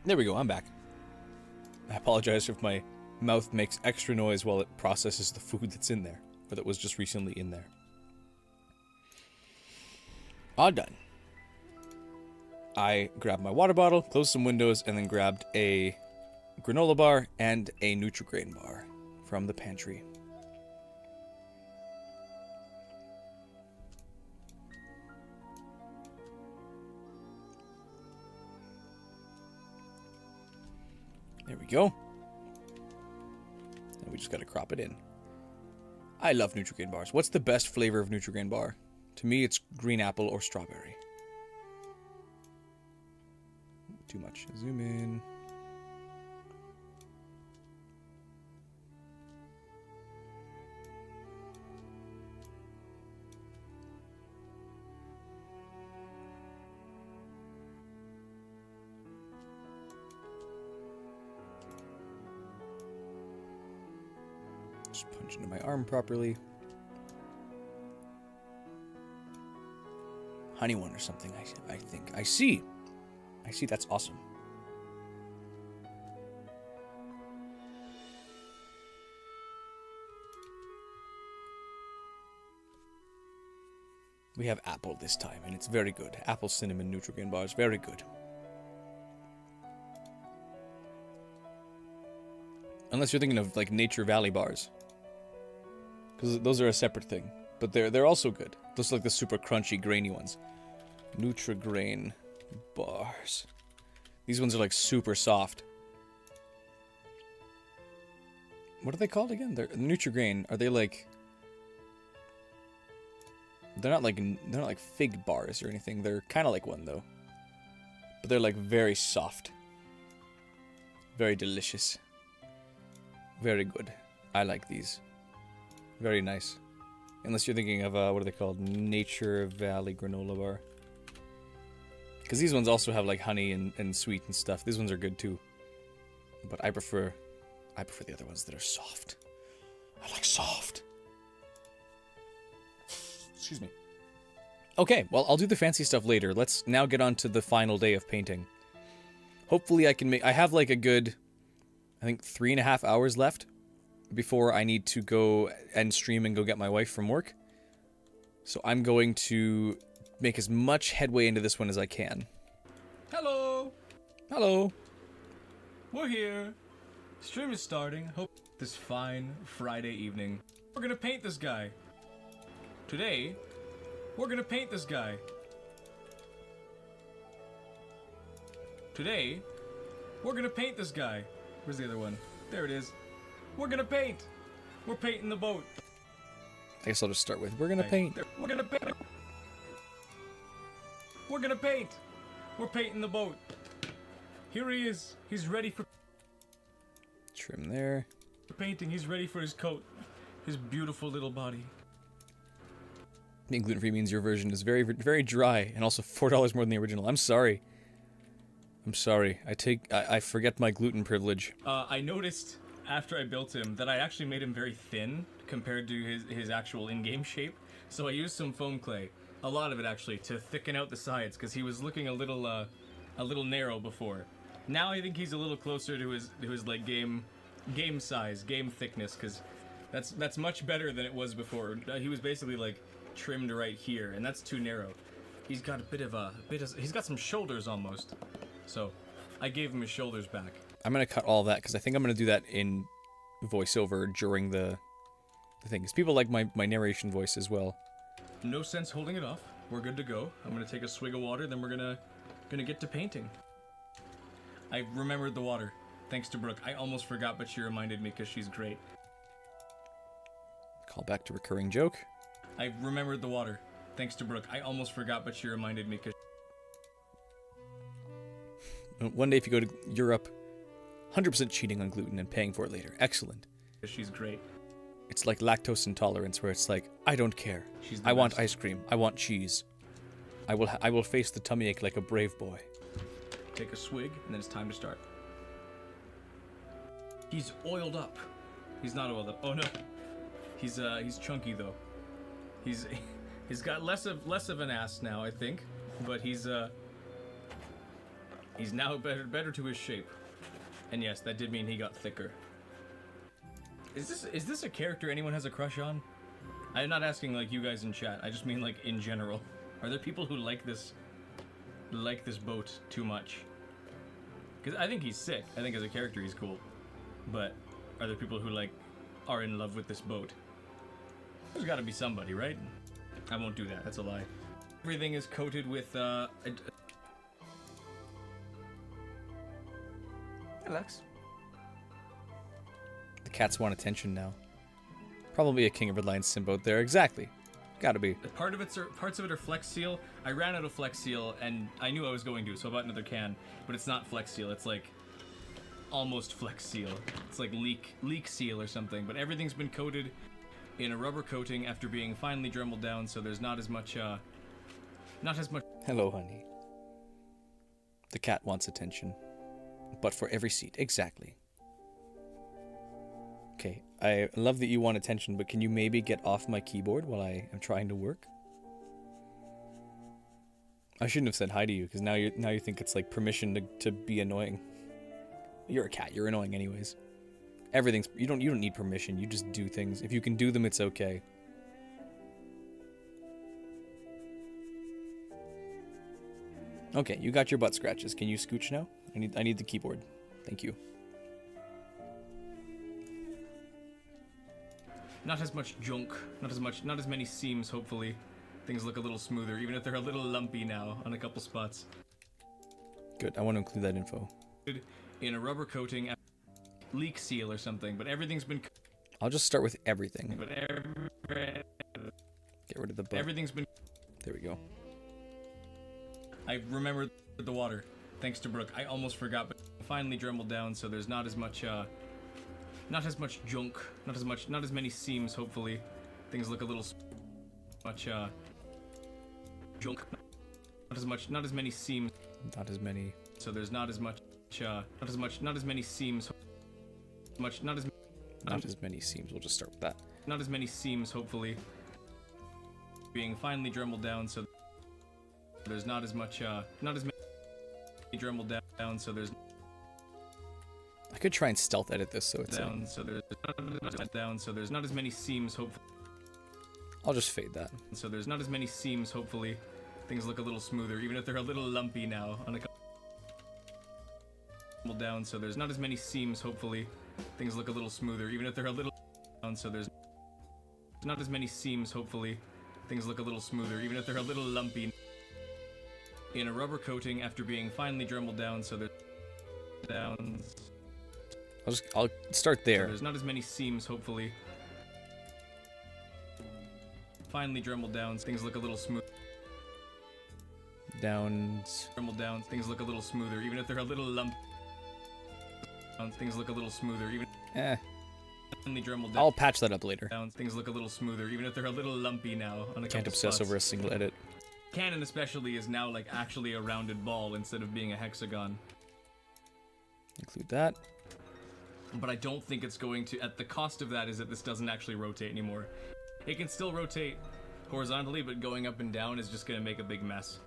There we go, I'm back. I apologize if my mouth makes extra noise while it processes the food that's in there, or that was just recently in there. All done. I grabbed my water bottle, closed some windows, and then grabbed a granola bar and a Nutri-Grain bar from the pantry. There we go. And we just gotta crop it in. I love Nutri-Grain bars. What's the best flavor of Nutri-Grain bar? To me, it's green apple or strawberry. Too much. Zoom in. Just punch into my arm properly. Honey one or something, I think. I see, that's awesome. We have apple this time, and it's very good. Apple cinnamon Nutri-Grain bars, very good. Unless you're thinking of like Nature Valley bars, because those are a separate thing, but they're also good. Those are like the super crunchy, grainy ones. Nutri-Grain bars. These ones are like super soft. What are they called again? They're Nutri-Grain. Are they like? They're not like fig bars or anything. They're kind of like one though. But they're like very soft. Very delicious. Very good. I like these. Very nice. Unless you're thinking of, what are they called? Nature Valley granola bar. Because these ones also have like honey and sweet and stuff. These ones are good too. But I prefer the other ones that are soft. I like soft. Excuse me. Okay, well, I'll do the fancy stuff later. Let's now get on to the final day of painting. Hopefully I can make... I have like a good, I think, 3.5 hours left before I need to go and stream and go get my wife from work. So I'm going to make as much headway into this one as I can. Hello! Hello! We're here. Stream is starting. Hope this fine Friday evening. We're gonna paint this guy. Today, we're gonna paint this guy. Today, we're gonna paint this guy. Where's the other one? There it is. We're gonna paint. We're painting the boat. I guess I'll just start with, we're gonna paint. We're gonna paint. We're gonna paint. We're painting the boat. Here he is. He's ready for Trim there. painting. He's ready for his coat. His beautiful little body. Being gluten-free means your version is very, very dry and also $4 more than the original. I'm sorry. I'm sorry. I forget my gluten privilege. I noticed after I built him that I actually made him very thin compared to his actual in-game shape. So I used some foam clay, a lot of it actually, to thicken out the sides because he was looking a little narrow before. Now I think he's a little closer to his like game size, game thickness, because that's much better than it was before. He was basically like trimmed right here, and that's too narrow. He's got he's got some shoulders almost. So I gave him his shoulders back. I'm gonna cut all that because I think I'm gonna do that in voiceover during the thing. Because people like my narration voice as well. No sense holding it off. We're good to go. I'm gonna take a swig of water, then we're gonna get to painting. I remembered the water, thanks to Brooke. I almost forgot, but she reminded me because she's great. Call back to recurring joke. I remembered the water, thanks to Brooke. I almost forgot, but she reminded me because... One day if you go to Europe, 100% cheating on gluten and paying for it later. Excellent. she's great. It's like lactose intolerance where it's like, I don't care. She's the I want best. ice cream. I want cheese. I will face the tummy ache like a brave boy. Take a swig, and then it's time to start. He's oiled up. He's not oiled up. Oh no. He's chunky though. He's got less of an ass now, I think. But he's He's now better to his shape. And yes, that did mean he got thicker. Is this a character anyone has a crush on? I'm not asking like you guys in chat. I just mean like in general. Are there people who like this boat too much? Because I think he's sick. I think as a character he's cool. But are there people who like are in love with this boat? There's got to be somebody, right? I won't do that. That's a lie. Everything is coated with Alex. The cats want attention now. Probably a King of Redline sim boat there. Exactly. Gotta be. parts of it are Flex Seal. I ran out of Flex Seal and I knew I was going to, so I bought another can. But it's not Flex Seal. It's like almost Flex Seal. It's like leak seal or something. But everything's been coated in a rubber coating after being finely Dremeled down, so there's not as much. Hello, honey. The cat wants attention. But for every seat. Exactly. Okay, I love that you want attention, but can you maybe get off my keyboard while I am trying to work? I shouldn't have said hi to you, because now you think it's like permission to be annoying. You're a cat, you're annoying anyways. Everything's you don't need permission, you just do things. If you can do them, it's okay. Okay, you got your butt scratches. Can you scooch now? I need the keyboard. Thank you. Not as much junk, not as many seams, hopefully. Things look a little smoother, even if they're a little lumpy now on a couple spots. Good, I want to include that info. In a rubber coating, leak seal or something, but everything's been... I'll just start with everything. But Get rid of the butt. everything's been... There we go. I remembered the water, thanks to Brooke. I almost forgot, but finally Dremeled down, so there's not as much junk, not as many seams, hopefully. Things look a little junk, not as many seams. Not as many. So there's not as many seams. Not as many seams. We'll just start with that. Not as many seams, hopefully. Being finely Dremeled down, so there's not as many Dremeled down, so there's I could try and stealth edit this so it's down, so there's not as many seams, hopefully. I'll just fade that. So there's not as many seams, hopefully. Things look a little smoother, even if they're a little lumpy now on a couple down, so there's not as many seams, hopefully. Things look a little smoother, even if they're a little down, so there's not as many seams, hopefully. Things look a little smoother, even if they're a little lumpy. In a rubber coating after being finely Dremeled down, so there's downs. I'll start there. So there's not as many seams, hopefully. Finely Dremeled down, things look a little smooth. Downs. Dremeled down, things look a little smoother, even if they're a little lump. Things look a little smoother, even. Finely Dremeled down. I'll patch that up later. Things look a little smoother, even if they're a little lumpy now on a Can't couple obsess spots. over a single edit. Cannon especially is now like actually a rounded ball instead of being a hexagon. Include that. But I don't think it's going to, at the cost of that is that this doesn't actually rotate anymore. It can still rotate horizontally, but going up and down is just going to make a big mess.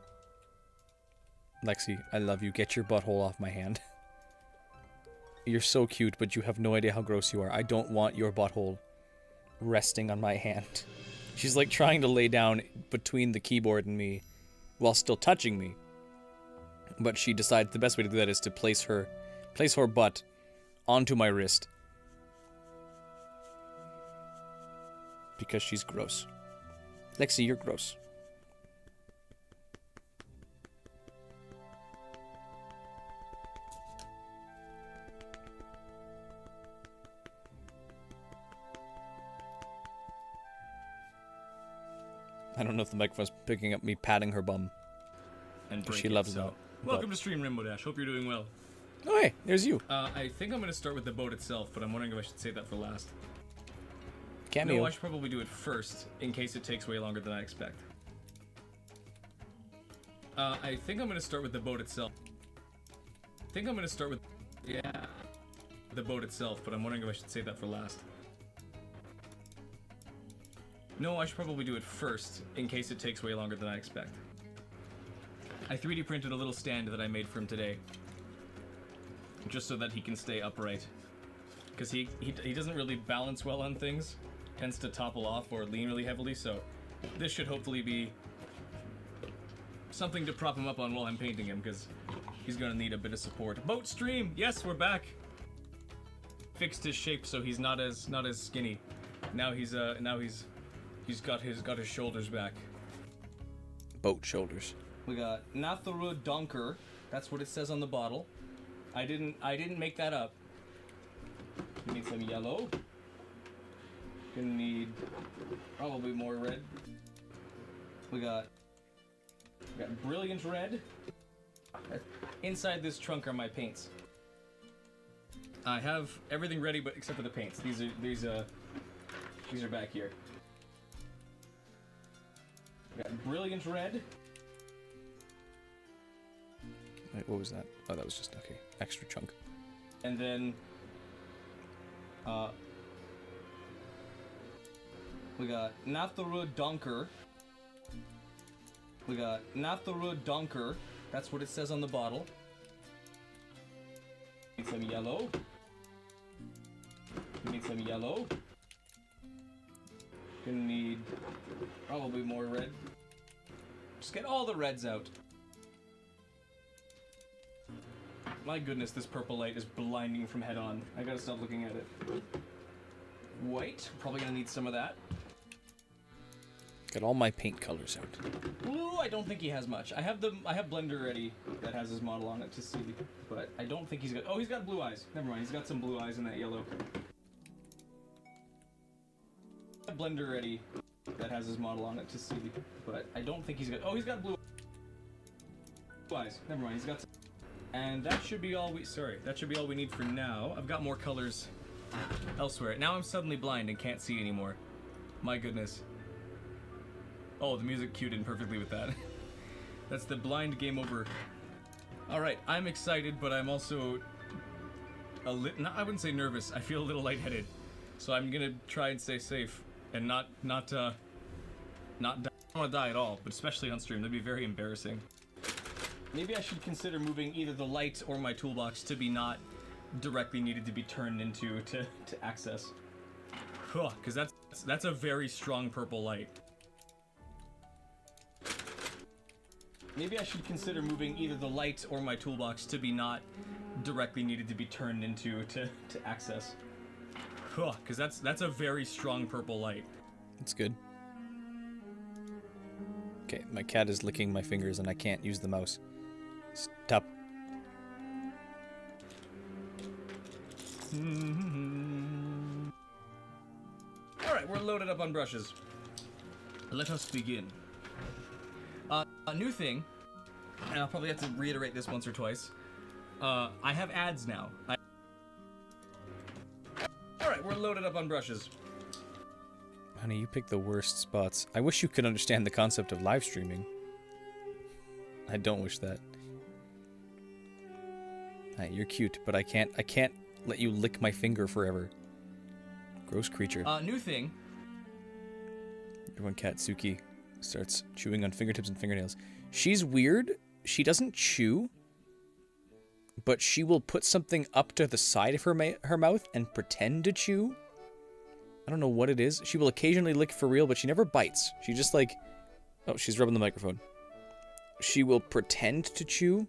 Lexi, I love you. Get your butthole off my hand. You're so cute, but you have no idea how gross you are. I don't want your butthole resting on my hand. She's like trying to lay down between the keyboard and me while still touching me. But she decides the best way to do that is to place her butt onto my wrist. Because she's gross. Lexi, you're gross. I don't know if the microphone's picking up me patting her bum. And She loves that. Welcome to Stream Rainbow Dash. Hope you're doing well. Oh, hey, there's you. I think I'm going to start with the boat itself, but I'm wondering if I should save that for last. Cameo. No, I should probably do it first, in case it takes way longer than I expect. I think I'm going to start with the boat itself. The boat itself, but I'm wondering if I should save that for last. No, I should probably do it first, in case it takes way longer than I expect. I 3D printed a little stand that I made for him today. just so that he can stay upright. Because he doesn't really balance well on things, tends to topple off or lean really heavily, so this should hopefully be something to prop him up on while I'm painting him, because he's gonna need a bit of support. Boat stream! Yes, we're back! Fixed his shape so he's not as skinny. Now he's got his shoulders back. Boat shoulders. We got Natharu Donker. That's what it says on the bottle. I didn't make that up. We need some yellow. Gonna need probably more red. We got brilliant red. Inside this trunk are my paints. I have everything ready, but except for the paints. These are back here. We got brilliant red. Wait, what was that? Oh, that was just, okay. Extra chunk. And then we got Natharu Donker. We got Natharu Donker. That's what it says on the bottle. Need some yellow. We need some yellow. Gonna need probably more red. Just get all the reds out. My goodness, this purple light is blinding from head on. I gotta stop looking at it. White, probably gonna need some of that. Got all my paint colors out. Blue, I don't think he has much. I have Blender ready that has his model on it to see, but I don't think he's got. Oh, he's got blue eyes. Never mind, he's got some blue eyes in that yellow. I have Blender ready that has his model on it to see, but I don't think he's got. Oh, he's got blue eyes. Never mind, he's got. And that should be all we. Sorry, that should be all we need for now. I've got more colors elsewhere. Now I'm suddenly blind and can't see anymore. My goodness. Oh, the music cued in perfectly with that. That's the blind game over. Alright, I'm excited, but I'm also a little, I wouldn't say nervous. I feel a little lightheaded. So I'm gonna try and stay safe and not die. I don't want to die at all, but especially on stream. That'd be very embarrassing. Maybe I should consider moving either the light or my toolbox to be not directly needed to be turned into to access. Because that's a very strong purple light. Maybe I should consider moving either the light or my toolbox to be not directly needed to be turned into to access. Because that's a very strong purple light. That's good. Okay, my cat is licking my fingers and I can't use the mouse. Stop. Alright, we're loaded up on brushes. Let us begin. A new thing, and I'll probably have to reiterate this once or twice. I have ads now. Alright, we're loaded up on brushes. Honey, you picked the worst spots. I wish you could understand the concept of live streaming. I don't wish that. Hi, you're cute, but I can't let you lick my finger forever. Gross creature. New thing. Everyone cat Suki starts chewing on fingertips and fingernails. She's weird. She doesn't chew, but she will put something up to the side of her mouth and pretend to chew. I don't know what it is. She will occasionally lick for real, but she never bites. She just like... Oh, she's rubbing the microphone. She will pretend to chew.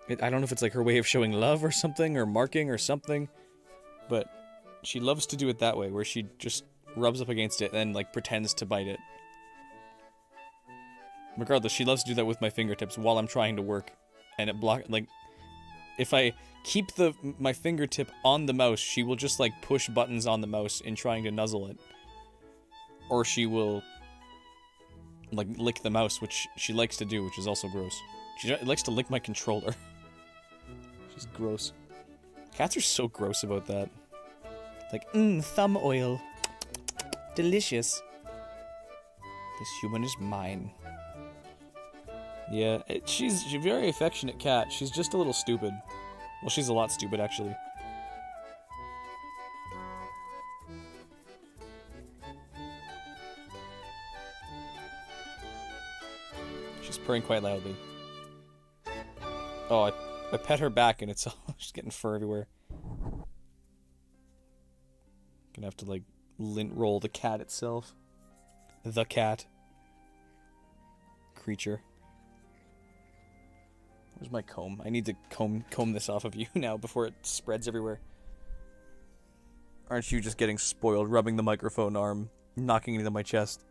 I don't know if it's like her way of showing love or something, or marking or something, but she loves to do it that way, where she just rubs up against it and then like pretends to bite it. Regardless, she loves to do that with my fingertips while I'm trying to work, and it like if I keep my fingertip on the mouse, she will just like push buttons on the mouse in trying to nuzzle it, or she will like lick the mouse, which she likes to do, which is also gross. She likes to lick my controller. She's gross. Cats are so gross about that. Like, thumb oil. Delicious. This human is mine. Yeah, she's a very affectionate cat. She's just a little stupid. Well, she's a lot stupid, actually. She's purring quite loudly. Oh, I I pet her back and it's all she's getting fur everywhere. Gonna have to like lint roll the cat itself. The cat. Creature. Where's my comb? I need to comb this off of you now before it spreads everywhere. Aren't you just getting spoiled, rubbing the microphone arm, knocking it into my chest?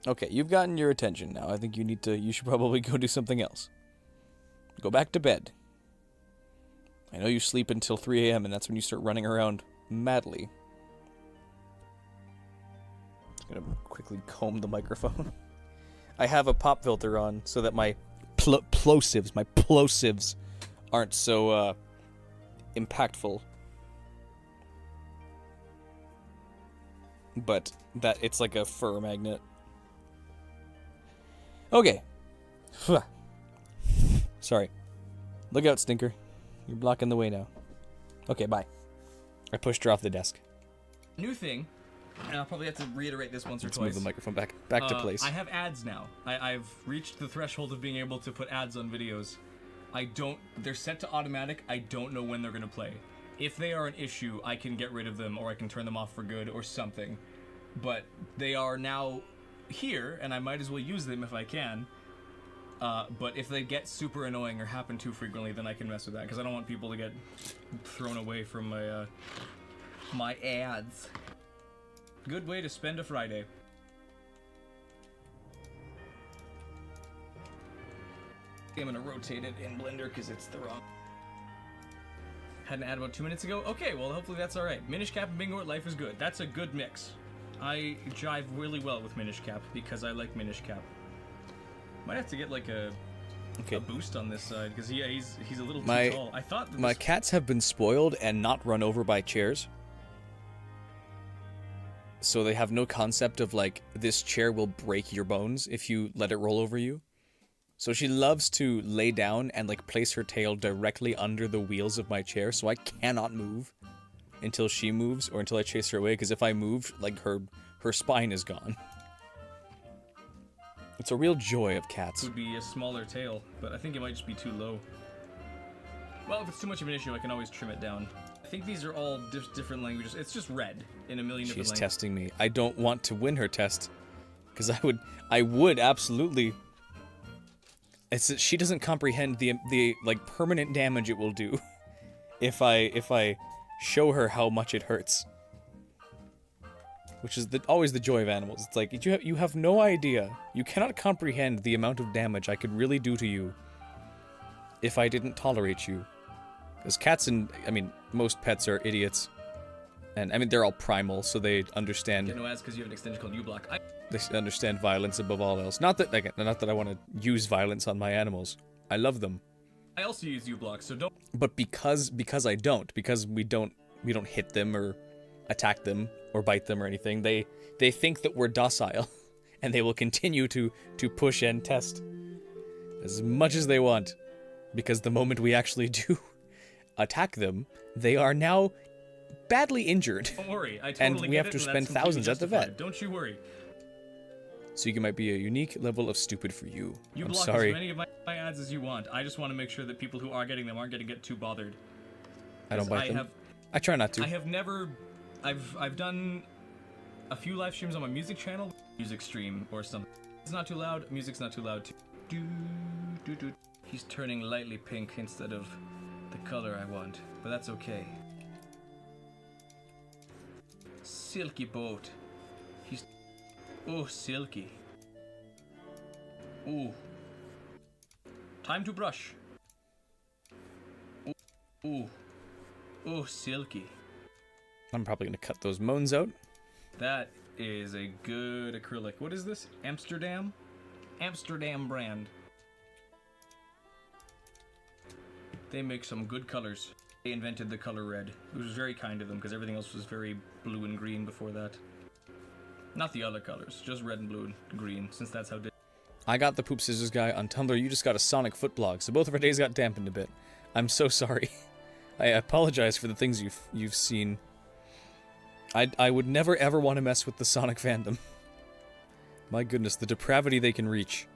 Okay, you've gotten your attention now. I think you should probably go do something else. Go back to bed. I know you sleep until 3 a.m. and that's when you start running around madly. Just gonna quickly comb the microphone. I have a pop filter on so that my plosives aren't so impactful. But that it's like a fur magnet. Okay. Sorry. Look out, Stinker. You're blocking the way now. Okay, bye. I pushed her off the desk. New thing, and I'll probably have to reiterate this once or Let's twice. move the microphone back to place. I have ads now. I've reached the threshold of being able to put ads on videos. They're set to automatic. I don't know when they're going to play. If they are an issue, I can get rid of them, or I can turn them off for good, or something. But they are now here, and I might as well use them if I can. But if they get super annoying or happen too frequently, then I can mess with that, because I don't want people to get thrown away from my my ads. Good way to spend a Friday. I'm gonna rotate it in Blender because it's the wrong. Had an ad about 2 minutes ago. Okay, well hopefully that's all right. Minish Cap and Bingort, life is good. That's a good mix. I jive really well with Minish Cap because I like Minish Cap. Might have to get like a boost on this side because he's a little too tall. I thought my cats have been spoiled and not run over by chairs. So they have no concept of like this chair will break your bones if you let it roll over you. So she loves to lay down and like place her tail directly under the wheels of my chair, so I cannot move until she moves or until I chase her away, because if I move, like her spine is gone. It's a real joy of cats. It would be a smaller tail, but I think it might just be too low. Well, if it's too much of an issue, I can always trim it down. I think these are all different languages. It's just red in a million different languages. She's testing me. I don't want to win her test, because I would absolutely. It's that she doesn't comprehend the like permanent damage it will do if I show her how much it hurts. Which is always the joy of animals. It's like you have no idea. You cannot comprehend the amount of damage I could really do to you if I didn't tolerate you. Because cats most pets are idiots. And they're all primal, so they understand. Get no ads because you have an extension called uBlock. They understand violence above all else. Not that I want to use violence on my animals. I love them. I also use uBlock, so don't. But because I don't, because we don't hit them or attack them or bite them or anything, they think that we're docile, and they will continue to push and test as much as they want. Because the moment we actually do attack them, they are now badly injured. Don't worry, I totally and we have to spend thousands at the vet. Don't you worry. So you might be a unique level of stupid for you. You I'm block sorry. as many of my ads as you want. I just want to make sure that people who are getting them aren't going to get too bothered. I don't bite them. I try not to. I have never. I've done a few live streams on my music channel, music stream or something. It's not too loud. Music's not too loud. Do. He's turning lightly pink instead of the color I want, but that's okay. Silky boat. He's silky. Ooh. Time to brush. Ooh, silky. I'm probably gonna cut those moans out. That is a good acrylic. What is this? Amsterdam? Amsterdam brand. They make some good colors. They invented the color red. It was very kind of them because everything else was very blue and green before that. Not the other colors, just red and blue and green, since that's how. I got the Poop Scissors guy on Tumblr. You just got a Sonic foot blog, so both of our days got dampened a bit. I'm so sorry. I apologize for the things you've seen. I would never ever want to mess with the Sonic fandom. My goodness, the depravity they can reach.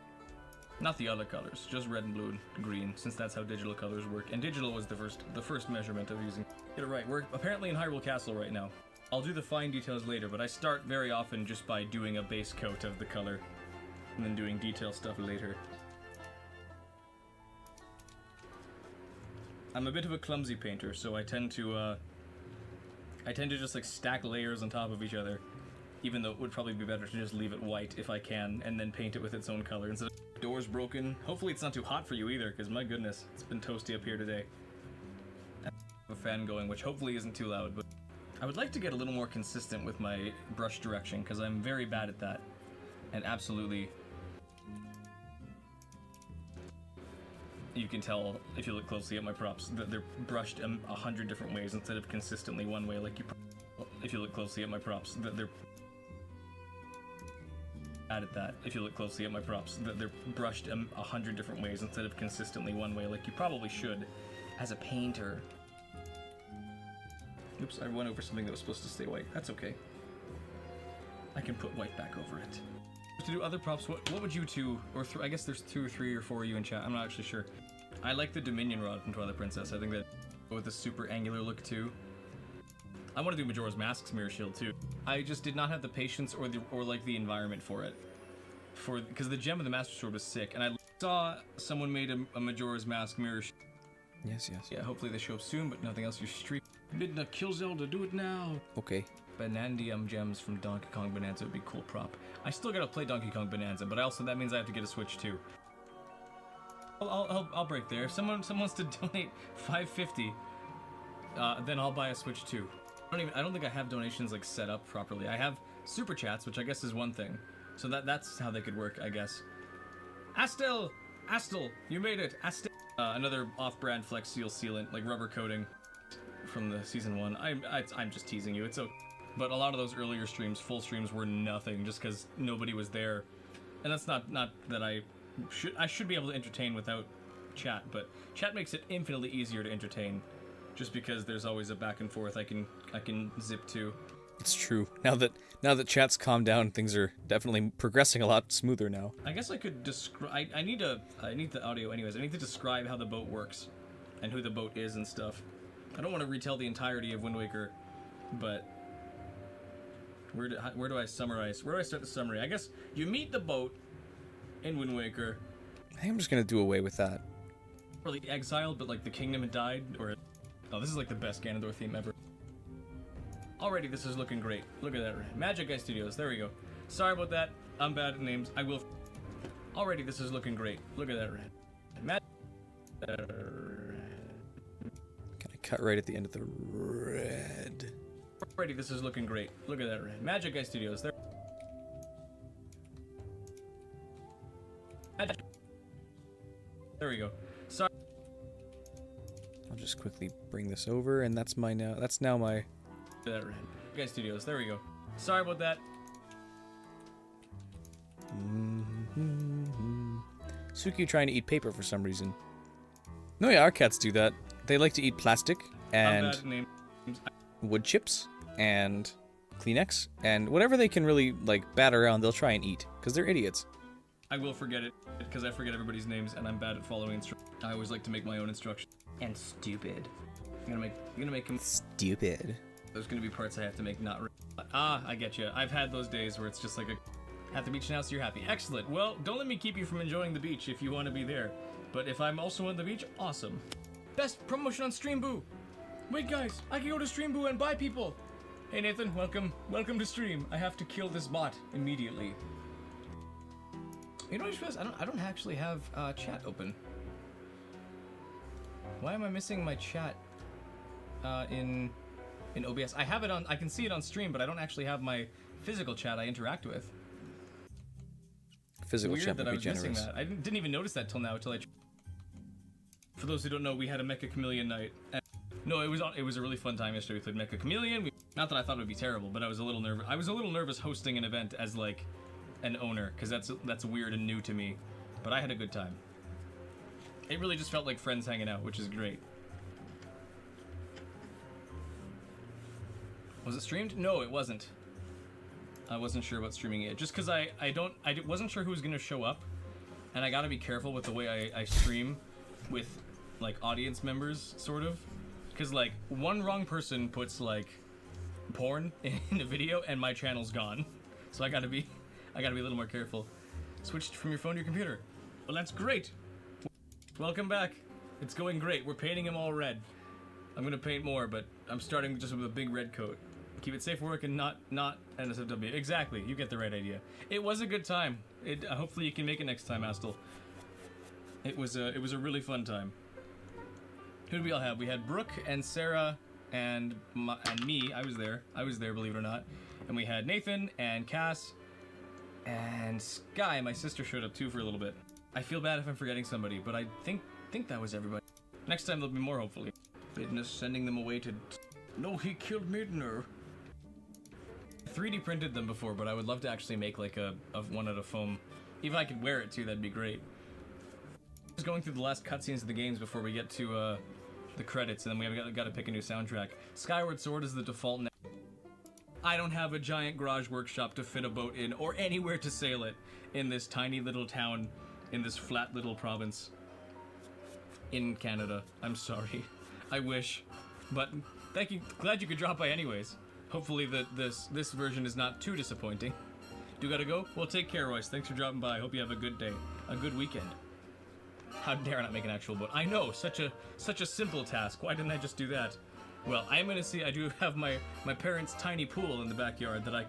Not the other colors, just red and blue and green, since that's how digital colors work. And digital was the first measurement of using. Get it right. We're apparently in Hyrule Castle right now. I'll do the fine details later, but I start very often just by doing a base coat of the color, and then doing detail stuff later. I'm a bit of a clumsy painter, so I tend to just like stack layers on top of each other, even though it would probably be better to just leave it white if I can, and then paint it with its own color instead of doors broken. Hopefully it's not too hot for you either, because my goodness, it's been toasty up here today. I have a fan going, which hopefully isn't too loud, but I would like to get a little more consistent with my brush direction, because I'm very bad at that, and absolutely. You can tell if you look closely at my props that they're brushed 100 different ways instead of consistently one way. Like if you look closely at my props, that they're bad at that. If you look closely at my props, that they're brushed 100 different ways instead of consistently one way. Like you probably should, as a painter. Oops, I went over something that was supposed to stay white. That's okay. I can put white back over it. To do other props, what would you two, or I guess there's 2 or 3 or 4 of you in chat, I'm not actually sure. I like the Dominion Rod from Twilight Princess. I think that with a super angular look too. I want to do Majora's Mask's Mirror Shield too. I just did not have the patience or like the environment for it. Because the gem of the Master Sword was sick, and I saw someone made a Majora's Mask Mirror Shield. Yes, yes. Yeah, hopefully they show up soon, but nothing else. You stream. Midna, kill Zelda, do it now. Okay. Banandium gems from Donkey Kong Bonanza would be a cool prop. I still gotta play Donkey Kong Bonanza, but also that means I have to get a Switch too. I'll break there. If someone wants to donate $5.50, then I'll buy a Switch too. I don't think I have donations like set up properly. I have super chats, which I guess is one thing. So that's how they could work, I guess. Astel, you made it. Astel, another off-brand Flex Seal sealant, like rubber coating from the season 1. I'm just teasing you. It's okay. But a lot of those earlier streams, full streams, were nothing just because nobody was there. And that's not that I should be able to entertain without chat, but chat makes it infinitely easier to entertain just because there's always a back and forth I can zip to. It's true. Now that chat's calmed down, things are definitely progressing a lot smoother now. I guess I could describe. I need the audio anyways. I need to describe how the boat works and who the boat is and stuff. I don't want to retell the entirety of Wind Waker, but where do I summarize? Where do I start the summary? I guess you meet the boat in Wind Waker. I think I'm just gonna do away with that. Or like exiled, but like the kingdom had died, or oh, this is like the best Ganondorf theme ever. Already, this is looking great. Look at that. Magic Guy Studios. There we go. Sorry about that. I'm bad at names. I will. Already, this is looking great. Look at that. Gonna cut right at the end of the red. Already, this is looking great. Look at that. Magic Guy Studios. There. There we go. Sorry. I'll just quickly bring this over, and that's now my. That red. Guy Studios. There we go. Sorry about that. Suki trying to eat paper for some reason. No, yeah, our cats do that. They like to eat plastic and I'm bad at names. wood chips and Kleenex and whatever they can really like bat around. They'll try and eat because they're idiots. I will forget it because I forget everybody's names and I'm bad at following instructions. I always like to make my own instructions. And stupid. You're gonna make him stupid. There's gonna be parts I have to make not. I get you. I've had those days where it's just like at the beach now, so you're happy. Excellent. Well, don't let me keep you from enjoying the beach if you want to be there. But if I'm also on the beach, awesome. Best promotion on Streamboo. Wait, guys, I can go to Streamboo and buy people. Hey, Nathan, welcome to stream. I have to kill this bot immediately. You know what I just realized? I don't actually have chat open. Why am I missing my chat in OBS? I have it on. I can see it on stream, but I don't actually have my physical chat I interact with. Physical Weird chat that would I be was generous. missing that. I didn't even notice that till now. For those who don't know, we had a Mecha Chameleon night. And no, it was a really fun time yesterday. We played Mecha Chameleon. Not that I thought it would be terrible, but I was a little nervous. I was a little nervous hosting an event as like an owner because that's weird and new to me. But I had a good time. It really just felt like friends hanging out, which is great. Was it streamed? No, it wasn't. I wasn't sure about streaming it, just because I wasn't sure who was gonna show up, and I gotta be careful with the way I stream with like audience members, sort of, because like one wrong person puts like porn in a video and my channel's gone, so I gotta be a little more careful. Switched from your phone to your computer. Well, that's great. Welcome back. It's going great. We're painting them all red. I'm gonna paint more, but I'm starting just with a big red coat. Keep it safe for work and not NSFW. Exactly. You get the right idea. It was a good time. Hopefully you can make it next time, Astel. It was a really fun time. Who did we all have? We had Brooke and Sarah and me. I was there, believe it or not. And we had Nathan and Cass and Skye. My sister showed up too for a little bit. I feel bad if I'm forgetting somebody, but I think that was everybody. Next time there'll be more, hopefully. Fitness sending them away to... No, he killed Midner. 3D printed them before, but I would love to actually make like a one out of foam. Even if I could wear it too, that'd be great. Just going through the last cutscenes of the games before we get to the credits, and then we got to pick a new soundtrack. Skyward Sword is the default now. I don't have a giant garage workshop to fit a boat in, or anywhere to sail it in this tiny little town, in this flat little province in Canada. I'm sorry. I wish, but thank you. Glad you could drop by anyways. Hopefully this version is not too disappointing. Do gotta go? Well, take care, Royce. Thanks for dropping by. Hope you have a good day, a good weekend. How dare I not make an actual boat? I know, such a simple task. Why didn't I just do that? Well, I'm gonna see. I do have my parents' tiny pool in the backyard that I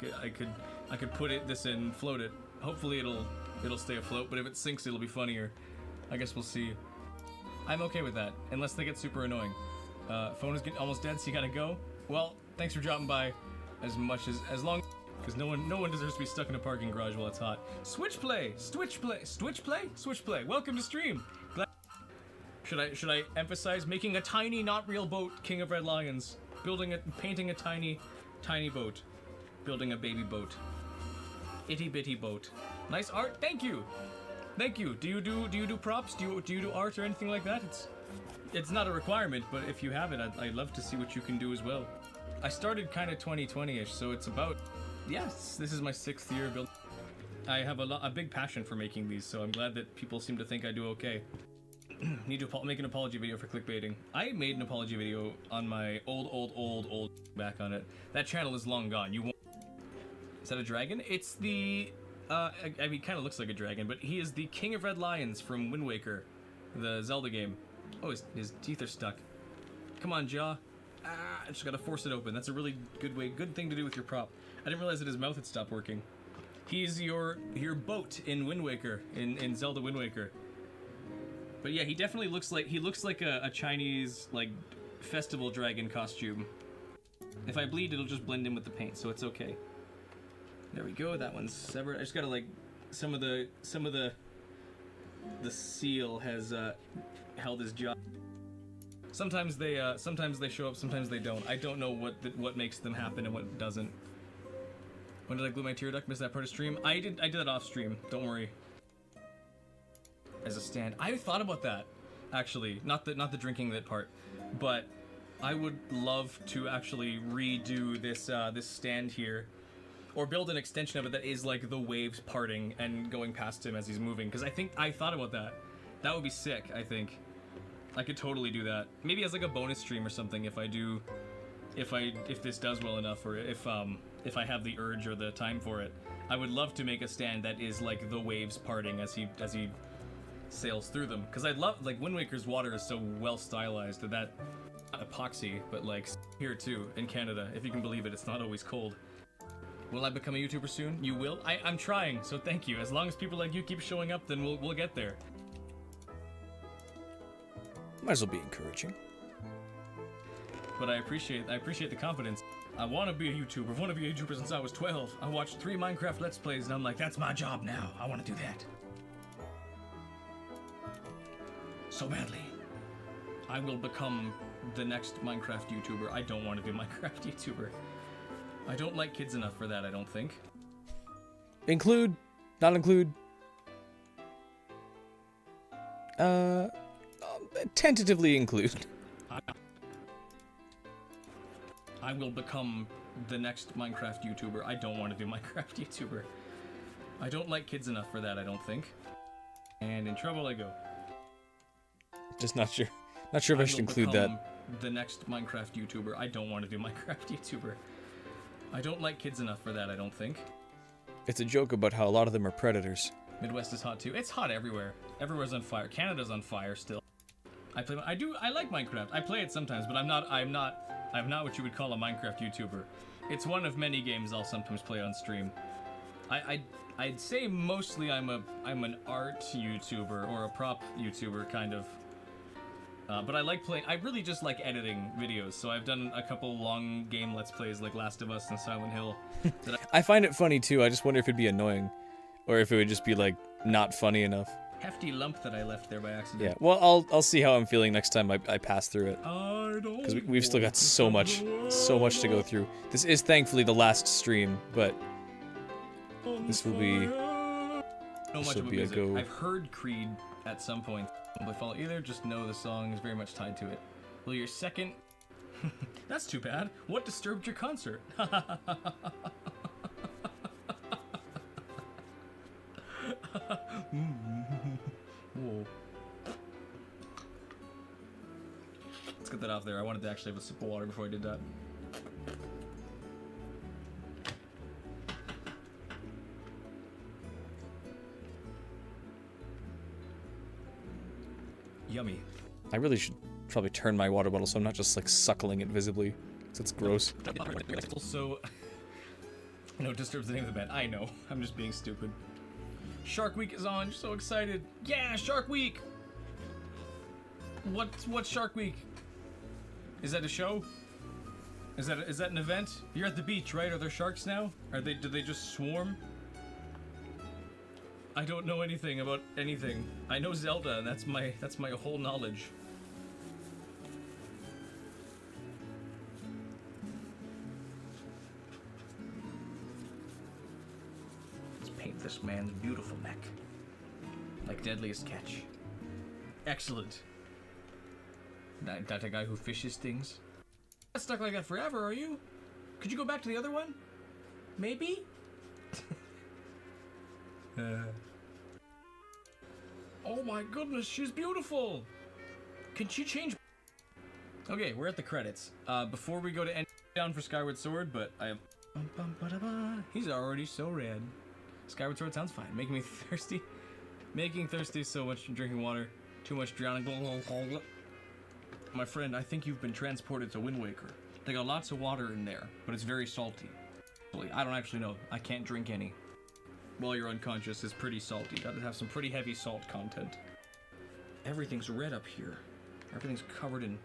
could put this in, float it. Hopefully it'll stay afloat. But if it sinks, it'll be funnier. I guess we'll see. I'm okay with that, unless they get super annoying. Phone is getting almost dead, so you gotta go. Well, thanks for dropping by. As long, because no one deserves to be stuck in a parking garage while it's hot. Switch play. Welcome to stream. Glad. Should I emphasize making a tiny, not real boat, King of Red Lions, painting a tiny boat, building a baby boat, itty bitty boat. Nice art. Thank you. Do you do props? Do you do art or anything like that? It's not a requirement, but if you have it, I'd love to see what you can do as well. I started kind of 2020-ish, so it's about, yes, this is my 6th year building. I have a big passion for making these, so I'm glad that people seem to think I do okay. Need to make an apology video for clickbaiting. I made an apology video on my old back on it. That channel is long gone. You won't. Is that a dragon? It's the, I mean, it kind of looks like a dragon, but he is the King of Red Lions from Wind Waker, the Zelda game. Oh, his teeth are stuck. Come on, jaw. I just gotta force it open. That's a really good thing to do with your prop. I didn't realize that his mouth had stopped working. He's your boat in Wind Waker, in Zelda Wind Waker. But yeah, he definitely looks like a Chinese like festival dragon costume. If I bleed, it'll just blend in with the paint, so it's okay. There we go. That one's severed. I just gotta like some of the seal has held his jaw. Sometimes they show up, sometimes they don't. I don't know what makes them happen and what doesn't. When did I glue my tear duct? Missed that part of stream. I did that off stream. Don't worry. As a stand, I thought about that actually. Not the drinking that part, but I would love to actually redo this this stand here, or build an extension of it that is like the waves parting and going past him as he's moving. Because I thought about that. That would be sick. I think I could totally do that. Maybe as like a bonus stream or something if this does well enough, or if I have the urge or the time for it. I would love to make a stand that is like the waves parting as he sails through them. Because I love, like, Wind Waker's water is so well stylized that not epoxy, but like here too in Canada, if you can believe it, it's not always cold. Will I become a YouTuber soon? You will. I'm trying, so thank you. As long as people like you keep showing up, then we'll get there. Might as well be encouraging. But I appreciate the confidence. I want to be a YouTuber. I want to be a YouTuber since I was 12. I watched 3 Minecraft Let's Plays and I'm like, that's my job now. I want to do that. So badly. I will become the next Minecraft YouTuber. I don't want to be a Minecraft YouTuber. I don't like kids enough for that, I don't think. Include, not include. Tentatively include. I will become the next Minecraft YouTuber. I don't want to be Minecraft YouTuber. I don't like kids enough for that, I don't think. And in trouble I go. Just not sure. Not sure if I should include that. The next Minecraft YouTuber. I don't want to be Minecraft YouTuber. I don't like kids enough for that, I don't think. It's a joke about how a lot of them are predators. Midwest is hot too. It's hot everywhere. Everywhere's on fire. Canada's on fire still. I like Minecraft. I play it sometimes, but I'm not what you would call a Minecraft YouTuber. It's one of many games I'll sometimes play on stream. I'd say mostly I'm an art YouTuber or a prop YouTuber kind of. But I like playing. I really just like editing videos. So I've done a couple long game Let's Plays like Last of Us and Silent Hill. I find it funny too. I just wonder if it'd be annoying, or if it would just be like not funny enough. Hefty lump that I left there by accident. Yeah. Well, I'll see how I'm feeling next time I pass through it. Because we've still got so much to go through. This is thankfully the last stream, but this will be. This will be a go. I've heard Creed at some point. But follow either, just know the song is very much tied to it. Well, your second... That's too bad. What disturbed your concert? Whoa. Let's get that off there. I wanted to actually have a sip of water before I did that. Yummy. I really should probably turn my water bottle so I'm not just like suckling it visibly. So it's gross. Also, no, it disturbs the name of the band. I know. I'm just being stupid. Shark Week is on. You're so excited. Yeah, Shark Week. What's Shark Week? Is that a show? Is that an event? You're at the beach, right? Are there sharks now? Do they just swarm? I don't know anything about anything. I know Zelda, and that's my whole knowledge. Let's paint this man's beautiful neck. Like Deadliest Catch. Excellent. That a guy who fishes things? Not stuck like that forever, are you? Could you go back to the other one? Maybe? Oh my goodness, she's beautiful! Can she change? Okay, we're at the credits. Before we go to end down for Skyward Sword, but I have... He's already so red. Skyward Sword sounds fine. Making me thirsty. Making thirsty so much from drinking water. Too much drowning. My friend, I think you've been transported to Wind Waker. They got lots of water in there, but it's very salty. I don't actually know. I can't drink any. While you're unconscious is pretty salty. Gotta have some pretty heavy salt content. Everything's red up here. Everything's covered in...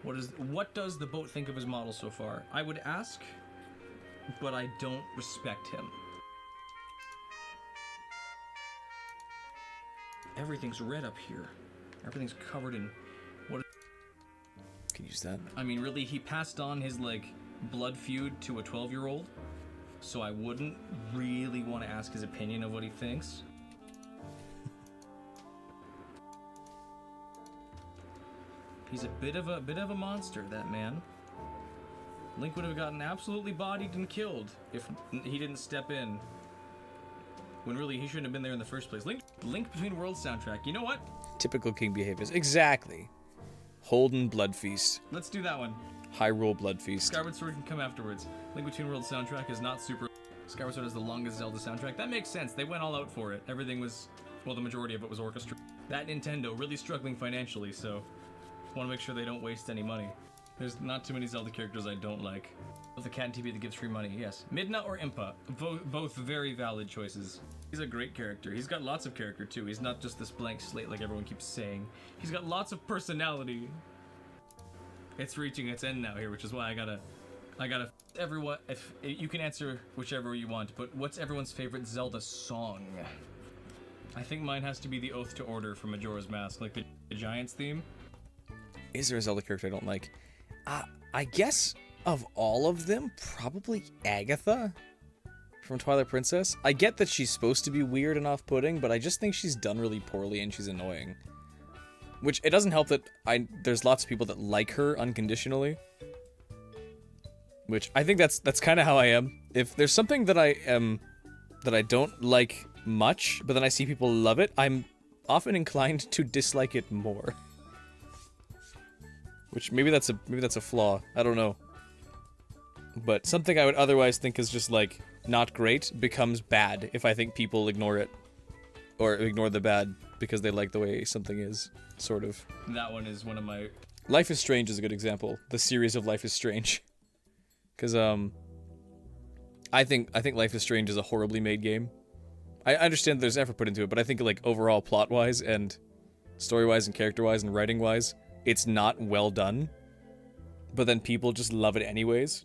What does the boat think of his model so far? I would ask, but I don't respect him. Everything's red up here. Everything's covered in... Can use that. I mean, really, he passed on his, like, blood feud to a 12-year-old. So I wouldn't really want to ask his opinion of what he thinks. He's a bit of a monster, that man. Link would have gotten absolutely bodied and killed if he didn't step in. When really he shouldn't have been there in the first place. Link Between Worlds soundtrack. You know what? Typical King behaviors. Exactly. Holden Blood Feast. Let's do that one. Hyrule Blood Feast. Skyward Sword can come afterwards. Link Between Worlds soundtrack is not super... Skyward Sword has the longest Zelda soundtrack. That makes sense. They went all out for it. Everything was... Well, the majority of it was orchestra. That Nintendo really struggling financially, so... Want to make sure they don't waste any money. There's not too many Zelda characters I don't like. The cat in TV that gives free money, yes. Midna or Impa. Both very valid choices. He's a great character. He's got lots of character, too. He's not just this blank slate like everyone keeps saying. He's got lots of personality. It's reaching its end now here, which is why I gotta everyone, if you can answer whichever you want, but what's everyone's favorite Zelda song? I think mine has to be the Oath to Order from Majora's Mask, like the Giants theme. Is there a Zelda character I don't like? I guess of all of them, probably Agatha from Twilight Princess. I get that she's supposed to be weird and off-putting, but I just think she's done really poorly and she's annoying. Which, it doesn't help that there's lots of people that like her unconditionally. Which I think that's kind of how I am. If there's something that I don't like much, but then I see people love it, I'm often inclined to dislike it more. Which maybe that's a flaw. I don't know. But something I would otherwise think is just like not great becomes bad if I think people ignore it or ignore the bad because they like the way something is, sort of. That one is one of my... Life is Strange is a good example. The series of Life is Strange. Because, I think Life is Strange is a horribly made game. I understand there's effort put into it, but I think, like, overall plot-wise and story-wise and character-wise and writing-wise, it's not well done. But then people just love it anyways.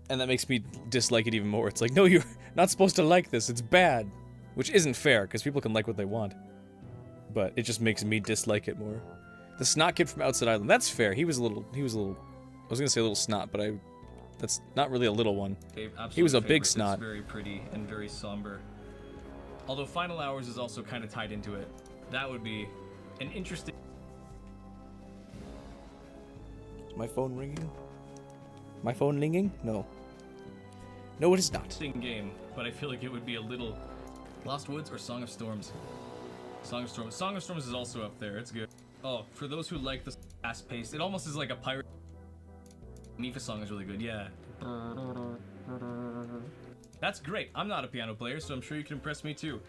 And that makes me dislike it even more. It's like, no, you're not supposed to like this. It's bad. Which isn't fair, because people can like what they want. But it just makes me dislike it more. The snot kid from Outside Island, that's fair. He was a little, I was gonna say a little snot, but that's not really a little one. He was a big snot. It's very pretty and very somber. Although Final Hours is also kind of tied into it. That would be an interesting... Is my phone ringing? My phone ringing? No. No, it is not. game, but I feel like it would be a little... Lost Woods or Song of Storms? Song of Storms. Song of Storms is also up there. It's good. Oh, for those who like the fast-paced, it almost is like a pirate... Mifa song is really good, yeah. That's great. I'm not a piano player, so I'm sure you can impress me too.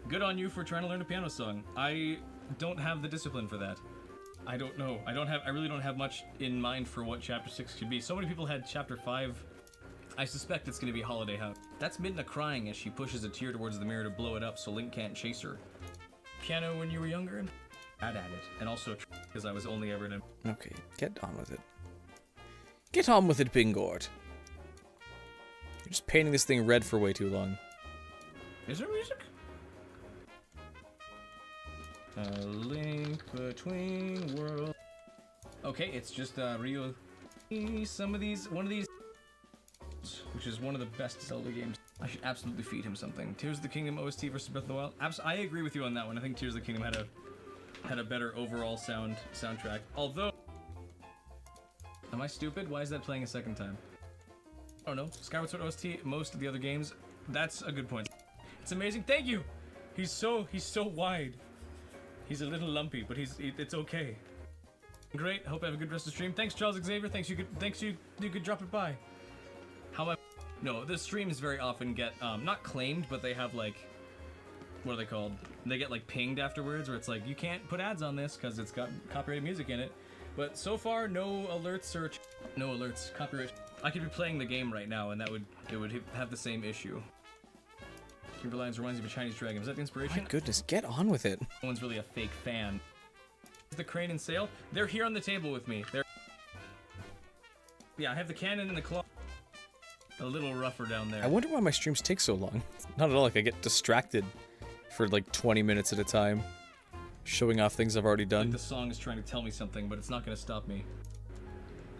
Good on you for trying to learn a piano song. I don't have the discipline for that. I don't know. I really don't have much in mind for what Chapter 6 should be. So many people had Chapter 5. I suspect it's going to be Holiday House. That's Midna crying as she pushes a tear towards the mirror to blow it up so Link can't chase her. Piano when you were younger? Bad at it. And also because I was only ever in a... Okay, get on with it. Get on with it, Bingort. You're just painting this thing red for way too long. Is there music? A link between worlds. Okay, it's just Rio. One of these, which is one of the best Zelda games. I should absolutely feed him something. Tears of the Kingdom OST versus Breath of the Wild. I agree with you on that one. I think Tears of the Kingdom had a better overall soundtrack. Although, am I stupid? Why is that playing a second time? I don't know. Skyward Sword OST, most of the other games. That's a good point. It's amazing. Thank you. He's so wide. He's a little lumpy, but it's okay. Great. Hope I have a good rest of the stream. Thanks, Charles Xavier. Thanks you could drop it by. How am I? No, the streams very often get not claimed, but they have like, what are they called? They get like pinged afterwards, where it's like you can't put ads on this because it's got copyrighted music in it. But so far, no alerts or no alerts. Copyright. I could be playing the game right now, and it would have the same issue. Timberlines reminds me of a Chinese dragon. Is that the inspiration? My goodness, get on with it. No one's really a fake fan. Is the crane and sail? They're here on the table with me. Yeah, I have the cannon and the claw. A little rougher down there. I wonder why my streams take so long. Not at all, like I get distracted for like 20 minutes at a time. Showing off things I've already done. Like the song is trying to tell me something, but it's not going to stop me.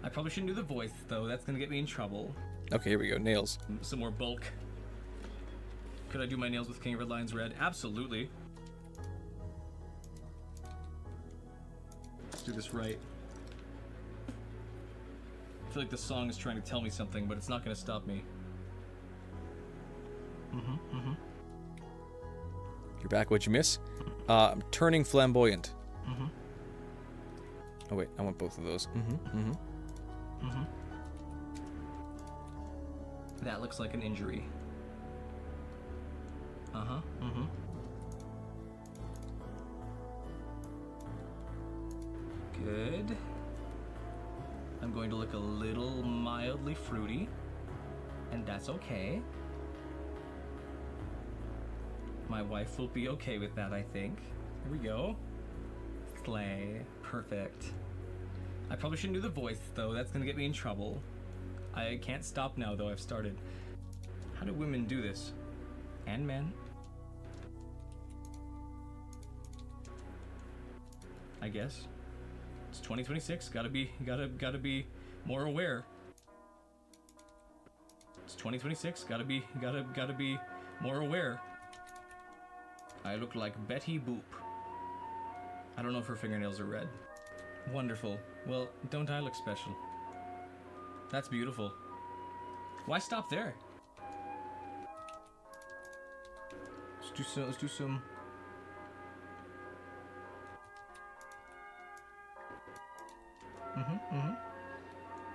I probably shouldn't do the voice, though. That's going to get me in trouble. Okay, here we go. Nails. Some more bulk. Could I do my nails with King of Red Lions Red? Absolutely. Let's do this right. I feel like the song is trying to tell me something, but it's not going to stop me. You're back. What'd you miss? I'm turning flamboyant. Oh wait, I want both of those. That looks like an injury. Good. I'm going to look a little mildly fruity, and that's okay. My wife will be okay with that, I think. Here we go. Slay. Perfect. I probably shouldn't do the voice, though. That's gonna get me in trouble. I can't stop now, though. I've started. How do women do this? And men? I guess. It's 2026. Gotta be more aware. It's 2026. Gotta be more aware. I look like Betty Boop. I don't know if her fingernails are red. Wonderful. Well, don't I look special? That's beautiful. Why stop there? Let's do some.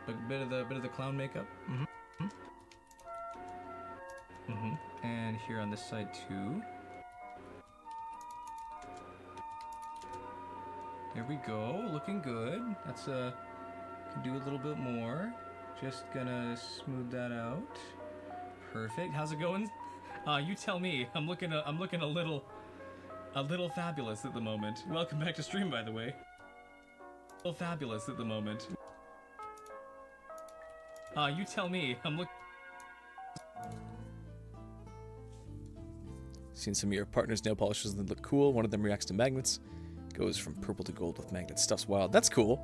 A bit of the clown makeup. And here on this side too. There we go, looking good. That's can do a little bit more. Just gonna smooth that out. Perfect. How's it going? You tell me. I'm looking a little fabulous at the moment. Welcome back to stream, by the way. A little fabulous at the moment. You tell me. I'm looking. Seen some of your partner's nail polishes that look cool. One of them reacts to magnets. Goes from purple to gold with magnets. Stuff's wild. That's cool.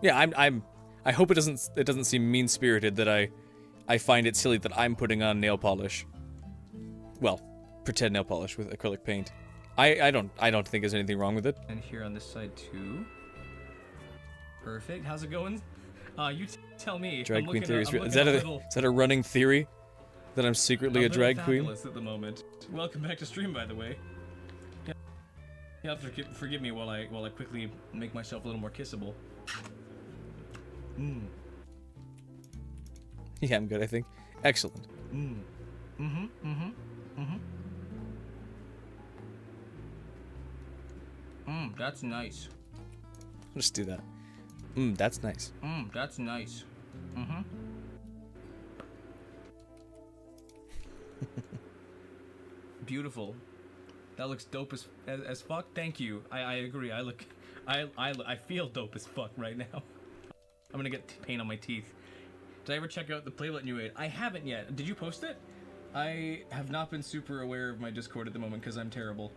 Yeah, I hope it doesn't seem mean-spirited that I find it silly that I'm putting on nail polish. Well, pretend nail polish with acrylic paint. I don't think there's anything wrong with it. And here on this side too. Perfect. How's it going? You tell me. Drag queen theory is that a running theory? That I'm secretly a drag queen? At the moment. Welcome back to stream, by the way. You'll have to forgive me while I quickly make myself a little more kissable. Yeah, I'm good, I think. Excellent. That's nice. Just do that. That's nice. That's nice. Beautiful. That looks dope as fuck. Thank you. I agree. I feel dope as fuck right now. I'm gonna get paint on my teeth. Did I ever check out the playlet you made? I haven't yet. Did you post it? I have not been super aware of my Discord at the moment because I'm terrible.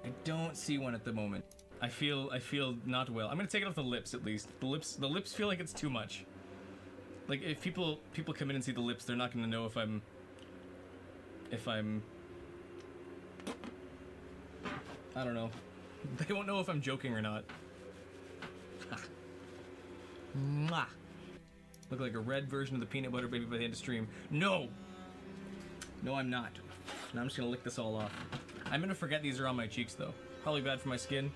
I don't see one at the moment. I feel not well. I'm gonna take it off the lips at least. The lips feel like it's too much. Like if people come in and see the lips, they're not gonna know if I'm I don't know. They won't know if I'm joking or not. Mwah. Look like a red version of the peanut butter baby by the end of stream. No! No, I'm not. Now I'm just gonna lick this all off. I'm gonna forget these are on my cheeks though. Probably bad for my skin.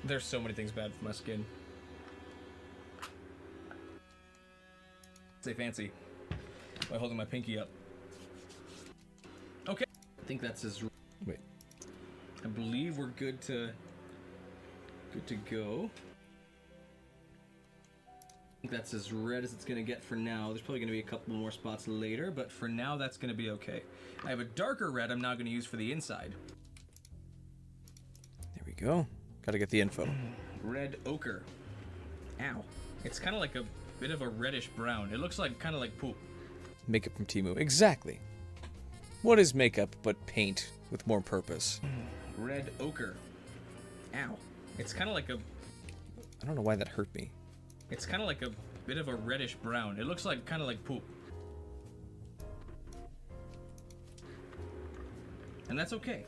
There's so many things bad for my skin. Say fancy by holding my pinky up. Okay. I think that's as. Wait. I believe we're good to go. I think that's as red as it's gonna get for now. There's probably gonna be a couple more spots later, but for now that's gonna be okay. I have a darker red I'm now gonna use for the inside. There we go. Gotta get the info. Red ochre. Ow. It's kind of like a bit of a reddish brown. It looks like kind of like poop. Makeup from Temu. Exactly. What is makeup but paint with more purpose? Red ochre. Ow. It's kind of like a. I don't know why that hurt me. It's kind of like a bit of a reddish brown. It looks like kind of like poop. And that's okay.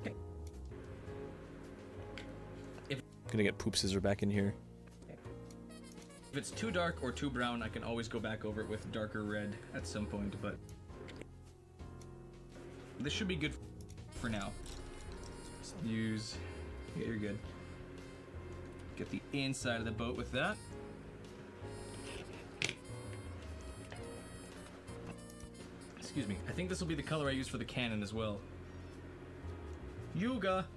Okay. Gonna get poop scissor back in here. If it's too dark or too brown, I can always go back over it with darker red at some point, but this should be good for now. Just use. Yeah, you're good. Get the inside of the boat with that. Excuse me. I think this will be the color I use for the cannon as well. Yuga!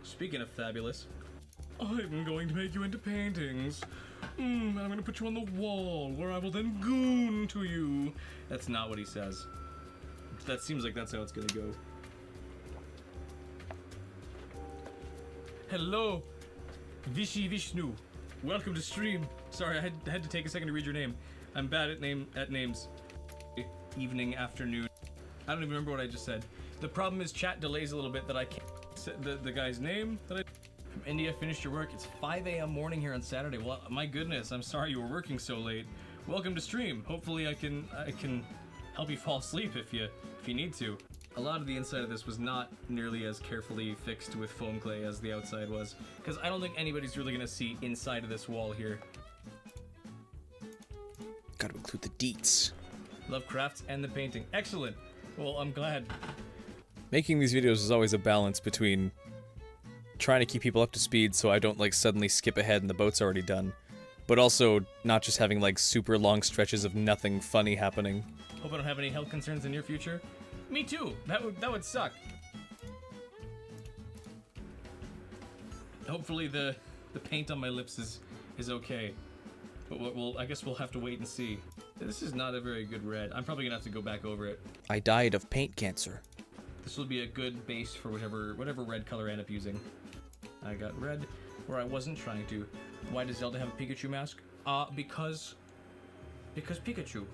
Speaking of fabulous, I'm going to make you into paintings. I'm going to put you on the wall where I will then goon to you. that's not what he says. That seems like that's how it's gonna go. Hello, Vishy Vishnu. Welcome to stream. Sorry, I had to take a second to read your name. I'm bad at names. Evening, afternoon. I don't even remember what I just said. The problem is chat delays a little bit that I can't say the guy's name that I. From India, finished your work. It's 5 a.m. morning here on Saturday. Well, my goodness, I'm sorry you were working so late. Welcome to stream. Hopefully I can help you fall asleep if you need to. A lot of the inside of this was not nearly as carefully fixed with foam clay as the outside was, because I don't think anybody's really going to see inside of this wall here. Gotta include the deets. Love crafts and the painting. Excellent. Well, I'm glad. Making these videos is always a balance between trying to keep people up to speed so I don't like suddenly skip ahead and the boat's already done, but also not just having like super long stretches of nothing funny happening. Hope I don't have any health concerns in the near future. Me too. That would suck. Hopefully the paint on my lips is okay. But I guess we'll have to wait and see. This is not a very good red. I'm probably gonna have to go back over it. I died of paint cancer. This will be a good base for whatever red color I end up using. I got red where I wasn't trying to. Why does Zelda have a Pikachu mask? Because Pikachu.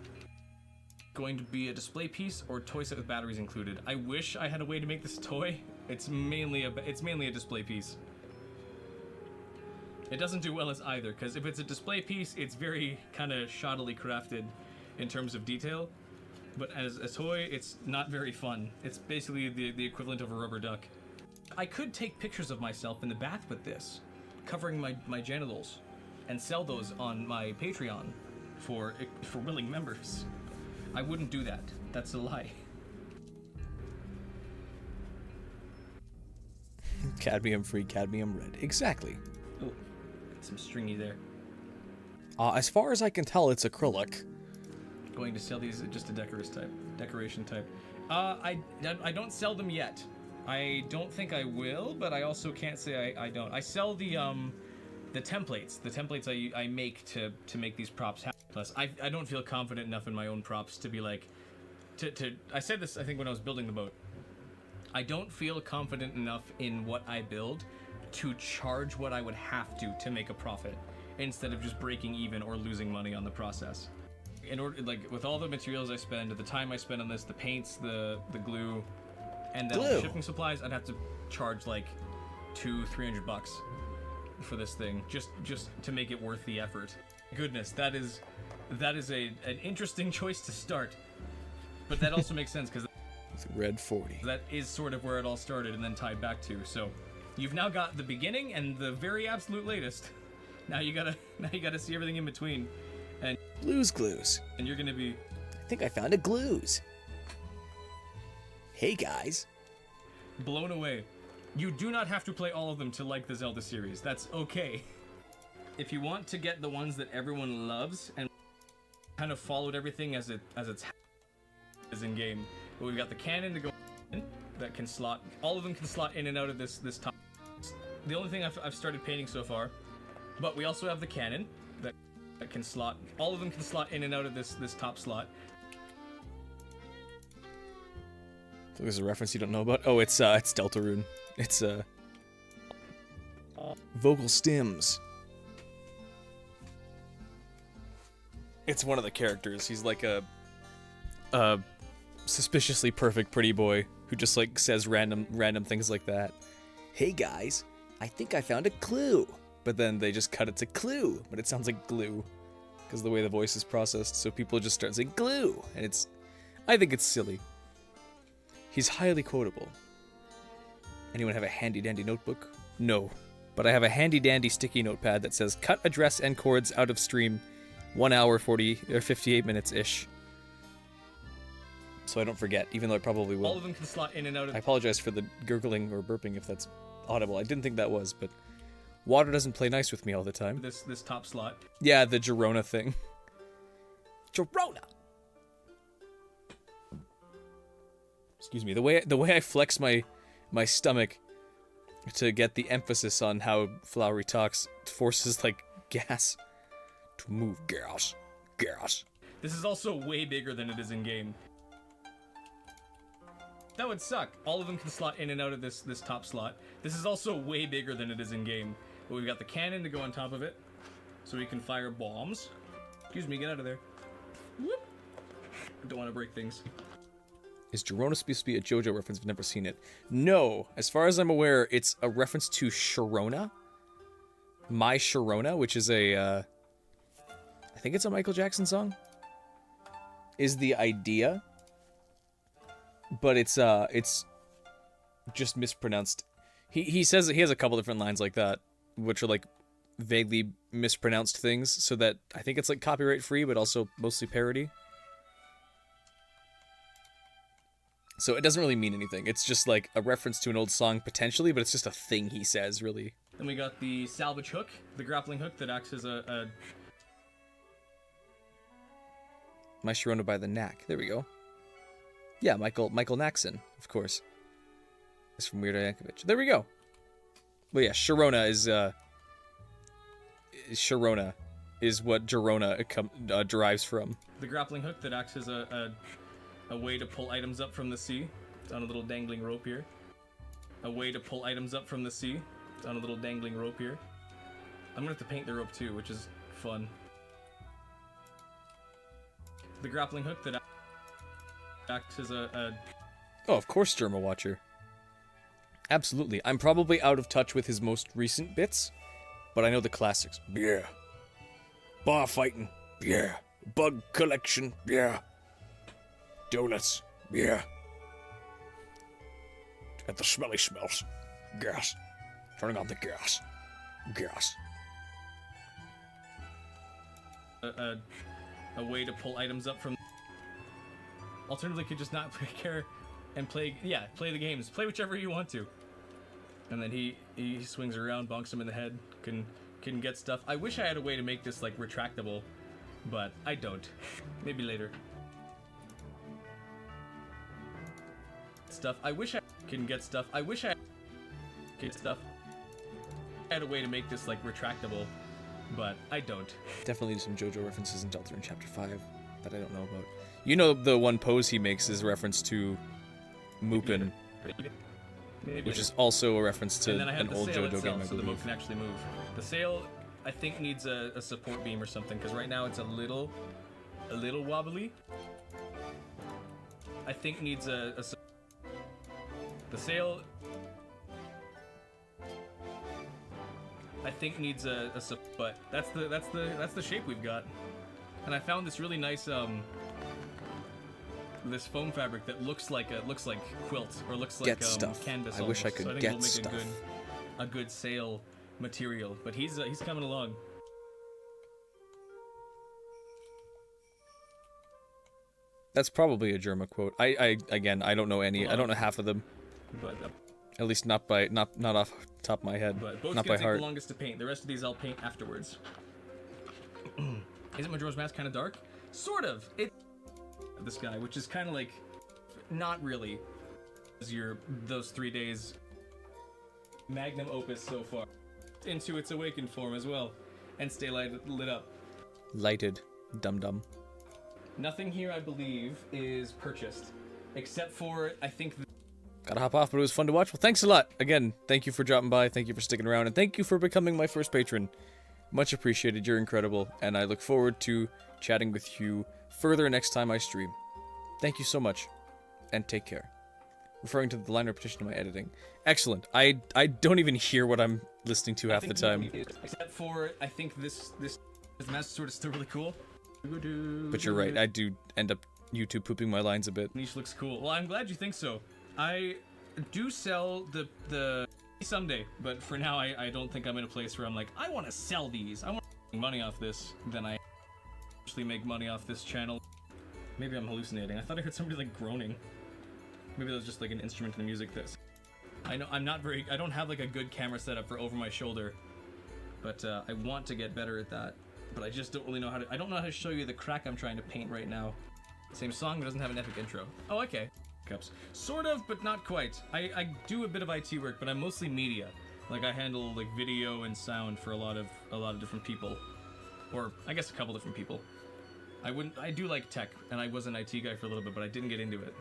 Going to be a display piece or toy set with batteries included. I wish I had a way to make this toy. It's mainly a display piece. It doesn't do well as either, because if it's a display piece, it's very kind of shoddily crafted in terms of detail. But as a toy, it's not very fun. It's basically the equivalent of a rubber duck. I could take pictures of myself in the bath with this, covering my genitals, and sell those on my Patreon for willing members. I wouldn't do that. That's a lie. Cadmium-free, cadmium red. Exactly. Oh, some stringy there. As far as I can tell, it's acrylic. Going to sell these just a decoration type. I don't sell them yet. I don't think I will, but I also can't say I don't. I sell the templates. The templates I make to make these props happen. Plus, I don't feel confident enough in my own props to be like, I said this I think when I was building the boat. I don't feel confident enough in what I build to charge what I would have to make a profit, instead of just breaking even or losing money on the process. In order, like, with all the materials I spend, the time I spend on this, the paints, the glue, and then all the shipping supplies, I'd have to charge like $200-300 for this thing just to make it worth the effort. Goodness, that is an interesting choice to start, but that also makes sense because It's red 40. that is sort of where it all started and then tied back to. So you've now got the beginning and the very absolute latest. Now you gotta see everything in between, and Glues. you're gonna be I think I found a glues. Hey guys. blown away. You do not have to play all of them to like the Zelda series. That's okay. If you want to get the ones that everyone loves and kind of followed everything as it's in game, but we've got the cannon to go in that can slot. All of them can slot in and out of this top. The only thing I've started painting so far, but we also have the cannon that can slot. All of them can slot in and out of this top slot. So there's a reference you don't know about. Oh, it's Deltarune. It's vocal stems. It's one of the characters. He's like a suspiciously perfect pretty boy who just like says random things like that. Hey guys, I think I found a clue. But then they just cut it to clue, but it sounds like glue because the way the voice is processed. So people just start saying glue, and I think it's silly. He's highly quotable. Anyone have a handy-dandy notebook? No. But I have a handy-dandy sticky notepad that says, cut address and chords out of stream, 1 hour 40 or 58 minutes-ish. So I don't forget, even though I probably will. All of them can slot in and out of... I apologize for the gurgling or burping if that's audible. I didn't think that was, but water doesn't play nice with me all the time. This top slot. Yeah, the Girona thing. Girona! Excuse me. The way I flex my stomach to get the emphasis on how Flowery talks forces like gas to move. Gas. This is also way bigger than it is in game. That would suck. All of them can slot in and out of this top slot. This is also way bigger than it is in game. But we've got the cannon to go on top of it, so we can fire bombs. Excuse me, get out of there. Whoop. Don't want to break things. Is Girona supposed to be a JoJo reference? I've never seen it. No, as far as I'm aware, it's a reference to Sharona. My Sharona, which is I think it's a Michael Jackson song, is the idea. but it's just mispronounced. He says that he has a couple different lines like that, which are like vaguely mispronounced things, so that I think it's like copyright free, but also mostly parody. So it doesn't really mean anything. It's just like a reference to an old song potentially, but it's just a thing he says, really. Then we got the salvage hook, the grappling hook that acts as a My Sharona by the Knack. There we go. Yeah, Michael Knackson, of course. It's from Weird Al Yankovic. There we go. Well, yeah, Sharona is what Gerona derives from. the grappling hook that acts as a way to pull items up from the sea. It's on a little dangling rope here. A way to pull items up from the sea. It's on a little dangling rope here. I'm gonna have to paint the rope too, which is fun. The grappling hook that acts as a Oh, of course, Germa Watcher. Absolutely. I'm probably out of touch with his most recent bits, but I know the classics. Yeah. Bar fighting. Yeah. Bug collection. Yeah. Donuts. Yeah. At the smelly smells. Gas. Turning on the gas. Gas. a way to pull items up from. Alternatively, could just not care and play the games. Play whichever you want to. And then he swings around, bonks him in the head, can get stuff. I wish I had a way to make this like retractable, but I don't. Maybe later. Stuff. I wish I can get stuff. I wish I get stuff. I had a way to make this like retractable, but I don't. Definitely some JoJo references in Delta in Chapter 5 that I don't know about. You know, the one pose he makes is a reference to Mupin, which is also a reference to an old JoJo game, I so the boat believe. can actually move. The sail, I think, needs a support beam or something, because right now it's a little wobbly. I think needs the sail. I think needs but that's the shape we've got. And I found this really nice this foam fabric that looks like quilt or looks like Get stuff. canvas. I wish I almost. could So I think get it'll make stuff. a good sail material. But he's coming along. That's probably a Germa quote. I don't know any. I don't know half of them. But At least not off the top of my head. But boat's Not gonna by take heart. the longest to paint. The rest of these I'll paint afterwards. Isn't Majora's Mask kind of dark? Sort of. This guy, which is kind of like, not really. Those 3 days magnum opus so far, into its awakened form as well, and stay lit up. Lighted, dum dum. Nothing here, I believe, is purchased, except for I think. Gotta hop off, but it was fun to watch. Well, thanks a lot. Again, thank you for dropping by. Thank you for sticking around, and thank you for becoming my first patron. Much appreciated. You're incredible, and I look forward to chatting with you further next time I stream. Thank you so much, and take care. Referring to the line repetition of my editing. Excellent. I don't even hear what I'm listening to half the time. Except for I think this mask sword is still really cool. But you're right. I do end up YouTube pooping my lines a bit. Niche looks cool. Well, I'm glad you think so. I do sell the someday, but for now I don't think I'm in a place where I'm like, I want to sell these. I want to make money off this. Then I actually make money off this channel. Maybe I'm hallucinating. I thought I heard somebody like groaning. Maybe that was just like an instrument in the music. I know I don't have like a good camera setup for over my shoulder, but I want to get better at that. But I just don't really know I don't know how to show you the crack I'm trying to paint right now. Same song, but doesn't have an epic intro. Oh, okay. Cups. Sort of, but not quite. I do a bit of IT work, but I'm mostly media. Like I handle like video and sound for a lot of different people, or I guess a couple different people. I do like tech, and I was an IT guy for a little bit, but I didn't get into it.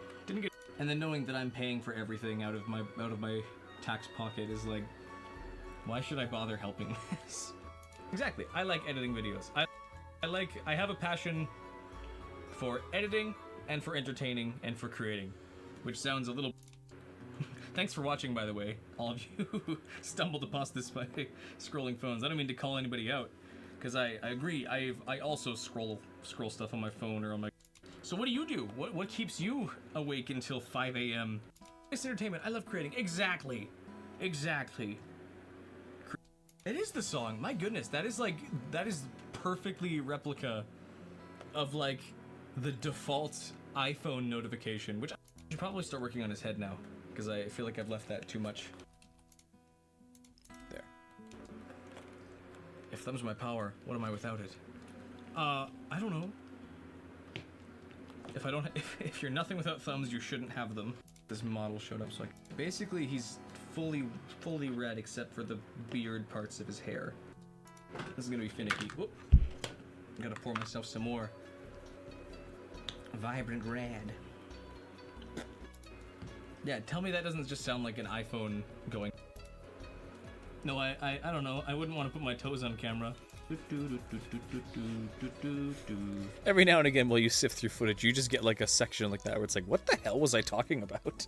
And then knowing that I'm paying for everything out of my tax pocket is like, why should I bother helping this? Exactly. I like editing videos. I have a passion for editing and for entertaining and for creating, which sounds a little. Thanks for watching, by the way, all of you who stumbled upon this by scrolling phones. I don't mean to call anybody out, because I agree. I also scroll stuff on my phone or on my So what do you do? What keeps you awake until 5 a.m.? It's entertainment. I love creating. Exactly. Exactly. It is the song. My goodness, that is perfectly replica of like the default iPhone notification, which I should probably start working on his head now, because I feel like I've left that too much. There. If thumb's my power, what am I without it? I don't know. If you're nothing without thumbs, you shouldn't have them. This model showed up, so basically he's fully red except for the beard parts of his hair. This is gonna be finicky. Whoop. I gotta pour myself some more vibrant red. Yeah, tell me that doesn't just sound like an iPhone going. No, I don't know. I wouldn't want to put my toes on camera. Every now and again, while you sift through footage, you just get like a section like that where it's like, what the hell was I talking about?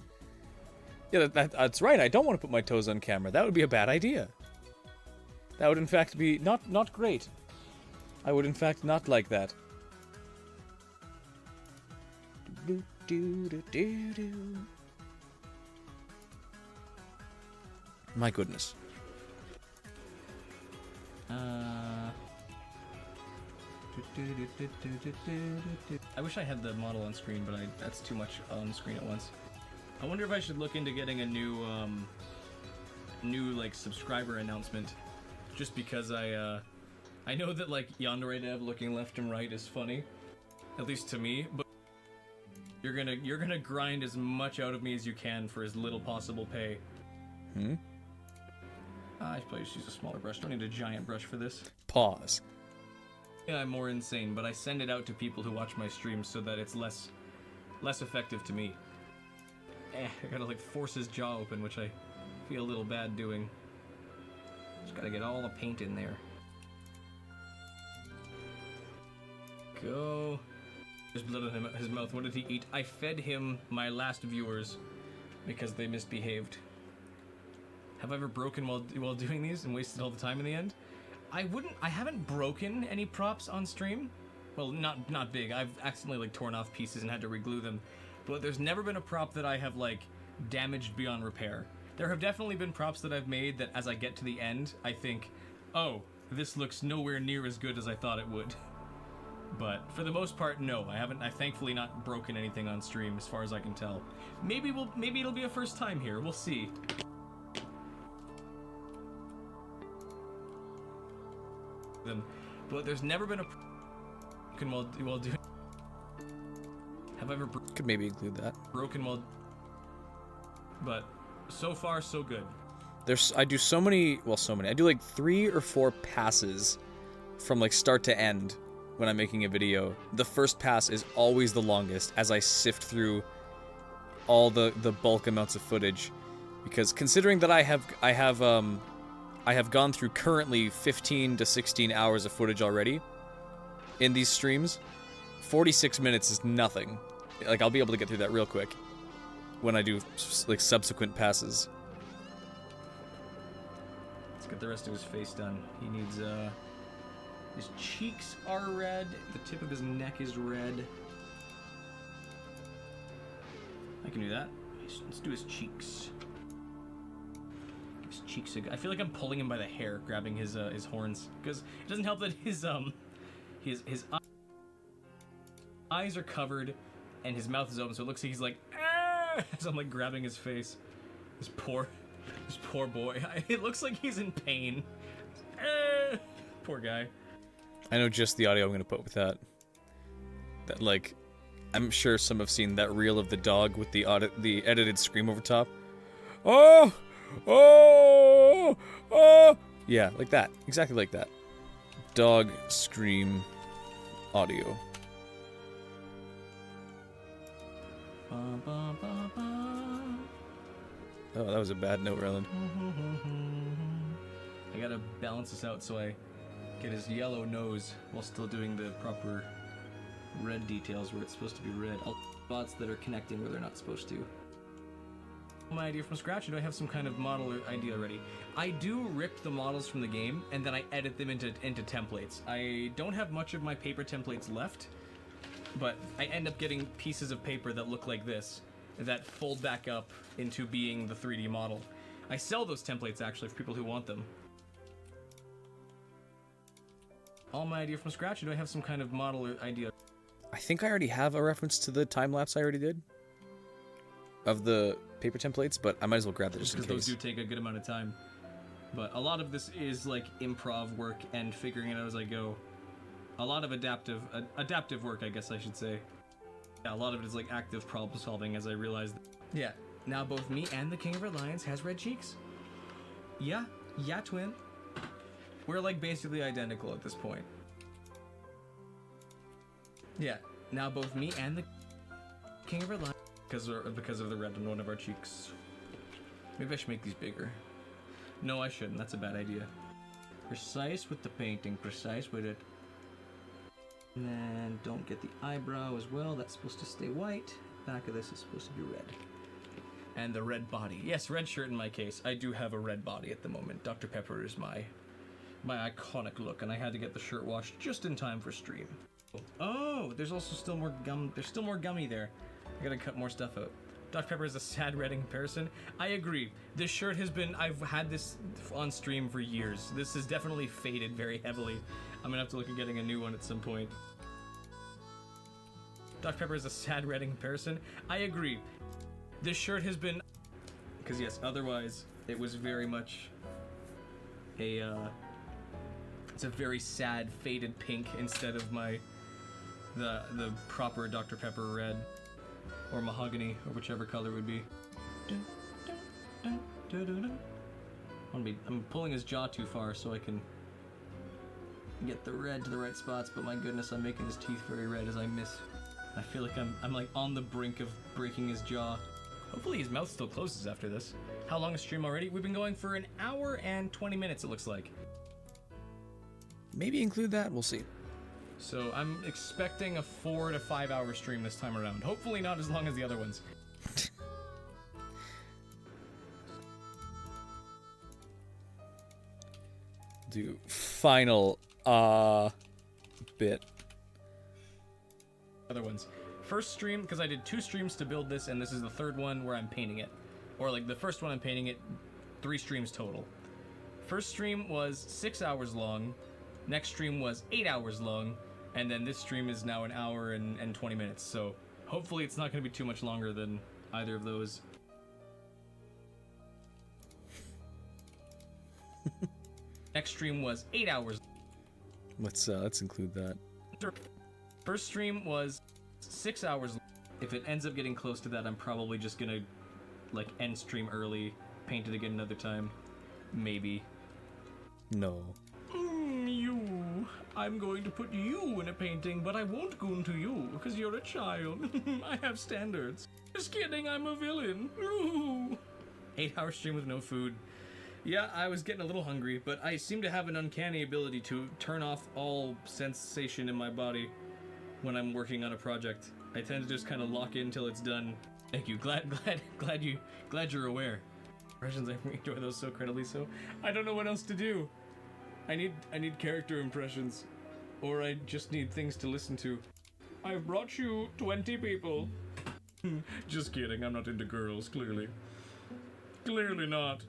Yeah, that's right. I don't want to put my toes on camera. That would be a bad idea. That would in fact be not great. I would in fact not like that. My goodness. I wish I had the model on screen, but that's too much on screen at once. I wonder if I should look into getting a new like subscriber announcement, just because I know that like Yandere Dev looking left and right is funny, at least to me, but you're gonna grind as much out of me as you can for as little possible pay. I should probably just use a smaller brush. Don't need a giant brush for this. Pause. Yeah, I'm more insane, but I send it out to people who watch my streams so that it's less effective to me. I gotta like force his jaw open, which I feel a little bad doing. Just gotta get all the paint in there. Go. There's blood in his mouth. What did he eat? I fed him my last viewers because they misbehaved. Have I ever broken while doing these and wasted all the time in the end? I haven't broken any props on stream. Well, not big. I've accidentally like torn off pieces and had to reglue them. But there's never been a prop that I have like damaged beyond repair. There have definitely been props that I've made that as I get to the end, I think, oh, this looks nowhere near as good as I thought it would. But for the most part, no, I've thankfully not broken anything on stream as far as I can tell. Maybe it'll be a first time here. We'll see. But there's never been a broken while doing. Have I ever Could maybe include that. broken while? But so far so good. I do so many. I do like 3 or 4 passes from like start to end when I'm making a video. The first pass is always the longest as I sift through all the bulk amounts of footage, because considering that I have gone through currently 15 to 16 hours of footage already in these streams, 46 minutes is nothing. Like, I'll be able to get through that real quick when I do, like, subsequent passes. Let's get the rest of his face done. He needs, his cheeks are red, the tip of his neck is red. I can do that. Let's do his cheeks. His cheeks are good. I feel like I'm pulling him by the hair, grabbing his horns, because it doesn't help that his eyes are covered and his mouth is open, so it looks like he's like, ah! As I'm like grabbing his face. This poor boy. It looks like he's in pain. Ah! Poor guy. I know just the audio I'm going to put with that. That, like, I'm sure some have seen that reel of the dog with the edited scream over top. Oh! Oh! Oh! Yeah, like that. Exactly like that. Dog scream audio. Oh, that was a bad note, Ryland. I gotta balance this out so I get his yellow nose while still doing the proper red details where it's supposed to be red. Spots that are connecting where they're not supposed to. My idea from scratch, or do I have some kind of model or idea already? I do rip the models from the game and then I edit them into templates. I don't have much of my paper templates left, but I end up getting pieces of paper that look like this, that fold back up into being the 3D model. I sell those templates actually for people who want them. All my idea from scratch, or do I have some kind of model or idea? I think I already have a reference to the time lapse I already did of the paper templates, but I might as well grab that just in Because case. those do take a good amount of time. But a lot of this is like improv work and figuring it out as I go. A lot of adaptive work, I guess I should say. Yeah, a lot of it is like active problem solving as I realize that. Yeah, now both me and the King of Red Lions has red cheeks. Yeah, twin. We're like basically identical at this point. Yeah, now both me and the King of Red Lions because of the red on one of our cheeks. Maybe I should make these bigger. No, I shouldn't. That's a bad idea. Precise with the painting. Precise with it. And then don't get the eyebrow as well. That's supposed to stay white. Back of this is supposed to be red. And the red body. Yes, red shirt in my case. I do have a red body at the moment. Dr. Pepper is my iconic look, and I had to get the shirt washed just in time for stream. Oh, there's also still more gum. There's still more gummy there. I gotta cut more stuff out. Dr. Pepper is a sad red in comparison. I agree. This shirt has been, I've had this on stream for years. This has definitely faded very heavily. I'm gonna have to look at getting a new one at some point. Dr. Pepper is a sad red in comparison. I agree. This shirt has been, because yes, otherwise it was very much a, it's a very sad faded pink instead of the proper Dr. Pepper red. Or mahogany, or whichever color would be. I'm pulling his jaw too far so I can get the red to the right spots, but my goodness, I'm making his teeth very red as I miss. I feel like I'm like on the brink of breaking his jaw. Hopefully his mouth still closes after this. How long is stream already? We've been going for an hour and 20 minutes, it looks like. Maybe include that, we'll see. So I'm expecting a 4 to 5 hour stream this time around. Hopefully not as long as the other ones. Do final bit. Other ones. First stream, because I did 2 streams to build this, and this is the 3rd one where I'm painting it. Or like the first one I'm painting it, 3 streams total. First stream was 6 hours long. Next stream was 8 hours long. And then this stream is now an hour and 20 minutes. So hopefully it's not going to be too much longer than either of those. Next stream was 8 hours. Let's include that. First stream was 6 hours. If it ends up getting close to that, I'm probably just gonna like end stream early, paint it again another time, maybe. No. I'm going to put you in a painting, but I won't goon to you because you're a child. I have standards. Just kidding, I'm a villain. 8-hour stream with no food. Yeah, I was getting a little hungry, but I seem to have an uncanny ability to turn off all sensation in my body when I'm working on a project. I tend to just kind of lock in until it's done. Thank you. Glad you're aware. Impressions, I enjoy those so incredibly so. I don't know what else to do. I need character impressions, or I just need things to listen to. I've brought you 20 people. Just kidding. I'm not into girls. Clearly not.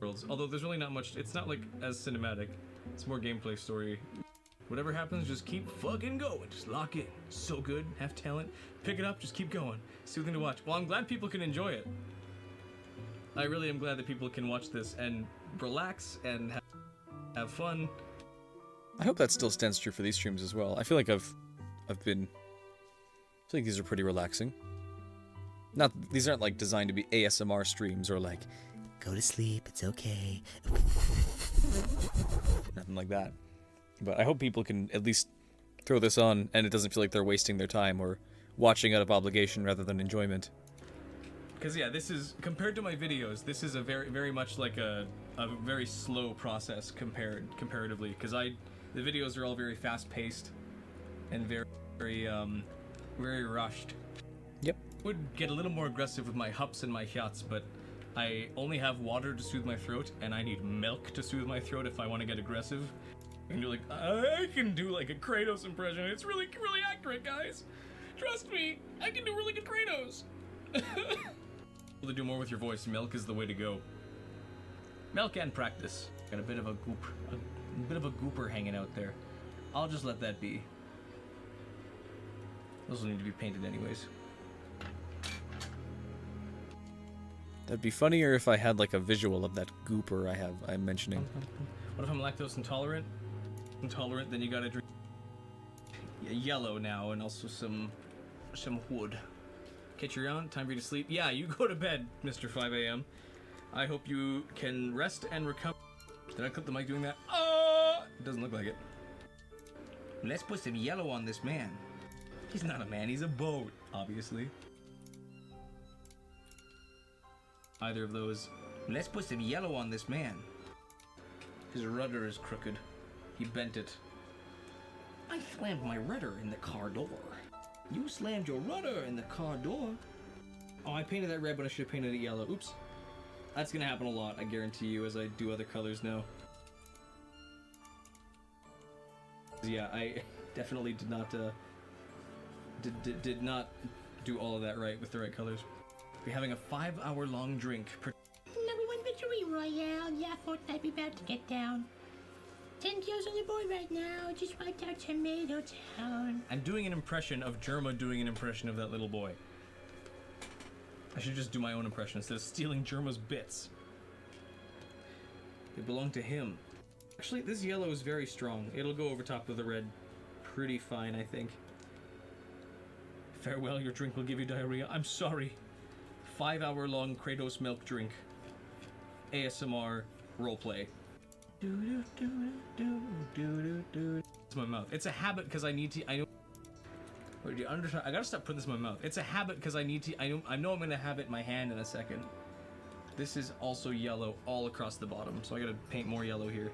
Worlds. Although there's really not much. It's not like as cinematic. It's more gameplay story. Whatever happens, just keep fucking going. Just lock in. So good. Have talent. Pick it up. Just keep going. Soothing to watch. Well, I'm glad people can enjoy it. I really am glad that people can watch this and relax and have fun. I hope that still stands true for these streams as well. I feel like I feel like these are pretty relaxing. Not, these aren't like designed to be ASMR streams or like, Go to sleep, it's okay. nothing like that. But I hope people can at least throw this on and it doesn't feel like they're wasting their time or watching out of obligation rather than enjoyment. Because yeah, this is, compared to my videos, this is a very much like a very slow process comparatively. Because the videos are all very fast-paced and very rushed. Yep. Would get a little more aggressive with my hups and my hyots, but I only have water to soothe my throat, and I need milk to soothe my throat if I want to get aggressive. I can do like a Kratos impression. It's really, really accurate, guys. Trust me, I can do really good Kratos. To do more with your voice, milk is the way to go. Milk and practice. Got a bit of a gooper hanging out there. I'll just let that be. Those will need to be painted anyways. That'd be funnier if I had like a visual of that gooper I'm mentioning. What if I'm lactose intolerant? Then you gotta drink yellow now, and also some wood. Catch you around. Time for you to sleep. Yeah, you go to bed, Mr. 5 a.m. I hope you can rest and recover. Did I clip the mic doing that? It doesn't look like it. Let's put some yellow on this man. He's not a man, he's a boat, obviously. Either of those. Let's put some yellow on this man. His rudder is crooked. He bent it. I slammed my rudder in the car door. You slammed your rudder in the car door. Oh, I painted that red when I should have painted it yellow. Oops. That's gonna happen a lot, I guarantee you, as I do other colors now. Yeah, I definitely did not did not do all of that right with the right colors. We're having a 5-hour-long drink. Number 1 victory royale. Yeah, Fortnite be about to get down. 10 kills on the board right now. Just wiped out Tomato Town. I'm doing an impression of Germa doing an impression of that little boy. I should just do my own impression instead of stealing Germa's bits. They belong to him. Actually, this yellow is very strong. It'll go over top of the red pretty fine, I think. Farewell, your drink will give you diarrhea. I'm sorry. 5-hour-long Kratos milk drink. ASMR roleplay. It's my mouth. It's a habit because I need to. I know. Wait, do you understand? I gotta stop putting this in my mouth. It's a habit because I need to. I know I'm gonna have it in my hand in a second. This is also yellow all across the bottom, so I gotta paint more yellow here.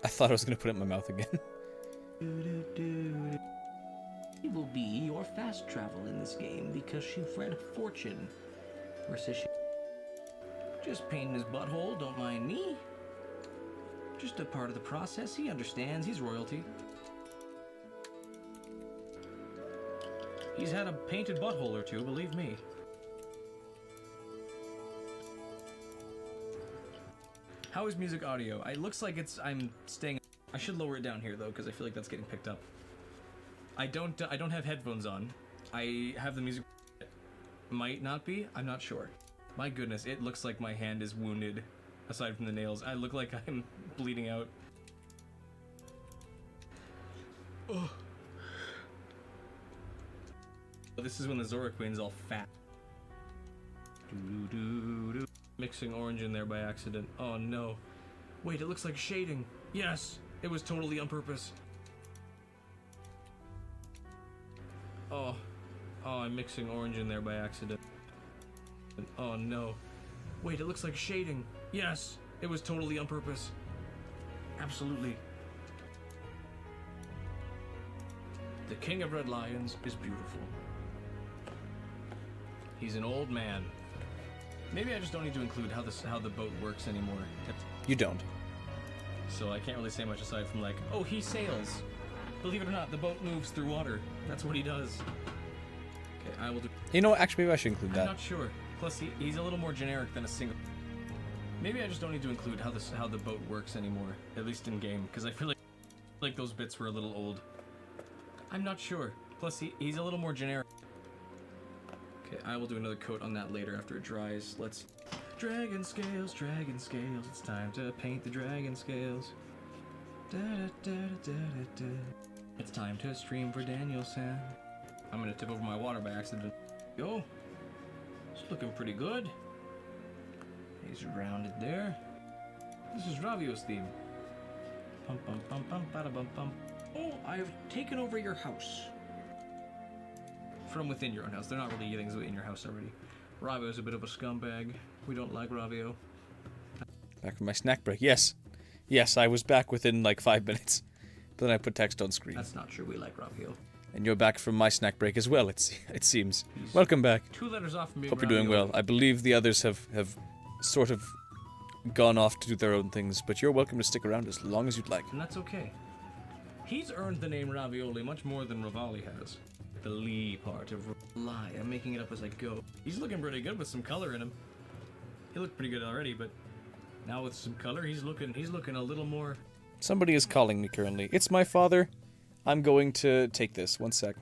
I thought I was gonna put it in my mouth again. She will be your fast travel in this game because she read a fortune. Versus she. Just painting his butthole, don't mind me. Just a part of the process. He understands. He's royalty. He's had a painted butthole or two, believe me. How is music audio? It looks like I'm staying. I should lower it down here though, because I feel like that's getting picked up. I don't have headphones on. I have the music. Might not be. I'm not sure. My goodness, it looks like my hand is wounded. Aside from the nails, I look like I'm bleeding out. Oh. This is when the Zora Queen's all fat. Mixing orange in there by accident. Oh no. Wait, it looks like shading. Yes, it was totally on purpose. Oh, I'm mixing orange in there by accident. Oh no. Wait, it looks like shading. Yes, it was totally on purpose. Absolutely. The King of Red Lions is beautiful. He's an old man. Maybe I just don't need to include how the boat works anymore. You don't. So I can't really say much aside from like, oh, he sails. Believe it or not, the boat moves through water. That's what he does. Okay, I will do. You know what? Actually, maybe I should include that. I'm not sure. Plus, he's a little more generic than a single. Maybe I just don't need to include how the boat works anymore, at least in game, because I feel like those bits were a little old. I'm not sure. Plus, he's a little more generic. Okay, I will do another coat on that later after it dries. Let's. Dragon scales, it's time to paint the dragon scales. It's time to stream for Danielson. I'm gonna tip over my water by accident. Yo, it's looking pretty good. He's rounded there. This is Ravio's theme. Pum pum pum pum bada bum pum. Oh, I have taken over your house. From within your own house. They're not really things within your house already. Ravio's a bit of a scumbag. We don't like Ravio. Back from my snack break. Yes. Yes, I was back within like 5 minutes. But then I put text on screen. That's not true. We like Ravio. And you're back from my snack break as well, it seems. Welcome back. 2 letters off from being Hope you're doing well. I believe the others have sort of gone off to do their own things, but you're welcome to stick around as long as you'd like. And that's okay. He's earned the name Ravioli much more than Rivali has. The Lee part of lie. I'm making it up as I go. He's looking pretty good with some color in him. He looked pretty good already, but now with some color, he's looking a little more. Somebody is calling me currently. It's my father. I'm going to take this. One sec.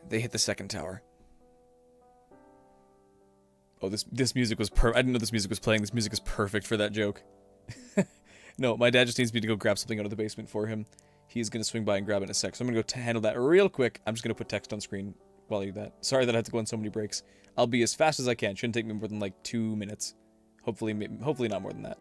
They hit the second tower. Oh, this music was I didn't know this music was playing. This music is perfect for that joke. No, my dad just needs me to go grab something out of the basement for him. He's going to swing by and grab it in a sec. So I'm going to go handle that real quick. I'm just going to put text on screen while I do that. Sorry that I have to go on so many breaks. I'll be as fast as I can. Shouldn't take me more than like 2 minutes. Hopefully not more than that.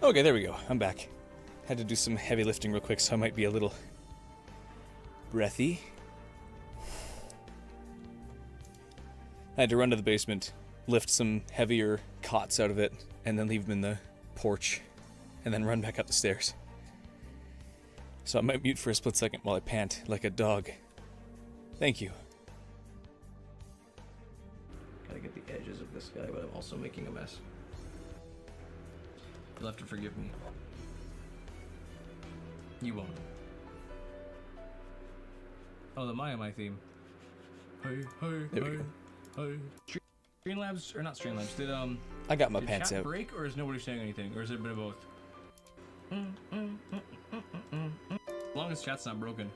Okay, there we go. I'm back. Had to do some heavy lifting real quick, so I might be a little breathy. I had to run to the basement, lift some heavier cots out of it, and then leave them in the porch, and then run back up the stairs. So I might mute for a split second while I pant like a dog. Thank you. Gotta get the edges of this guy, but I'm also making a mess. You'll have to forgive me. You won't. Oh, the My theme. Hey, hey, There we hey, go. hey. Streamlabs, or not Streamlabs, did I got my did pants chat out. break, or is nobody saying anything, or is it a bit of both? As long as chat's not broken,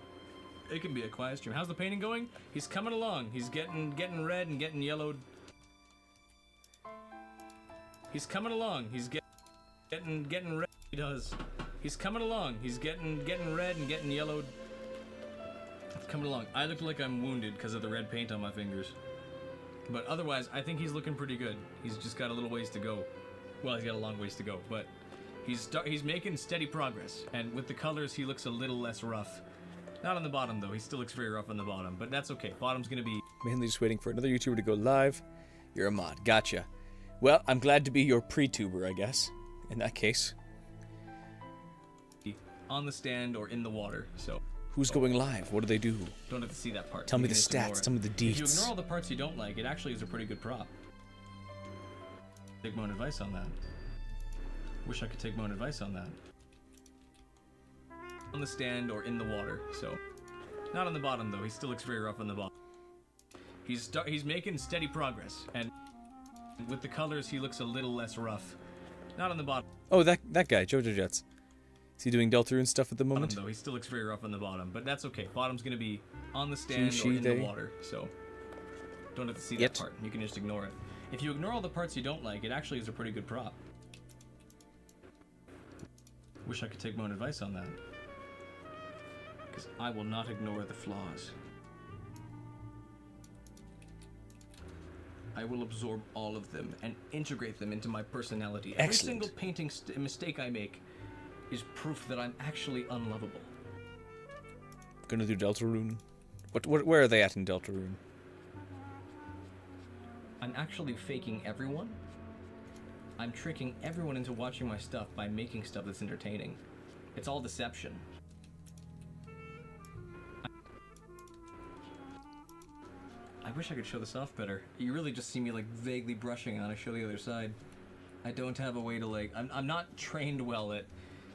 it can be a quiet stream. How's the painting going? He's coming along. He's getting red and getting yellowed. He's coming along. He's getting red. He does. He's coming along. He's getting red and getting yellowed. Coming along. I look like I'm wounded because of the red paint on my fingers. But otherwise, I think he's looking pretty good. He's just got a little ways to go. Well, he's got a long ways to go, but he's making steady progress. And with the colors, he looks a little less rough. Not on the bottom, though. He still looks very rough on the bottom, but that's okay. Bottom's gonna be... Mainly just waiting for another YouTuber to go live. You're a mod. Gotcha. Well, I'm glad to be your pre-tuber, I guess. In that case. on the stand or in the water, so... Who's going live? What do they do? Don't have to see that part. Tell You me can the just ignore stats. it. Tell me the deets. If you ignore all the parts you don't like, it actually is a pretty good prop. Take my own advice on that. Wish I could take my own advice on that. On the stand or in the water, so... Not on the bottom, though. He still looks very rough on the bottom. He's making steady progress, and with the colors, he looks a little less rough. Not on the bottom, Oh, that guy, Jojo Jets. Is he doing Deltarune stuff at the moment? though. He still looks very rough on the bottom, but that's okay. Bottom's gonna be on the stand She, or in they. the water, so... Don't have to see Yet. that part. You can just ignore it. If you ignore all the parts you don't like, it actually is a pretty good prop. Wish I could take my own advice on that. Because I will not ignore the flaws. I will absorb all of them and integrate them into my personality. Every Excellent. single painting mistake I make is proof that I'm actually unlovable. Gonna do Deltarune. Where are they at in Deltarune? I'm actually faking everyone. I'm tricking everyone into watching my stuff by making stuff that's entertaining. It's all deception. I wish I could show this off better. You really just see me like vaguely brushing and then I show the other side. I don't have a way to like... I'm not trained well at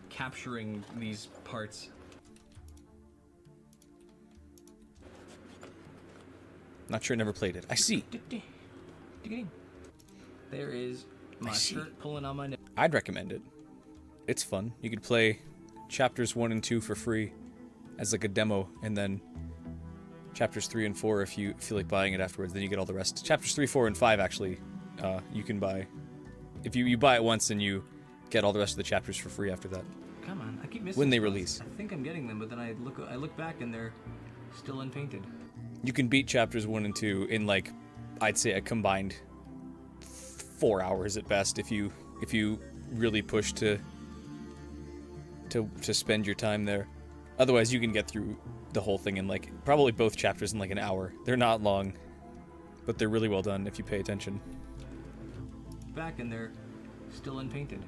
capturing these parts. Not sure, never played it. I see. There is my see. shirt pulling on my neck. I'd recommend it. It's fun. You could play chapters 1 and 2 for free as like a demo, and then chapters 3 and 4 if you feel like buying it afterwards. Then you get all the rest. Chapters 3, 4, and 5 actually you can buy. If you buy it once, then you get all the rest of the chapters for free after that. Come on, I keep missing When they spots. release. I think I'm getting them, but then I look back and they're still unpainted. You can beat chapters 1 and 2 in like, I'd say a combined 4 hours at best if you really push to spend your time there. Otherwise, you can get through the whole thing in like probably both chapters in like an hour. They're not long, but they're really well done if you pay attention. Back and they're still unpainted.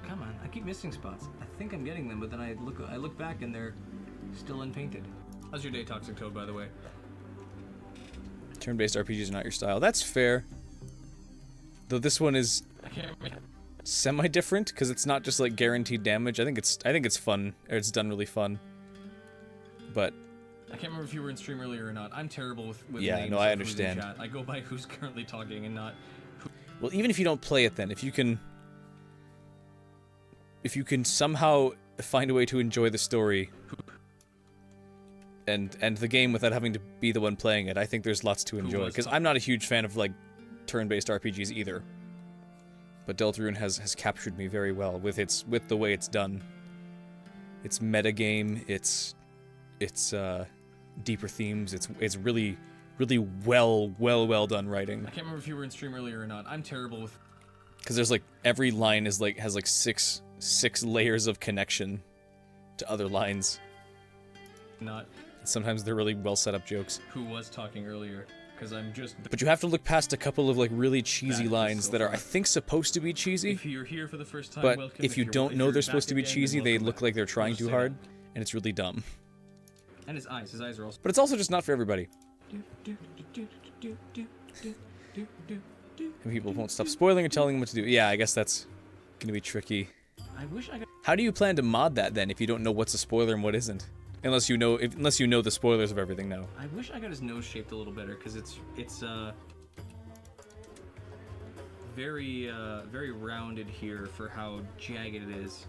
Come on, I keep missing spots. I think I'm getting them, but then I look back and they're still unpainted. How's your day, Toxic Toad, by the way? Turn-based RPGs are not your style. That's fair. Though this one is I can't remember. semi-different because it's not just like guaranteed damage. I think it's fun. Or it's done really fun. But I can't remember if you were in stream earlier or not. I'm terrible with Yeah, names no, I of who's in understand. chat. I go by who's currently talking and not. well, even if you don't play it, then if you can somehow find a way to enjoy the story and the game without having to be the one playing it, I think there's lots to enjoy. was Because talking? I'm not a huge fan of like turn-based RPGs either. But Deltarune has captured me very well with the way it's done. It's metagame, it's deeper themes, it's really well done writing. I can't remember if you were in stream earlier or not. I'm terrible with. Because there's like every line has like six layers of connection to other lines. Not Sometimes they're really well set up jokes. who was talking earlier. because I'm just. But you have to look past a couple of like really cheesy That is lines so that are, far. I think, supposed to be cheesy. If you're here for the first time, But welcome. if you you're- don't know you're they're supposed back to be again, cheesy, they welcome look back. like they're I'll trying just too say hard, that. and it's really dumb. And his eyes are also. But it's also just not for everybody. And people won't stop spoiling or telling them what to do. Yeah, I guess that's gonna be tricky. I wish I got. How do you plan to mod that then if you don't know what's a spoiler and what isn't? Unless you know the spoilers of everything now. I wish I got his nose shaped a little better because it's very rounded here for how jagged it is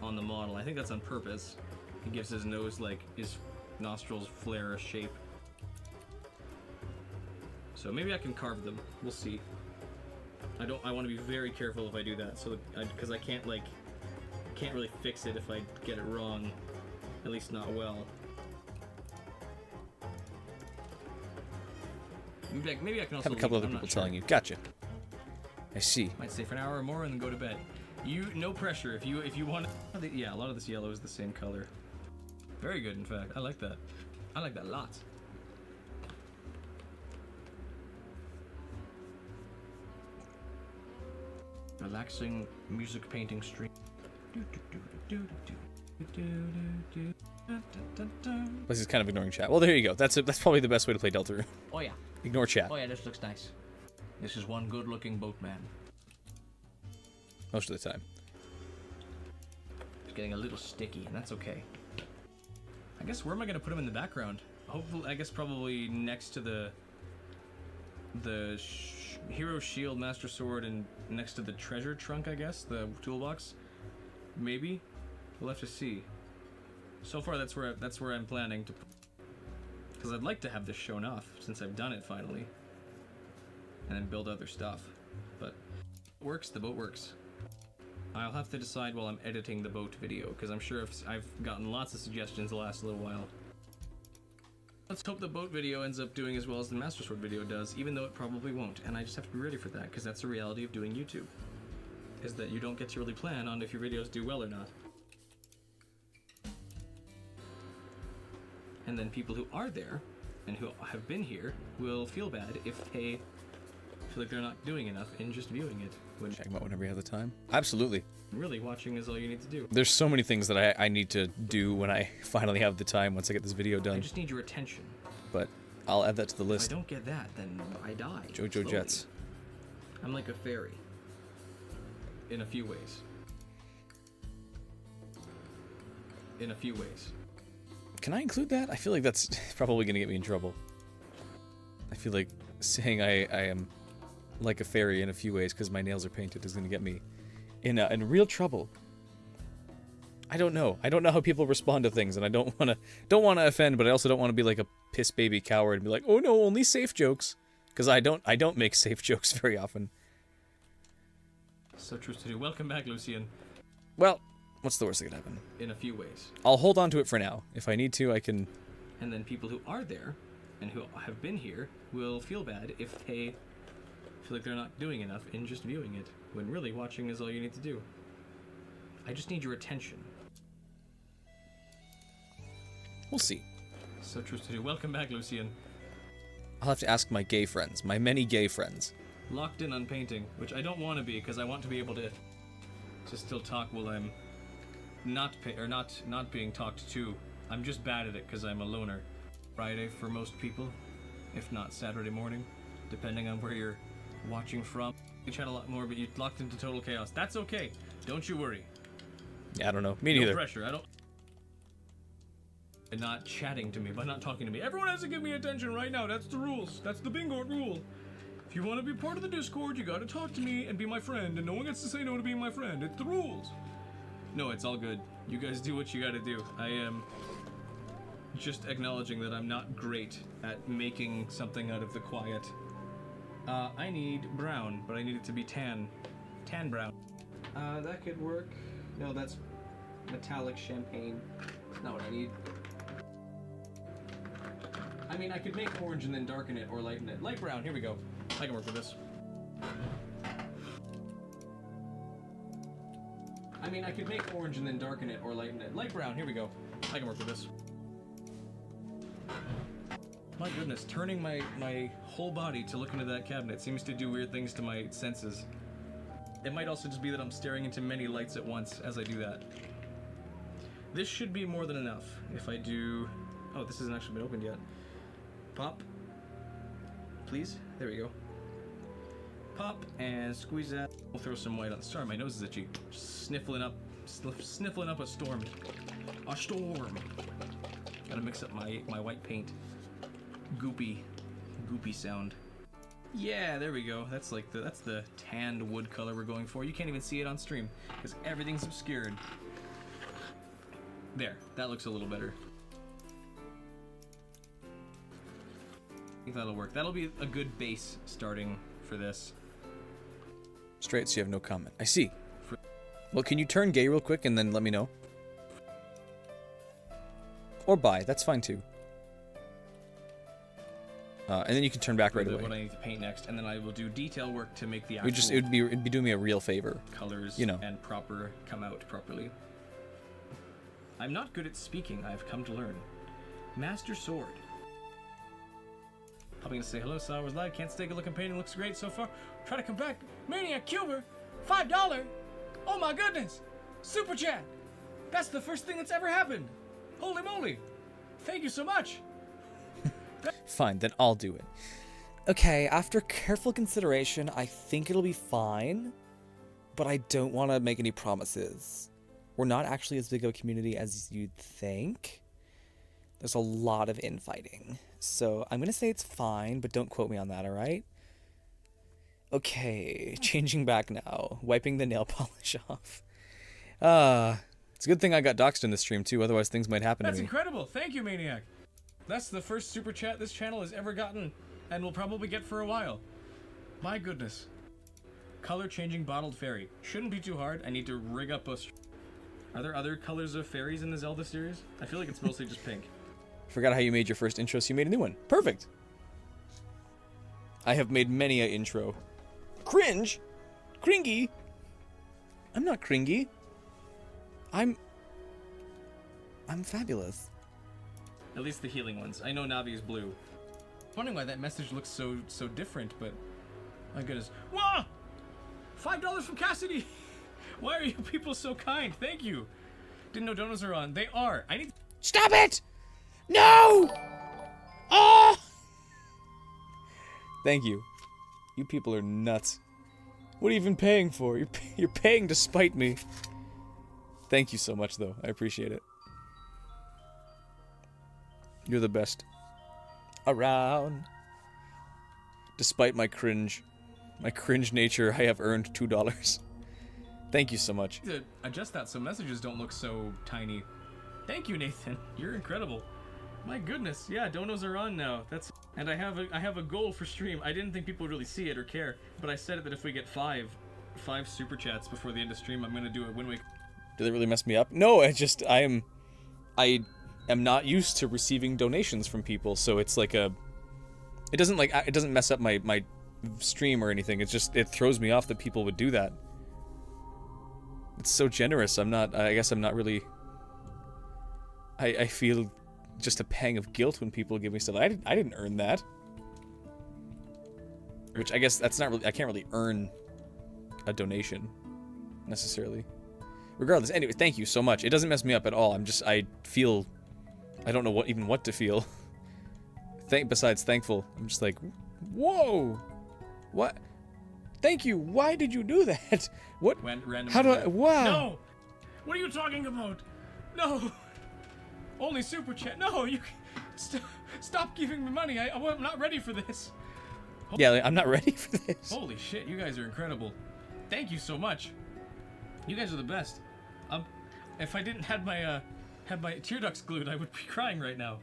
on the model. I think that's on purpose. It gives his nose like his nostrils flare a shape. So maybe I can carve them. We'll see. I want to be very careful if I do that. So because I can't really fix it if I get it wrong. At least not well. Maybe I can also Have a couple leave. other I'm not people sure. telling you. Gotcha. I see. Might stay for an hour or more and then go to bed. No pressure. If you want. Yeah, a lot of this yellow is the same color. Very good, in fact. I like that. I like that a lot. Relaxing music painting stream. Plus he's kind of ignoring chat. Well, there you go. That's probably the best way to play Deltarune. Oh yeah. Ignore chat. Oh yeah, this looks nice. This is one good-looking boatman. Most of the time. It's getting a little sticky, and that's okay. I guess where am I gonna put him in the background? Hopefully, I guess probably next to the hero shield, master sword, and next to the treasure trunk. I guess the toolbox. Maybe we'll have to see. So far, that's where I'm planning to. Because I'd like to have this shown off since I've done it finally, and then build other stuff. But it works. The boat works. I'll have to decide while I'm editing the boat video, because I'm sure I've gotten lots of suggestions the last little while. Let's hope the boat video ends up doing as well as the Master Sword video does, even though it probably won't, and I just have to be ready for that, because that's the reality of doing YouTube. Is that you don't get to really plan on if your videos do well or not. And then people who are there, and who have been here, will feel bad if they feel like they're not doing enough in just viewing it. When Check them out whenever you have the time. Absolutely. really watching is all you need to do. There's so many things that I need to do when I finally have the time once I get this video I done. just need your attention. But I'll add that to the If I list. don't get that, then I die. Jojo slowly. Jets. I'm like a fairy. In a few ways. In a few ways. Can I include that? I feel like that's probably going to get me in trouble. I feel like saying I am like a fairy in a few ways because my nails are painted is going to get me in real trouble. I don't know. I don't know how people respond to things, and I don't want to offend, but I also don't want to be like a piss baby coward and be like, "Oh no, only safe jokes," because I don't make safe jokes very often. So true to do. Welcome back, Lucian. Well, what's the worst that could happen? In a few ways. I'll hold on to it for now. If I need to, I can. And then people who are there, and who have been here, will feel bad if they feel like they're not doing enough in just viewing it, when really watching is all you need to do. I just need your attention. We'll see. So true to do. Welcome back, Lucian. I'll have to ask my gay friends, my many gay friends. Locked in on painting, which I don't want to be, because I want to be able to still talk while I'm not being talked to. I'm just bad at it because I'm a loner. Friday for most people, if not Saturday morning, depending on where you're watching from. You chat a lot more, but you're locked into total chaos. That's okay. Don't you worry. Yeah, I don't know. Me No neither. pressure. I don't. And not chatting to me, but not talking to me. Everyone has to give me attention right now. That's the rules. That's the Bingort rule. If you want to be part of the Discord, you gotta talk to me and be my friend, and no one gets to say no to being my friend. It's the rules. No, it's all good. You guys do what you gotta do. I am just acknowledging that I'm not great at making something out of the quiet. I need brown, but I need it to be tan. Tan brown. That could work. No, that's metallic champagne. That's not what I need. I mean, I could make orange and then darken it or lighten it. Light brown, here we go. I can work with this. I mean, I could make orange and then darken it or lighten it. Light brown, here we go. I can work with this. My goodness, turning my whole body to look into that cabinet seems to do weird things to my senses. It might also just be that I'm staring into many lights at once as I do that. This should be more than enough. If I do... Oh, this hasn't actually been opened yet. Pop. Please. There we go. Pop and squeeze that. We'll throw some white on. Sorry, my nose is itchy. Just sniffling up a storm. A storm. Gotta mix up my white paint. Goopy sound. Yeah, there we go. That's like that's the tanned wood color we're going for. You can't even see it on stream because everything's obscured. There, that looks a little better. I think that'll work. That'll be a good base starting for this. Straight, so you have no comment. I see. Well, can you turn gay real quick and then let me know? Or bi, that's fine too. And then you can turn back right away. What I need to paint next, and then I will do detail work to make the actual It'd be doing me a real favor. Colors, you know, and come out properly. I'm not good at speaking, I have come to learn. Master Sword. Helping to say hello, saw was live. Can't stay good looking painting, looks great so far. Try to come back. Maniac Cuber, $5. Oh my goodness! Super chat! That's the first thing that's ever happened! Holy moly! Thank you so much! Fine, then I'll do it. Okay, after careful consideration, I think it'll be fine, but I don't want to make any promises. We're not actually as big of a community as you'd think. There's a lot of infighting. So I'm going to say it's fine, but don't quote me on that, alright? Okay, changing back now. Wiping the nail polish off. It's a good thing I got doxxed in this stream too, otherwise things might happen to me. That's incredible! Thank you, Maniac! That's the first super chat this channel has ever gotten, and will probably get for a while. My goodness. Color changing bottled fairy. Shouldn't be too hard. I need to rig up a... Are there other colors of fairies in the Zelda series? I feel like it's mostly just pink. Forgot how you made your first intro, so you made a new one. Perfect! I have made many a intro. Cringe! Cringy! I'm not cringy. I'm fabulous. At least the healing ones. I know Navi is blue. Wondering why that message looks so different, but my goodness. Whoa! $5 from Cassidy! Why are you people so kind? Thank you. Didn't know donuts are on. They are. I need. Stop it! No! Oh! Thank you. You people are nuts. What are you even paying for? You're paying to spite me. Thank you so much, though. I appreciate it. You're the best. Around. Despite my cringe nature, I have earned $2. Thank you so much. To adjust that so messages don't look so tiny. Thank you, Nathan. You're incredible. My goodness. Yeah, donos are on now. And I have a goal for stream. I didn't think people would really see it or care, but I said it that if we get five super chats before the end of stream, I'm gonna do a win week. Did it really mess me up? No, I am not used to receiving donations from people, so it's like it doesn't mess up my stream or anything. It's just, it throws me off that people would do that. It's so generous. I guess I'm not really. I feel just a pang of guilt when people give me stuff. I didn't earn that. Which I guess that's not really, I can't really earn a donation necessarily. Regardless, anyway, thank you so much. It doesn't mess me up at all. I feel, I don't know what to feel. Besides thankful. I'm just like, whoa, what? Thank you. Why did you do that? What? How do I? Wow. No. What are you talking about? No. Only super chat. No, you stop giving me money. I'm not ready for this. Yeah, I'm not ready for this. Holy shit, you guys are incredible. Thank you so much. You guys are the best. If I didn't have my tear ducts glued, I would be crying right now.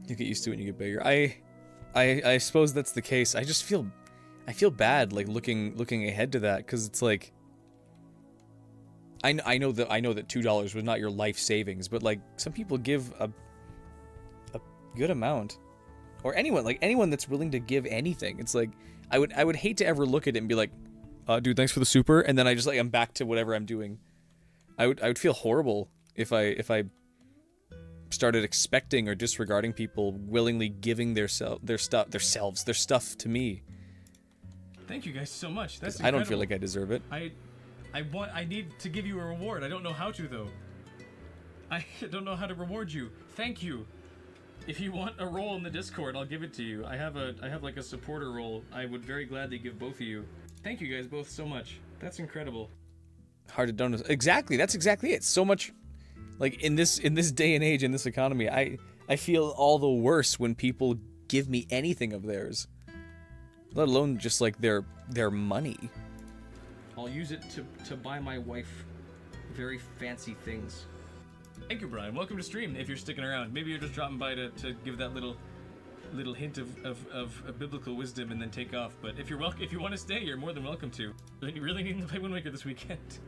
You get used to it when you get bigger. I suppose that's the case. I feel bad like looking ahead to that, because it's like I know that $2 was not your life savings, but like some people give a good amount, or anyone that's willing to give anything. It's like I would hate to ever look at it and be like, dude, thanks for the super, and then I just I'm back to whatever I'm doing. I would feel horrible if I started expecting or disregarding people willingly giving their stuff to me. Thank you guys so much. That's I don't incredible. feel like I deserve it. I need to give you a reward. I don't know how to though. I don't know how to reward you. Thank you. If you want a role in the Discord, I'll give it to you. I have like a supporter role. I would very gladly give both of you. Thank you guys both so much. That's incredible. Hard to don't exactly. That's exactly it. So much, like in this day and age, in this economy, I feel all the worse when people give me anything of theirs, let alone just like their money. I'll use it to buy my wife very fancy things. Thank you, Brian. Welcome to stream. If you're sticking around, maybe you're just dropping by to give that little hint of biblical wisdom and then take off. But if you want to stay, you're more than welcome to. You really need to play Wind Waker this weekend.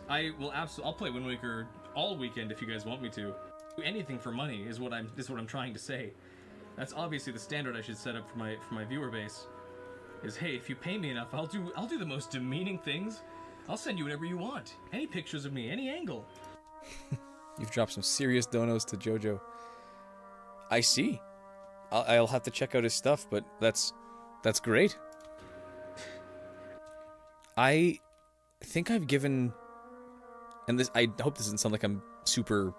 I'll play Wind Waker all weekend if you guys want me to. Do anything for money is what I'm trying to say. That's obviously the standard I should set up for my viewer base. Is hey, if you pay me enough, I'll do the most demeaning things. I'll send you whatever you want. Any pictures of me, any angle. You've dropped some serious donos to JoJo. I see. I'll have to check out his stuff, but that's great. I think I've given, and this, I hope this doesn't sound like I'm super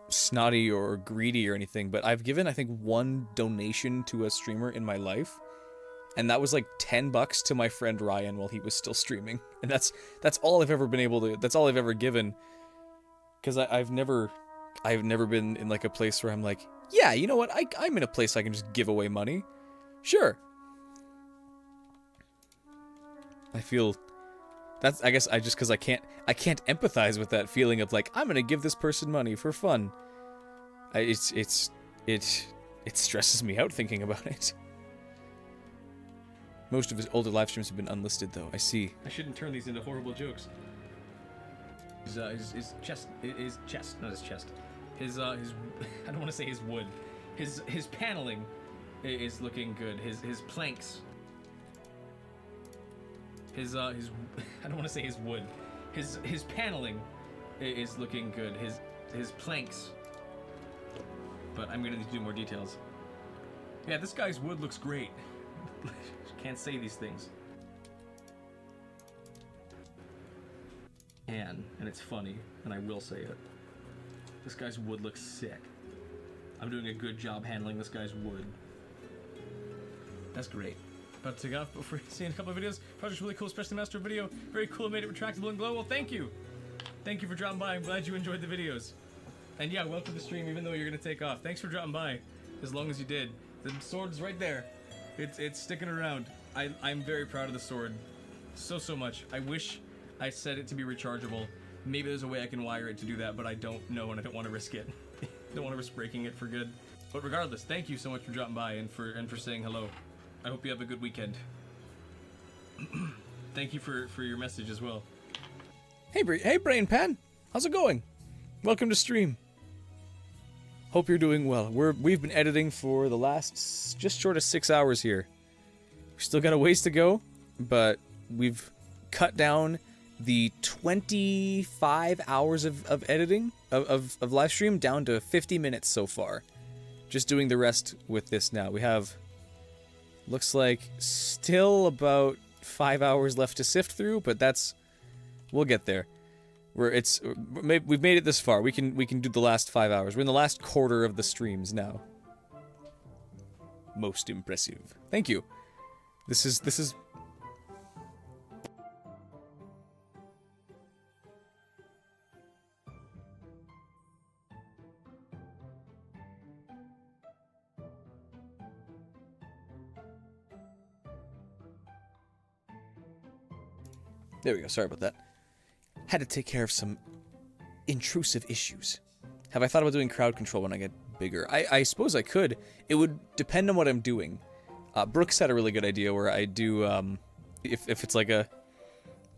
snotty or greedy or anything, but I've given, I think, one donation to a streamer in my life, and that was like $10 to my friend Ryan while he was still streaming, and that's all I've ever been able to. That's all I've ever given, because I've never been in like a place where I'm like, yeah, you know what, I'm in a place I can just give away money, sure. I feel that's, I guess I just, because I can't empathize with that feeling of like, I'm gonna give this person money for fun. It stresses me out thinking about it. Most of his older live streams have been unlisted, though. I see. I shouldn't turn these into horrible jokes. His chest, not his chest. His I don't want to say his wood. His paneling is looking good. His planks. I don't want to say his wood. His paneling is looking good. His planks. But I'm gonna need to do more details. Yeah, this guy's wood looks great. Can't say these things. And it's funny, and I will say it. This guy's wood looks sick. I'm doing a good job handling this guy's wood. That's great. About to take off before seeing a couple of videos. Project's really cool, especially Master video. Very cool, made it retractable and glow. Well, thank you. Thank you for dropping by. I'm glad you enjoyed the videos. And yeah, welcome to the stream, even though you're gonna take off. Thanks for dropping by, as long as you did. The sword's right there. It's sticking around. I'm very proud of the sword. So much. I wish I set it to be rechargeable. Maybe there's a way I can wire it to do that, but I don't know and I don't want to risk it. Don't want to risk breaking it for good. But regardless, thank you so much for dropping by and for saying hello. I hope you have a good weekend. Thank you for your message as well. Hey, Brain Pan, how's it going? Welcome to stream. Hope you're doing well. We've been editing for the last just short of 6 hours here. We still got a ways to go, but we've cut down the 25 hours of editing of live stream down to 50 minutes so far. Just doing the rest with this now. We have, looks like, still about 5 hours left to sift through, but we'll get there. We've made it this far. We can do the last 5 hours. We're in the last quarter of the streams now. Most impressive. Thank you. This is There we go. Sorry about that. Had to take care of some intrusive issues. Have I thought about doing crowd control when I get bigger? I suppose I could. It would depend on what I'm doing. Brooks had a really good idea where I do, if it's like a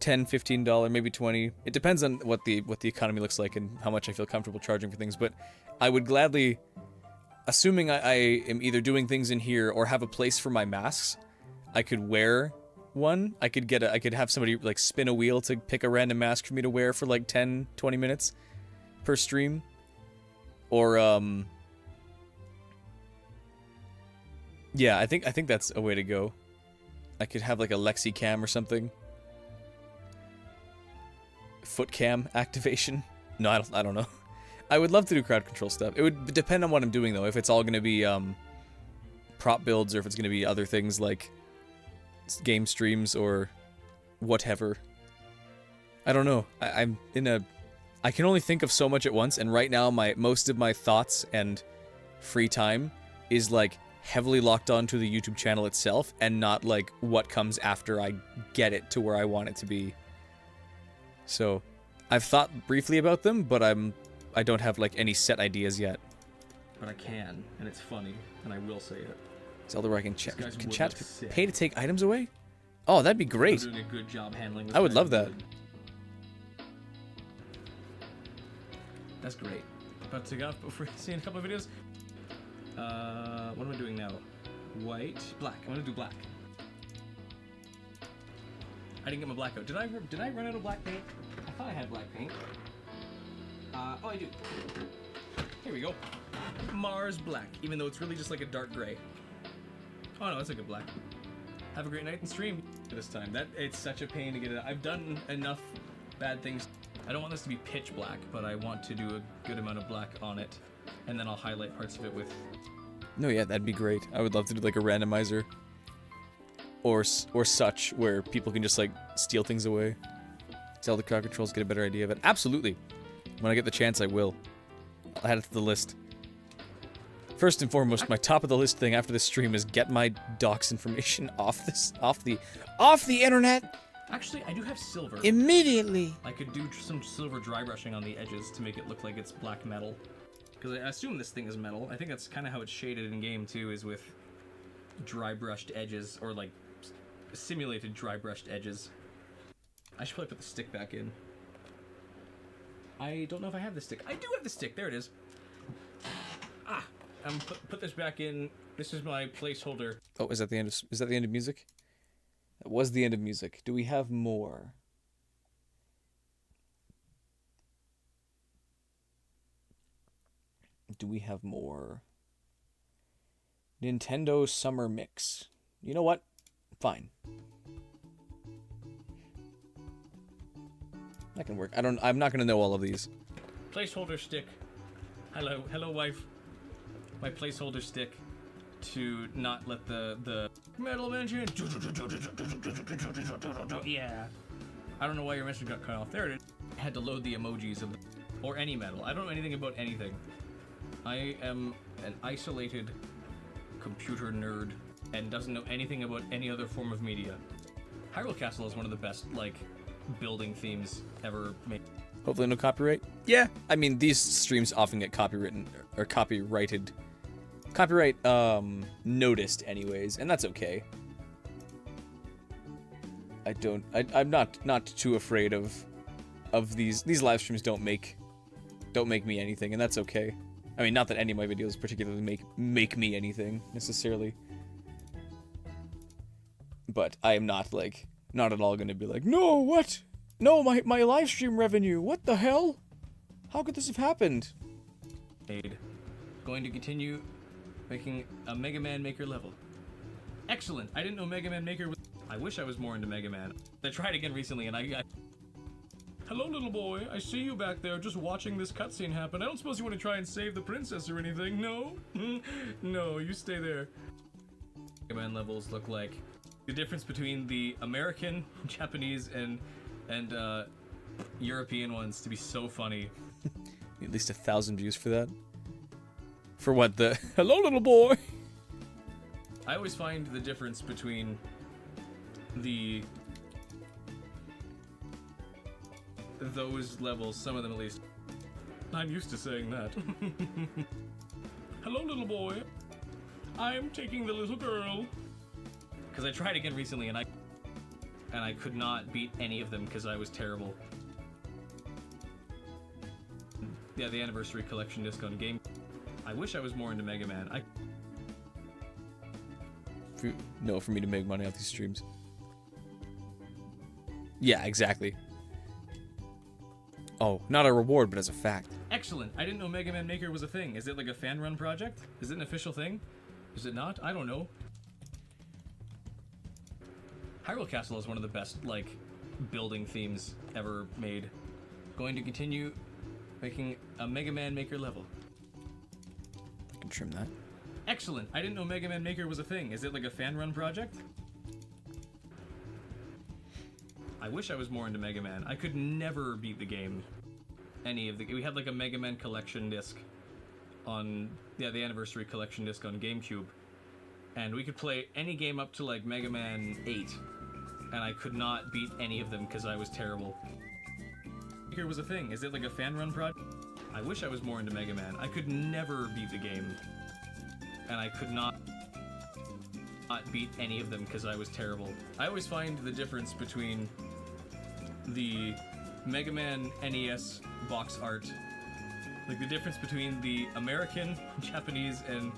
$10, $15, maybe $20. It depends on what the economy looks like and how much I feel comfortable charging for things. But I would gladly, assuming I am either doing things in here or have a place for my masks, I could wear one. I could have somebody like spin a wheel to pick a random mask for me to wear for like 10, 20 minutes per stream. Or yeah, I think that's a way to go. I could have like a Lexi cam or something. Foot cam activation. No, I don't know. I would love to do crowd control stuff. It would depend on what I'm doing though. If it's all going to be prop builds or if it's going to be other things like game streams or whatever. I don't know. I'm in a... I can only think of so much at once, and right now most of my thoughts and free time is like heavily locked onto the YouTube channel itself and not like what comes after I get it to where I want it to be. So I've thought briefly about them, but I don't have like any set ideas yet. But I can, and it's funny, and I will say it. Zelda where I can chat. This guy's Can wood chat looks sick. pay to take items away? Oh, that'd be great. You're doing a good job handling this. I would guy's love that. wood. That's great. About to go before seeing a couple of videos. What am I doing now? White, black. I'm gonna do black. I didn't get my black out. Did I run out of black paint? I thought I had black paint. Oh, I do. Here we go. Mars black, even though it's really just like a dark gray. Oh no, it's a good black. Have a great night and stream this time. It's such a pain to get it out. I've done enough bad things. I don't want this to be pitch black, but I want to do a good amount of black on it, and then I'll highlight parts of it with... No, yeah, that'd be great. I would love to do like a randomizer or such where people can just like steal things away. Zelda crowd controls, get a better idea of it. Absolutely. When I get the chance, I will. I'll add it to the list. First and foremost, my top of the list thing after this stream is get my docs information off the internet Actually, I do have silver. immediately. I could do some silver dry brushing on the edges to make it look like it's black metal. Because I assume this thing is metal. I think that's kind of how it's shaded in game too, is with dry brushed edges, or like simulated dry brushed edges. I should probably put the stick back in. I don't know if I have the stick. I do have the stick. There it is. Ah, put this back in. This is my placeholder. Oh, is that the end of music? That was the end of music. Do we have more? Do we have more? Nintendo Summer Mix. You know what? Fine. That can work. I'm not gonna know all of these. Placeholder stick. Hello, wife. My placeholder stick to not let the metal mention. Yeah. I don't know why your mention got cut off. There it is. I had to load the emojis of or any metal. I don't know anything about anything. I am an isolated computer nerd and doesn't know anything about any other form of media. Hyrule Castle is one of the best, like, building themes ever made. Hopefully no copyright. Yeah, I mean these streams often get copywritten or copyrighted, copyright noticed anyways, and that's okay. I'm not too afraid of these live streams. Don't make me anything, and that's okay. I mean, not that any of my videos particularly make me anything necessarily, but I am not at all going to be like, no, what? No, my live stream revenue. What the hell? How could this have happened? Going to continue making a Mega Man Maker level. Excellent. I didn't know Mega Man Maker was... I wish I was more into Mega Man. I tried again recently and I... Hello, little boy. I see you back there just watching this cutscene happen. I don't suppose you want to try and save the princess or anything, no? No, you stay there. Mega Man levels look like the difference between the American, Japanese, and European ones to be so funny. At least 1,000 views for that. For what, the hello little boy? I always find the difference between those levels, some of them at least. I'm used to saying that. Hello little boy. I'm taking the little girl. Because I tried again recently and I could not beat any of them because I was terrible. Yeah, the Anniversary Collection disc on game. I wish I was more into Mega Man. For me to make money off these streams. Yeah, exactly. Oh, not a reward, but as a fact. Excellent. I didn't know Mega Man Maker was a thing. Is it like a fan-run project? Is it an official thing? Is it not? I don't know. Hyrule Castle is one of the best, like, building themes ever made. Going to continue making a Mega Man Maker level. I can trim that. Excellent. I didn't know Mega Man Maker was a thing. Is it like a fan-run project? I wish I was more into Mega Man. I could never beat the game. We had like a Mega Man collection disc on, the anniversary collection disc on GameCube. And we could play any game up to like Mega Man 8. And I could not beat any of them because I was terrible. Maker was a thing. Is it like a fan-run project? I wish I was more into Mega Man. I could never beat the game. And I could not beat any of them because I was terrible. I always find the difference between the Mega Man NES box art, like the difference between the American, Japanese, and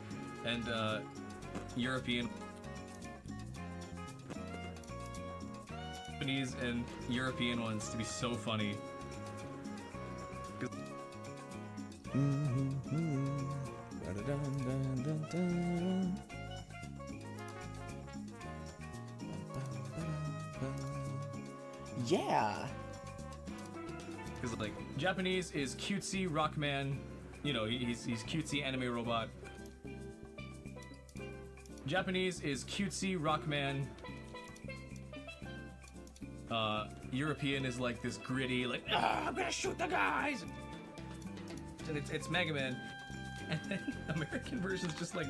European ones to be so funny. Yeah. Because like Japanese is cutesy Rockman, you know, he's cutesy anime robot. Japanese is cutesy Rockman. European is like this gritty, like, I'm gonna shoot the guys. And it's Mega Man. And then American version's just like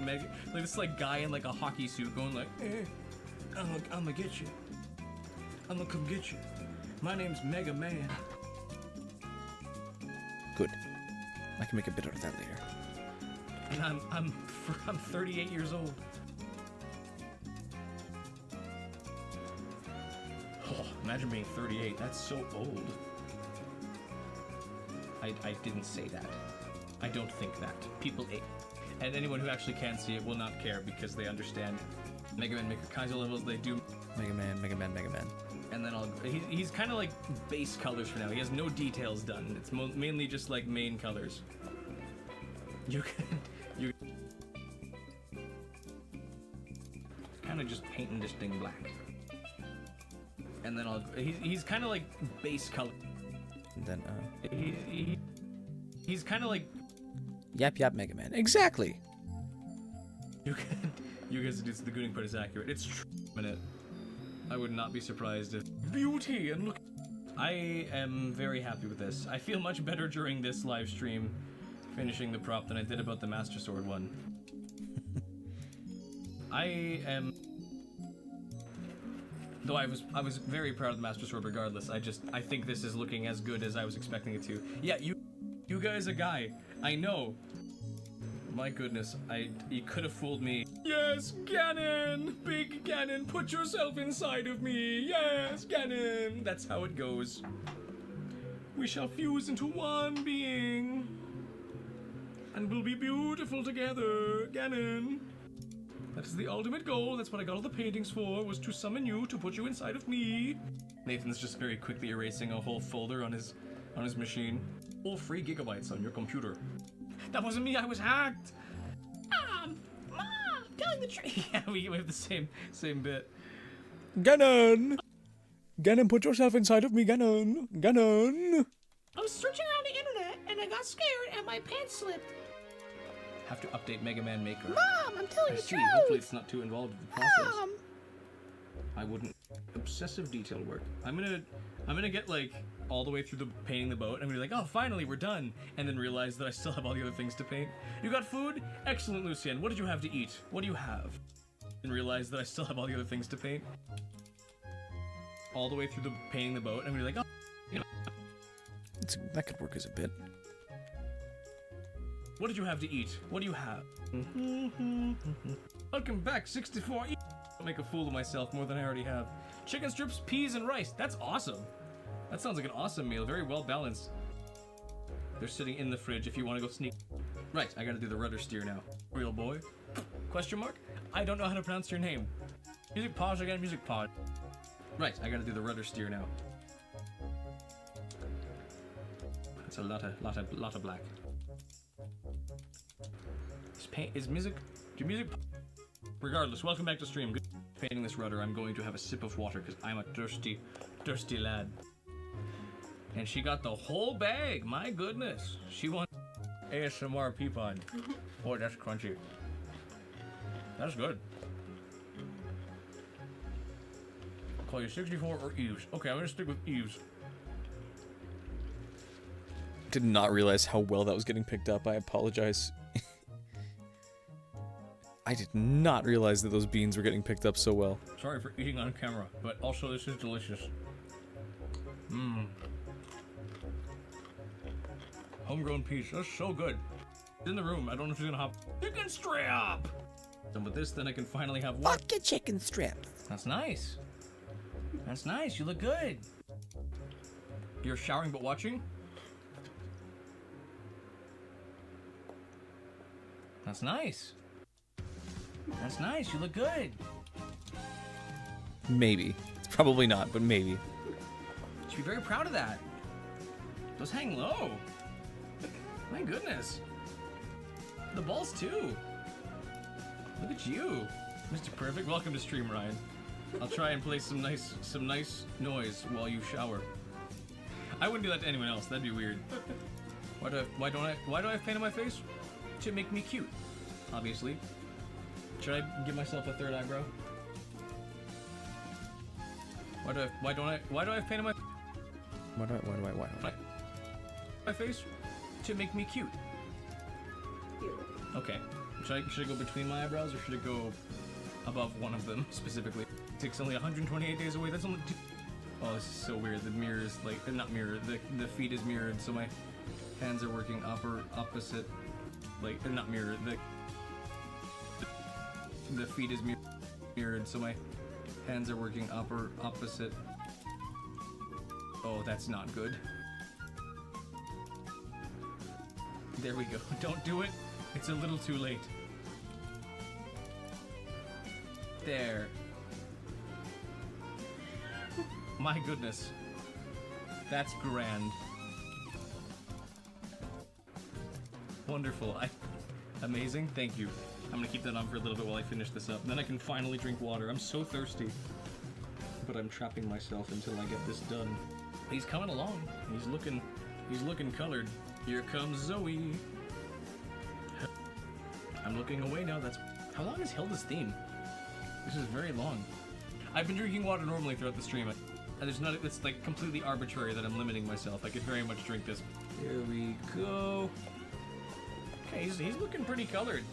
this like guy in like a hockey suit going like, hey, I'm gonna get you. I'm gonna come get you. My name's Mega Man. Good. I can make a bit out of that later. And I'm 38 years old. Oh, imagine being 38. That's so old. I didn't say that. I don't think that. People age. And anyone who actually can see it will not care because they understand Mega Man Maker kinds of levels they do. Mega Man. And then he's kind of like base colors for now. He has no details done. It's mainly just like main colors. You kind of just painting this thing black. And then he's kind of like base color. And then he's kind of like Yap Mega Man. Exactly. you guys, the gooning part is accurate. It's true. I would not be surprised if beauty and look. I am very happy with this. I feel much better during this live stream finishing the prop than I did about the Master Sword one. Though I was very proud of the Master Sword regardless. I think this is looking as good as I was expecting it to. Yeah, you guys a guy. I know. My goodness, you could have fooled me. Yes, Ganon! Big Ganon, put yourself inside of me! Yes, Ganon! That's how it goes. We shall fuse into one being. And we'll be beautiful together, Ganon. That is the ultimate goal. That's what I got all the paintings for, was to summon you, to put you inside of me. Nathan's just very quickly erasing a whole folder on his machine. All 3 gigabytes on your computer. That wasn't me, I was hacked! Mom, telling the truth. Yeah, we have the same bit. Ganon, put yourself inside of me, Ganon. I was searching around the internet and I got scared and my pants slipped. Have to update Mega Man Maker. Mom, I'm telling I the see. truth. Hopefully it's not too involved in the process. Mom. I wouldn't. Obsessive detail work. I'm gonna get like all the way through the painting the boat. I'm gonna be like, oh, finally we're done, and then realize that I still have all the other things to paint. You got food? Excellent, Lucien. What did you have to eat? What do you have? And realize that I still have all the other things to paint. All the way through the painting the boat. I'm gonna be like, oh, you know. That could work as a bit. What did you have to eat? What do you have? Welcome back, 64. I'll make a fool of myself more than I already have. Chicken strips, peas, and rice. That's awesome. That sounds like an awesome meal. Very well balanced. They're sitting in the fridge if you want to go sneak. Right, I gotta do the rudder steer now. Real boy? Question mark? I don't know how to pronounce your name. Music pause again, music pause. Right, I gotta do the rudder steer now. That's a lot of black. Is music? Do music? Regardless, welcome back to stream. Good painting this rudder. I'm going to have a sip of water because I'm a thirsty lad. And she got the whole bag. My goodness. She wants ASMR peapod. Boy, that's crunchy. That's good. Call you 64 or Eves. Okay, I'm gonna stick with Eves. Did not realize how well that was getting picked up. I apologize. I did not realize that those beans were getting picked up so well. Sorry for eating on camera, but also this is delicious. Mmm. Homegrown peas, that's so good. In the room, I don't know if she's gonna hop. Chicken strap! Done with this, then I can finally have one. Fuck your chicken strips. That's nice. That's nice, you look good. You're showering but watching? That's nice. That's nice, you look good. Maybe. It's probably not, but maybe. You should be very proud of that. Those hang low. My goodness. The balls too. Look at you. Mr. Perfect, welcome to stream, Ryan. I'll try and play some nice noise while you shower. I wouldn't do that to anyone else, that'd be weird. Why do I have paint on my face? To make me cute, obviously. Should I give myself a third eyebrow? Why do I have paint on my face? To make me cute. Okay. Should I go between my eyebrows or should it go above one of them specifically? It takes only 128 days away. That's only Oh, this is so weird. The mirror is like not mirror. The feed is mirrored, so my hands are working opposite. Like not mirror. The feed is mirrored, so my hands are working opposite. Oh, that's not good. There we go. Don't do it. It's a little too late. There. My goodness. That's grand. Wonderful. Amazing. Thank you. I'm gonna keep that on for a little bit while I finish this up. Then I can finally drink water. I'm so thirsty. But I'm trapping myself until I get this done. He's coming along. He's looking colored. Here comes Zoe. I'm looking away now. How long is Hilda's theme? This is very long. I've been drinking water normally throughout the stream. It's like completely arbitrary that I'm limiting myself. I could very much drink this. Here we go. Okay, he's looking pretty colored.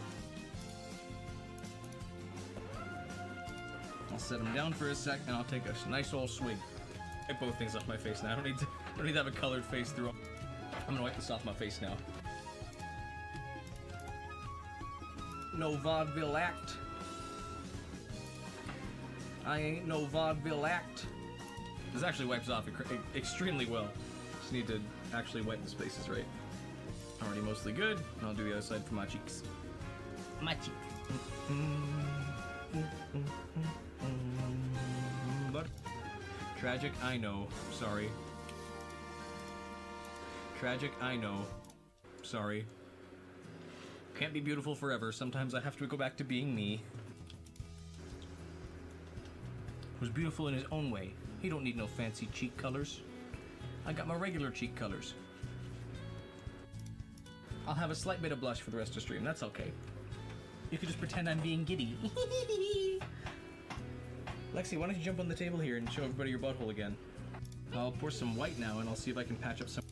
I'll set him down for a sec and I'll take a nice old swig. Get both things off my face now. I don't need to have a colored face through. I'm gonna wipe this off my face now. No vaudeville act. I ain't no vaudeville act. This actually wipes off extremely well. Just need to actually wipe the spaces right. Already mostly good. And I'll do the other side for my cheeks. My cheeks. But tragic, I know. Sorry. Tragic, I know. Sorry. Can't be beautiful forever. Sometimes I have to go back to being me. Who's beautiful in his own way. He don't need no fancy cheek colors. I got my regular cheek colors. I'll have a slight bit of blush for the rest of the stream. That's okay. You could just pretend I'm being giddy. Lexi, why don't you jump on the table here and show everybody your butthole again? I'll pour some white now and I'll see if I can patch up some.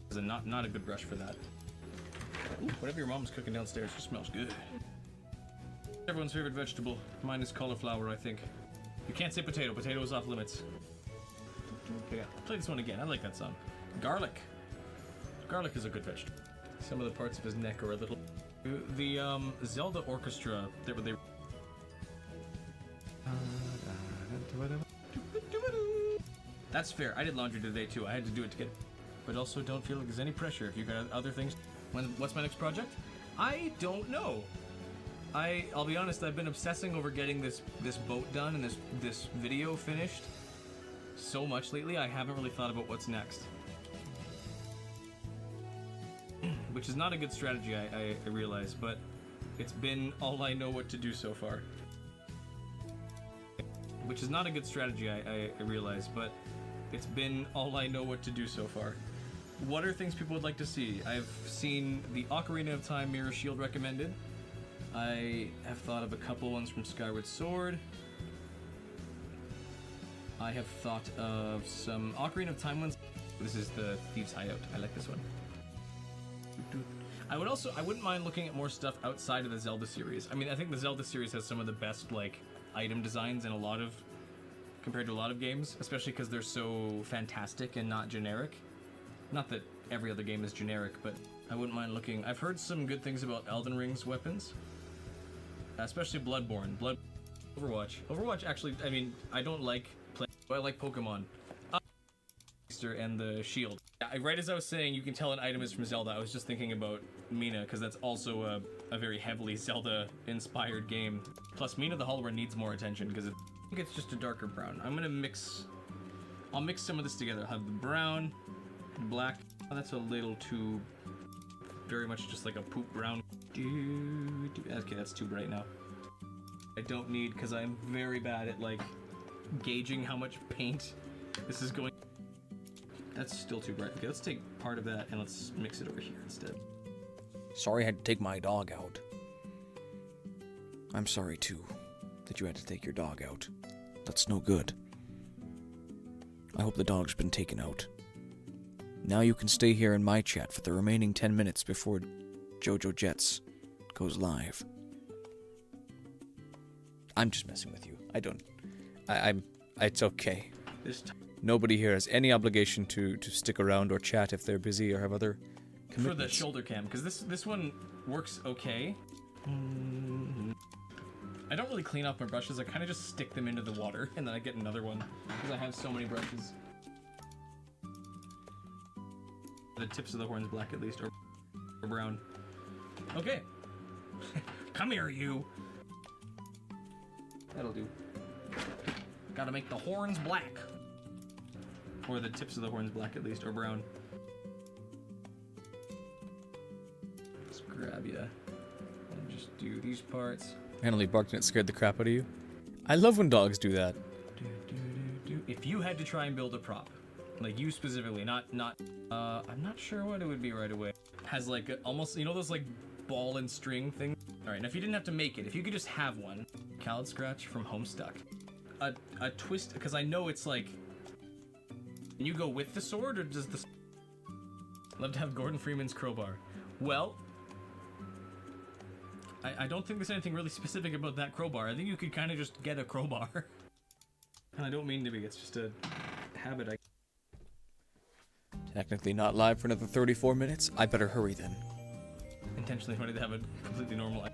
Not a good brush for that. Ooh, whatever your mom's cooking downstairs just smells good. Everyone's favorite vegetable. Mine is cauliflower, I think. You can't say potato. Potato is off limits. Okay, play this one again. I like that song. Garlic. Garlic is a good vegetable. Some of the parts of his neck are a little. The Zelda orchestra. They. That's fair. I did laundry today too. I had to do it to get. But also don't feel like there's any pressure if you got other things. What's my next project? I don't know. I'll be honest. I've been obsessing over getting this boat done and this video finished so much lately. I haven't really thought about what's next. which is not a good strategy, I realize, but it's been all I know what to do so far. Which is not a good strategy, I realize, but it's been all I know what to do so far. What are things people would like to see? I've seen the Ocarina of Time Mirror Shield recommended. I have thought of a couple ones from Skyward Sword. I have thought of some Ocarina of Time ones. This is the Thieves Hideout. I like this one. I wouldn't mind looking at more stuff outside of the Zelda series. I mean, I think the Zelda series has some of the best, like, item designs in compared to a lot of games, especially because they're so fantastic and not generic. Not that every other game is generic, but I wouldn't mind looking. I've heard some good things about Elden Ring's weapons, especially Bloodborne. Overwatch. Overwatch, actually, I mean, I don't like play, but I like Pokemon. And the shield. Right as I was saying, you can tell an item is from Zelda. I was just thinking about Mina, because that's also a very heavily Zelda-inspired game. Plus, Mina the Hollower needs more attention, because I think it's just a darker brown. I'll mix some of this together. I'll have the brown, black. Oh, that's a little too, very much just like a poop brown. Okay, that's too bright now. I don't need, because I'm very bad at, like, gauging how much paint this is going. That's still too bright. Okay, let's take part of that and let's mix it over here instead. Sorry I had to take my dog out. I'm sorry, too, that you had to take your dog out. That's no good. I hope the dog's been taken out. Now you can stay here in my chat for the remaining 10 minutes before Jojo Jets goes live. I'm just messing with you. It's okay. Nobody here has any obligation to stick around or chat if they're busy or have other commitments. For the shoulder cam, because this one works okay. I don't really clean off my brushes. I kind of just stick them into the water, and then I get another one, because I have so many brushes. The tips of the horns black at least, or brown. Okay. Come here, you. That'll do. Gotta make the horns black. Or the tips of the horns black at least, or brown. Let's grab ya. And just do these parts. Annalie barked and it scared the crap out of you. I love when dogs do that. If you had to try and build a prop, like you specifically, not I'm not sure what it would be right away. Has like almost, you know those like ball and string things? Alright, now if you didn't have to make it, if you could just have one. Khaled Scratch from Homestuck. A twist, because I know it's like, can you go with the sword, or does the... Love to have Gordon Freeman's crowbar. Well, I don't think there's anything really specific about that crowbar. I think you could kind of just get a crowbar. And I don't mean to be, it's just a habit. Technically not live for another 34 minutes. I better hurry then. Intentionally wanted to have a completely normal...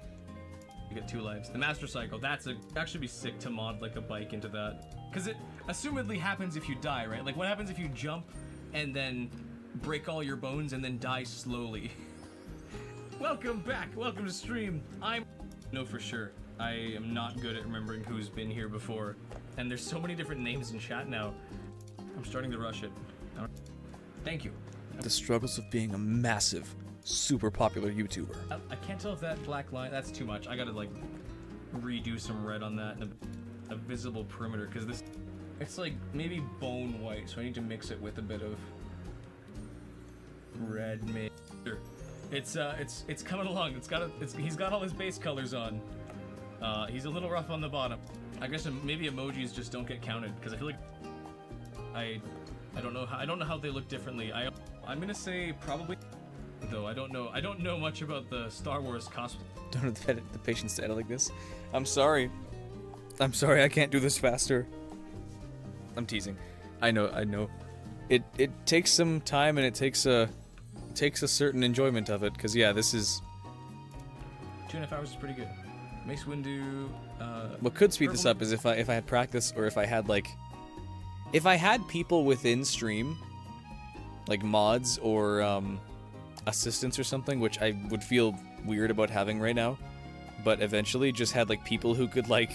You get 2 lives. The Master Cycle, that should be sick to mod like a bike into that. Because it assumedly happens if you die, right? Like what happens if you jump and then break all your bones and then die slowly? Welcome back, welcome to stream. No, for sure. I am not good at remembering who's been here before. And there's so many different names in chat now. I'm starting to rush it. Thank you. The struggles of being a massive, super popular YouTuber. I can't tell if that black line, that's too much. I gotta like redo some red on that and a visible perimeter, because this, it's like maybe bone white, so I need to mix it with a bit of red maybe. It's coming along. He's got all his base colors on. He's a little rough on the bottom. I guess maybe emojis just don't get counted, because I feel like I don't know how they look differently. I'm gonna say probably, though I don't know much about the Star Wars cosplay. Don't have the patience to edit like this. I'm sorry, I can't do this faster. I'm teasing. I know. It takes some time and it takes a certain enjoyment of it, because yeah, this is 2.5 hours is pretty good. Mace Windu. What could speed this up is if I had practice, or if I had people within stream, like mods or assistants or something, which I would feel weird about having right now, but eventually just had like people who could like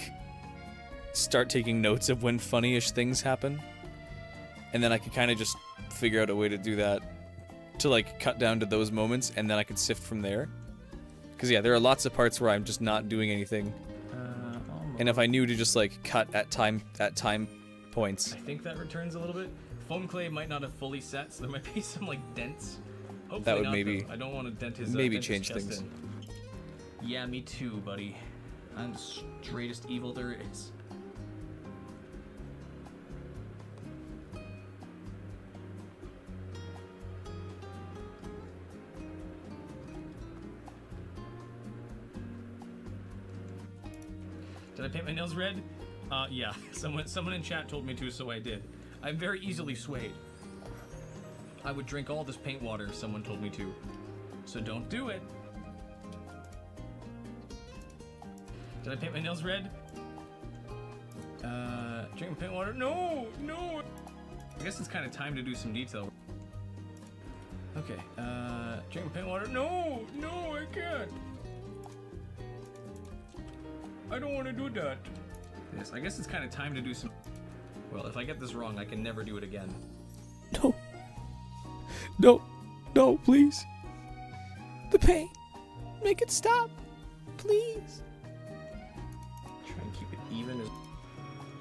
start taking notes of when funny-ish things happen, and then I could kind of just figure out a way to do that to like cut down to those moments, and then I could sift from there. Because yeah, there are lots of parts where I'm just not doing anything, and if I knew to just like cut at time points. I think that returns a little bit. Foam clay might not have fully set, so there might be some like dents. Hopefully That would not, maybe- though. I don't want to dent his maybe dent his change chest things. in. Yeah, me too, buddy. I'm the straightest evil there is. Did I paint my nails red? Yeah. Someone in chat told me to, so I did. I'm very easily swayed. I would drink all this paint water if someone told me to. So don't do it. Did I paint my nails red? Drinking paint water? No! No! I guess it's kind of time to do some detail. Okay, drinking paint water? No! No, I can't! I don't want to do that. Yes, I guess it's kind of time to do some... Well, if I get this wrong, I can never do it again. No. No. No, please. The pain. Make it stop. Please. Try and keep it even as...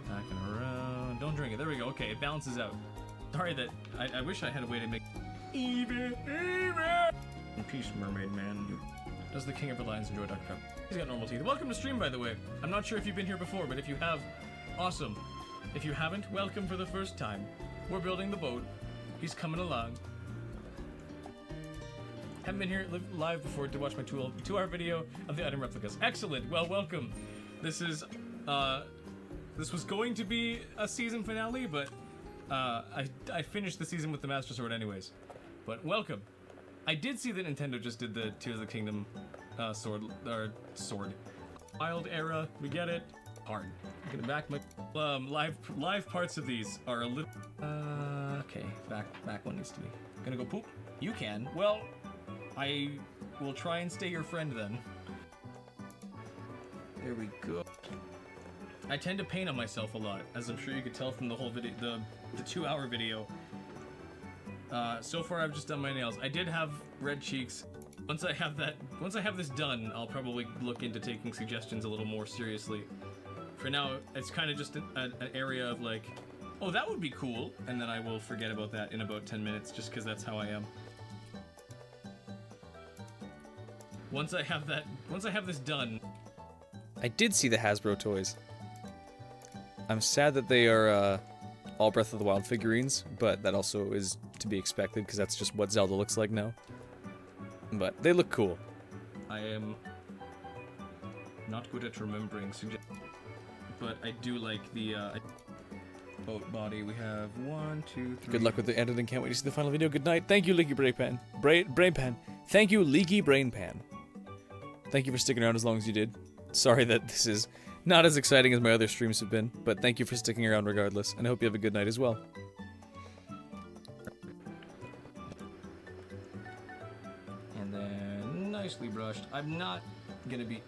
Backing around. Don't drink it. There we go. Okay, it balances out. Sorry that... I wish I had a way to make... Even! In peace, mermaid man. Does the King of the Lions enjoy Dr. Pepper? He's got normal teeth. Welcome to stream, by the way. I'm not sure if you've been here before, but if you have, awesome. If you haven't, welcome for the first time. We're building the boat. He's coming along. Haven't been here live before to watch my 2-hour video of the item replicas. Excellent. Well, welcome. This was going to be a season finale, but I finished the season with the Master Sword anyways. But welcome. I did see that Nintendo just did the Tears of the Kingdom sword. Wild era, we get it. Hard. Get it back. My live parts of these are a little. Okay, back one needs to be. Gonna go poop. You can. Well, I will try and stay your friend then. There we go. I tend to paint on myself a lot, as I'm sure you could tell from the whole video, the 2-hour video. So far I've just done my nails. I did have red cheeks. Once I have this done, I'll probably look into taking suggestions a little more seriously. For now, it's kind of just an area of like, oh, that would be cool, and then I will forget about that in about 10 minutes, just because that's how I am. Once I have this done. I did see the Hasbro toys. I'm sad that they are all Breath of the Wild figurines, but that also is to be expected because that's just what Zelda looks like now. But they look cool. I am not good at remembering but I do like the boat body. We have 1, 2, 3. Good luck with the editing. Can't wait to see the final video. Good night. Thank you, Leaky Brain Pan. Brain Pan. Thank you, Leaky Brain Pan. Thank you for sticking around as long as you did. Sorry that this is not as exciting as my other streams have been, but thank you for sticking around regardless, and I hope you have a good night as well. And then nicely brushed. I'm not gonna be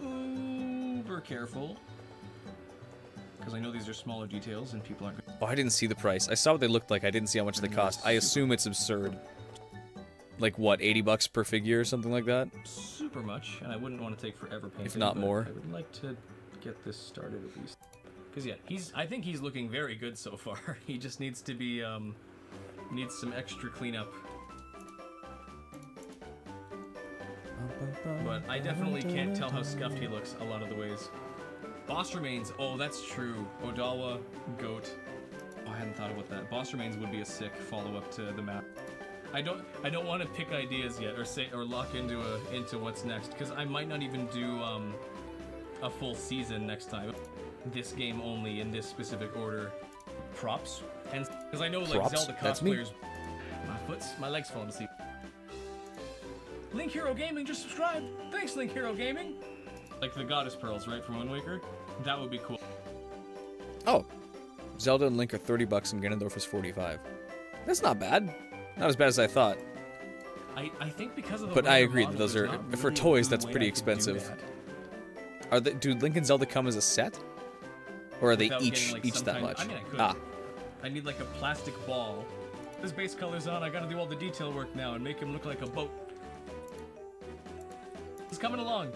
uber careful because I know these are smaller details and people aren't. Oh, I didn't see the price. I saw what they looked like. I didn't see how much they cost. I assume it's absurd. Like what, $80 per figure or something like that? Super much, and I wouldn't want to take forever painting. If not but more. I would like to get this started at least. Because yeah, I think he's looking very good so far. He just needs to be needs some extra cleanup. But I definitely can't tell how scuffed he looks a lot of the ways. Boss remains. Oh, that's true. Odawa, goat. Oh, I hadn't thought about that. Boss remains would be a sick follow-up to the map. I don't want to pick ideas yet, or lock into what's next, because I might not even do a full season next time. This game only in this specific order. Props, and because I know like Props? Zelda That's me. cosplayers. My legs falling asleep. Link Hero Gaming just subscribed. Thanks, Link Hero Gaming. Like the Goddess Pearls, right, from Wind Waker. That would be cool. Oh, Zelda and Link are $30 and Ganondorf is $45. That's not bad. Not as bad as I thought. I think because of the. But I render agree that models, those are there's not for really a toys. good That's way pretty I could do expensive. that Do Link and Zelda come as a set, or are they without each getting, like, each some that kind- much? I mean, I could. Ah, I need like a plastic ball. his base colors on. I gotta do all the detail work now and make him look like a boat. He's coming along.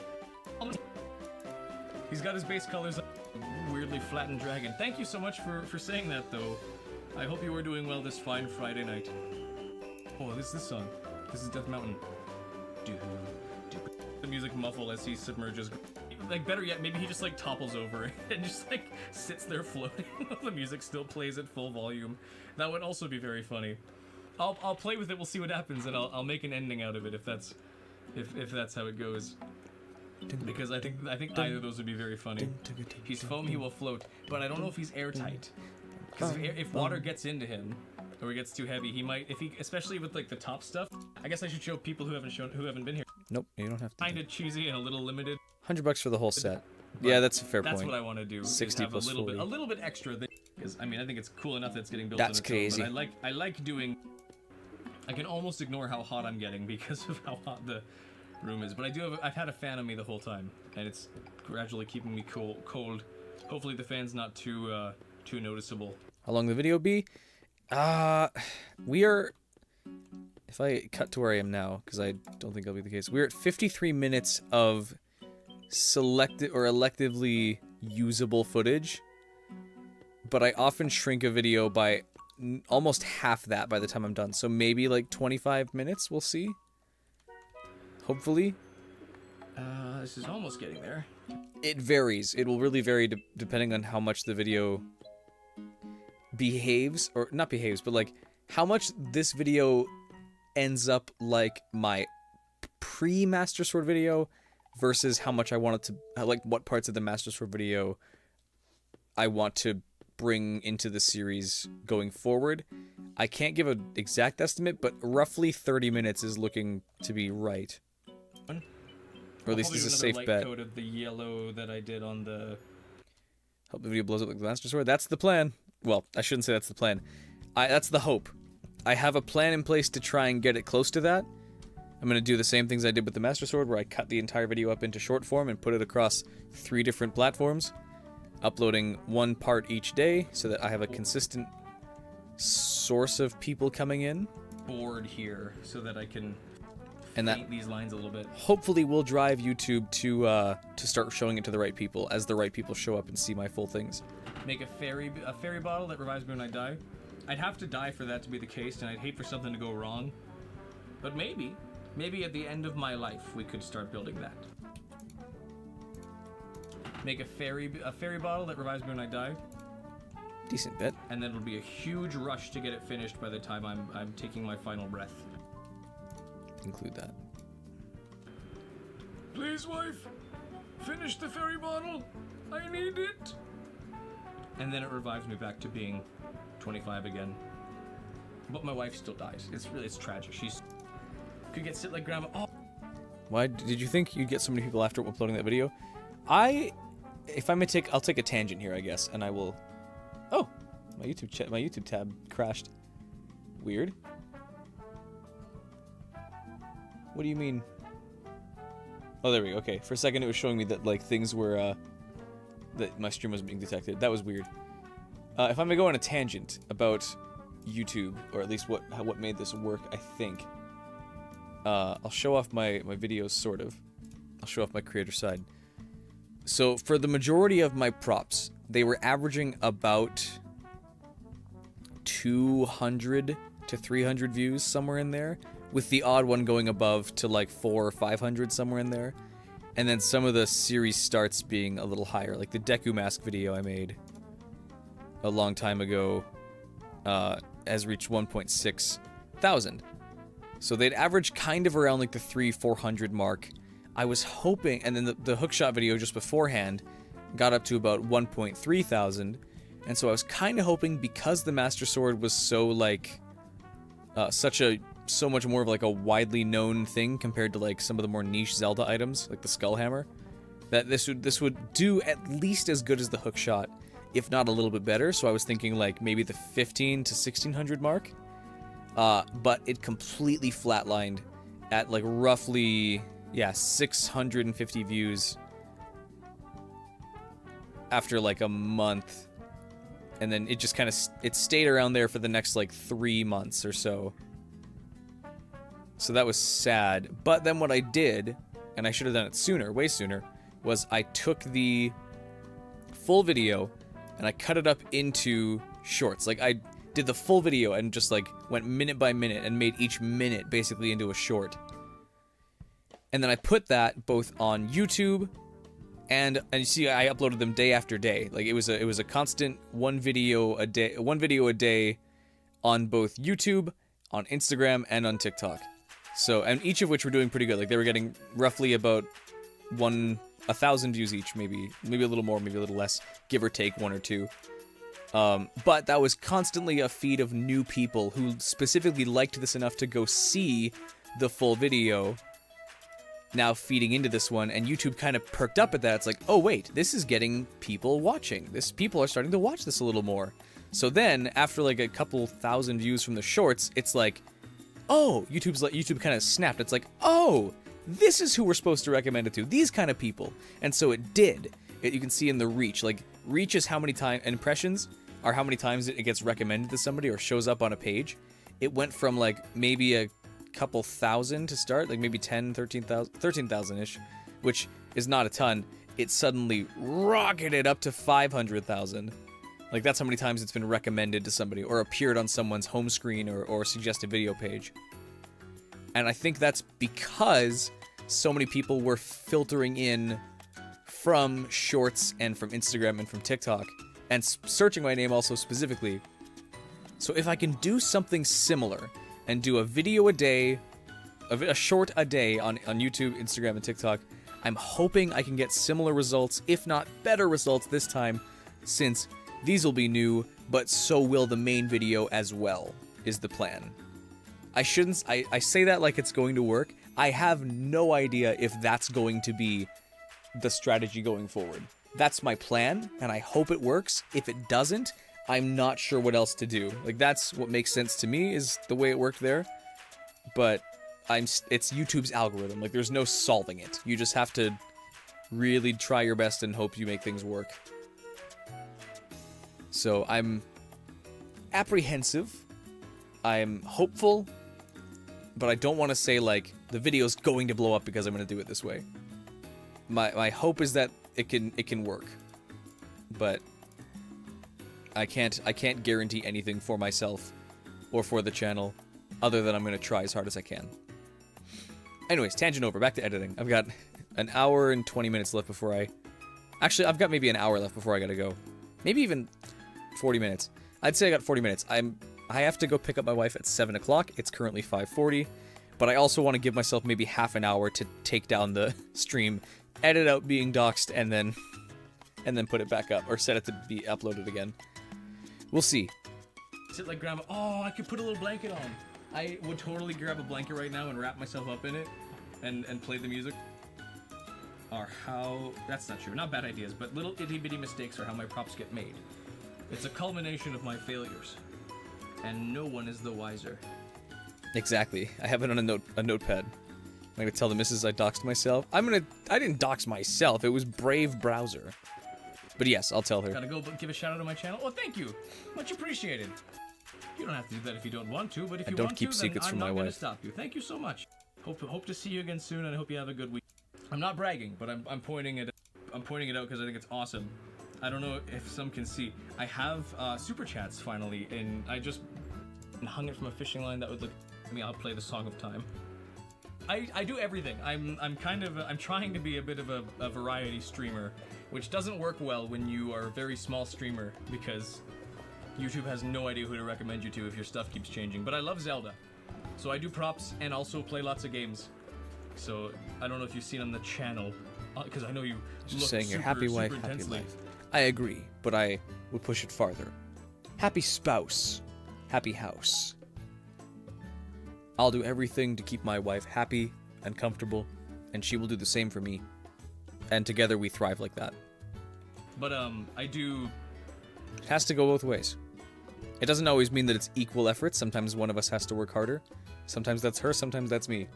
He's got his base colors on. Weirdly flattened dragon. Thank you so much for saying that, though. I hope you are doing well this fine Friday night. Oh, this song. This is Death Mountain. The music muffle as he submerges. Like, better yet, maybe he just, like, topples over and just, like, sits there floating while the music still plays at full volume. That would also be very funny. I'll play with it, we'll see what happens, and I'll make an ending out of it if that's how it goes. Because I think either of those would be very funny. He's foam, he will float, but I don't know if he's airtight. Because if water gets into him, or he gets too heavy, he might, especially with like the top stuff. I guess I should show people who haven't been here. Nope, you don't have to. Kinda cheesy and a little limited. $100 for the whole set. Yeah, that's a fair point. That's what I want to do. 60 have plus a little 40. bit, a little bit extra. Because I mean, I think it's cool enough that it's getting built. That's on its crazy. Own, but I like doing. I can almost ignore how hot I'm getting because of how hot the room is. But I've had a fan on me the whole time, and it's gradually keeping me cold. Hopefully the fan's not too noticeable. How long the video be? We are. If I cut to where I am now, because I don't think that'll be the case, we're at 53 minutes of selected or electively usable footage. But I often shrink a video by almost half that by the time I'm done. So maybe like 25 minutes. We'll see. Hopefully. This is almost getting there. It varies. It will really vary depending on how much the video behaves, or not behaves, but like how much this video ends up like my pre-Master Sword video versus how much I want it to, like what parts of the Master Sword video I want to bring into the series going forward. I can't give an exact estimate, but roughly 30 minutes is looking to be right. Or at least it's a safe bet. Coat of the yellow that I did on the. Hope the video blows up like the Master Sword. That's the plan. Well, I shouldn't say that's the plan. That's the hope. I have a plan in place to try and get it close to that. I'm going to do the same things I did with the Master Sword, where I cut the entire video up into short form and put it across 3 different platforms, uploading 1 part each day so that I have a consistent source of people coming in. Board here so that I can and that paint these lines a little bit. Hopefully will drive YouTube to start showing it to the right people as the right people show up and see my full things. Make a fairy bottle that revives me when I die. I'd have to die for that to be the case, and I'd hate for something to go wrong. But maybe at the end of my life we could start building that. Make a fairy bottle that revives me when I die. Decent bit. And then it'll be a huge rush to get it finished by the time I'm taking my final breath. Include that. Please, wife, finish the fairy bottle. I need it. And then it revives me back to being 25 again. But my wife still dies. It's tragic. She's could get sit like grandma. Oh. Why did you think you'd get so many people after uploading that video? If I may I'll take a tangent here, I guess, and I will. Oh, my YouTube tab crashed. Weird. What do you mean? Oh, there we go. Okay, for a second it was showing me that like things were that my stream wasn't being detected. That was weird. If I'm gonna go on a tangent about YouTube, or at least what made this work, I think. I'll show off my videos, sort of. I'll show off my creator side. So for the majority of my props, they were averaging about 200 to 300 views, somewhere in there, with the odd one going above to like 400 or 500, somewhere in there. And then some of the series starts being a little higher, like the Deku Mask video I made a long time ago has reached 1.6 thousand. So they'd average kind of around like the 300-400 mark. I was hoping, and then the hookshot video just beforehand got up to about 1.3 thousand. And so I was kind of hoping, because the Master Sword was so like so much more of like a widely known thing compared to like some of the more niche Zelda items like the Skull Hammer, that this would do at least as good as the hookshot, if not a little bit better. So I was thinking like maybe the 15 to 1600 mark. But it completely flatlined at like roughly 650 views after like a month And then it just kind of it stayed around there for the next like 3 months or so. So that was sad. But then what I did, and I should have done it sooner, way sooner, was I took the full video and I cut it up into shorts. Like I did the full video and just like went minute by minute and made each minute basically into a short. And then I put that both on YouTube and you see I uploaded them day after day. Like it was a constant one video a day on both YouTube, on Instagram, and on TikTok. So, and each of which were doing pretty good. Like they were getting roughly about 1,000 views each, maybe a little more, maybe a little less, give or take 1 or 2. But that was constantly a feed of new people who specifically liked this enough to go see the full video, now feeding into this one, and YouTube kind of perked up at that. It's like, oh wait, this is getting people watching. People are starting to watch this a little more. So then, after like a couple thousand views from the shorts, it's like, oh, YouTube kind of snapped. It's like, oh, this is who we're supposed to recommend it to. These kind of people. And so it did. You can see in the reach. Like, reach is how many impressions are how many times it gets recommended to somebody or shows up on a page. It went from like maybe a couple thousand to start, like maybe 10, 13,000-ish, which is not a ton. It suddenly rocketed up to 500,000. Like that's how many times it's been recommended to somebody or appeared on someone's home screen or suggested video page. And I think that's because so many people were filtering in from shorts and from Instagram and from TikTok and searching my name also specifically. So if I can do something similar and do a video a day, a short a day on YouTube, Instagram, and TikTok, I'm hoping I can get similar results, if not better results this time, since these will be new, but so will the main video as well, is the plan. I say that like it's going to work. I have no idea if that's going to be the strategy going forward. That's my plan, and I hope it works. If it doesn't, I'm not sure what else to do. Like, that's what makes sense to me, is the way it worked there. But it's YouTube's algorithm. Like, there's no solving it. You just have to really try your best and hope you make things work. So I'm apprehensive. I'm hopeful. But I don't want to say, like, the video's going to blow up because I'm going to do it this way. My hope is that it can work. But I can't guarantee anything for myself or for the channel other than I'm going to try as hard as I can. Anyways, tangent over. Back to editing. I've got an hour and 20 minutes left before Actually, I've got maybe an hour left before I gotta go. Maybe even 40 minutes. I'd say I got 40 minutes. I have to go pick up my wife at 7 o'clock. It's currently 5:40. But I also want to give myself maybe half an hour to take down the stream, edit out being doxxed, and then put it back up. Or set it to be uploaded again. We'll see. Sit like grandma. Oh, I could put a little blanket on. I would totally grab a blanket right now and wrap myself up in it and play the music. Or how... That's not true. Not bad ideas, but little itty-bitty mistakes are how my props get made. It's a culmination of my failures. And no one is the wiser. Exactly. I have it on a notepad. I'm gonna tell the missus I doxed myself. I didn't dox myself. It was Brave Browser. But yes, I'll tell her. Gotta go give a shout out to my channel. Oh, thank you. Much appreciated. You don't have to do that if you don't want to, but if you want to, then I'm not gonna stop you. Thank you so much. Hope to see you again soon, and I hope you have a good week. I'm not bragging, but I'm pointing it out because I think it's awesome. I don't know if some can see. I have super chats finally, and I just hung it from a fishing line that would look. I'll play the Song of Time. I do everything. I'm trying to be a bit of a variety streamer, which doesn't work well when you are a very small streamer because YouTube has no idea who to recommend you to if your stuff keeps changing. But I love Zelda, so I do props and also play lots of games. So I don't know if you've seen on the channel, because I know you Just look saying super, your happy wife, super happy intensely. life. I agree, but I would push it farther. Happy spouse, happy house. I'll do everything to keep my wife happy and comfortable, and she will do the same for me. And together we thrive like that. But I do. It has to go both ways. It doesn't always mean that it's equal effort. Sometimes one of us has to work harder. Sometimes that's her, sometimes that's me.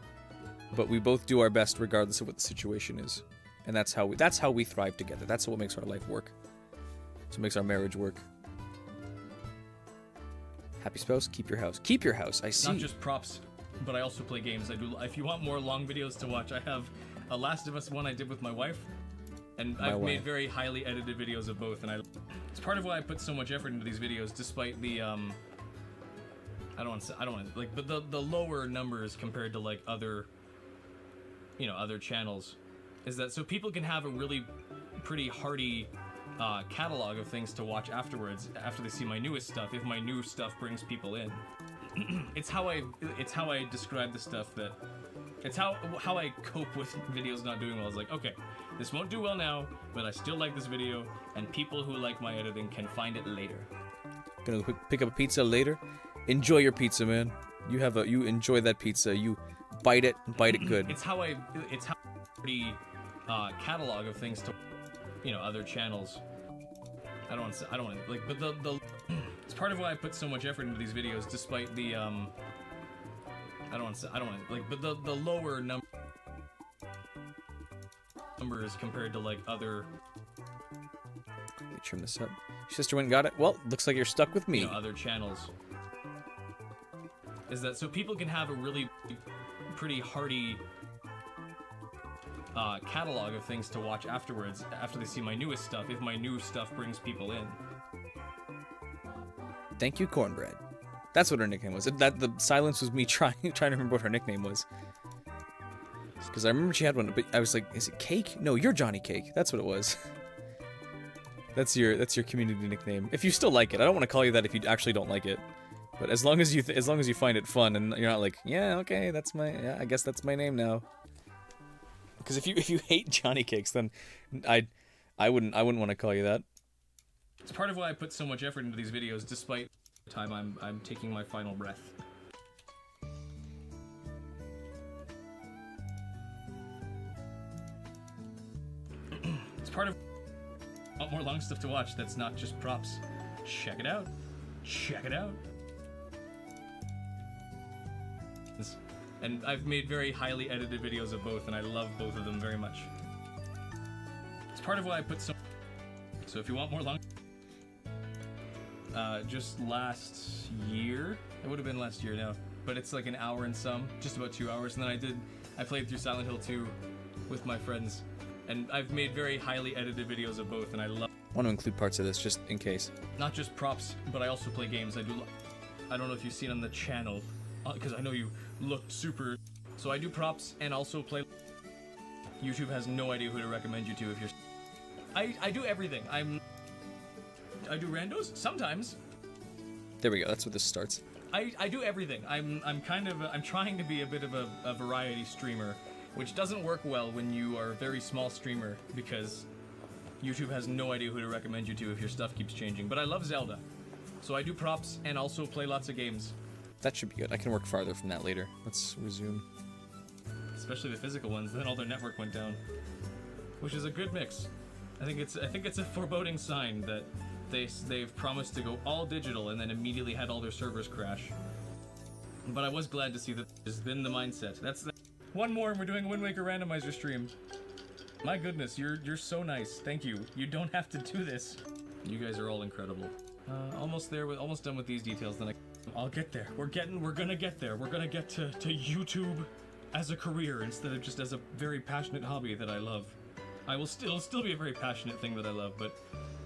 But we both do our best regardless of what the situation is. And that's how we thrive together. That's what makes our life work. That's what makes our marriage work. Happy spouse, keep your house. Keep your house. I see. Not just props, but I also play games. I do. If you want more long videos to watch, I have a Last of Us one I did with my wife, and I've made very highly edited videos of both. And it's part of why I put so much effort into these videos, despite the I don't want to like the lower numbers compared to like other, you know, other channels, is that so people can have a really pretty hearty catalog of things to watch afterwards after they see my newest stuff, if my new stuff brings people in. it's how I describe the stuff that it's how I cope with videos not doing well. It's like, okay, this won't do well now, but I still like this video, and people who like my editing can find it later. Gonna pick up a pizza later. Enjoy your pizza, man. You enjoy that pizza. You bite it good. It's how the catalog of things to, you know, other channels. I don't want to like, but the it's part of why I put so much effort into these videos, despite the I don't want to like, but the lower numbers compared to like other. Let me trim this up. Your sister went and got it. Well, looks like you're stuck with me. You know, other channels. Is that so people can have a really pretty hearty catalog of things to watch afterwards after they see my newest stuff, if my new stuff brings people in. Thank you, Cornbread. That's what her nickname was. That the silence was me trying to remember what her nickname was. Because I remember she had one, but I was like, is it Cake? No, you're Johnny Cake. That's what it was. That's your community nickname. If you still like it, I don't want to call you that if you actually don't like it. But as long as you find it fun and you're not like, yeah, okay, I guess that's my name now. Because if you hate Johnny Cakes, then I wouldn't want to call you that. It's part of why I put so much effort into these videos, despite the time I'm taking my final breath. It's part of more long stuff to watch that's not just props. Check it out. Check it out. And I've made very highly edited videos of both, and I love both of them very much. It's part of why I put so if you want more long... just last year? It would have been last year now. But it's like an hour and some, just about 2 hours. And then I played through Silent Hill 2 with my friends. And I've made very highly edited videos of both, and I love... I want to include parts of this, just in case. Not just props, but I also play games. I don't know if you've seen on the channel, because I know you looked super... So I do props and also play... YouTube has no idea who to recommend you to if you're... I do everything. I do randos sometimes. There we go. That's where this starts. I do everything. I'm trying to be a bit of a variety streamer, which doesn't work well when you are a very small streamer because YouTube has no idea who to recommend you to if your stuff keeps changing. But I love Zelda, so I do props and also play lots of games. That should be good. I can work farther from that later. Let's resume. Especially the physical ones. Then all their network went down, which is a good mix. I think it's a foreboding sign that they've promised to go all digital and then immediately had all their servers crash. But I was glad to see that has been the mindset. That's one more, and we're doing a Wind Waker randomizer stream. My goodness, you're so nice. Thank you. You don't have to do this. You guys are all incredible. Almost there. We're almost done with these details. Then I'll get there. We're gonna get there. We're gonna get to YouTube as a career instead of just as a very passionate hobby that I love. It'll still be a very passionate thing that I love, but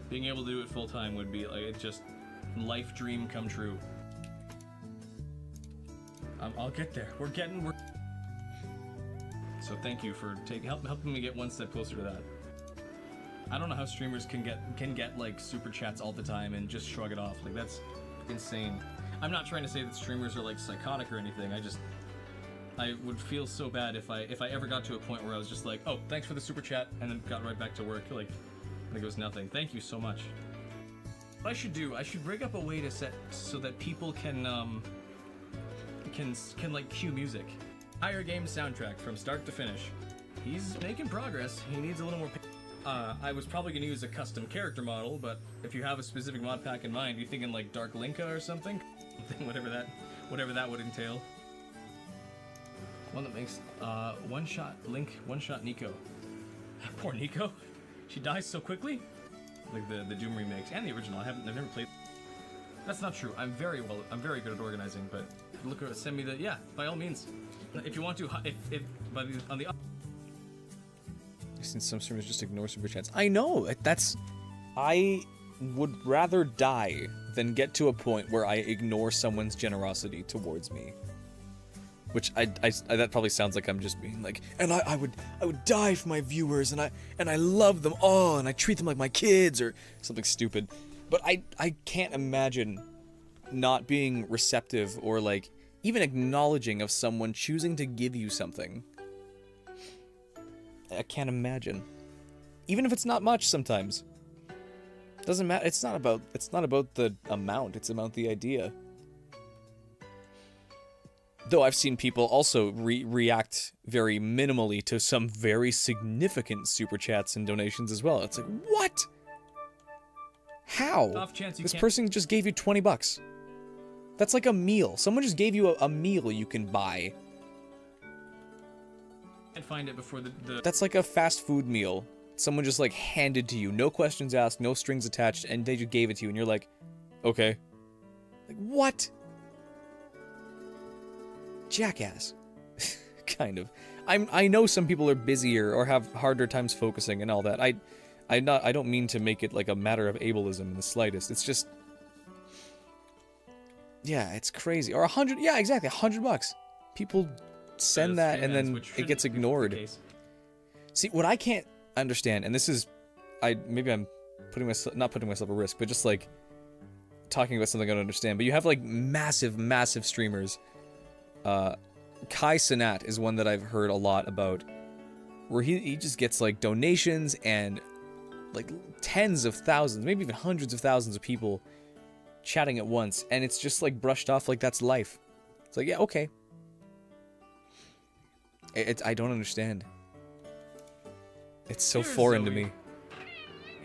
being able to do it full time would be like it's just life dream come true. I'll get there. We're So thank you for helping me get one step closer to that. I don't know how streamers can get like super chats all the time and just shrug it off. Like that's insane. I'm not trying to say that streamers are like psychotic or anything. I would feel so bad if I ever got to a point where I was just like, oh, thanks for the super chat, and then got right back to work. Like it was nothing. Thank you so much. What I should rig up a way to set so that people can like cue music. Higher game soundtrack from start to finish. He's making progress. He needs a little more. I was probably gonna use a custom character model, but if you have a specific mod pack in mind, you thinking like Dark Linka or something? whatever that would entail. One that makes one shot Link, one shot Nico. Poor Nico. She dies so quickly. Like the Doom remakes and the original. I've never played. That's not true. I'm very good at organizing, but look at send me the by all means. If you want to if by the on the I've seen some streamers just ignore super chats. I know, I would rather die than get to a point where I ignore someone's generosity towards me. Which that probably sounds like I'm just being like, and I would die for my viewers, and I love them all, and I treat them like my kids or something stupid. But I can't imagine not being receptive or like even acknowledging of someone choosing to give you something. I can't imagine. Even if it's not much sometimes. Doesn't matter. It's not about the amount, it's about the idea. Though I've seen people also react very minimally to some very significant super chats and donations as well. It's like, what? How? off chance you This can't person just gave you $20. That's like a meal. Someone just gave you a meal you can buy. find it before the That's like a fast food meal. Someone just like handed to you, no questions asked, no strings attached, and they just gave it to you, and you're like, okay. Like, what? Jackass. Kind of. I know some people are busier or have harder times focusing and all that. I don't mean to make it like a matter of ableism in the slightest. It's just, yeah, it's crazy. Or $100, yeah, exactly, $100. People send that and then it gets ignored. See, what I can't understand, and this is, maybe I'm not putting myself at risk, but just like talking about something I don't understand. But you have like massive streamers. Kai Cenat is one that I've heard a lot about, where he just gets like donations and like tens of thousands, maybe even hundreds of thousands of people chatting at once, and it's just like brushed off like that's life. It's like, yeah, okay. I don't understand. It's so Here's foreign to Zoe.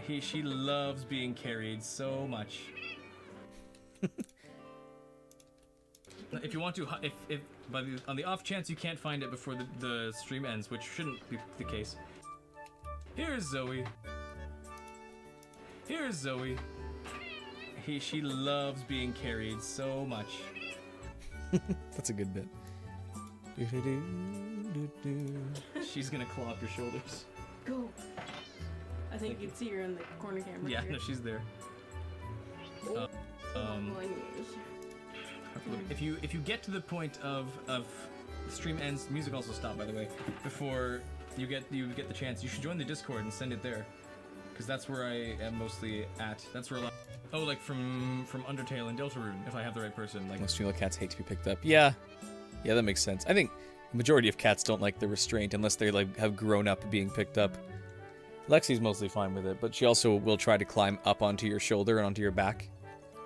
me. She loves being carried so much. If you want to, if on the off chance you can't find it before the stream ends, which shouldn't be the case. Here's Zoe. Here's Zoe. She loves being carried so much. That's a good bit. She's gonna claw up your shoulders. Go. I think you can see her in the corner camera. Yeah, here. no, she's there. Oh my If you get to the point of the stream ends, music also stopped by the way, before you get the chance, you should join the Discord and send it there, because that's where I am mostly at. That's where a lot. Oh, like from Undertale and Deltarune, if I have the right person. Like Most female cats hate to be picked up. Yeah, that makes sense. I think the majority of cats don't like the restraint unless they like have grown up being picked up. Lexi's mostly fine with it, but she also will try to climb up onto your shoulder and onto your back,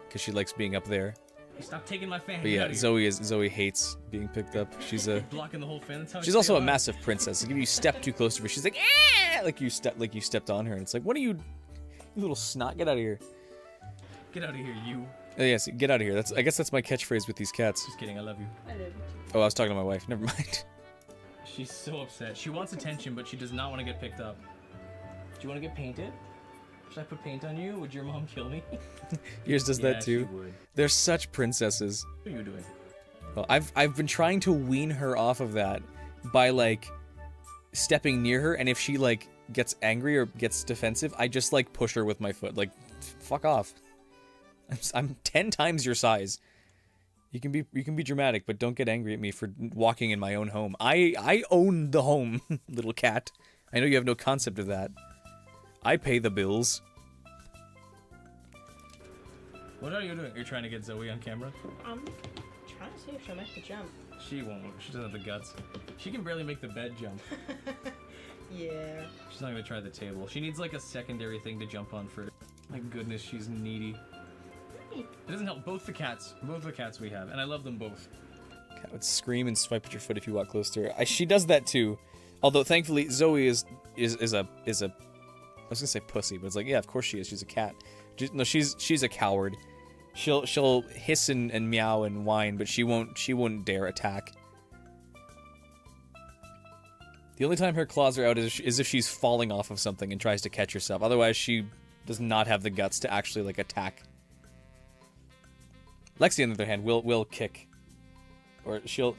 because she likes being up there. Stop taking my fan. But yeah, Zoe hates being picked up. She's a blocking the whole fan. That's how she's also a massive princess. Like, if you step too close to her, she's like, ah! Like you stepped on her, and it's like, what are you little snot? Get out of here. Get out of here, you. Oh, yes, get out of here. I guess that's my catchphrase with these cats. Just kidding. I love you. I did. Oh, I was talking to my wife. Never mind. She's so upset. She wants attention, but she does not want to get picked up. Do you want to get painted? Should I put paint on you? Would your mom kill me? Yours does Yeah, that too. she would. They're such princesses. What are you doing? Well, I've been trying to wean her off of that by like stepping near her, and if she like gets angry or gets defensive, I just like push her with my foot. Like, fuck off. I'm 10 times your size. You can be dramatic, but don't get angry at me for walking in my own home. I own the home, little cat. I know you have no concept of that. I pay the bills. What are you doing? You're trying to get Zoe on camera? I'm trying to see if she'll make the jump. She won't. She doesn't have the guts. She can barely make the bed jump. Yeah. She's not gonna try the table. She needs like a secondary thing to jump on first. My goodness, she's needy. It doesn't help. Both the cats we have, and I love them both. Cat would scream and swipe at your foot if you walk close to her. She does that too. Although thankfully Zoe is a I was gonna say pussy, but it's like, yeah, of course she is. She's a cat. No, she's a coward. She'll hiss and meow and whine, but she won't dare attack. The only time her claws are out is if she's falling off of something and tries to catch herself. Otherwise, she does not have the guts to actually like attack. Lexi, on the other hand, will kick. Or she'll...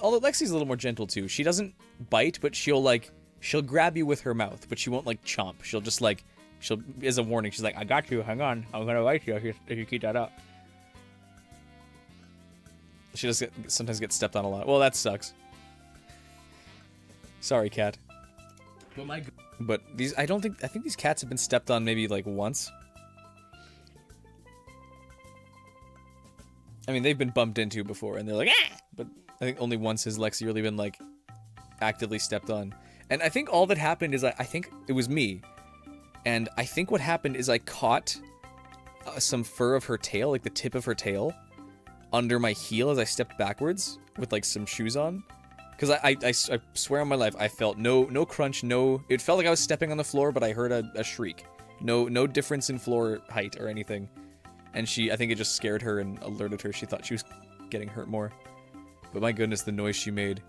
Although Lexi's a little more gentle, too. She doesn't bite, but she'll grab you with her mouth, but she won't, like, chomp. She'll just, like... as a warning, she's like, I got you, hang on. I'm gonna bite you if you keep that up. She does sometimes get stepped on a lot. Well, that sucks. Sorry, cat. But these... I think these cats have been stepped on maybe, like, once. I mean, they've been bumped into before, and they're like, ah! But I think only once has Lexi really been, like, actively stepped on. And I think all that happened is, I think it was me. And I think what happened is I caught some fur of her tail, like the tip of her tail, under my heel as I stepped backwards with, like, some shoes on. Because I swear on my life, I felt no crunch, no... It felt like I was stepping on the floor, but I heard a shriek. No difference in floor height or anything. And I think it just scared her and alerted her. She thought she was getting hurt more. But my goodness, the noise she made.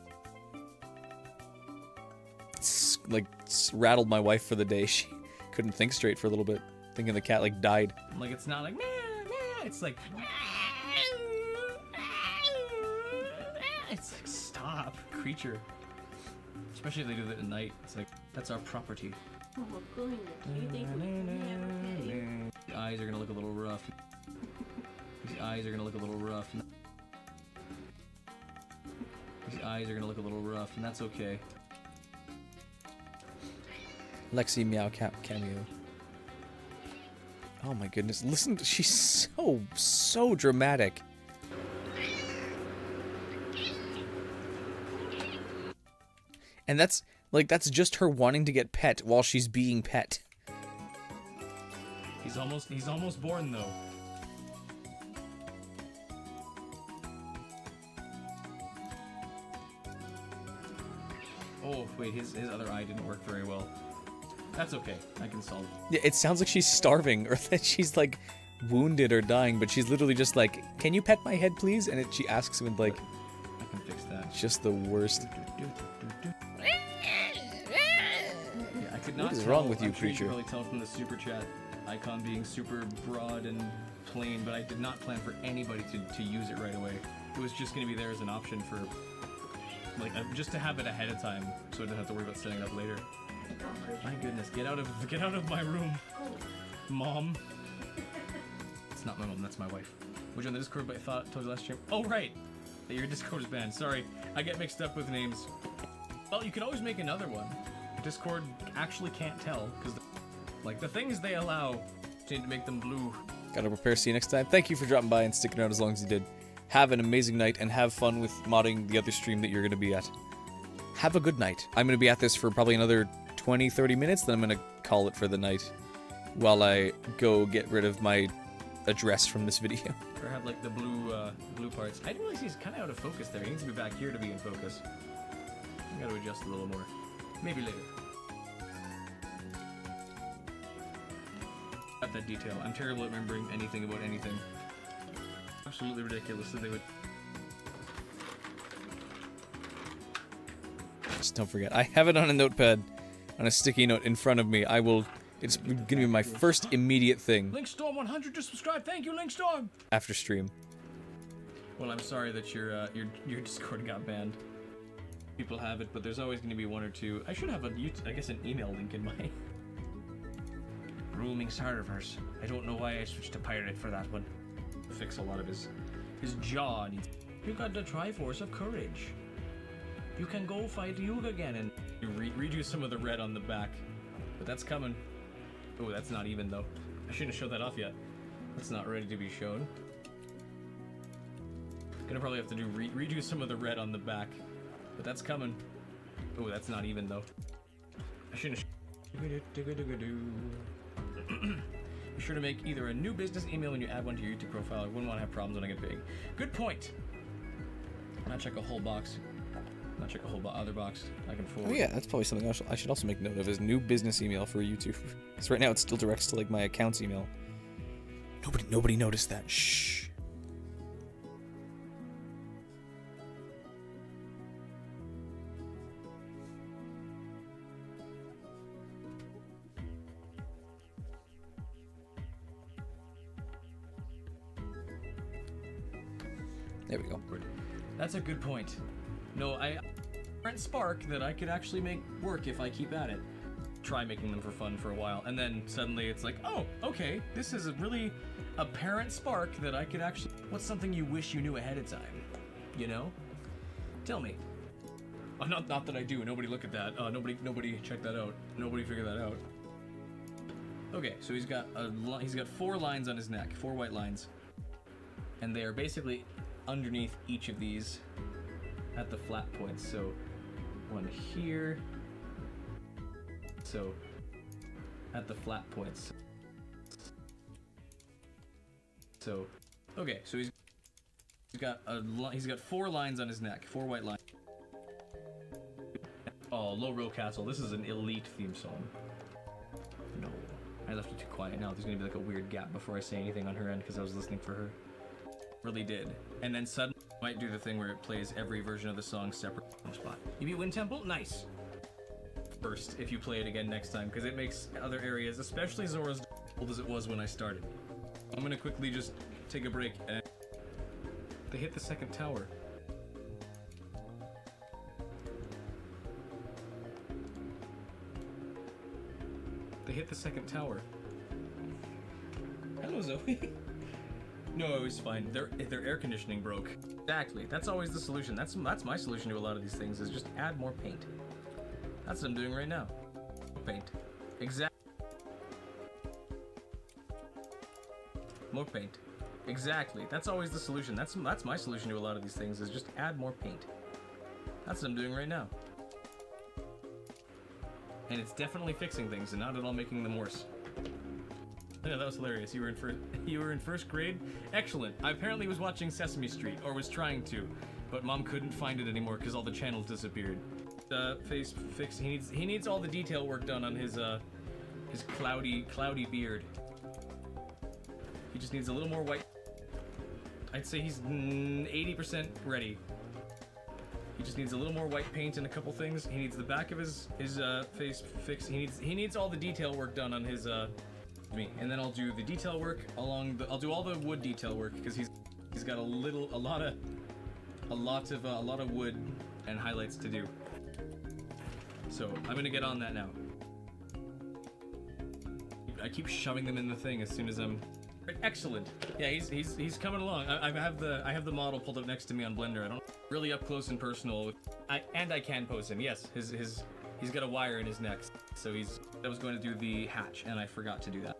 It's, like, rattled my wife for the day. She couldn't think straight for a little bit, thinking the cat, like, died. Like, it's not like, meh, meh, it's like... It's like, stop, creature. Especially if they do that at night. It's like, that's our property. Oh, we're pulling your teeth. The eyes are gonna look a little rough. These eyes are gonna look a little rough. These eyes are gonna look a little rough, and that's okay. Lexi Meow Cat cameo. Oh my goodness, listen, she's so dramatic. And that's just her wanting to get pet while she's being pet. He's almost born though. Oh wait, his other eye didn't work very well. That's okay, I can solve it. Yeah, it sounds like she's starving or that she's like wounded or dying, but she's literally just like, "Can you pet my head, please?" And she asks with like, I can fix that. Just the worst. Yeah, I could not What is tell. wrong with you, I'm sure creature? You can probably tell from the super chat icon being super broad and plain, but I did not plan for anybody to use it right away. It was just going to be there as an option for, like, just to have it ahead of time, so I didn't have to worry about setting it up later. My goodness, get out of my room, Mom. It's not my mom, that's my wife. Was you on the Discord? But I thought told you last stream. Oh right, that your Discord is banned. Sorry, I get mixed up with names. Well, you can always make another one. Discord actually can't tell because, like, the things they allow seem to make them blue. Gotta prepare. See you next time. Thank you for dropping by and sticking around as long as you did. Have an amazing night and have fun with modding the other stream that you're gonna be at. Have a good night. I'm gonna be at this for probably another 20-30 minutes, then I'm gonna call it for the night while I go get rid of my address from this video. Or have like the blue parts. I didn't really see he's kind of out of focus there. He needs to be back here to be in focus. I gotta adjust a little more. Maybe later. Got that detail. I'm terrible at remembering anything about anything. Absolutely ridiculous that they would. Just don't forget, I have it on a notepad, on a sticky note in front of me. It's gonna be my first immediate thing Linkstorm100 just subscribed. Thank you, Linkstorm. after stream. Well, I'm sorry that your Discord got banned. People have it, but there's always going to be one or two. I should have an email link in my roaming servers. I don't know why I switched to pirate for that one. Fix a lot of his jaw needs. You got the Triforce of Courage. You can go fight Yuga again and redo some of the red on the back, but that's coming. Oh, that's not even though. I shouldn't have showed that off yet. That's not ready to be shown. Gonna probably have to do redo some of the red on the back, but that's coming. Oh, that's not even though. I shouldn't. Be sure to make either a new business email when you add one to your YouTube profile. I wouldn't want to have problems when I get big. Good point. Not check a whole box. Not check a whole other box. I can forward. Oh yeah, that's probably something I should also make note of, is new business email for YouTube. Because right now it still directs to like my account's email. Nobody noticed that. Shh. There we go. That's a good point. No, I current spark that I could actually make work if I keep at it. Try making them for fun for a while, and then suddenly it's like, oh, okay, this is a really apparent spark that I could actually. What's something you wish you knew ahead of time? You know? Tell me. Oh, not that I do. Nobody look at that. Nobody check that out. Nobody figure that out. Okay, so he's got 4 lines on his neck, 4 white lines, and they are basically underneath each of these at the flat points. So one here. So at the flat points. So okay, so he's got 4 lines on his neck, 4 white lines. Oh, Low Roll Castle. This is an elite theme song. No, I left it too quiet. Now there's gonna be like a weird gap before I say anything on her end because I was listening for her. Really did. And then suddenly might do the thing where it plays every version of the song separate spot. You beat Wind Temple? Nice. First, if you play it again next time, because it makes other areas, especially Zora's, old as it was when I started. I'm gonna quickly just take a break and they hit the second tower. They hit the second tower. Hello, Zoe. No, it was fine. Their air conditioning broke. Exactly. That's always the solution. That's my solution to a lot of these things is just add more paint. That's what I'm doing right now. Paint. Exactly. More paint. Exactly. That's always the solution. That's my solution to a lot of these things is just add more paint. That's what I'm doing right now. And it's definitely fixing things and not at all making them worse. Yeah, that was hilarious. You were in first grade? Excellent. I apparently was watching Sesame Street, or was trying to, but Mom couldn't find it anymore because all the channels disappeared. Face fix. He needs all the detail work done on his cloudy beard. He just needs a little more white. I'd say he's 80% ready. He just needs a little more white paint and a couple things. He needs the back of his face fix. He needs all the detail work done on his and then I'll do the detail work along the. I'll do all the wood detail work because he's got a lot of wood and highlights to do. So I'm gonna get on that now. I keep shoving them in the thing as soon as I'm. Excellent. Yeah, he's coming along. I have the model pulled up next to me on Blender. I don't really up close and personal. I can pose him. Yes, he's got a wire in his neck, so I was going to do the hatch and I forgot to do that.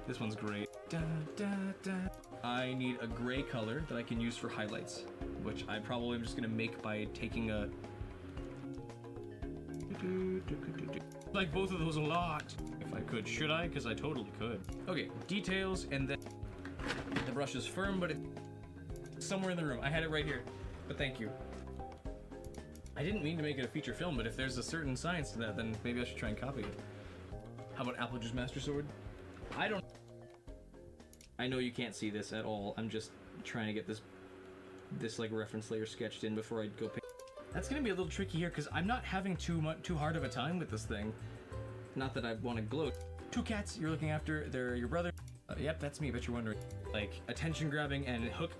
This one's great. Da, da, da. I need a gray color that I can use for highlights, which I probably am just gonna make by taking a. Like both of those a lot. If I could, should I? Because I totally could. Okay, details, and then the brush is firm, but it's somewhere in the room. I had it right here, but thank you. I didn't mean to make it a feature film, but if there's a certain science to that, then maybe I should try and copy it. How about Apple Juice Master Sword? I know you can't see this at all. I'm just trying to get this like reference layer sketched in before I go paint. That's gonna be a little tricky here because I'm not having too hard of a time with this thing. Not that I want to gloat. 2 cats you're looking after. They're your brother. Yep, that's me. Bet you're wondering. Like attention grabbing and hook.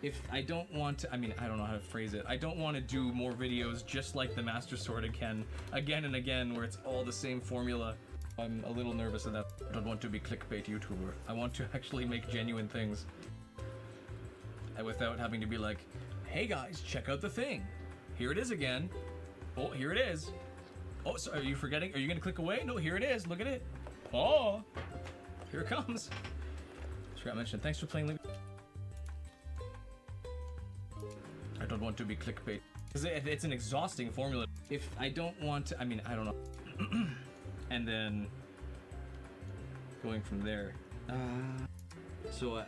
If I don't want to, I don't know how to phrase it. I don't want to do more videos just like the Master Sword again and again, where it's all the same formula. I'm a little nervous of that. I don't want to be clickbait YouTuber. I want to actually make genuine things. And without having to be like, hey guys, check out the thing. Here it is again. Oh, here it is. Oh, so are you forgetting? Are you gonna click away? No, here it is. Look at it. Oh, here it comes. Forgot to mention, thanks for playing. I don't want to be clickbait. Because it's an exhausting formula. If I don't want to, I don't know. And then going from there. So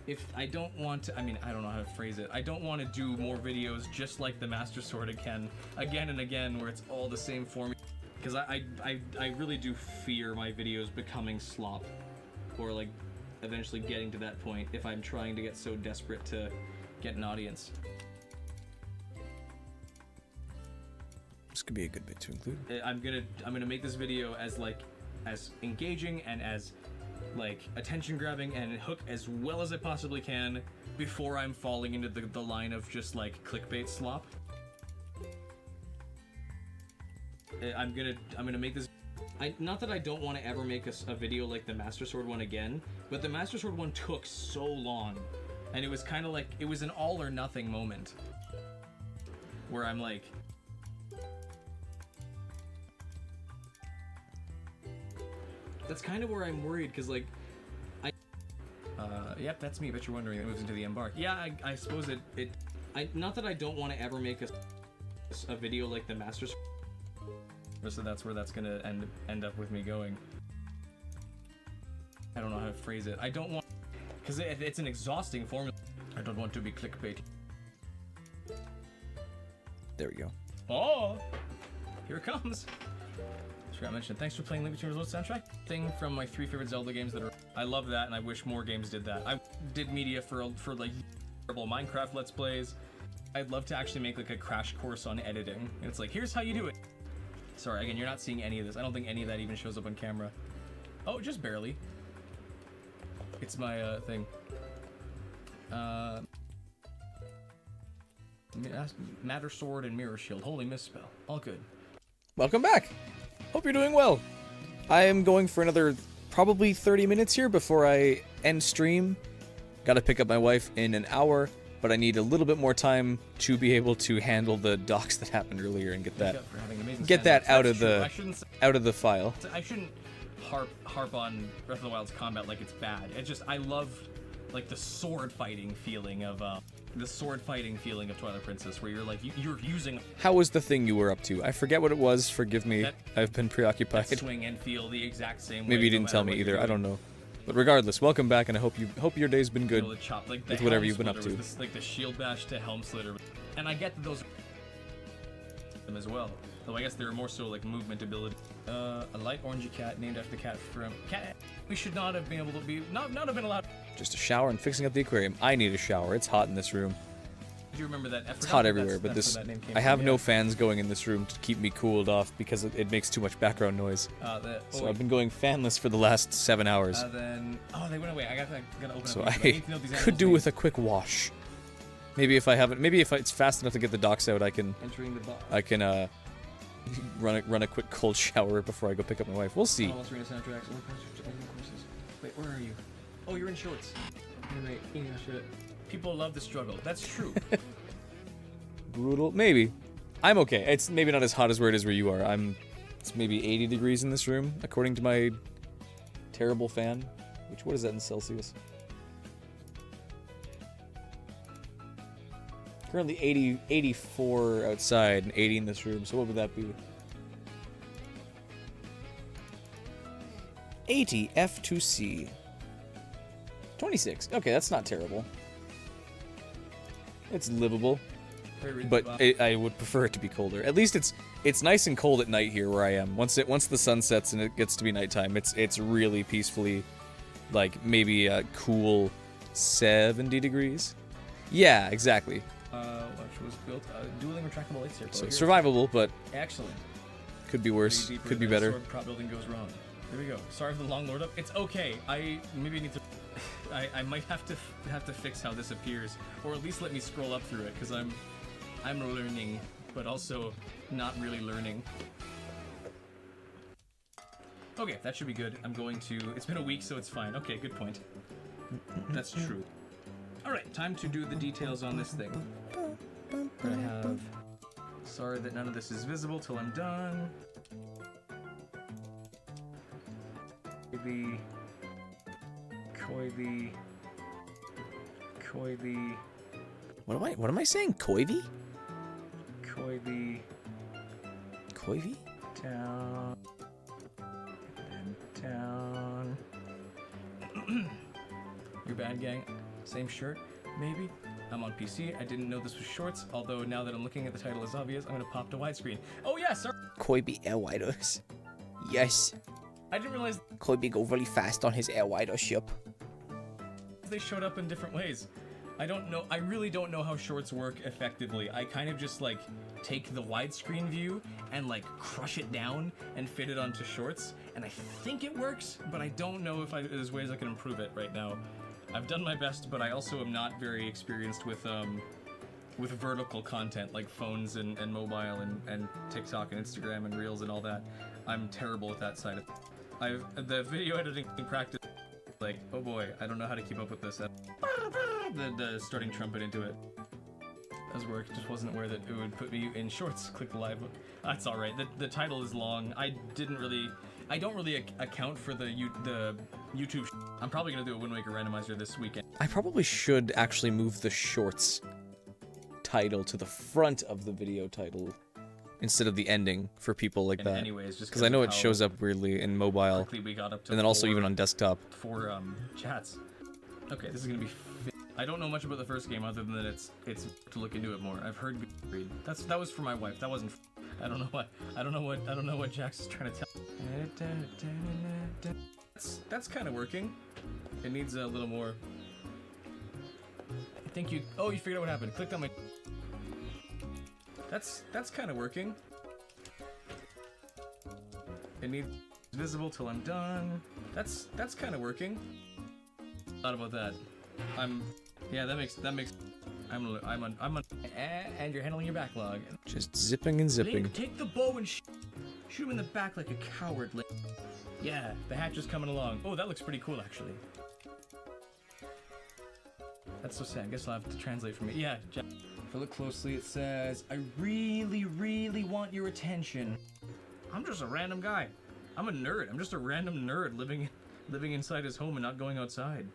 if I don't want to, I don't know how to phrase it. I don't want to do more videos just like the Master Sword again and again, where it's all the same formula. Because I really do fear my videos becoming slop, or like eventually getting to that point if I'm trying to get so desperate to get an audience. This could be a good bit to include. I'm gonna make this video as engaging and as like attention grabbing and hook as well as I possibly can before I'm falling into the line of just like clickbait slop. I'm gonna make this. Not that I don't want to ever make a video like the Master Sword one again, but the Master Sword one took so long, and it was kind of like it was an all or nothing moment, where I'm like, that's kind of where I'm worried because like, yep, that's me. Bet you're wondering it moves into the embark. Yeah, I suppose it. Not that I don't want to ever make a video like the Master Sword. So that's where that's gonna end up with me going. I don't know how to phrase it. I don't want, because it's an exhausting formula. I don't want to be clickbait. There we go. Oh, here it comes. Forgot to mention. Thanks for playing Link Between Worlds soundtrack thing from my 3 favorite Zelda games that are. I love that, and I wish more games did that. I did media for like terrible Minecraft Let's Plays. I'd love to actually make like a crash course on editing, and it's like, here's how you do it. Sorry, again, you're not seeing any of this. I don't think any of that even shows up on camera. Oh, just barely. It's my thing. Matter Sword and Mirror Shield. Holy misspell. All good. Welcome back. Hope you're doing well. I am going for another probably 30 minutes here before I end stream. Gotta pick up my wife in an hour, but I need a little bit more time to be able to handle the docs that happened earlier and get that out of the file. I shouldn't harp on Breath of the Wild's combat like it's bad. It's just I love like the sword fighting feeling of Twilight Princess, where you're like you're using. How was the thing you were up to? I forget what it was. Forgive me. I've been preoccupied. Swing and feel the exact same way. Maybe you didn't tell me either. I don't know. But regardless, welcome back, and I hope your day's been good with whatever you've been up to. Like the shield bash to helm slitter, and I get that those them as well. Though I guess they're more so like movement ability. A light orangey cat named after the cat from cat. We should not have been able to be not have been allowed. Just a shower and fixing up the aquarium. I need a shower. It's hot in this room. Do you remember that? It's hot everywhere, but I have no fans going in this room to keep me cooled off because it makes too much background noise. So I've been going fanless for the last 7 hours. They went away. I gotta open so up. So I could do with a quick wash. Maybe if it's fast enough to get the docks out, I can run a quick cold shower before I go pick up my wife. We'll see. Wait, where are you? Oh, you're in shorts. You're right. People love the struggle. That's true. Brutal. Maybe. I'm okay. It's maybe not as hot as where it is where you are. It's maybe 80 degrees in this room, according to my terrible fan. What is that in Celsius? Currently 84 outside and 80 in this room, so what would that be? 80 F2C. 26. Okay, that's not terrible. It's livable, but I would prefer it to be colder. At least it's nice and cold at night here where I am. Once the sun sets and it gets to be nighttime, it's really peacefully, like maybe a cool 70 degrees. Yeah, exactly. Which was built dueling retractable lightsaber. So survivable, but excellent. Could be worse. Could be better. Prop building goes wrong. Here we go. Sorry for the long lord up. It's okay. I maybe need to. I might have to fix how this appears, or at least let me scroll up through it, because I'm learning, but also not really learning. Okay, that should be good. I'm going to. It's been a week, so it's fine. Okay, good point. That's true. All right, time to do the details on this thing. I have. Sorry that none of this is visible till I'm done. Koibi. What am I saying? Koivi? Koivi. Down. And down. Your bad gang. Same shirt, maybe? I'm on PC. I didn't know this was shorts, although now that I'm looking at the title is obvious, I'm gonna pop to widescreen. Oh yeah, sorry. Koibi air widers. Yes. I didn't realize Koibi go really fast on his air wider ship. they showed up in different ways. I don't know. I really don't know how shorts work effectively. I kind of just like take the widescreen view and like crush it down and fit it onto shorts, and I think it works, but I don't know if there's ways I can improve it right now. I've done my best, but I also am not very experienced with vertical content like phones and mobile and TikTok and Instagram and Reels and all that. I'm terrible with that side of the video editing practice. Like, oh boy, I don't know how to keep up with this. The starting trumpet into it. Does work. Just wasn't aware that it would put me in shorts. Click the live. That's all right. The title is long. I don't really account for the YouTube. I'm probably gonna do a Wind Waker randomizer this weekend. I probably should actually move the shorts title to the front of the video title instead of the ending for people like that. Anyways, just because I know it shows up weirdly in mobile, quickly we got up to and then also even on desktop. 4 chats. Okay, this is gonna be. I don't know much about the first game other than that it's to look into it more. I've heard good read. That was for my wife. That wasn't. I don't know what Jax is trying to tell. That's kind of working. It needs a little more. I think you. Oh, you figured out what happened. Clicked on my. That's kind of working. It needs visible till I'm done. That's kind of working. Thought about that. Yeah, that makes. And you're handling your backlog. Just zipping and zipping. Link, take the bow and shoot him in the back like a coward, Link. Yeah, the hatch is coming along. Oh, that looks pretty cool, actually. That's so sad. I guess I'll have to translate for me. Yeah, Jack. If I look closely, it says, I really, really want your attention. I'm just a random guy. I'm a nerd. I'm just a random nerd living inside his home and not going outside.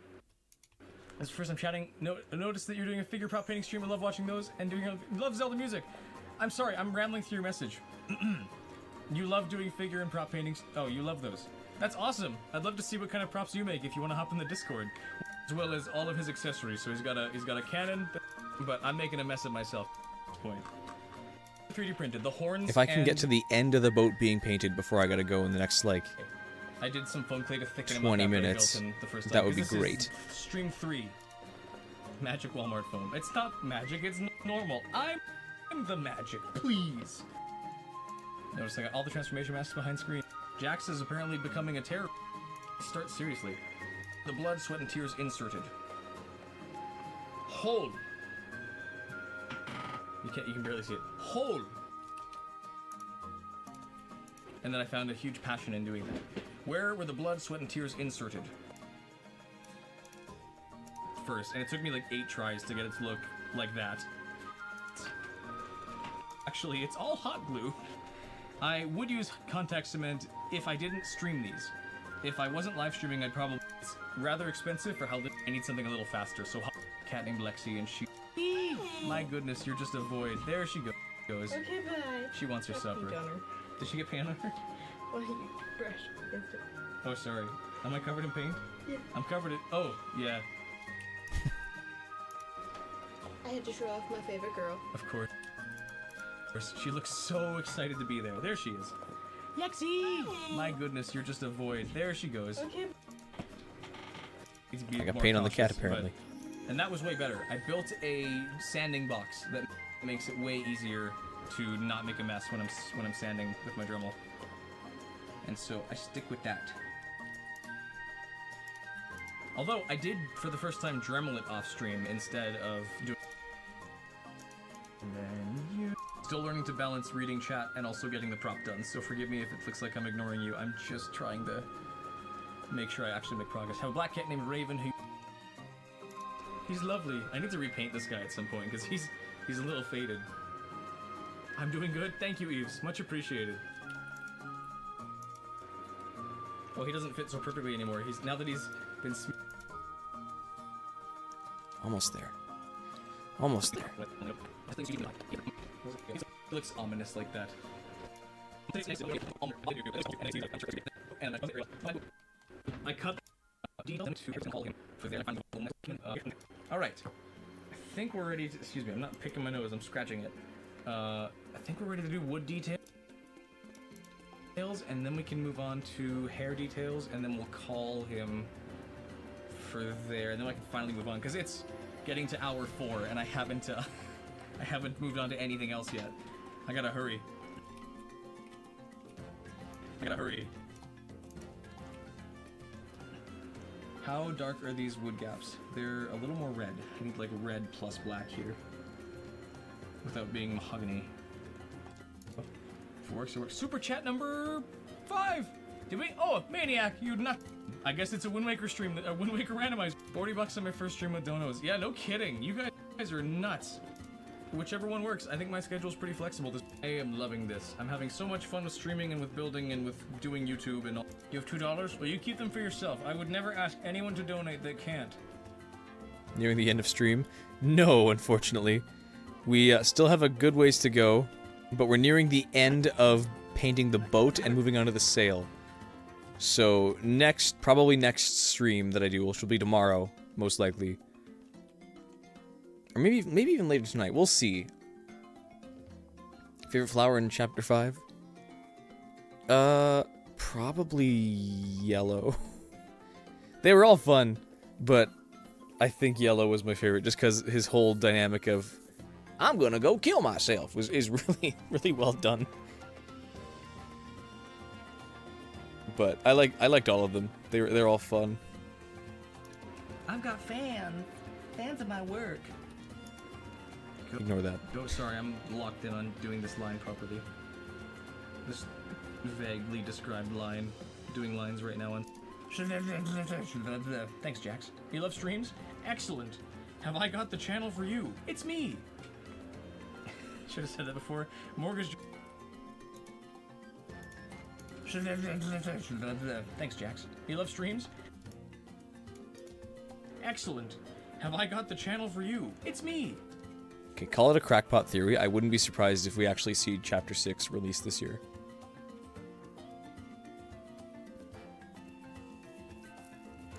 That's the first time chatting. Notice that you're doing a figure prop painting stream. I love watching those and love Zelda music. I'm sorry, I'm rambling through your message. You love doing figure and prop paintings. Oh, you love those. That's awesome. I'd love to see what kind of props you make if you want to hop in the Discord, as well as all of his accessories. So he's got a cannon, but I'm making a mess of myself at this point. 3D printed the horns. If I can get to the end of the boat being painted before I gotta go in the next I did some foam clay to thicken 20 him up minutes. The first time, that would be this is great. Stream 3. Magic Walmart foam. It's not magic, it's normal. I'm the magic, please. Notice I got all the transformation masks behind screen. Jax is apparently becoming a terror. Start seriously. The blood, sweat, and tears inserted. Hold. You can barely see it. Hold. And then I found a huge passion in doing that. Where were the blood, sweat, and tears inserted? First, and it took me like 8 tries to get it to look like that. Actually, it's all hot glue. I would use contact cement if I didn't stream these. If I wasn't live streaming, I'd probably... It's rather expensive for how I need something a little faster, so cat named Lexi, and she... My goodness, you're just a void. There she goes. Okay, bye. She wants her supper. Did she get paint on her? Well, you brushed against it. Oh, sorry. Am I covered in paint? Yeah. I'm covered in... Oh, yeah. I had to show off my favorite girl. Of course. She looks so excited to be there. There she is. Lexi! My goodness, you're just a void. There she goes. Okay. I got paint on the cat, apparently. And that was way better. I built a sanding box that makes it way easier to not make a mess when I'm sanding with my Dremel. And so I stick with that. Although I did, for the first time, Dremel it off stream instead of doing... And then you... Still learning to balance reading chat and also getting the prop done, so forgive me if it looks like I'm ignoring you. I'm just trying to make sure I actually make progress. I have a black cat named Raven who... He's lovely. I need to repaint this guy at some point, because he's a little faded. I'm doing good. Thank you, Eves. Much appreciated. Oh, he doesn't fit so perfectly anymore. Now that he's been... Almost there. Almost there. He looks ominous like that. I cut Alright. I think we're ready to... Excuse me, I'm not picking my nose, I'm scratching it. I think we're ready to do wood details, and then we can move on to hair details, and then we'll call him for there, and then I can finally move on, because it's getting to hour 4, and I haven't moved on to anything else yet. I gotta hurry. How dark are these wood gaps? They're a little more red. I need like red plus black here. Without being mahogany. If it works, it works. Super chat number 5! Did we? Oh, Maniac, you nut. I guess it's a Wind Waker stream, a Wind Waker randomized. $40 on my first stream with donos. Yeah, no kidding. You guys are nuts. Whichever one works. I think my schedule's pretty flexible. I am loving this. I'm having so much fun with streaming and with building and with doing YouTube and all. You have $2? Well, you keep them for yourself. I would never ask anyone to donate that can't. Nearing the end of stream? No, unfortunately. We still have a good ways to go, but we're nearing the end of painting the boat and moving on to the sail. So probably next stream that I do, which will be tomorrow, most likely. Or maybe even later tonight. We'll see. Favorite flower in chapter 5? Probably yellow. They were all fun, but I think yellow was my favorite just because his whole dynamic of I'm gonna go kill myself is really, really well done. But I liked all of them. They're all fun. I've got fans. Fans of my work. Ignore that. Oh, sorry, I'm locked in on doing this line properly. This vaguely described line. Doing lines right now on. Thanks, Jax. You love streams? Excellent. Have I got the channel for you? It's me. Should have said that before. Mortgage. Thanks, Jax. You love streams? Excellent. Have I got the channel for you? It's me. Okay, call it a crackpot theory. I wouldn't be surprised if we actually see Chapter 6 released this year.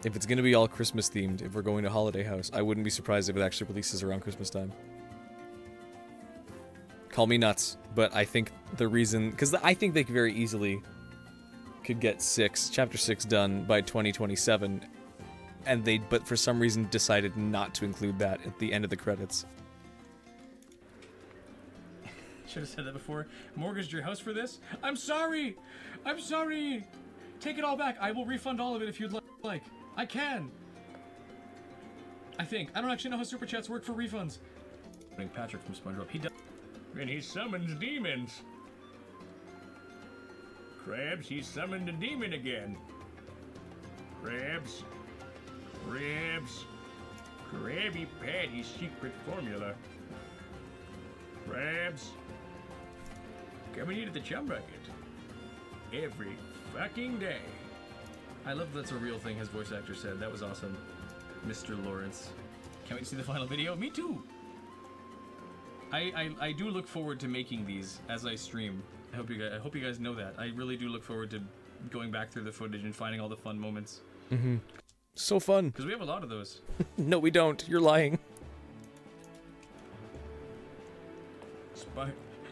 If it's gonna be all Christmas themed, if we're going to Holiday House, I wouldn't be surprised if it actually releases around Christmas time. Call me nuts, but I think the reason... Because I think they very easily could get Chapter 6 done by 2027, but for some reason decided not to include that at the end of the credits. Should have said that before. Mortgaged your house for this? I'm sorry! I'm sorry! Take it all back. I will refund all of it if you'd like. I can! I think. I don't actually know how Super Chats work for refunds. Patrick from SpongeBob. He does. And he summons demons. Krabs, he summoned a demon again. Krabs. Krabby Patty's secret formula. Krabs. Come and eat at the Chum Bucket. Every fucking day. I love that's a real thing his voice actor said. That was awesome. Mr. Lawrence. Can't wait to see the final video. Me too! I do look forward to making these as I stream. I hope you guys know that. I really do look forward to going back through the footage and finding all the fun moments. Mm-hmm. So fun. Because we have a lot of those. No, we don't. You're lying.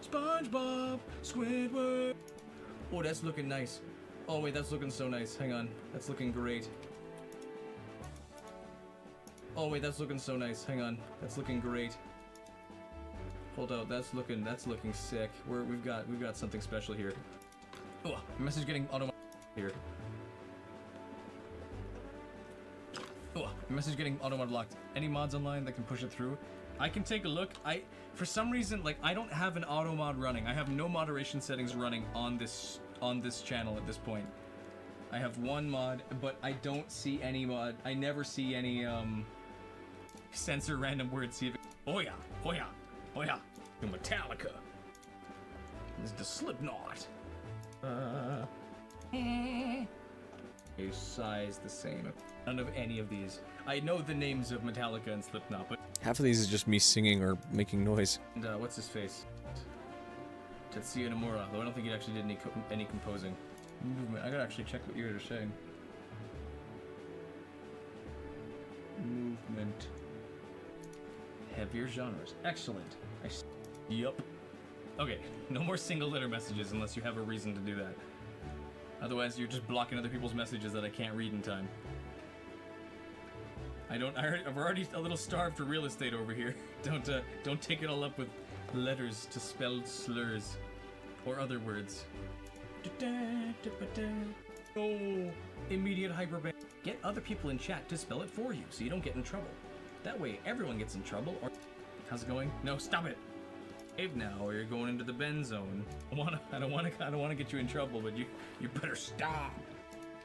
SpongeBob, Squidward. Oh, that's looking nice. Oh wait, that's looking so nice. Hang on, that's looking great. Oh wait, that's looking so nice. Hang on, that's looking great. Hold out, that's looking sick. We've got something special here. Oh, message getting auto here. Oh, message getting auto locked. Any mods online that can push it through? I can take a look. For some reason, like, I don't have an auto mod running. I have no moderation settings running on this channel at this point. I have one mod, but I don't see any mod. I never see any censor random words. See if it, oh yeah, the Metallica. This is the Slipknot. A size the same. None of any of these. I know the names of Metallica and Slipknot, but Half of these is just me singing or making noise. and what's his face? Tetsuya Nomura. Though I don't think he actually did any composing. Movement. I gotta actually check what you guys are saying. Movement. Heavier genres. Excellent. Yup. Okay, no more single letter messages unless you have a reason to do that. Otherwise, you're just blocking other people's messages that I can't read in time. I've already a little starved for real estate over here. Don't take it all up with letters to spell slurs or other words. Oh, immediate hyperban. Get other people in chat to spell it for you, so you don't get in trouble. That way, everyone gets in trouble. Or how's it going? No, stop it. Save now, or you're going into the Ben zone. I don't wanna get you in trouble, but you better stop.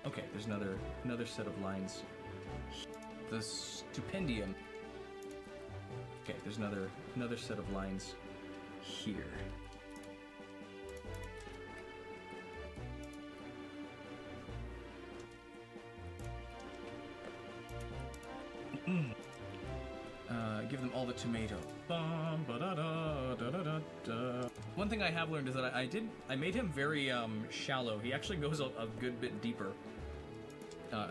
Okay, there's another set of lines. The stupendium. Okay, there's another set of lines here. Give them all the tomato. One thing I have learned is that I made him very shallow. He actually goes a good bit deeper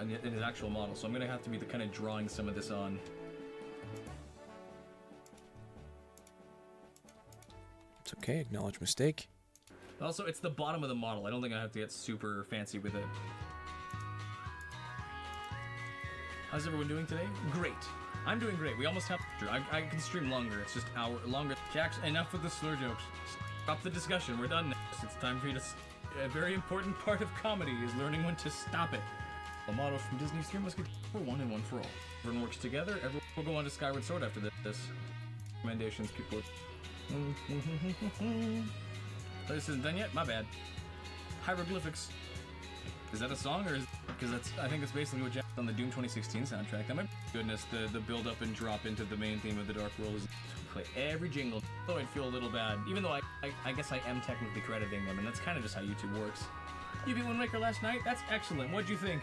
in his actual model, so I'm gonna have to be the kind of drawing some of this on. It's okay, acknowledge mistake. Also, it's the bottom of the model. I don't think I have to get super fancy with it. How's everyone doing today? Great. I'm doing great. We almost have. I can stream longer. It's just longer. Jax, enough with the slur jokes. Stop the discussion. We're done now. It's time for you to. A very important part of comedy is learning when to stop it. The motto from Disney's 3 Musketeers: for one and one for all. Everyone works together. Everyone will go on to Skyward Sword after this. Recommendations, people. This isn't done yet. My bad. Hieroglyphics. Is that a song or is because I think it's basically what Jack on the Doom 2016 soundtrack. That might be goodness, the build up and drop into the main theme of the Dark World is play every jingle. Though I'd feel a little bad, even though I guess I am technically crediting them, and that's kind of just how YouTube works. You beat Wind Waker last night? That's excellent. What'd you think?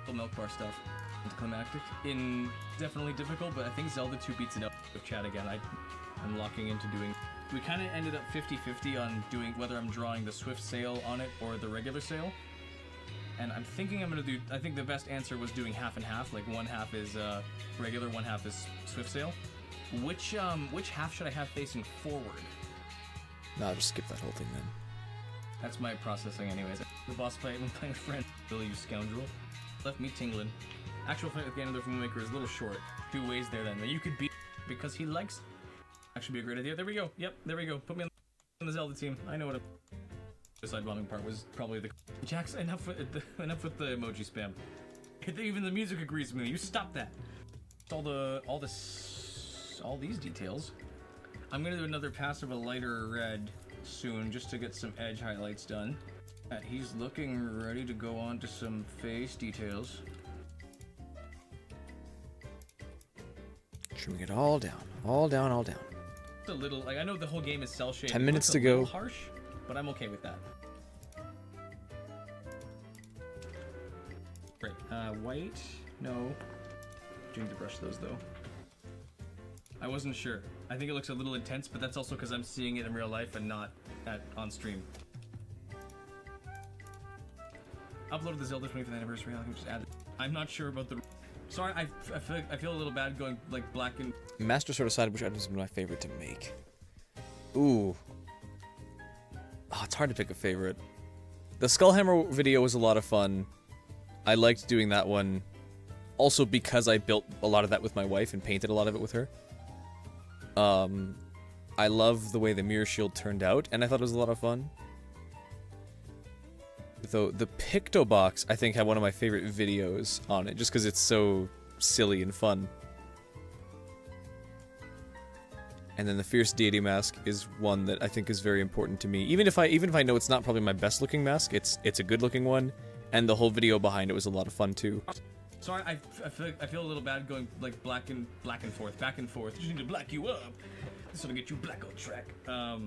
The milk bar stuff. Anticlimactic. Definitely difficult, but I think Zelda 2 beats it up with chat again. I'm locking into doing. We kind of ended up 50-50 on doing whether I'm drawing the Swift sail on it or the regular sail. And I'm thinking I'm gonna do. I think the best answer was doing half and half. Like one half is regular, one half is Swift sail. Which half should I have facing forward? No, I'll just skip that whole thing then. That's my processing, anyways. The boss fight when playing with friends. Really, you scoundrel. Left me tingling. Actual fight with Ganondorf from Maker is a little short. 2 ways there then. You could beat because he likes. Actually, be a great idea. There we go. Yep, there we go. Put me on the Zelda team. I know what. The side bombing part was probably the. Jax, enough with the emoji spam. Even the music agrees with me. You stop that. All these details. I'm gonna do another pass of a lighter red soon, just to get some edge highlights done. He's looking ready to go on to some face details. Trimming it all down, all down, all down. It's a little like I know the whole game is cell shaded. 10 minutes to go. Harsh, but I'm okay with that. Great. White? No. Do need to brush those though. I wasn't sure. I think it looks a little intense, but that's also because I'm seeing it in real life and not on stream. Uploaded the Zelda 25th anniversary. I can just add it. I'm not sure about the. Sorry, I feel a little bad going like black and. Master Sword aside, which item is my favorite to make? Ooh. Oh, it's hard to pick a favorite. The Skullhammer video was a lot of fun. I liked doing that one. Also because I built a lot of that with my wife and painted a lot of it with her. I love the way the mirror shield turned out, and I thought it was a lot of fun. Though the Picto box, I think, had one of my favorite videos on it, just because it's so silly and fun. And then the Fierce Deity mask is one that I think is very important to me. Even if I know it's not probably my best looking mask, it's a good looking one, and the whole video behind it was a lot of fun too. Sorry, I feel a little bad going like back and forth. Just need to black you up. This will get you black on track. I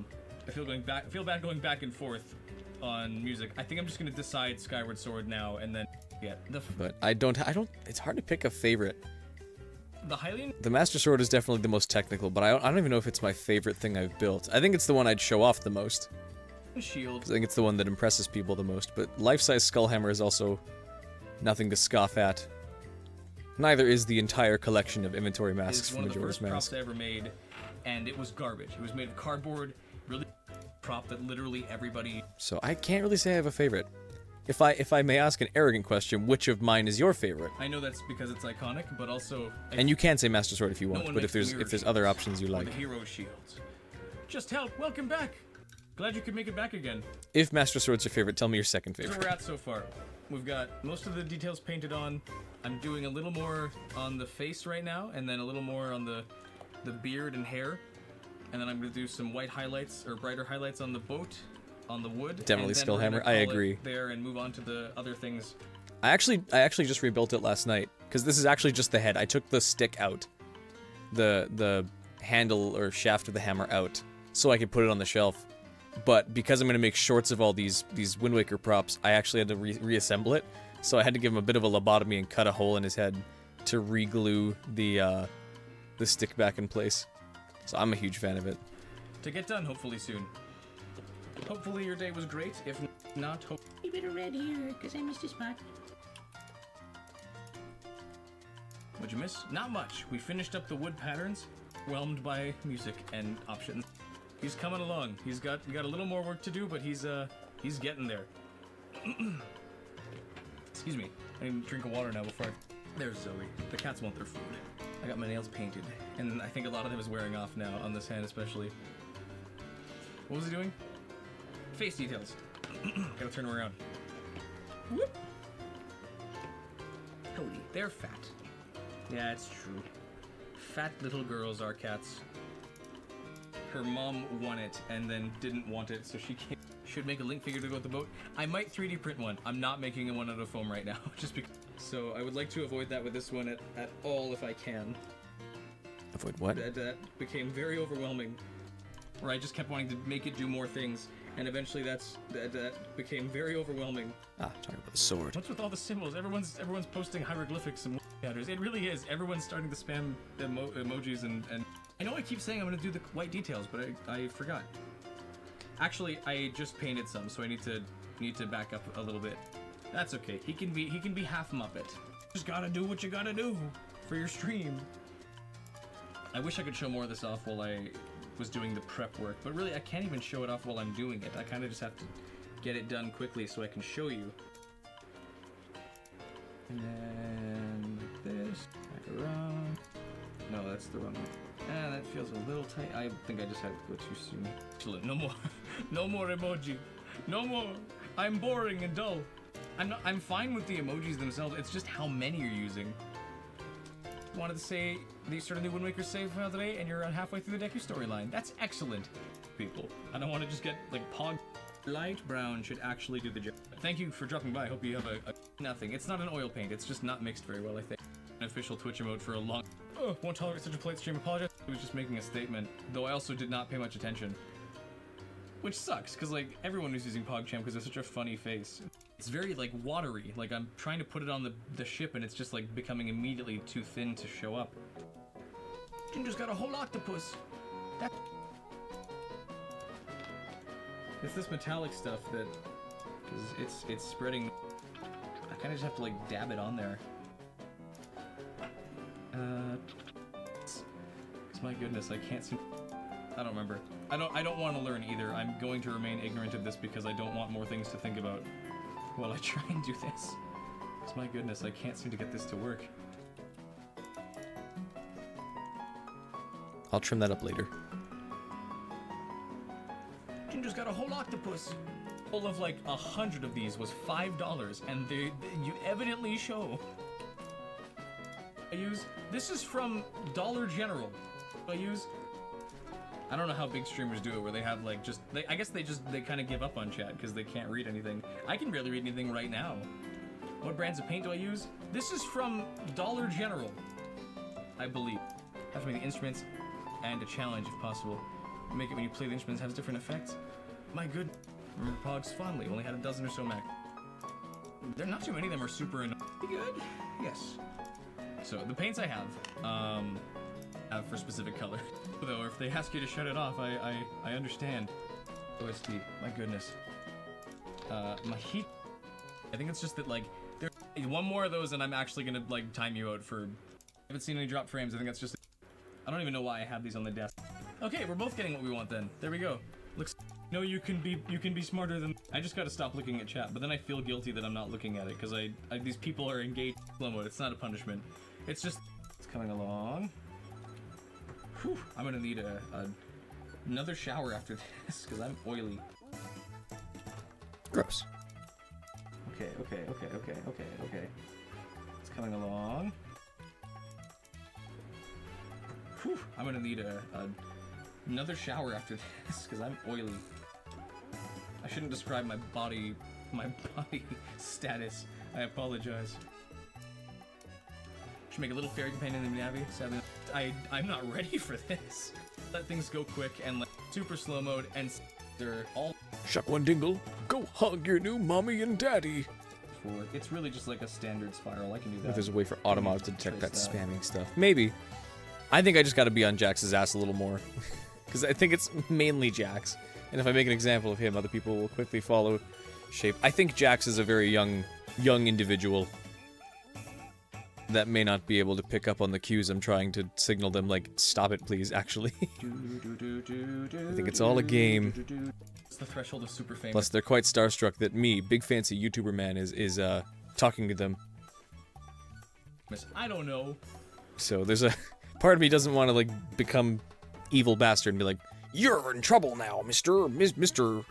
feel bad going back and forth on music. I think I'm just gonna decide Skyward Sword now and then But I don't. It's hard to pick a favorite. The Hylian. The Master Sword is definitely the most technical, but I don't even know if it's my favorite thing I've built. I think it's the one I'd show off the most. Shield. I think it's the one that impresses people the most. But life-size Skullhammer is also nothing to scoff at. Neither is the entire collection of inventory masks from Majora's Mask. It's one of the first props I ever made, and it was garbage. It was made of cardboard, really prop that literally everybody. So I can't really say I have a favorite. If I may ask an arrogant question, which of mine is your favorite? I know that's because it's iconic, but also... And you can say Master Sword if you No want, one but if makes there's mirror other shields options you or like. the hero shields. Just help! Welcome back! Glad you could make it back again. If Master Sword's your favorite, tell me your second That's favorite. where we're at so far. We've got most of the details painted on. I'm doing a little more on the face right now, and then a little more on the beard and hair. And then I'm going to do some white highlights, or brighter highlights on the boat, on the wood. Definitely and then Skill we're gonna Hammer, I call it agree. there and move on to the other things. I actually just rebuilt it last night, because this is actually just the head. I took the stick out, the handle or shaft of the hammer out, so I could put it on the shelf. But because I'm going to make shorts of all these Wind Waker props, I actually had to reassemble it. So I had to give him a bit of a lobotomy and cut a hole in his head to re-glue the stick back in place. So I'm a huge fan of it. To get done, hopefully soon. Hopefully your day was great. If not, hope... A bit of red here, because I missed a spot. What'd you miss? Not much. We finished up the wood patterns, whelmed by music and options. He's coming along. We got a little more work to do, but he's getting there. Excuse me. I need to drink of water now before There's Zoe. The cats want their food. I got my nails painted, and I think a lot of them is wearing off now, on this hand especially. What was he doing? Face details. Gotta turn him around. Whoop! Howdy. They're fat. Yeah, it's true. Fat little girls are cats. Her mom won it and then didn't want it, so she can't. Should make a link figure to go with the boat. I might 3D print one. I'm not making one out of foam right now, just because. So I would like to avoid that with this one at all if I can. Avoid what? That became very overwhelming, where I just kept wanting to make it do more things, and eventually that became very overwhelming. Ah, talking about the sword. What's with all the symbols? Everyone's posting hieroglyphics and letters. It really is. Everyone's starting to spam emojis and. I know I keep saying I'm gonna do the white details, but I forgot. Actually, I just painted some, so I need to back up a little bit. That's okay. He can be half Muppet. Just gotta do what you gotta do for your stream. I wish I could show more of this off while I was doing the prep work, but really I can't even show it off while I'm doing it. I kind of just have to get it done quickly so I can show you. And then like this, back around. No, that's the wrong one. Ah, that feels a little tight. I think I just had to go too soon. Excellent. No more. No more emoji. No more. I'm boring and dull. I'm fine with the emojis themselves. It's just how many you're using. Wanted to say that you started a new Wind Waker save file today and you're halfway through the Deku storyline. That's excellent, people. I don't want to just get like pog. Light brown should actually do the job. Thank you for dropping by. I hope you have a nothing. It's not an oil paint. It's just not mixed very well, I think. An official Twitch emote for a long... Oh, won't tolerate such a polite stream. Apologize. I was just making a statement, though I also did not pay much attention. Which sucks, because like everyone was using PogChamp because it's such a funny face. It's very like watery. Like I'm trying to put it on the ship and it's just like becoming immediately too thin to show up. Ginger's got a whole octopus. That... It's this metallic stuff that, because it's spreading. I kind of just have to like dab it on there. Cause my goodness, I can't seem. I don't remember. I don't want to learn either. I'm going to remain ignorant of this because I don't want more things to think about while I try and do this. Cause my goodness, I can't seem to get this to work. I'll trim that up later. Ginger's got a whole octopus. Full of like 100 of these was $5, and you evidently show. I use. This is from Dollar General. I don't know how big streamers do it, where they have like just. I guess they kind of give up on chat because they can't read anything. I can barely read anything right now. What brands of paint do I use? This is from Dollar General, I believe. Have to make the instruments and a challenge if possible. Make it when you play the instruments has different effects. My good. Remember Pogs fondly. Only had a dozen or so Mac. There not too many of them are super annoying. Good. Yes. So the paints I have for specific color. Though, or if they ask you to shut it off, I understand. OSD. My goodness. My heat. I think it's just that like there's one more of those, and I'm actually gonna like time you out for. I haven't seen any drop frames. I think that's just. I don't even know why I have these on the desk. Okay, we're both getting what we want then. There we go. Looks No, you can be smarter than. I just gotta stop looking at chat, but then I feel guilty that I'm not looking at it because these people are engaged in slow mode. It's not a punishment. It's just it's coming along. Whew, I'm gonna need another shower after this because I'm oily. Gross. Okay. It's coming along. Whew, I'm gonna need another shower after this because I'm oily. I shouldn't describe my body status. I apologize. Should make a little fairy companion in the Navi. Sadly, I'm not ready for this. Let things go quick and like super slow mode and they're all. Shuck one dingle, go hug your new mommy and daddy. It's really just like a standard spiral. I can do that. If there's a way for Automod to detect that Trace spamming stuff. Maybe. I think I just gotta be on Jax's ass a little more. Because I think it's mainly Jax. And if I make an example of him, other people will quickly follow shape. I think Jax is a very young individual that may not be able to pick up on the cues I'm trying to signal them, like, stop it please, actually. I think it's all a game. It's the threshold of super famous. Plus, they're quite starstruck that me, big fancy YouTuber man, is talking to them. I don't know. So there's a part of me doesn't want to, like, become evil bastard and be like, you're in trouble now, Mr.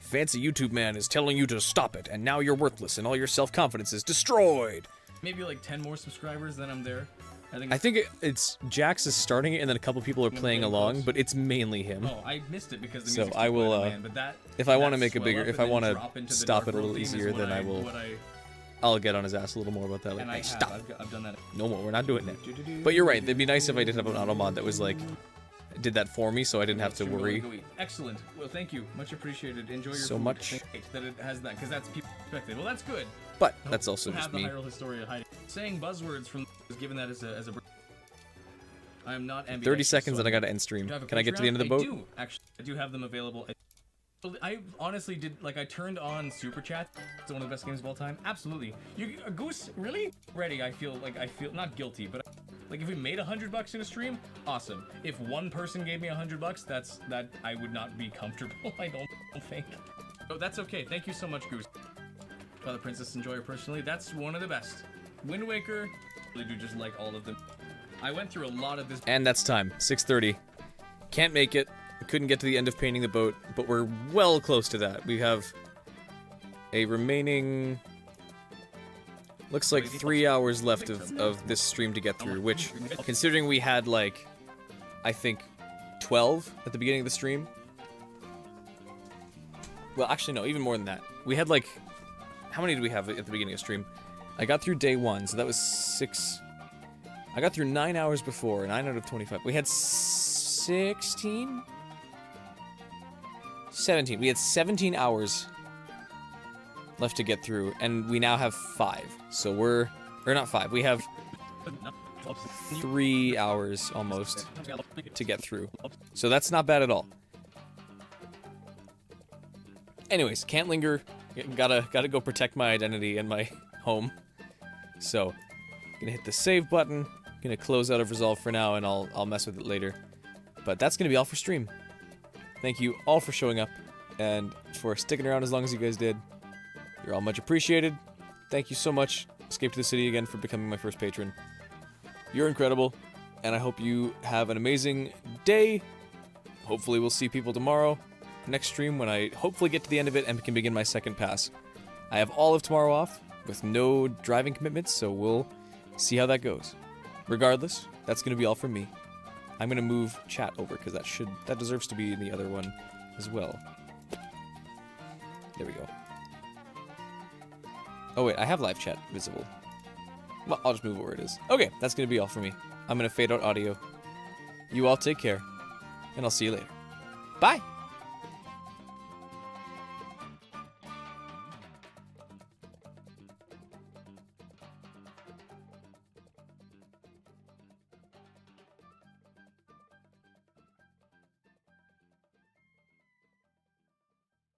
Fancy YouTube man is telling you to stop it, and now you're worthless, and all your self-confidence is destroyed. Maybe like 10 more subscribers, then I'm there. I think it's Jax is starting it, and then a couple people are playing along, close. but it's mainly him. Oh, I missed it because the So music's I too will, quiet, man, but that, if I want to that make a swell bigger, up if and I then want drop to into the stop dark it a little world theme is easier, what then I will. I'll get on his ass a little more about that. Like, And hey, I have. stop. I've done that. No more. We're not doing it. But you're right. It'd be nice if I did have an automod that was like, did that for me, so I didn't have to worry. Excellent. Well, thank you. Much appreciated. Enjoy your So food. much. That it has that, because that's people expected. Well, that's good. But that's also Have just the me. Hyrule Historia hiding. Saying buzzwords from given that as a. I am not ambidextrous. 30 seconds so and I gotta end stream. Do I have a Can I get to the end of the boat? I do, actually. I do have them available. I honestly did, like, I turned on Super Chat. It's one of the best games of all time. Absolutely. You, Goose, really? Ready, I feel, not guilty, but, like, if we made $100 in a stream, awesome. If one person gave me $100, that I would not be comfortable, I don't think. Oh, that's okay. Thank you so much, Goose. The Princess Enjoyer, personally, that's one of the best. Wind Waker, I really do just like all of them. I went through a lot of this. And that's time. 6:30. Can't make it. Couldn't get to the end of painting the boat, but we're well close to that. We have a remaining... Looks like 3 hours left of this stream to get through, which, considering we had, like, I think 12 at the beginning of the stream. Well, actually, no, even more than that. We had, like... How many did we have at the beginning of the stream? I got through day 1, so that was 6... I got through 9 hours before, 9 out of 25. We had 16? 17. We had 17 hours left to get through, and we now have 5. So we're... Or not 5. We have 3 hours, almost, to get through. So that's not bad at all. Anyways, can't linger. Gotta go protect my identity and my home. So, gonna hit the save button. Gonna close out of Resolve for now, and I'll mess with it later. But that's gonna be all for stream. Thank you all for showing up, and for sticking around as long as you guys did. You're all much appreciated. Thank you so much, Escape to the City, again, for becoming my first patron. You're incredible, and I hope you have an amazing day. Hopefully we'll see people tomorrow, next stream, when I hopefully get to the end of it and can begin my second pass. I have all of tomorrow off, with no driving commitments, so we'll see how that goes. Regardless, that's going to be all from me. I'm going to move chat over, because that deserves to be in the other one as well. There we go. Oh wait, I have live chat visible. Well, I'll just move it where it is. Okay, that's going to be all for me. I'm going to fade out audio. You all take care, and I'll see you later. Bye!